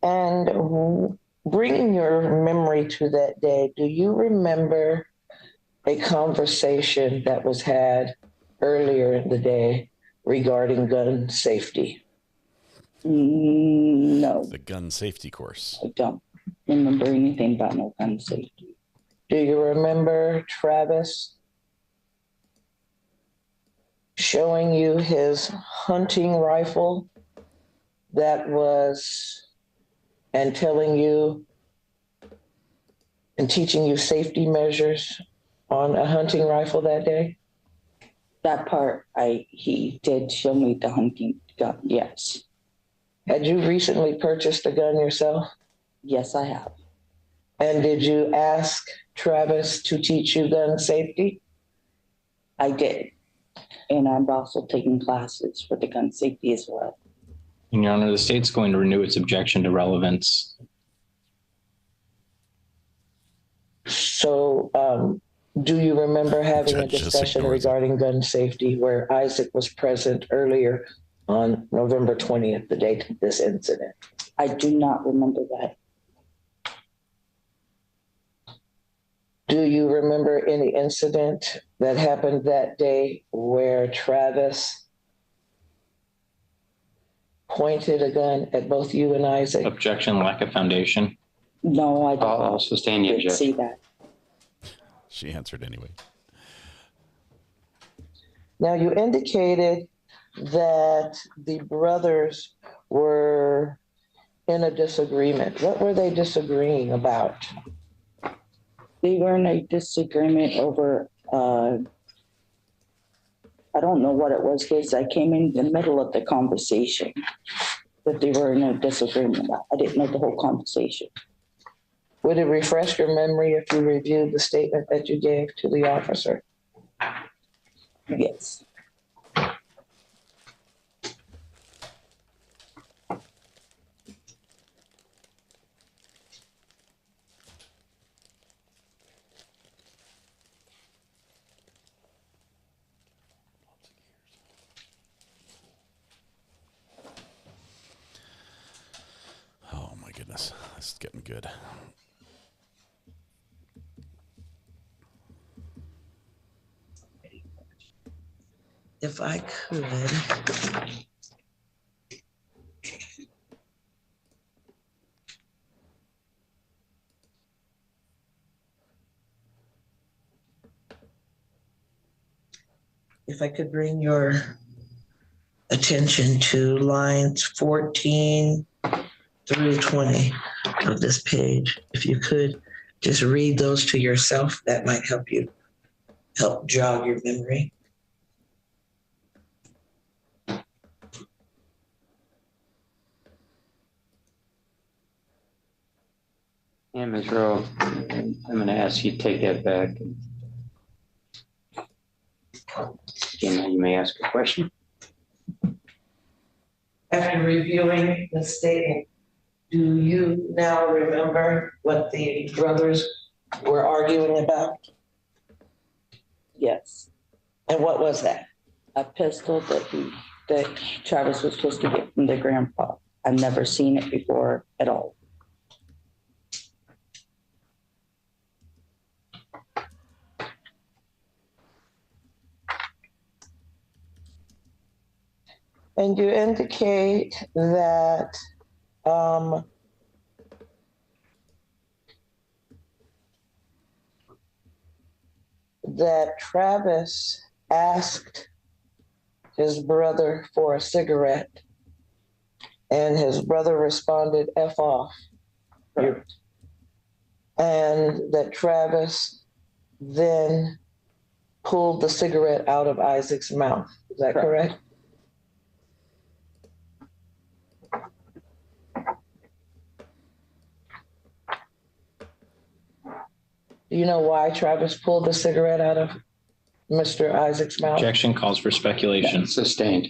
And bringing your memory to that day, do you remember a conversation that was had earlier in the day regarding gun safety? No. The gun safety course. I don't remember anything about no gun safety. Do you remember Travis showing you his hunting rifle and telling you and teaching you safety measures on a hunting rifle that day? That part, he did show me the hunting gun, yes. Had you recently purchased a gun yourself? Yes, I have. And did you ask Travis to teach you gun safety? I did. And I'm also taking classes for the gun safety as well. And Your Honor, the state's going to renew its objection to relevance. So, do you remember having a discussion regarding gun safety where Isaac was present earlier on November 20th, the date of this incident? I do not remember that. Do you remember any incident that happened that day where Travis pointed a gun at both you and Isaac? Objection, lack of foundation. No, I I'll also stand the didn't see that. She answered anyway. Now, you indicated that the brothers were in a disagreement. What were they disagreeing about? They were in a disagreement over, I don't know what it was because I came in the middle of the conversation, but they were in a disagreement about. I didn't know the whole conversation. Would it refresh your memory if you reviewed the statement that you gave to the officer? Yes. Oh my goodness, this is getting good. If I could. If I could bring your attention to lines 14 through 20 of this page. If you could just read those to yourself, that might help jog your memory. Yeah, Ms. Rowe, I'm going to ask you to take that back. Again, you may ask a question. After reviewing the statement, do you now remember what the brothers were arguing about? Yes. And what was that? A pistol that he that Travis was supposed to get from the grandpa. I've never seen it before at all. And you indicate that that Travis asked his brother for a cigarette and his brother responded, F off. And that Travis then pulled the cigarette out of Isaac's mouth. Is that correct? Do you know why Travis pulled the cigarette out of Mr. Isaac's mouth? Objection calls for speculation. Sustained.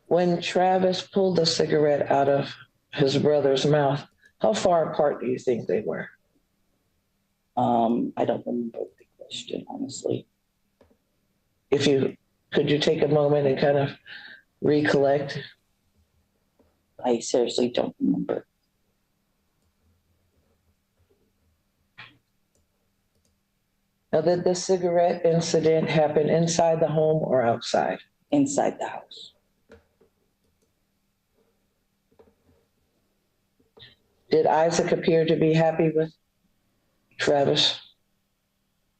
When Travis pulled the cigarette out of his brother's mouth, how far apart do you think they were? I don't remember the question, honestly. Could you take a moment and kind of recollect? I seriously don't remember. Now, did the cigarette incident happen inside the home or outside? Inside the house. Did Isaac appear to be happy with Travis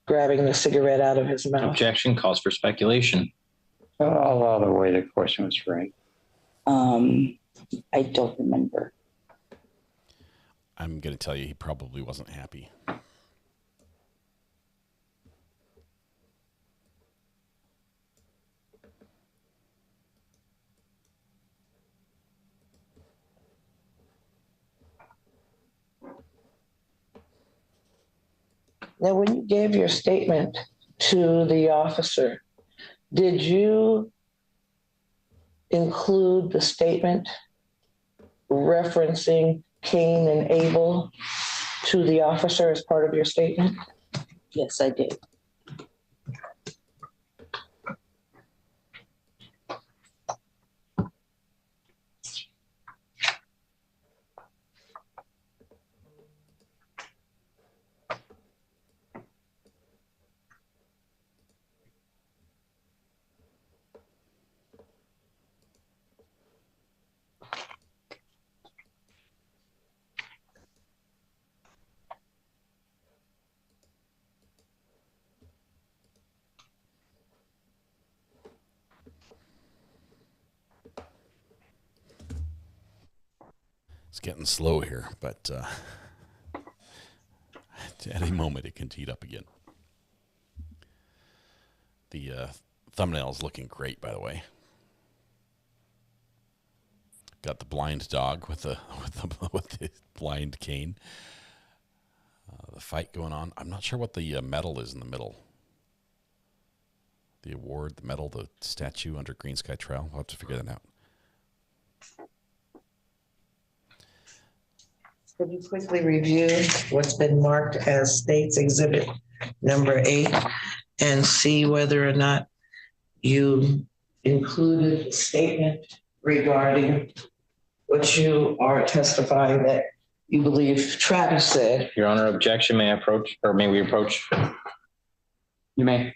grabbing the cigarette out of his mouth? Objection calls for speculation. I'll allow the way the question was framed. I don't remember. I'm going to tell you he probably wasn't happy. Now, when you gave your statement to the officer, did you include the statement referencing Cain and Abel to the officer as part of your statement? Yes, I did. It's getting slow here, but at any moment it can heat up again. The thumbnail is looking great, by the way. Got the blind dog with the blind cane. The fight going on. I'm not sure what the medal is in the middle. The award, the medal, the statue under Green Sky Trail. We'll have to figure that out. Could you quickly review what's been marked as State's Exhibit number 8 and see whether or not you included a statement regarding what you are testifying that you believe Travis said? Your Honor, objection. May I approach, or may we approach? You may.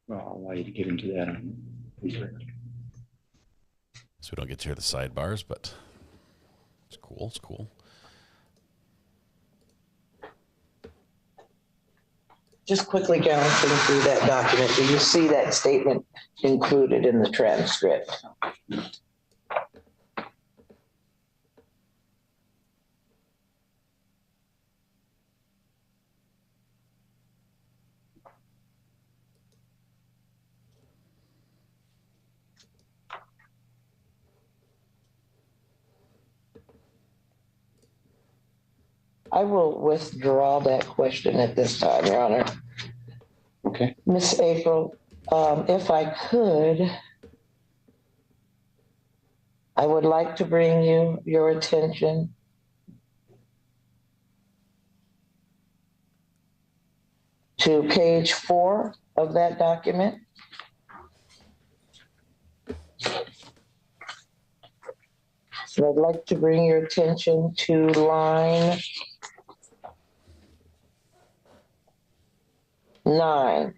Well, I'll allow you to get into that. So we don't get to hear the sidebars, but it's cool. It's cool. Just quickly glancing through that document, do you see that statement included in the transcript? I will withdraw that question at this time, Your Honor. Okay. Miss April, if I could, I would like to bring your attention to page 4 of that document. So I'd like to bring your attention to line 9.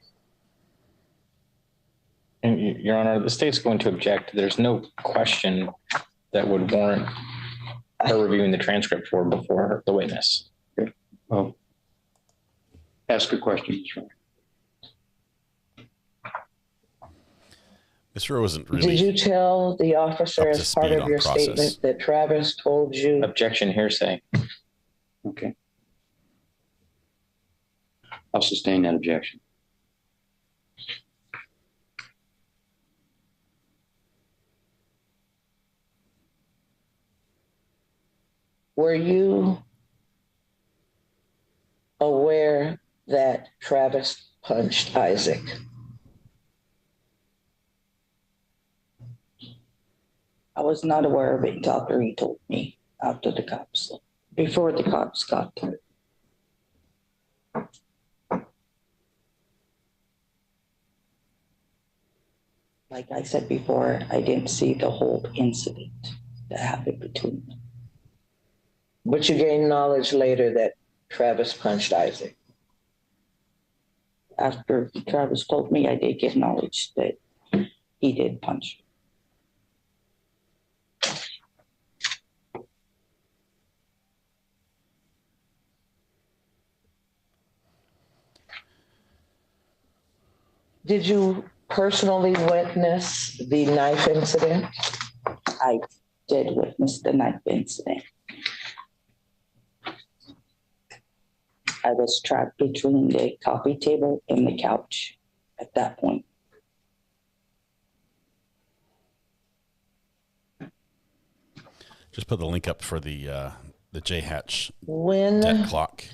And Your Honor, the state's going to object. There's no question that would warrant her reviewing the transcript before the witness. Okay. Well, ask a question. Mr. wasn't really. Did you tell the officer up to as part speed of on your process. statement that Travis told you? Objection, hearsay. Okay. I'll sustain that objection. Were you aware that Travis punched Isaac? I was not aware of it until after he told me, before the cops got there. Like I said before, I didn't see the whole incident that happened between them. But you gained knowledge later that Travis punched Isaac. After Travis told me, I did get knowledge that he did punch. Did you personally witness the knife incident? I did witness the knife incident. I was trapped between the coffee table and the couch at that point. Just put the link up for the J Hatch When dead clock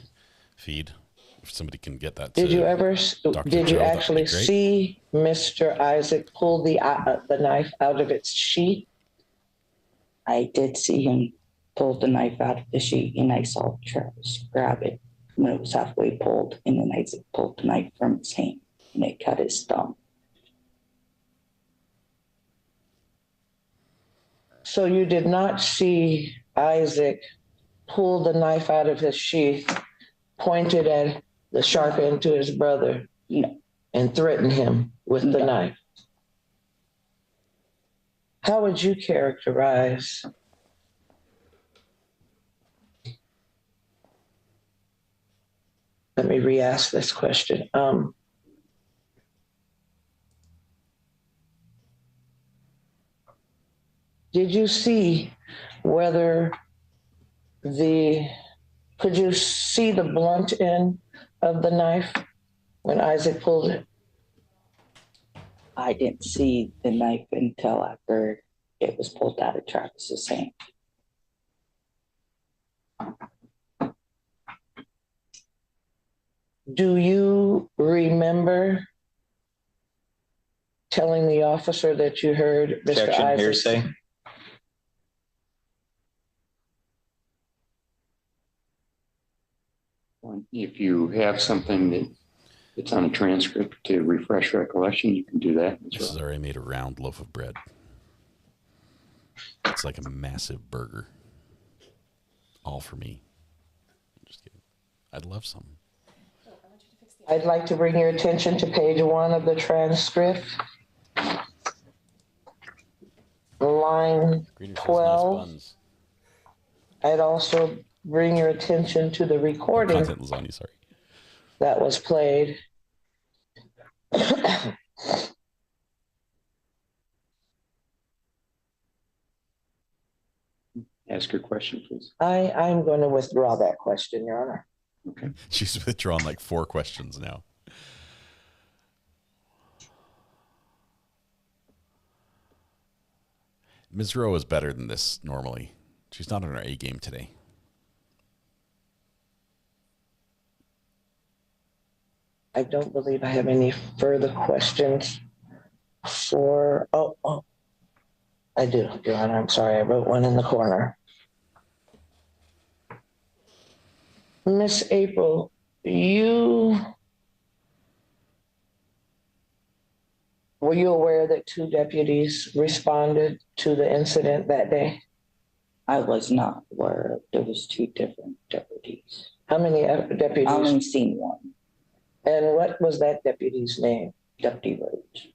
feed. If somebody can get that. did to you ever? Dr. Did you Joe, that'd actually be great. see Mr. Isaac pull the knife out of its sheath? I did see him pull the knife out of the sheet, and I saw Travis grab it when it was halfway pulled, and then Isaac pulled the knife from his hand, and it cut his thumb. So you did not see Isaac pull the knife out of his sheath, pointed at the sharp end to his brother, and threaten him with the knife. How would you characterize let me re-ask this question. Did you see could you see the blunt end of the knife when Isaac pulled it? I didn't see the knife until after it was pulled out of Travis's hand. Do you remember telling the officer that you heard Mr. Objection, Isaac? hearsay. If you have something that's on a transcript to refresh recollection, you can do that. This is already made a round loaf of bread. It's like a massive burger. All for me. Just kidding. I'd love some. I'd like to bring your attention to page 1 of the transcript. Line 12. I'd also bring your attention to the recording Content lasagna, sorry. that was played. Ask your question, please. I'm going to withdraw that question, Your Honor. Okay. She's withdrawn like 4 questions now. Ms. Rowe is better than this normally. She's not on her A game today. I don't believe I have any further questions for, I do, Your Honor. I'm sorry. I wrote one in the corner. Miss April, were you aware that 2 deputies responded to the incident that day? I was not aware there was 2 different deputies. How many deputies? I only seen one. And what was that deputy's name? Deputy Rhodes.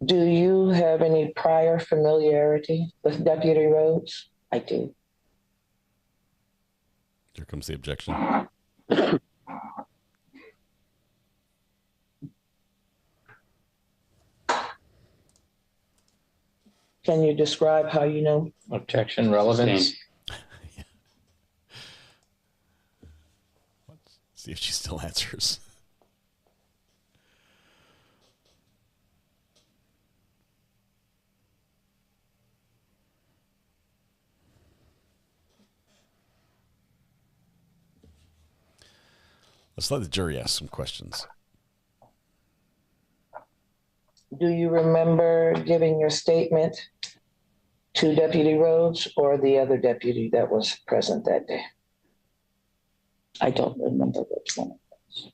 Do you have any prior familiarity with Deputy Rhodes? I do. Here comes the objection. Can you describe how you know? Objection, relevance. See if she still answers. Let's let the jury ask some questions. Do you remember giving your statement to Deputy Rhodes or the other deputy that was present that day? I don't remember which one it was.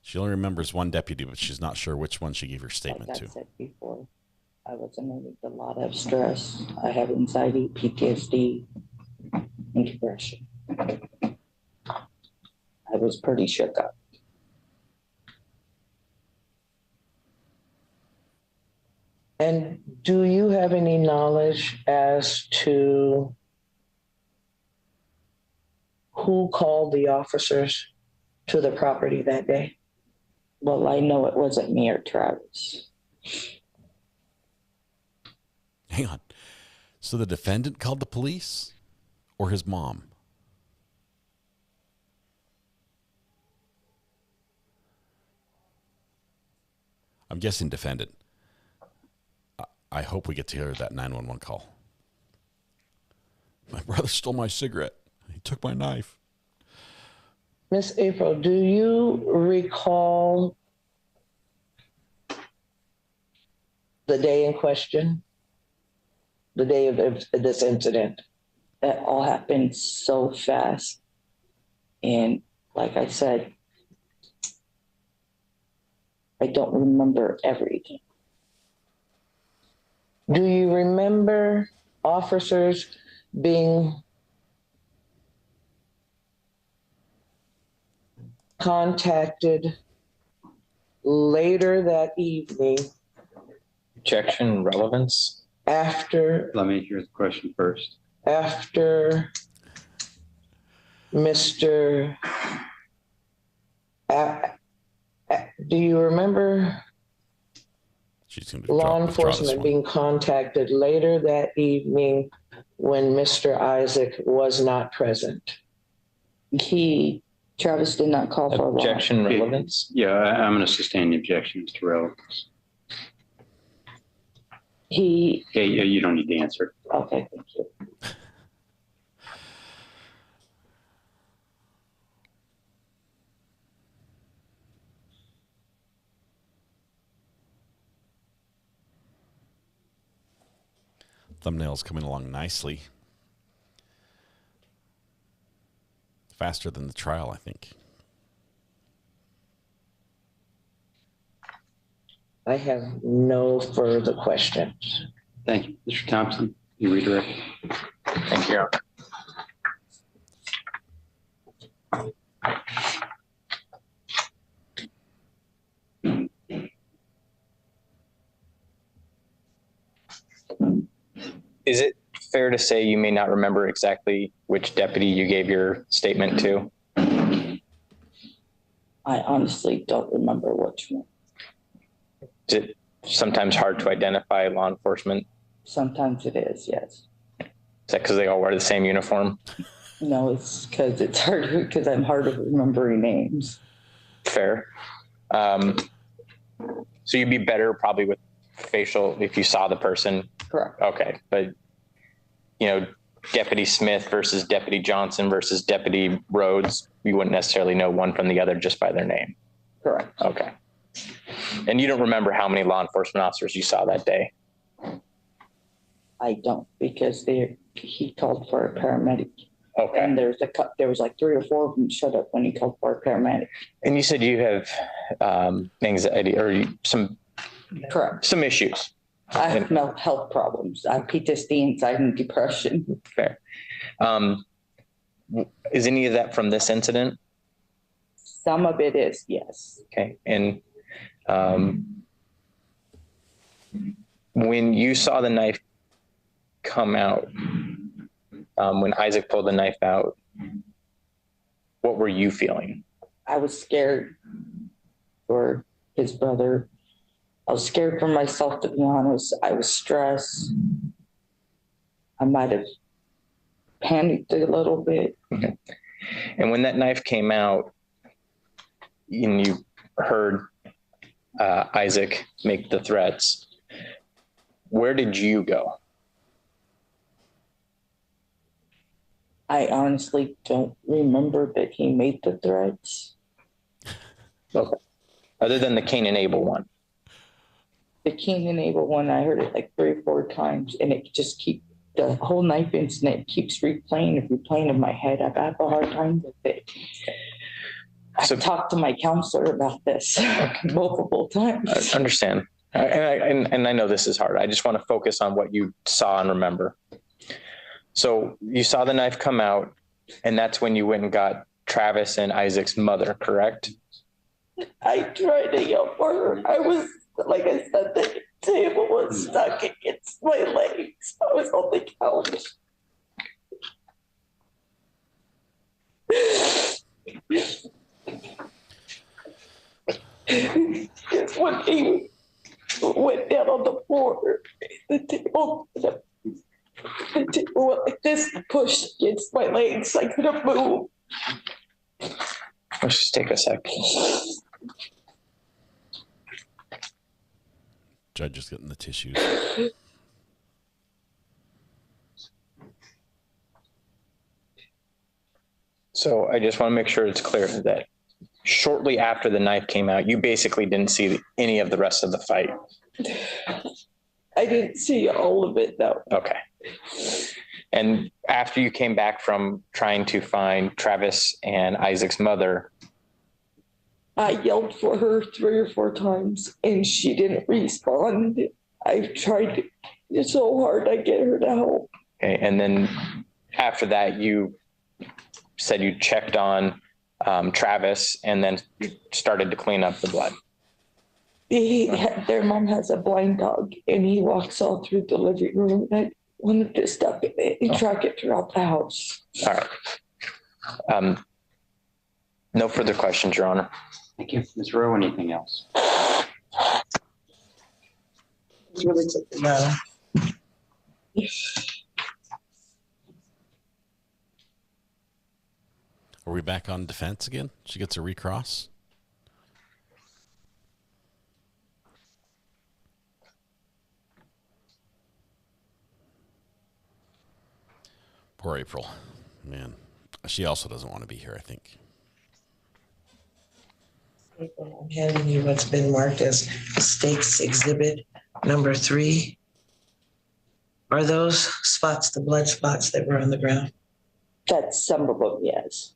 She only remembers one deputy, but she's not sure which one she gave her statement like to. I said before, I was under a lot of stress. I have anxiety, PTSD, and depression. I was pretty shook up. And do you have any knowledge as to who called the officers to the property that day? Well, I know it wasn't me or Travis. Hang on. So the defendant called the police or his mom? I'm guessing defendant. I hope we get to hear that 911 call. My brother stole my cigarette. He took my knife. Miss April, do you recall the day in question? The day of this incident? That all happened so fast. And like I said, I don't remember everything. Do you remember officers being contacted later that evening? Objection, relevance. After. Let me hear the question first. After Mr. Do you remember law enforcement being contacted later that evening when Mr. Isaac was not present? Travis did not call for objection, relevance. Yeah, I'm going to sustain the objection to relevance. Okay, you don't need to answer. Okay, thank you. Thumbnail's coming along nicely. Faster than the trial, I think. I have no further questions. Thank you. Mr. Thompson, you redirect. Thank you. Is it fair to say you may not remember exactly which deputy you gave your statement to? I honestly don't remember which one. Is it sometimes hard to identify law enforcement? Sometimes it is, yes. Is that because they all wear the same uniform? No, it's because it's hard because I'm hard at remembering names. Fair. So you'd be better probably with facial if you saw the person. Correct. Okay, but you know, Deputy Smith versus Deputy Johnson versus Deputy Rhodes, you wouldn't necessarily know one from the other just by their name. Correct. Okay. And you don't remember how many law enforcement officers you saw that day? I don't, because he called for a paramedic. Okay. And there was like 3 or 4 of them showed up when he called for a paramedic. And you said you have anxiety or some issues. I have mental health problems. I have PTSD, anxiety, and depression. Fair. Is any of that from this incident? Some of it is, yes. Okay. And when you saw the knife come out, when Isaac pulled the knife out, what were you feeling? I was scared for his brother. I was scared for myself, to be honest. I was stressed. I might have panicked a little bit. Okay. And when that knife came out and you heard Isaac make the threats, where did you go? I honestly don't remember that he made the threats. Okay. Other than the Cain and Abel one. The Cain and Abel one, I heard it like 3 or 4 times, and it just the whole knife incident keeps replaying in my head. I have a hard time with it. I talked to my counselor about this multiple times. I understand. And I know this is hard. I just want to focus on what you saw and remember. So you saw the knife come out, and that's when you went and got Travis and Isaac's mother, correct? I tried to yell for her. I was, like I said, the table was stuck against my legs. I was on the couch. It's when he went down on the floor, the table went like this, pushed against my legs. I couldn't move. Let's just take a sec. Judge is getting the tissues. So I just want to make sure it's clear that shortly after the knife came out, you basically didn't see any of the rest of the fight. I didn't see all of it, though. Okay. And after you came back from trying to find Travis and Isaac's mother, I yelled for her 3 or 4 times, and she didn't respond. I tried so hard to get her to help. okay, and then after that, you said you checked on Travis and then started to clean up the blood. Their mom has a blind dog, and he walks all through the living room. I wanted to step in it and track it throughout the house. All right. No further questions, Your Honor. Thank you. Ms. Rowe, anything else? It's really took the matter. Are we back on defense again? She gets a recross. Poor April. Man, she also doesn't want to be here, I think. I'm handing you what's been marked as State's Exhibit number 3. Are those spots the blood spots that were on the ground? That's some of them, yes.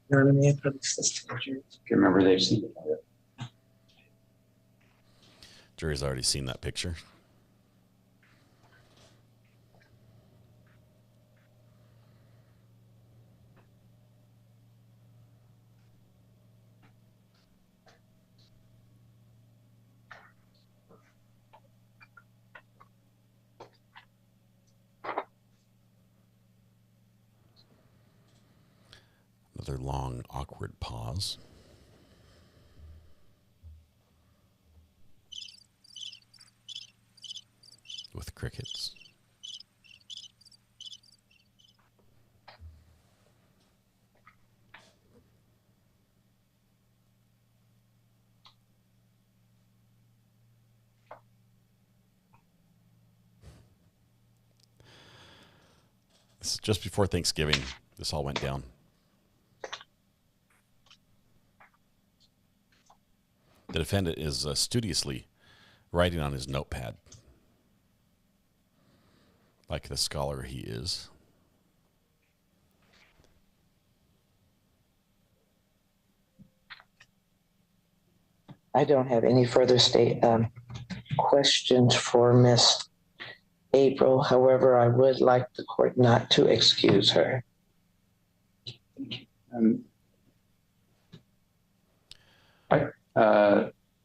Your Honor, may I produce this to the jury? If you remember, they've seen it. Jury's already seen that picture. Another long, awkward pause. With crickets. This is just before Thanksgiving. This all went down. The defendant is studiously writing on his notepad, like the scholar he is. I don't have any further questions for Miss April. However, I would like the court not to excuse her.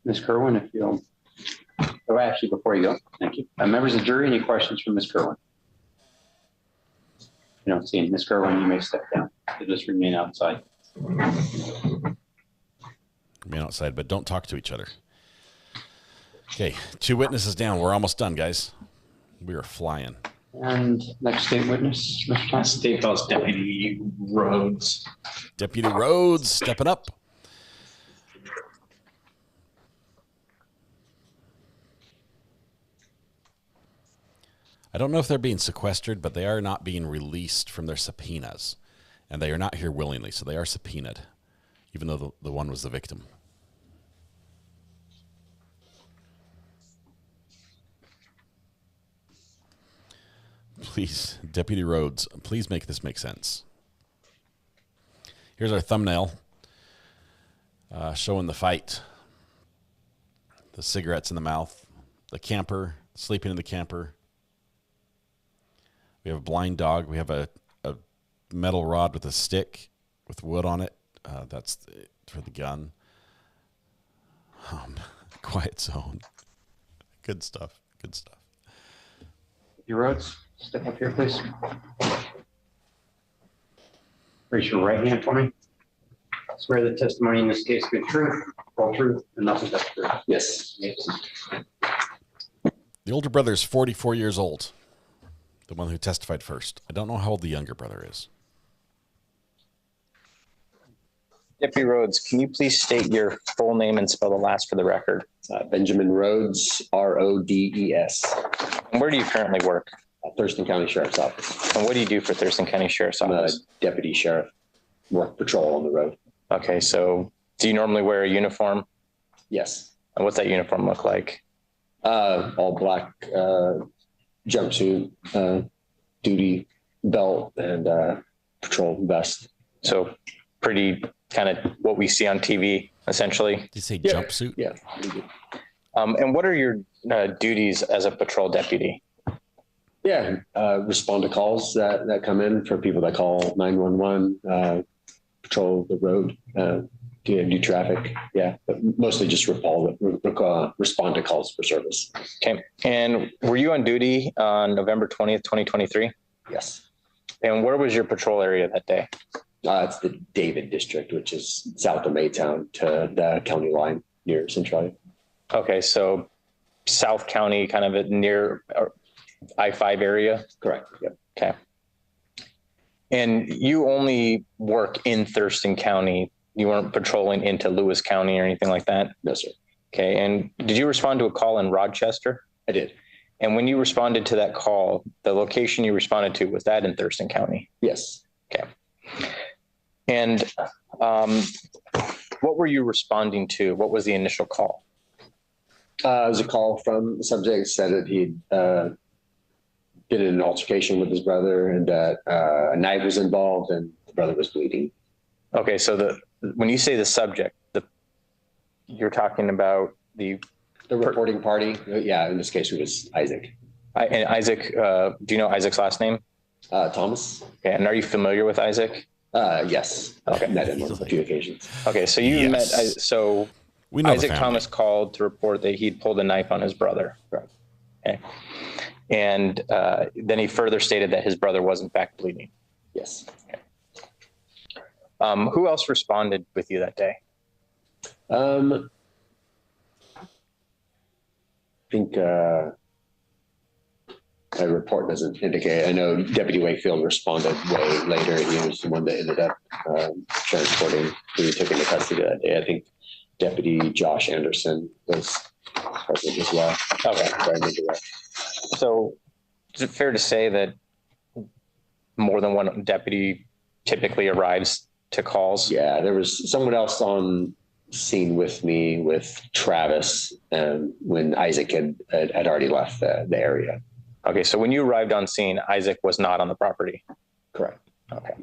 Ms. Kerwin, if you'll, actually, before you go, thank you. Members of the jury, any questions for Ms. Kerwin? You don't see Ms. Kerwin, you may step down. You'll just remain outside. Remain outside, but don't talk to each other. Okay, 2 witnesses down. We're almost done, guys. We are flying. And next state witness, Mr. Thompson. State House Deputy Rhodes. Deputy Rhodes, stepping up. I don't know if they're being sequestered, but they are not being released from their subpoenas. And they are not here willingly, so they are subpoenaed, even though the one was the victim. Please, Deputy Rhodes, please make this make sense. Here's our thumbnail showing the fight. The cigarettes in the mouth. The camper, sleeping in the camper. We have a blind dog. We have a metal rod with a stick with wood on it. That's for the gun. Quiet zone. Good stuff. Good stuff. Your Rhodes, step up here, please. Raise your right hand for me. Swear the testimony in this case be true, all truth, and nothing but truth. Yes. The older brother is 44 years old. The one who testified first. I don't know how old the younger brother is. Deputy Rhodes, can you please state your full name and spell the last for the record? Benjamin Rhodes, R-O-D-E-S. And where do you currently work? Thurston County Sheriff's Office. And what do you do for Thurston County Sheriff's Office? Deputy Sheriff. Work patrol on the road. Okay, so do you normally wear a uniform? Yes. And what's that uniform look like? All black jumpsuit, duty belt, and patrol vest. So pretty kind of what we see on TV, essentially. Did you say jumpsuit? Yeah. And what are your duties as a patrol deputy? Yeah, respond to calls that come in for people that call 911, patrol the road, do traffic. Yeah, but mostly just respond to calls for service. Okay. And were you on duty on November 20th, 2023? Yes. And where was your patrol area that day? It's the David district, which is south of Maytown to the county line near Centralia. Okay, so South County, kind of near I-5 area? Correct. Yep. Okay. And you only work in Thurston County. You weren't patrolling into Lewis County or anything like that? No, sir. Okay. And did you respond to a call in Rochester? I did. And when you responded to that call, the location you responded to, was that in Thurston County? Yes. Okay. And what were you responding to? What was the initial call? It was a call from the subject, said that he'd been in an altercation with his brother and that a knife was involved and the brother was bleeding. Okay, so when you say the subject, you're talking about the reporting party. Yeah, in this case, it was Isaac. And Isaac, do you know Isaac's last name? Thomas. Okay, and are you familiar with Isaac? Yes. Okay. Met him on a few occasions. Okay, so you met. So we know Isaac Thomas called to report that he'd pulled a knife on his brother. Right. Okay. And then he further stated that his brother was in fact bleeding. Yes. Okay. Who else responded with you that day? I think my report doesn't indicate. I know Deputy Wakefield responded way later. He was the one that ended up transporting who we took into custody that day. I think Deputy Josh Anderson was present as well. Okay. So is it fair to say that more than one deputy typically arrives to calls? Yeah, there was someone else on scene with me with Travis when Isaac had already left the area. Okay, so when you arrived on scene, Isaac was not on the property? Correct. Okay.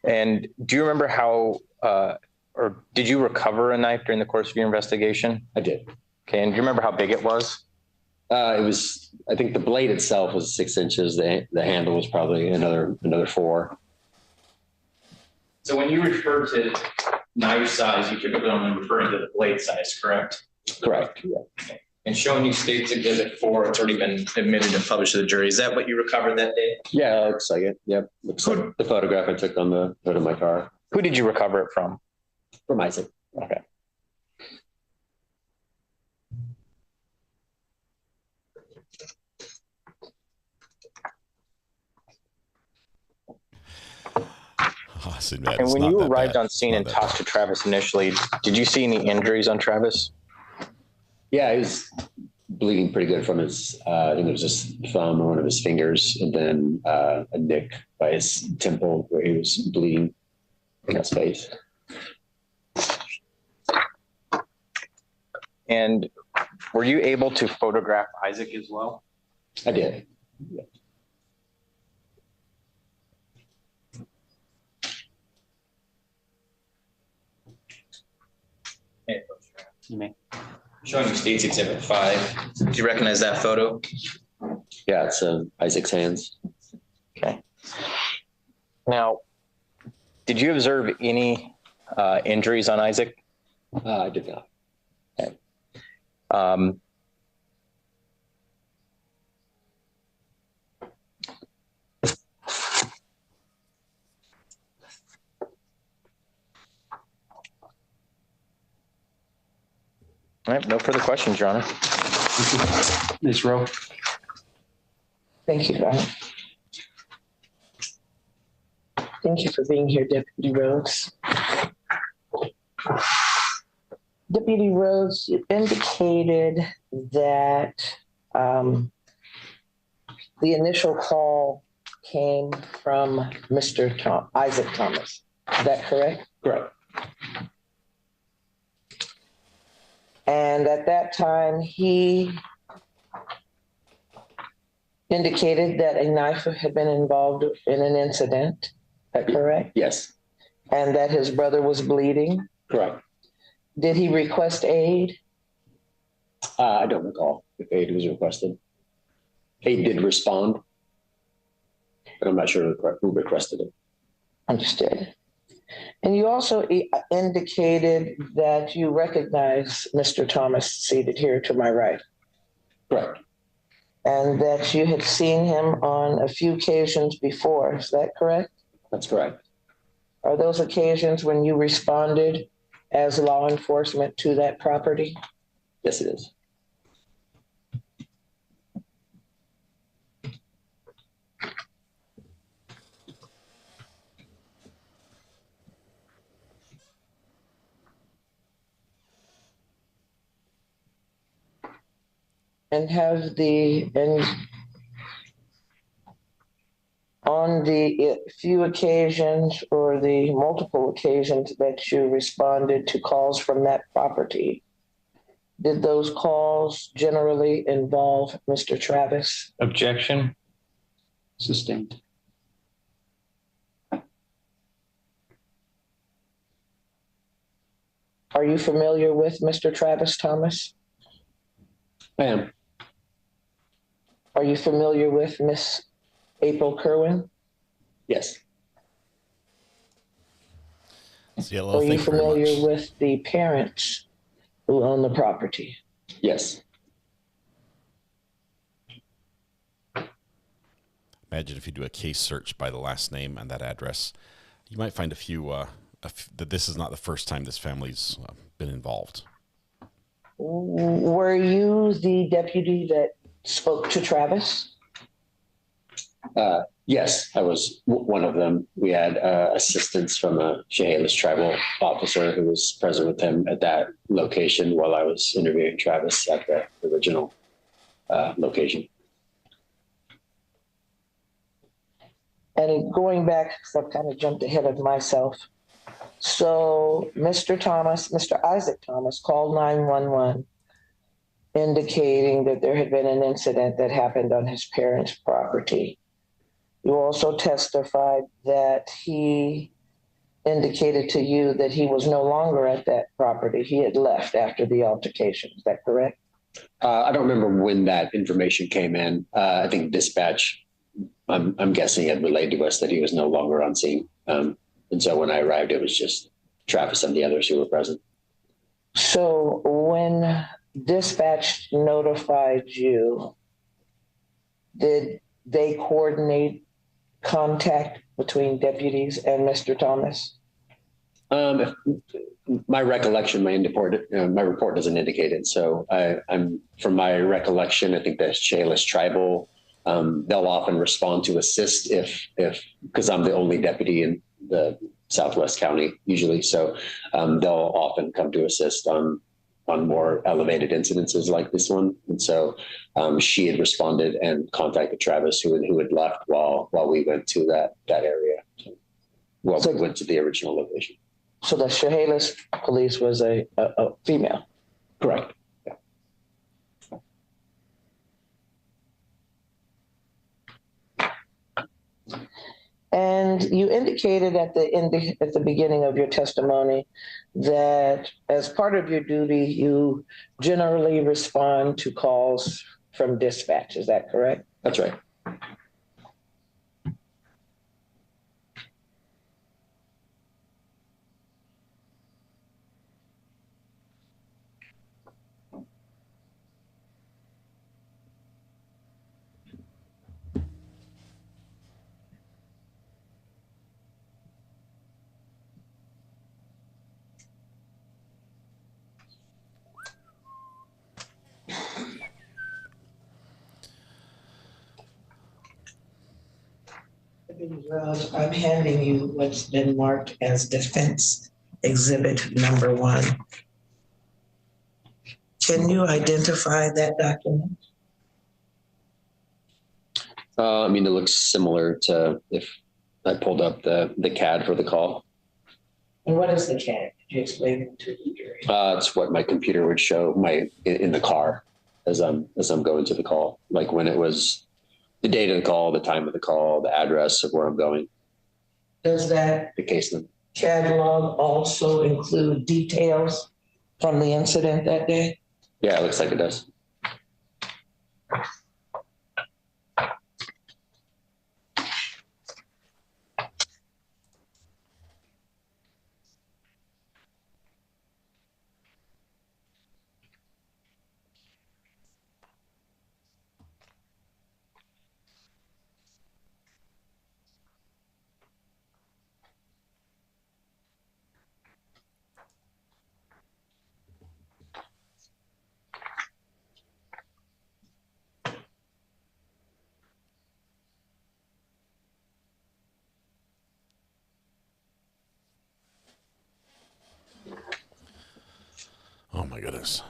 And do you remember how, or did you recover a knife during the course of your investigation? I did. Okay, and do you remember how big it was? It was, I think the blade itself was 6 inches. The handle was probably another 4. So when you refer to knife size, you typically only referring to the blade size, correct? Correct. Yeah. And showing you State's Exhibit 4, it's already been admitted and published to the jury. Is that what you recovered that day? Yeah, it looks like it. Yep. Looks like the photograph I took on the hood of my car. Who did you recover it from? From Isaac. Okay. And when you arrived on scene and talked to Travis initially, did you see any injuries on Travis? Yeah, he was bleeding pretty good from his, I think it was his thumb or one of his fingers, and then a nick by his temple where he was bleeding in his face. And were you able to photograph Isaac as well? I did. Yeah. You may. Showing you State's Exhibit 5. Do you recognize that photo? Yeah, it's Isaac's hands. Okay. Now, did you observe any injuries on Isaac? I did not. Okay. All right, no further questions, Your Honor. Ms. Rowe. Thank you, Don. Thank you for being here, Deputy Rhodes. Deputy Rhodes, you indicated that the initial call came from Mr. Isaac Thomas. Is that correct? Correct. And at that time, he indicated that a knife had been involved in an incident. Is that correct? Yes. And that his brother was bleeding? Correct. Did he request aid? I don't recall if aid was requested. Aid did respond, but I'm not sure who requested it. Understood. And you also indicated that you recognize Mr. Thomas seated here to my right. Correct. And that you had seen him on a few occasions before. Is that correct? That's correct. Are those occasions when you responded as law enforcement to that property? Yes, it is. And on the few occasions or the multiple occasions that you responded to calls from that property, did those calls generally involve Mr. Travis? Objection. Sustained. Are you familiar with Mr. Travis Thomas? I am. Are you familiar with Miss April Kerwin? Yes. Are you familiar with the parents who own the property? Yes. Imagine if you do a case search by the last name and that address, you might find a few that this is not the first time this family's been involved. Were you the deputy that spoke to Travis? Yes, I was one of them. We had assistance from a Chehalis tribal officer who was present with him at that location while I was interviewing Travis at the original location. And going back, because I've kind of jumped ahead of myself. So Mr. Isaac Thomas called 911 indicating that there had been an incident that happened on his parents' property. You also testified that he indicated to you that he was no longer at that property. He had left after the altercation. Is that correct? I don't remember when that information came in. I think dispatch, I'm guessing, had relayed to us that he was no longer on scene. And so when I arrived, it was just Travis and the others who were present. So when dispatch notified you, did they coordinate contact between deputies and Mr. Thomas? My recollection, my report doesn't indicate it. So I'm from my recollection, I think the Chehalis Tribal, they'll often respond to assist if because I'm the only deputy in the Southwest County usually. So they'll often come to assist on more elevated incidences like this one. And so she had responded and contacted Travis who had left while we went to that area. We went to the original location. So the Chehalis police was a female? Correct. And you indicated at the beginning of your testimony that as part of your duty, you generally respond to calls from dispatch. Is that correct? That's right. I'm handing you what's been marked as defense exhibit number 1. Can you identify that document? I mean, it looks similar to if I pulled up the CAD for the call. And what is the CAD? Could you explain it to the jury? It's what my computer would show in the car as I'm going to the call, like when it was the date of the call, the time of the call, the address of where I'm going. Does that the case then CAD log also include details from the incident that day? Yeah, it looks like it does. Oh my goodness.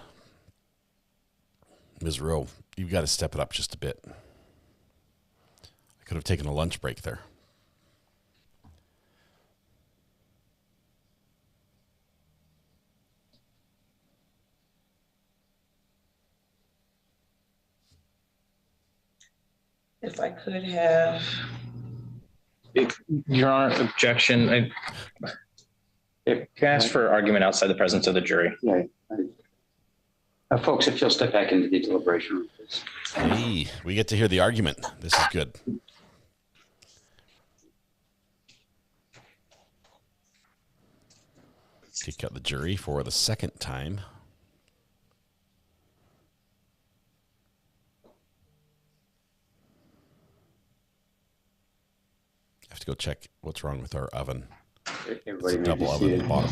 Ms. Rowe, you've got to step it up just a bit. I could have taken a lunch break there. If I could have. Your Honor, objection. Can I ask for argument outside the presence of the jury? Yeah. Folks, if you'll step back into the deliberation room, please. Hey, we get to hear the argument. This is good. Kick out the jury for the second time. I have to go check what's wrong with our oven. It's a double oven at the bottom.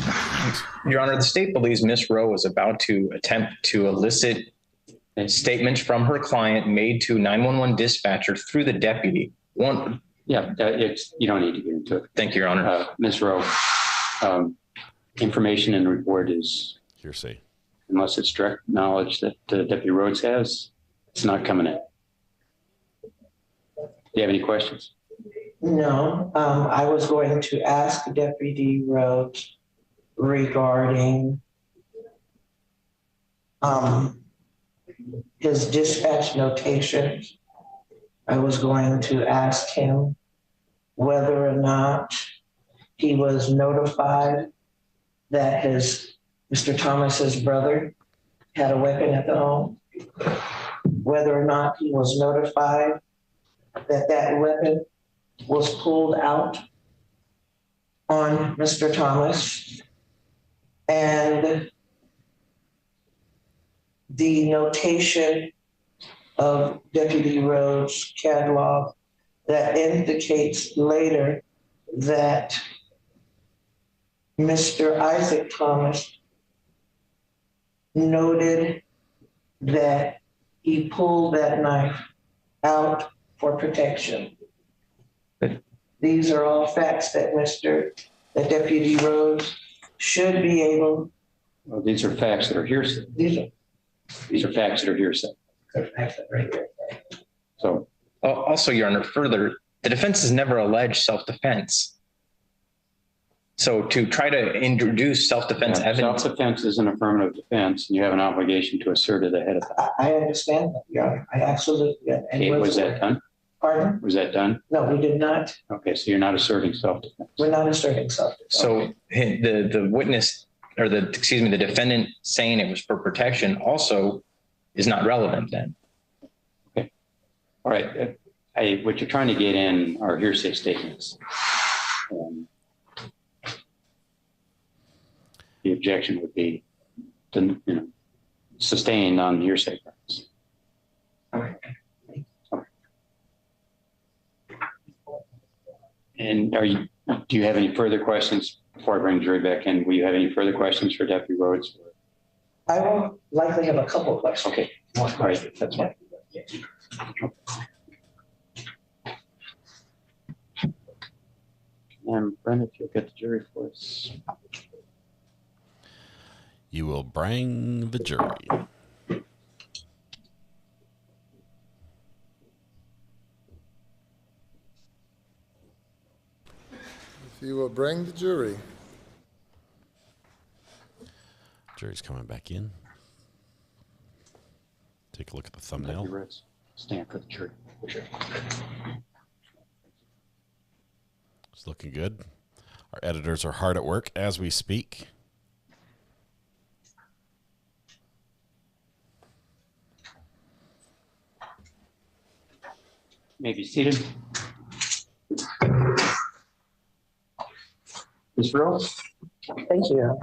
Your Honor, the state believes Ms. Rowe was about to attempt to elicit statements from her client made to 911 dispatcher through the deputy. You don't need to get into it. Thank you, Your Honor. Ms. Rowe, information in the report is hearsay. Unless it's direct knowledge that Deputy Rhodes has, it's not coming in. Do you have any questions? No, I was going to ask Deputy Rhodes regarding his dispatch notations. I was going to ask him whether or not he was notified that Mr. Thomas's brother had a weapon at the home, whether or not he was notified that that weapon was pulled out on Mr. Thomas, and the notation of Deputy Rhodes' catalog that indicates later that Mr. Isaac Thomas noted that he pulled that knife out for protection. These are all facts that Deputy Rhodes should be able. Well, these are facts that are hearsay. These are facts that are hearsay. They're facts that are hearsay. So. Also, Your Honor, further, the defense has never alleged self-defense. So to try to introduce self-defense evidence. Self-defense is an affirmative defense, and you have an obligation to assert it ahead of time. I understand that, Your Honor. I absolutely. Okay, was that done? Pardon? Was that done? No, we did not. Okay, so you're not asserting self-defense. We're not asserting self-defense. So the witness, or the defendant saying it was for protection also is not relevant then. Okay. All right. What you're trying to get in are hearsay statements. The objection would be sustained on hearsay grounds. All right. And do you have any further questions before I bring the jury back in? Will you have any further questions for Deputy Rhodes? I will likely have a couple of questions. Okay. All right. That's fine. And Brenda, if you'll get the jury for us. You will bring the jury. If you will bring the jury. Jury's coming back in. Take a look at the thumbnail. Stand for the jury. It's looking good. Our editors are hard at work as we speak. May be seated. Ms. Rose? Thank you.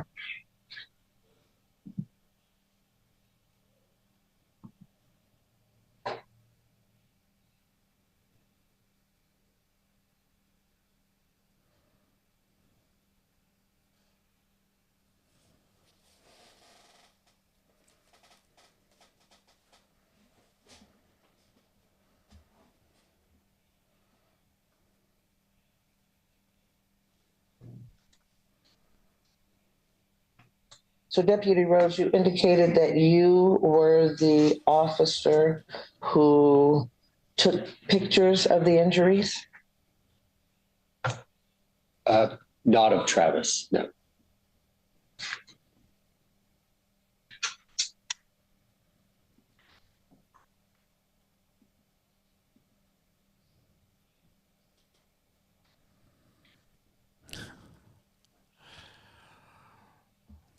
So Deputy Rhodes, you indicated that you were the officer who took pictures of the injuries? Not of Travis, no.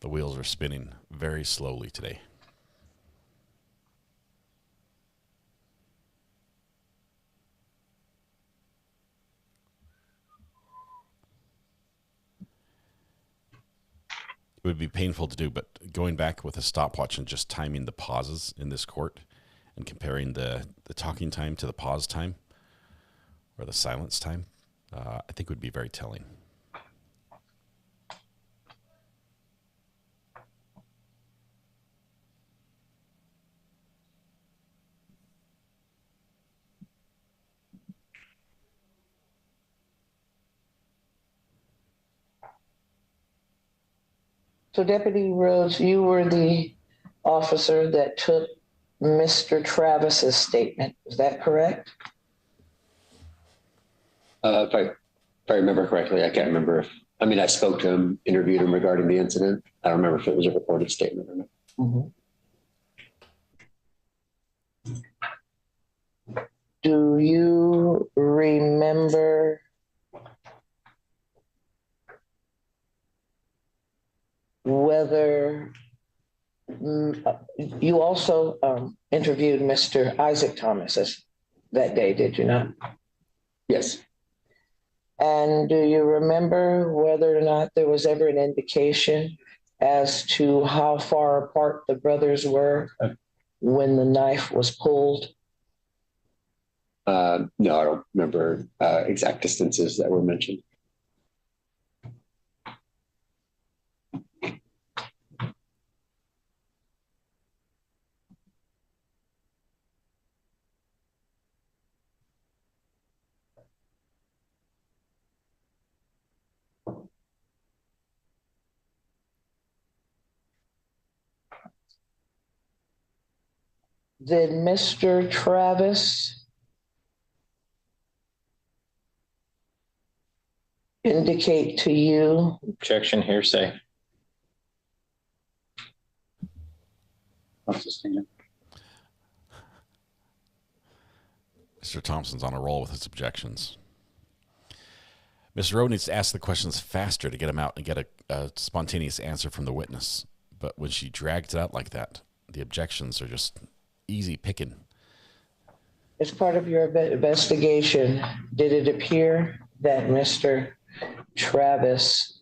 The wheels are spinning very slowly today. It would be painful to do, but going back with a stopwatch and just timing the pauses in this court and comparing the talking time to the pause time or the silence time, I think would be very telling. So Deputy Rhodes, you were the officer that took Mr. Travis's statement. Is that correct? If I remember correctly, I can't remember if, I spoke to him, interviewed him regarding the incident. I don't remember if it was a recorded statement or not. Do you remember whether you also interviewed Mr. Isaac Thomas that day, did you not? Yes. And do you remember whether or not there was ever an indication as to how far apart the brothers were when the knife was pulled? No, I don't remember exact distances that were mentioned. Did Mr. Travis indicate to you? Objection, hearsay. I'll sustain it. Mr. Thompson's on a roll with his objections. Mr. Rowe needs to ask the questions faster to get him out and get a spontaneous answer from the witness. But when she drags it out like that, the objections are just easy picking. As part of your investigation, did it appear that Mr. Travis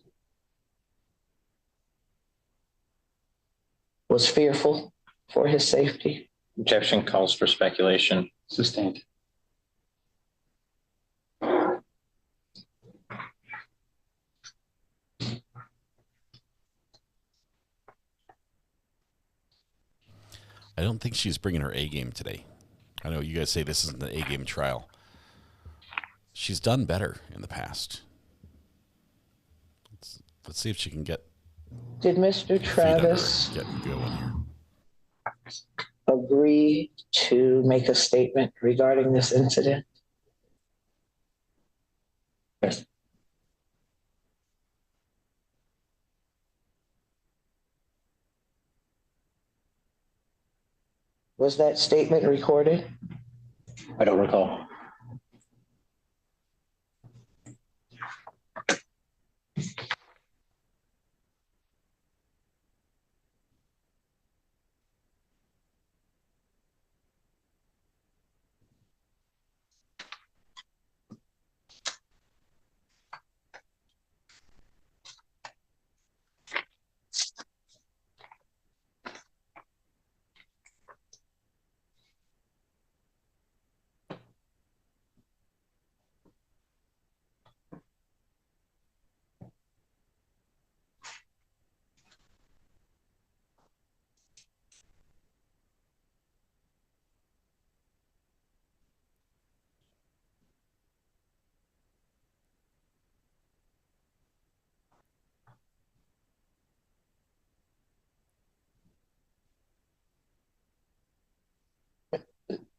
was fearful for his safety? Objection calls for speculation. Sustained. I don't think she's bringing her A game today. I know you guys say this isn't an A game trial. She's done better in the past. Let's see if she can get. Did Mr. Travis get going here. agree to make a statement regarding this incident? Yes. Was that statement recorded? I don't recall.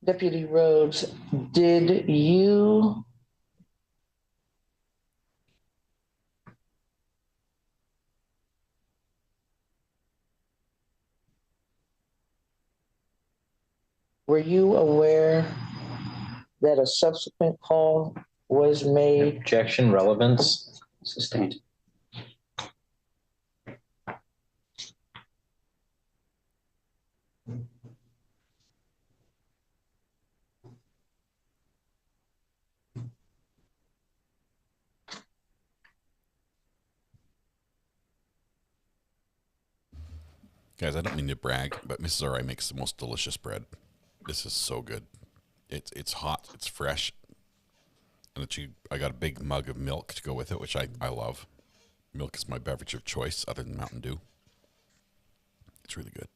Deputy Rhodes, did you were you aware that a subsequent call was made? Objection, relevance. Sustained. Guys, I don't mean to brag, but Mrs. R.I. makes the most delicious bread. This is so good. It's hot, it's fresh, and I got a big mug of milk to go with it, which I love. Milk is my beverage of choice other than Mountain Dew. It's really good.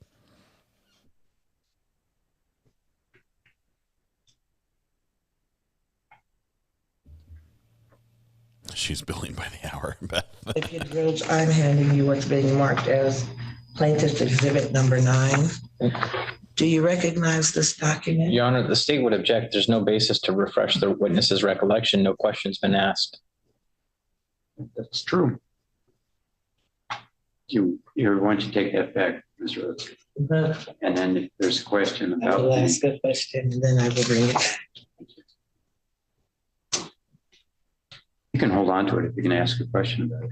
She's billing by the hour, Beth. Deputy Rhodes, I'm handing you what's being marked as Plaintiff's Exhibit number 9. Do you recognize this document? Your Honor, the state would object. There's no basis to refresh the witness's recollection. No question's been asked. That's true. Why don't you take that back, Mr. Rhodes? And then if there's a question I about. will ask a question and then I will bring it back. You can hold on to it if you can ask a question about it.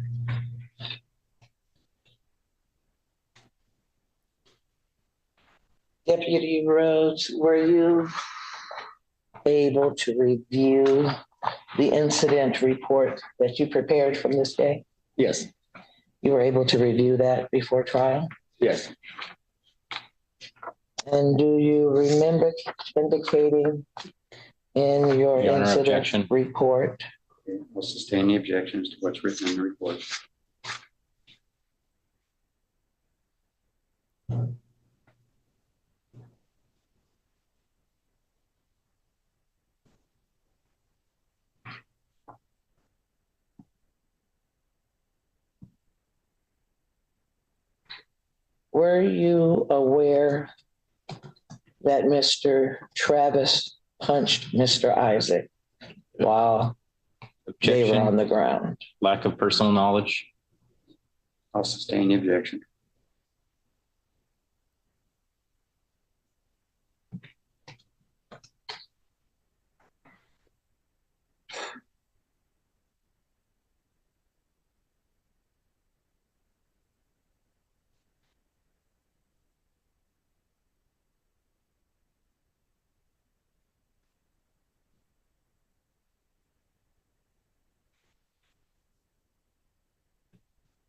Deputy Rhodes, were you able to review the incident report that you prepared from this day? Yes. You were able to review that before trial? Yes. And do you remember indicating in your Your Honor, incident objection. report? We'll sustain the objections to what's written in the report. Were you aware that Mr. Travis punched Mr. Isaac while they were on the ground? Lack of personal knowledge. I'll sustain the objection.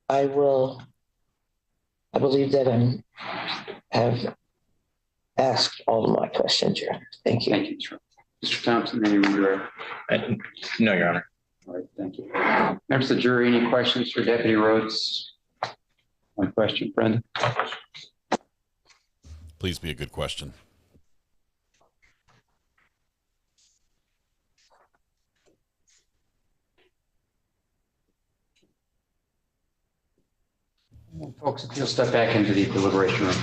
I believe that have asked all of my questions, Your Honor. Thank you. Thank you, sir. Mr. Thompson, any regret? No, Your Honor. All right, thank you. Members of the jury, any questions for Deputy Rhodes? One question, Brenda. Please be a good question. Folks, if you'll step back into the deliberation room.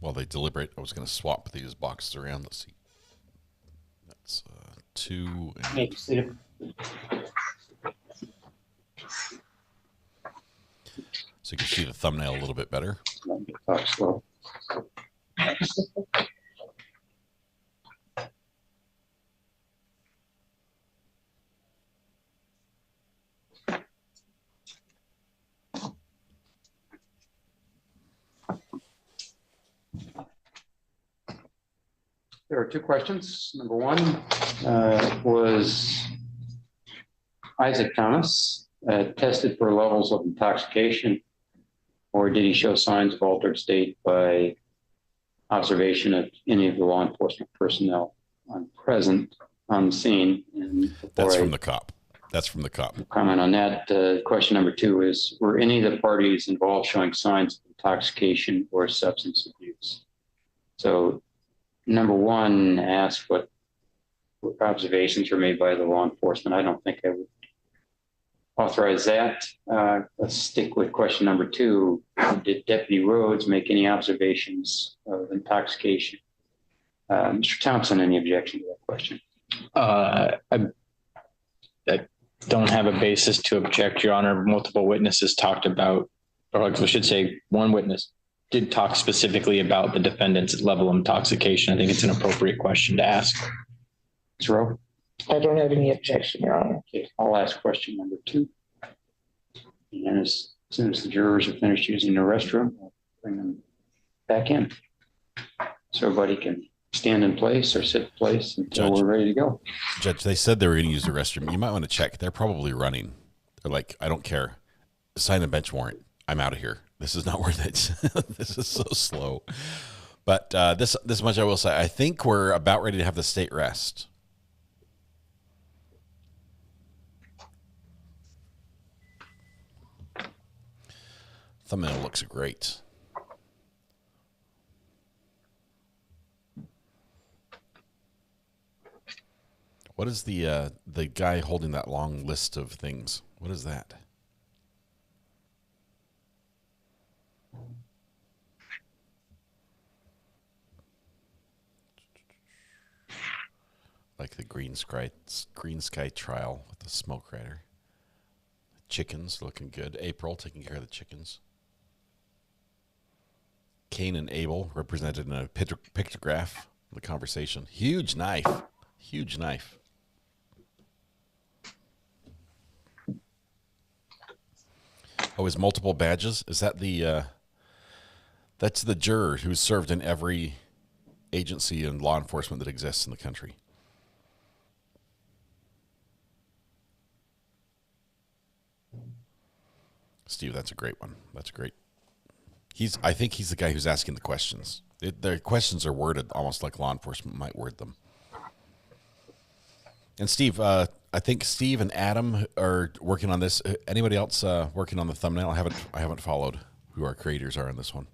While they deliberate, I was going to swap these boxes around. Let's see. That's 2. And so you can see the thumbnail a little bit better. Talk slow. There are 2 questions. Number 1 was Isaac Thomas tested for levels of intoxication, or did he show signs of altered state by observation of any of the law enforcement personnel present on the scene? And that's from the cop. That's from the cop. Comment on that. Question number 2 is, were any of the parties involved showing signs of intoxication or substance abuse? So number 1 asked what observations were made by the law enforcement. I don't think I would authorize that. Let's stick with question number 2. Did Deputy Rhodes make any observations of intoxication? Mr. Thompson, any objection to that question? I don't have a basis to object, Your Honor. Multiple witnesses talked about, or I should say one witness did talk specifically about the defendant's level of intoxication. I think it's an appropriate question to ask. Ms. Rowe? I don't have any objection, Your Honor. Okay, I'll ask question number 2. And as soon as the jurors are finished using the restroom, I'll bring them back in. So everybody can stand in place or sit in place until we're ready to go. Judge, they said they were going to use the restroom. You might want to check. They're probably running. They're like, I don't care. Sign a bench warrant. I'm out of here. This is not worth it. This is so slow. But this much I will say. I think we're about ready to have the state rest. thumbnail looks great. What is the guy holding that long list of things? What is that? Like the green sky trial with the smoke rider. Chickens looking good. April taking care of the chickens. Cain and Abel represented in a pictograph of the conversation. Huge knife. Huge knife. Oh, his multiple badges? Is that the that's the juror who's served in every agency and law enforcement that exists in the country. Steve, that's a great one. That's great. I think he's the guy who's asking the questions. Their questions are worded almost like law enforcement might word them. And Steve, I think Steve and Adam are working on this. Anybody else working on the thumbnail? I haven't followed who our creators are on this one.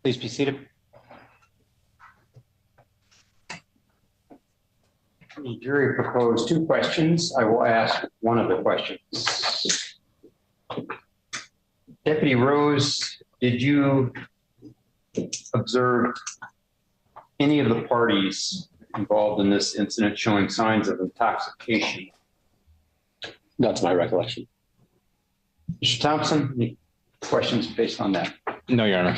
Please be seated. The jury proposed 2 questions. I will ask one of the questions. Deputy Rose, did you observe any of the parties involved in this incident showing signs of intoxication? Not to my recollection. Mr. Thompson, any questions based on that? No, Your Honor.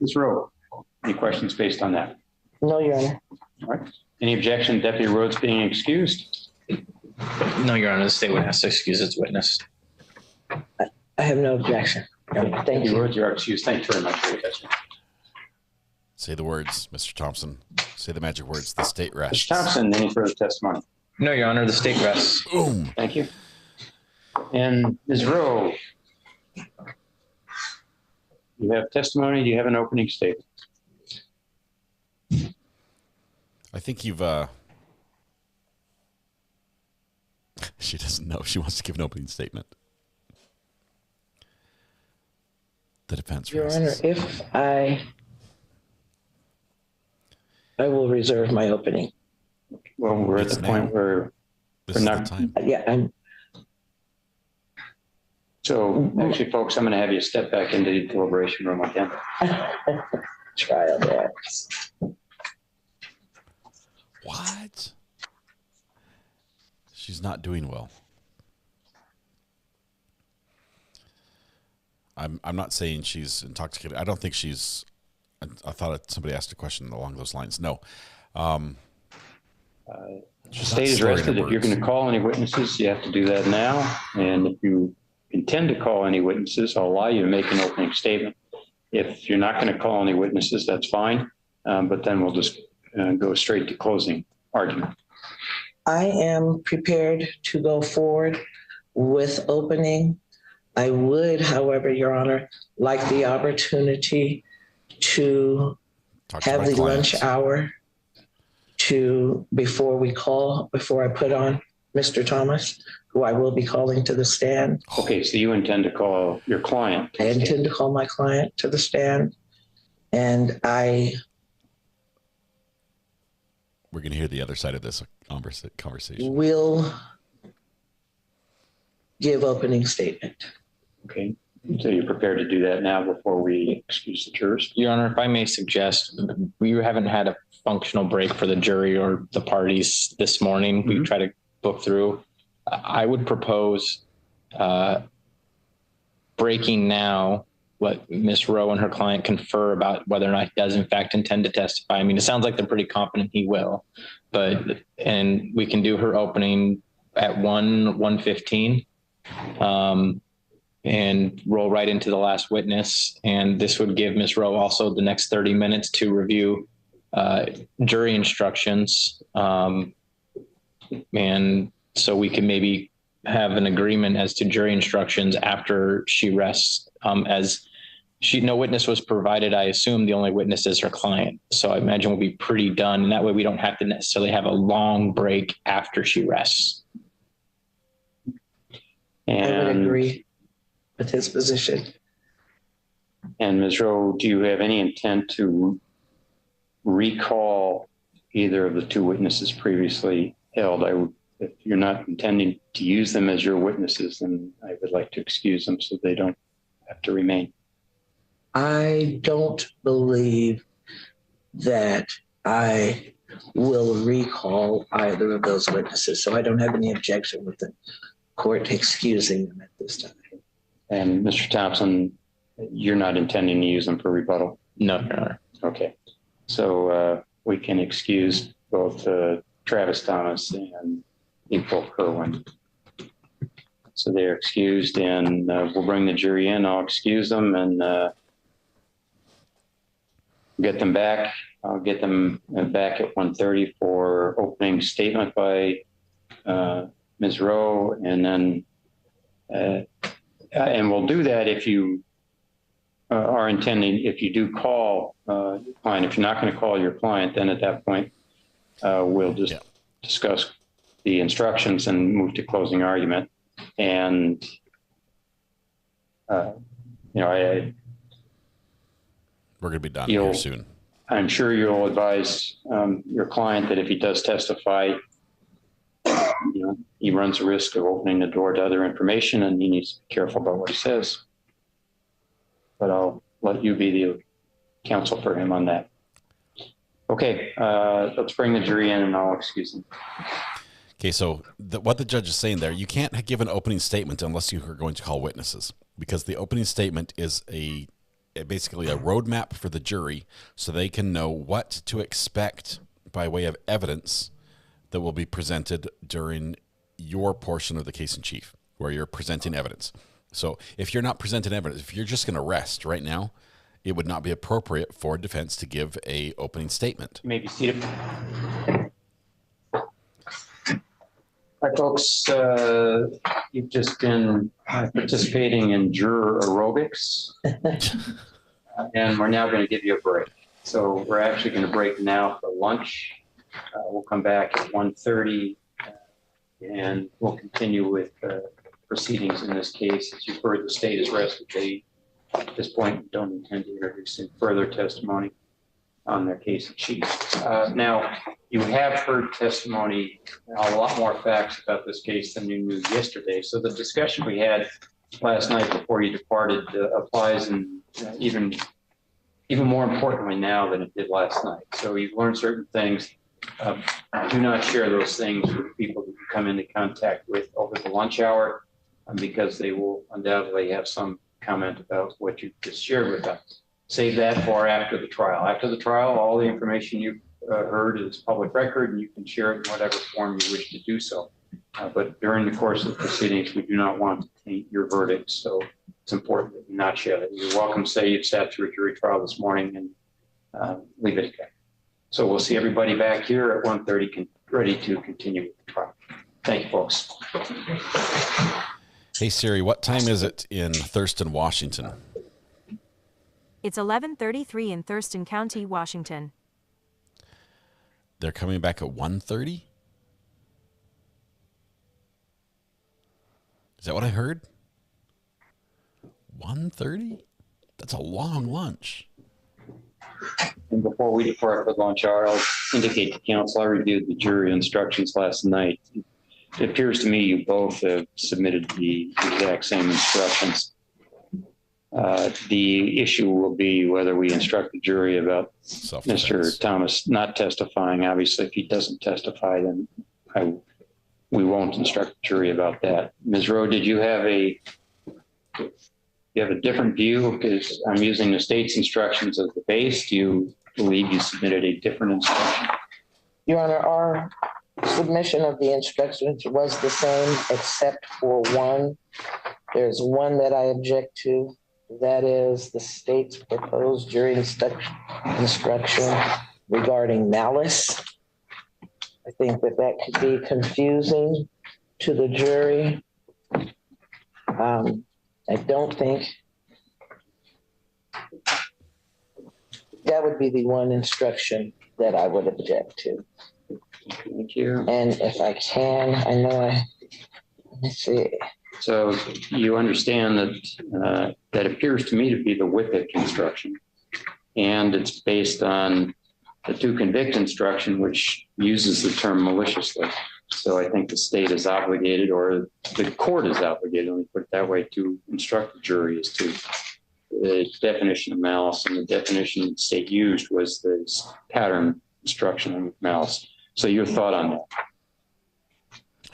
Ms. Rowe, any questions based on that? No, Your Honor. All right. Any objection to Deputy Rhodes being excused? No, Your Honor. The state would have to excuse its witness. I have no objection. Thank you. Rhodes, you're excused. Thank you very much for your testimony. Say the words, Mr. Thompson. Say the magic words. The state rests. Mr. Thompson, any further testimony? No, Your Honor. The state rests. Boom. Thank you. And Ms. Rowe, you have testimony. Do you have an opening statement? I think you've she doesn't know. She wants to give an opening statement. The defense. Your Honor, if I will reserve my opening. Well, we're at the point where we're not. Yeah, So actually, folks, I'm going to have you step back into the deliberation room again. Trial that. What? She's not doing well. I'm not saying she's intoxicated. I don't think she's. I thought somebody asked a question along those lines. No. The state is rested. If you're going to call any witnesses, you have to do that now. And if you intend to call any witnesses, I'll allow you to make an opening statement. If you're not going to call any witnesses, that's fine. But then we'll just go straight to closing argument. I am prepared to go forward with opening. I would, however, Your Honor, like the opportunity to have the lunch hour before I put on Mr. Thomas, who I will be calling to the stand. Okay, so you intend to call your client? I intend to call my client to the stand, and we're going to hear the other side of this conversation. Will give opening statement. Okay. So you're prepared to do that now before we excuse the jurors? Your Honor, if I may suggest, we haven't had a functional break for the jury or the parties this morning. Mm-hmm. We try to book through. I would propose breaking now, let Ms. Rowe and her client confer about whether or not he does in fact intend to testify. I mean, it sounds like they're pretty confident he will, and we can do her opening at 1:15. And roll right into the last witness. And this would give Ms. Rowe also the next 30 minutes to review jury instructions. And so we can maybe have an agreement as to jury instructions after she rests. As no witness was provided, I assume the only witness is her client. So I imagine we'll be pretty done. And that way we don't have to necessarily have a long break after she rests. I would And, agree with his position. and Ms. Rowe, do you have any intent to recall either of the two witnesses previously held? If you're not intending to use them as your witnesses, then I would like to excuse them so they don't have to remain. I don't believe that I will recall either of those witnesses, so I don't have any objection with the court excusing them at this time. And Mr. Thompson, you're not intending to use them for rebuttal? No, Your Honor. Okay. So we can excuse both Travis Thomas and April Kerwin. So they're excused, and we'll bring the jury in. I'll excuse them and get them back. I'll get them back at 1:30 for opening statement by Ms. Rowe, and then and we'll do that if you are intending, if you do call your client. If you're not going to call your client, then at that point we'll just discuss the instructions and move to closing argument. And we're going to be done here soon. I'm sure you'll advise your client that if he does testify, he runs the risk of opening the door to other information, and he needs to be careful about what he says. But I'll let you be the counsel for him on that. Okay, let's bring the jury in, and I'll excuse them. Okay, so what the judge is saying there, you can't give an opening statement unless you are going to call witnesses, because the opening statement is basically a roadmap for the jury so they can know what to expect by way of evidence that will be presented during your portion of the case in chief, where you're presenting evidence. So if you're not presenting evidence, if you're just going to rest right now, it would not be appropriate for defense to give a opening statement. You may be seated. Hi, folks. You've just been participating in juror aerobics, and we're now going to give you a break. So we're actually going to break now for lunch. We'll come back at 1:30, and we'll continue with proceedings in this case. As you've heard, the state has rested. They, at this point, don't intend to introduce any further testimony on their case in chief. Now, you have heard testimony, a lot more facts about this case than you knew yesterday. So the discussion we had last night before you departed applies, and even more importantly now than it did last night. So you've learned certain things. Do not share those things with people that you come into contact with over the lunch hour, because they will undoubtedly have some comment about what you just shared with them. Save that for after the trial. After the trial, all the information you've heard is public record, and you can share it in whatever form you wish to do so. But during the course of the proceedings, we do not want to taint your verdict, so it's important that you not share that. You're welcome to say you've sat through a jury trial this morning and leave it at that. So we'll see everybody back here at 1:30, ready to continue with the trial. Thank you, folks. Hey Siri, what time is it in Thurston, Washington? It's 11:33 in Thurston County, Washington. They're coming back at 1:30? Is that what I heard? 1:30? That's a long lunch. And before we depart for lunch hour, I'll indicate to counsel, I reviewed the jury instructions last night. It appears to me you both have submitted the exact same instructions. The issue will be whether we instruct the jury about Mr. Thomas not testifying. Obviously, if he doesn't testify, then we won't instruct the jury about that. Ms. Rowe, did you have a different view? Because I'm using the state's instructions as the base. Do you believe you submitted a different instruction? Your Honor, our submission of the instructions was the same except for one. There's one that I object to. That is the state's proposed jury instruction regarding malice. I think that could be confusing to the jury. I don't think that would be the one instruction that I would object to. Thank you. And if I can, I know let me see. So you understand that that appears to me to be the Whippet instruction. And it's based on the to convict instruction, which uses the term maliciously. So I think the state is obligated, or the court is obligated, let me put it that way, to instruct the jury as to the definition of malice. And the definition the state used was this pattern instruction of malice. So your thought on that?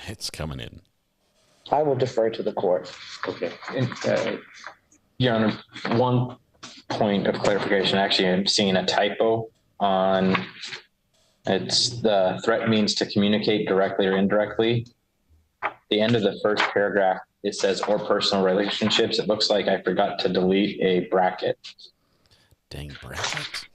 It's coming in. I will defer to the court. Okay. Your Honor, one point of clarification. Actually, I'm seeing a typo on, it's the threat means to communicate directly or indirectly. The end of the first paragraph, it says or personal relationships. It looks like I forgot to delete a bracket. Dang bracket.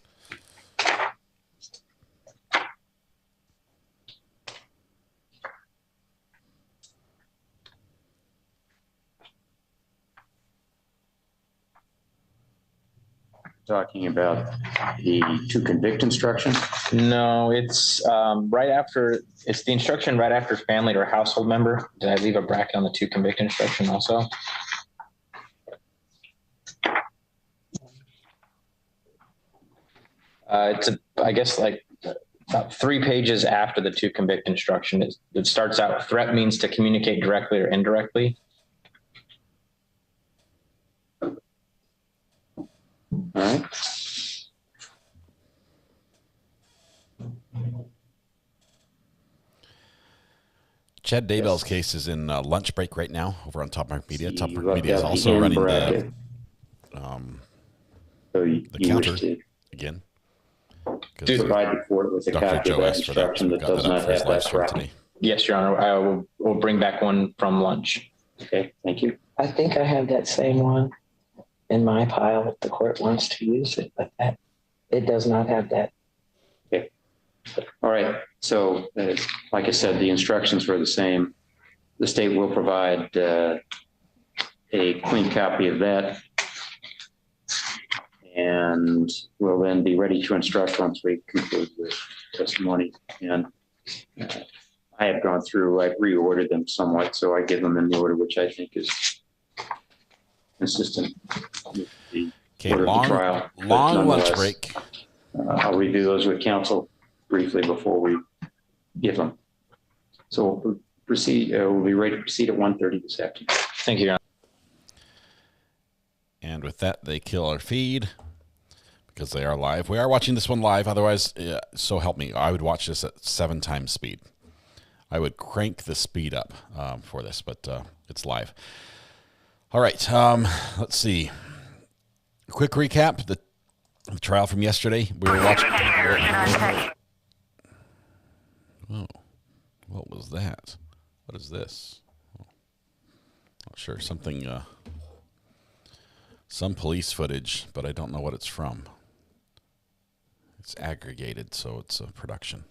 Talking about the to convict instruction? No, it's right after, it's the instruction right after family or household member. Did I leave a bracket on the to convict instruction also? It's, I guess, like about 3 pages after the to convict instruction. It starts out, threat means to communicate directly or indirectly. All right. Chad Daybell's case is in lunch break right now over on Top Mark Media. Top Mark Media is also running the counter again. Do provide the court with a copy of that instruction that does not have that bracket. Yes, Your Honor. I will bring back one from lunch. Okay, thank you. I think I have that same one in my pile if the court wants to use it, but that it does not have that. Okay. All right. So, like I said, the instructions were the same. The state will provide a clean copy of that, and we'll then be ready to instruct once we conclude with testimony. And I have gone through, I've reordered them somewhat, so I give them in the order which I think is consistent with the order of the trial. Long lunch break. I'll review those with counsel briefly before we give them. So we'll proceed. We'll be ready to proceed at 1:30 this afternoon. Thank you, Your Honor. And with that, they kill our feed because they are live. We are watching this one live. Otherwise, so help me, I would watch this at 7 times speed. I would crank the speed up for this, but it's live. All right, let's see. Quick recap, the trial from yesterday. We were watching. Oh, what was that? What is this? Not sure. Something, some police footage, but I don't know what it's from. It's aggregated, so it's a production.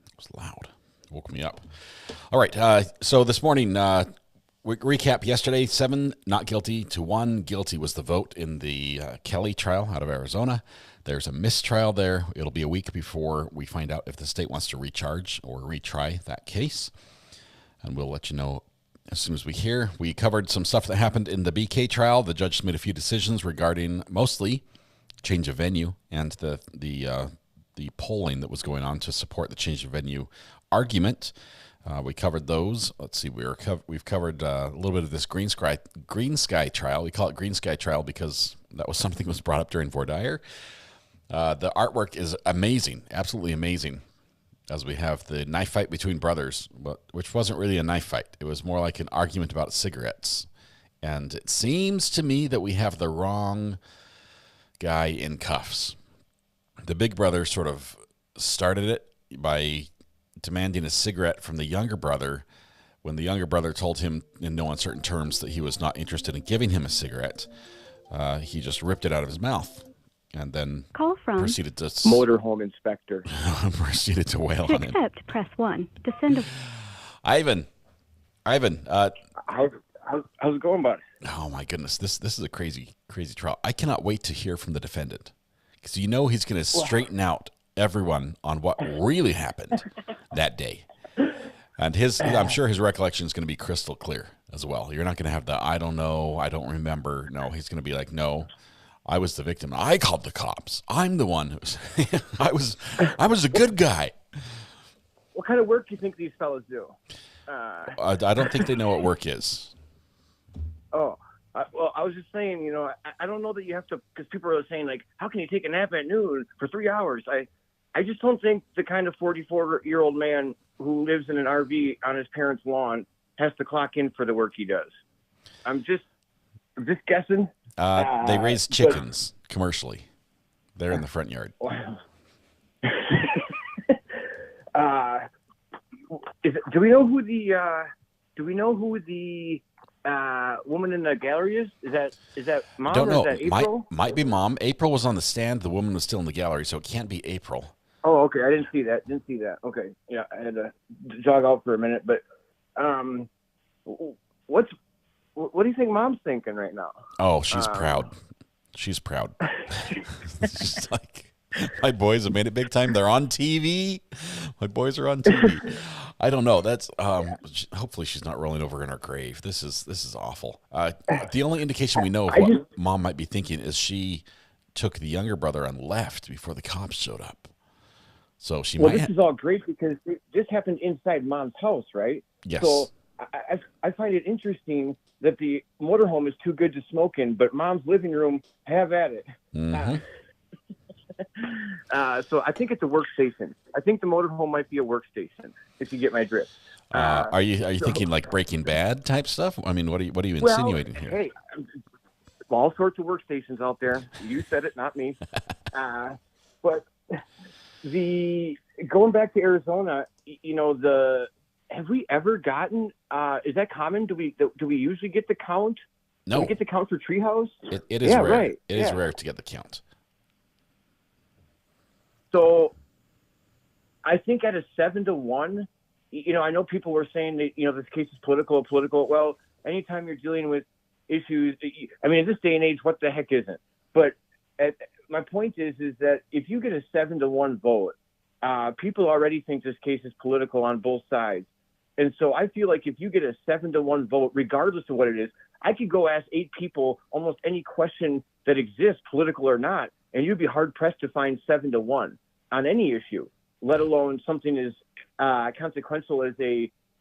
It was loud. Woke me up. All right. So this morning, recap yesterday, 7 not guilty to 1 guilty was the vote in the Kelly trial out of Arizona. There's a mistrial there. It'll be a week before we find out if the state wants to recharge or retry that case. And we'll let you know as soon as we hear. We covered some stuff that happened in the BK trial. The judge made a few decisions regarding mostly change of venue and the polling that was going on to support the change of venue argument. We covered those. Let's see. We've covered a little bit of this Green Sky trial. We call it Green Sky trial because that was something that was brought up during voir dire. The artwork is amazing, absolutely amazing. As we have the knife fight between brothers, which wasn't really a knife fight. It was more like an argument about cigarettes. And it seems to me that we have the wrong guy in cuffs. The big brother sort of started it by demanding a cigarette from the younger brother when the younger brother told him in no uncertain terms that he was not interested in giving him a cigarette. He just ripped it out of his mouth and then proceeded to motorhome inspector. Proceeded to wail To on him. accept, press 1. To send a... Ayden, how's it going, buddy? Oh my goodness, this is a crazy trial. I cannot wait to hear from the defendant because you know he's going to straighten out everyone on what really happened that day. And I'm sure his recollection is going to be crystal clear as well. You're not going to have the, I don't know, I don't remember. No, he's going to be like, no, I was the victim. I called the cops. I'm the one I was a good guy. What kind of work do you think these fellas do? I don't think they know what work is. Well, I was just saying, you know, I don't know that you have to, because people are saying, like, how can you take a nap at noon for 3 hours? I just don't think the kind of 44-year-old man who lives in an RV on his parents' lawn has to clock in for the work he does. I'm just guessing. They raise chickens commercially. They're in the front yard. Do we know who the woman in the gallery is? Is that Mom? Don't or know. Is that April? Might be Mom. April was on the stand. The woman was still in the gallery, so it can't be April. Oh, okay. I didn't see that. Okay. Yeah, I had to jog out for a minute, but what do you think Mom's thinking right now? Oh, she's proud. She's proud. She's like, my boys have made it big time. They're on TV. My boys are on TV. I don't know. That's hopefully she's not rolling over in her grave. This is awful. The only indication we know of what Mom might be thinking is she took the younger brother and left before the cops showed up. So she might. This is all great because this happened inside Mom's house, right? Yes. So I find it interesting that the motorhome is too good to smoke in, but Mom's living room, have at it. Mm-hmm. So I think it's a workstation. I think the motorhome might be a workstation, if you get my drift. Are you thinking like Breaking Bad type stuff? I mean, what are you insinuating here? Hey, all sorts of workstations out there. You said it, not me. But going back to Arizona, you know, have we ever gotten? Is that common? Do we usually get the count? No. Do we get the count for Treehouse? It is rare. Right. It is rare to get the count. So I think at a 7-1, you know, I know people were saying that, you know, this case is political. Well, anytime you're dealing with issues, I mean, in this day and age, what the heck isn't? But my point is that if you get a 7-1 vote, people already think this case is political on both sides. And so I feel like if you get a 7-1 vote, regardless of what it is, I could go ask 8 people almost any question that exists, political or not, and you'd be hard pressed to find 7-1 on any issue, let alone something as consequential as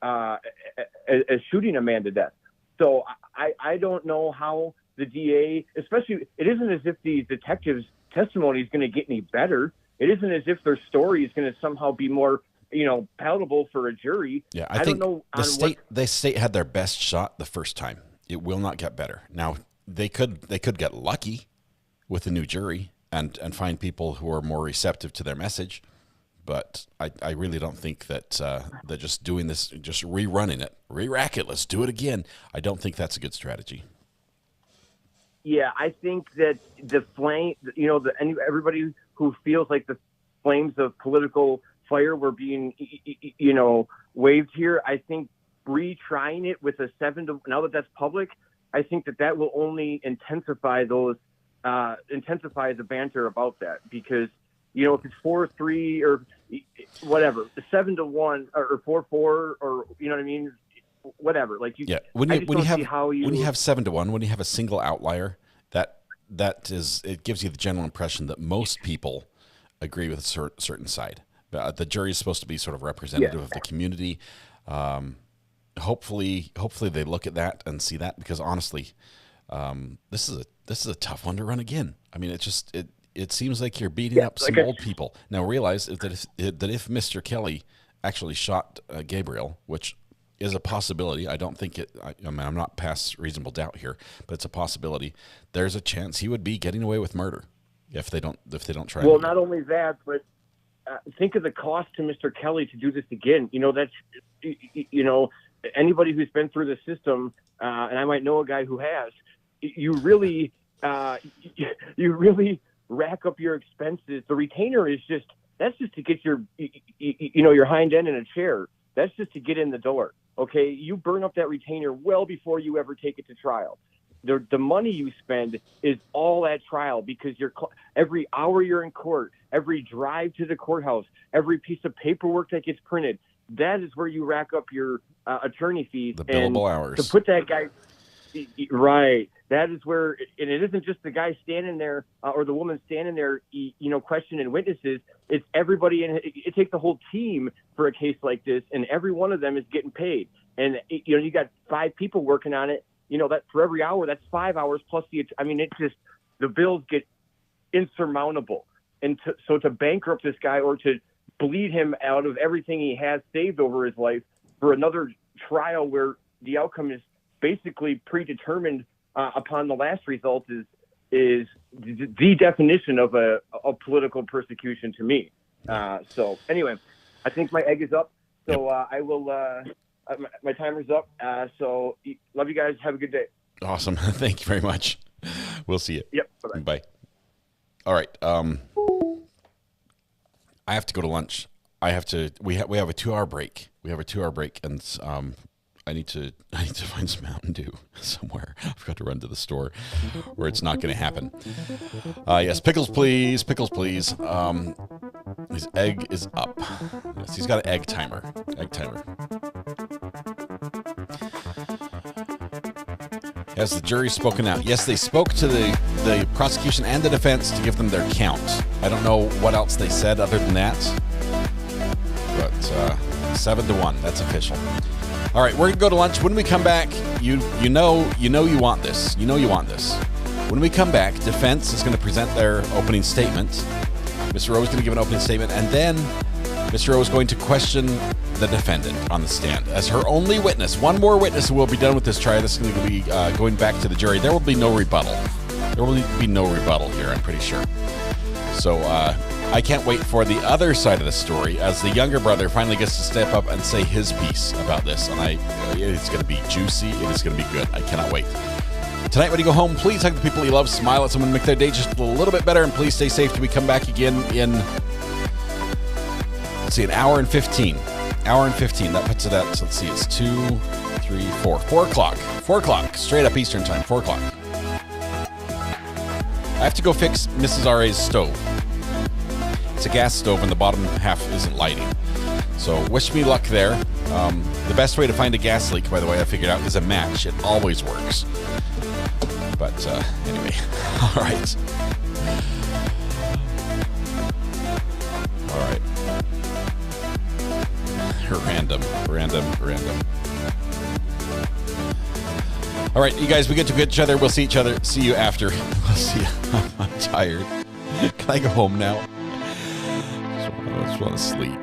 as shooting a man to death. So I don't know how the DA, especially, it isn't as if the detective's testimony is going to get any better. It isn't as if their story is going to somehow be more, you know, palatable for a jury. Yeah, I think don't know the state had their best shot the first time. It will not get better. Now they could get lucky with a new jury and find people who are more receptive to their message. But I really don't think that just doing this, just rerunning it, re-rack it, let's do it again. I don't think that's a good strategy. Yeah, I think that the flame, you know, everybody who feels like the flames of political fire were being, you know, waved here, I think retrying it with a 7-1, now that that's public, I think that will only intensify the banter about that, because, you know, if it's 4-3 or whatever, 7-1 or 4-4 or, you know what I mean? Whatever. Like when you have 7-1, when you have a single outlier, that is, it gives you the general impression that most people agree with a certain side. The jury is supposed to be sort of representative of the community. Hopefully they look at that and see that, because honestly, this is a tough one to run again. I mean, it seems like you're beating up some old people. Now realize that if Mr. Kelly actually shot Gabriel, which is a possibility, I don't think it. I mean, I'm not past reasonable doubt here, but it's a possibility. There's a chance he would be getting away with murder if they don't try. Well, not only that, but think of the cost to Mr. Kelly to do this again. You know, that's, you know, anybody who's been through the system, and I might know a guy who has. You really rack up your expenses. The retainer that's just to get your hind end in a chair. That's just to get in the door. Okay, you burn up that retainer well before you ever take it to trial. The money you spend is all at trial, because every hour you're in court, every drive to the courthouse, every piece of paperwork that gets printed, that is where you rack up your attorney fees. The billable and hours. To put that guy, right, that is where, and it isn't just the guy standing there or the woman standing there, questioning witnesses. It's everybody, and it takes a whole team for a case like this, and every one of them is getting paid. And you got 5 people working on it. That for every hour, that's 5 hours plus the bills get insurmountable. And so to bankrupt this guy or to bleed him out of everything he has saved over his life for another trial where the outcome is basically predetermined upon the last result is the definition of a political persecution to me. So anyway, I think my egg is up. So I will, my timer's up. So love you guys. Have a good day. Awesome. Thank you very much. We'll see you. Yep. Bye-bye. Bye. All right. I have to go to lunch. We have a 2-hour break. We have a 2-hour break, and I need to find some Mountain Dew somewhere. I've got to run to the store where it's not going to happen. Yes, pickles, please. Pickles, please. His egg is up. Yes, he's got an egg timer. Egg timer. Has the jury spoken out? Yes, they spoke to the prosecution and the defense to give them their count. I don't know what else they said other than that. But 7-1, that's official. All right, we're going to go to lunch. When we come back, you know you want this. You know you want this. When we come back, defense is going to present their opening statement. Mr. Rowe is going to give an opening statement, and then Mr. Rowe is going to question the defendant on the stand as her only witness. One more witness who will be done with this trial. This is going to be going back to the jury. There will be no rebuttal. There will be no rebuttal here, I'm pretty sure. So I can't wait for the other side of the story as the younger brother finally gets to step up and say his piece about this. And it's going to be juicy. It is going to be good. I cannot wait. Tonight, when you go home, please hug the people you love, smile at someone, make their day just a little bit better, and please stay safe till we come back again in, let's see, an hour and 15. Hour and 15. That puts it at, let's see, it's 2, 3, 4. 4 o'clock. 4 o'clock. Straight up Eastern time. 4 o'clock. I have to go fix Mrs. R.A.'s stove. It's a gas stove and the bottom half isn't lighting. So wish me luck there. The best way to find a gas leak, by the way, I figured out, is a match. It always works. But anyway, all right. All right. Random. All right, you guys, we get to each other. We'll see each other. See you after. We'll see you. I'm tired. Can I go home now? I just want to sleep.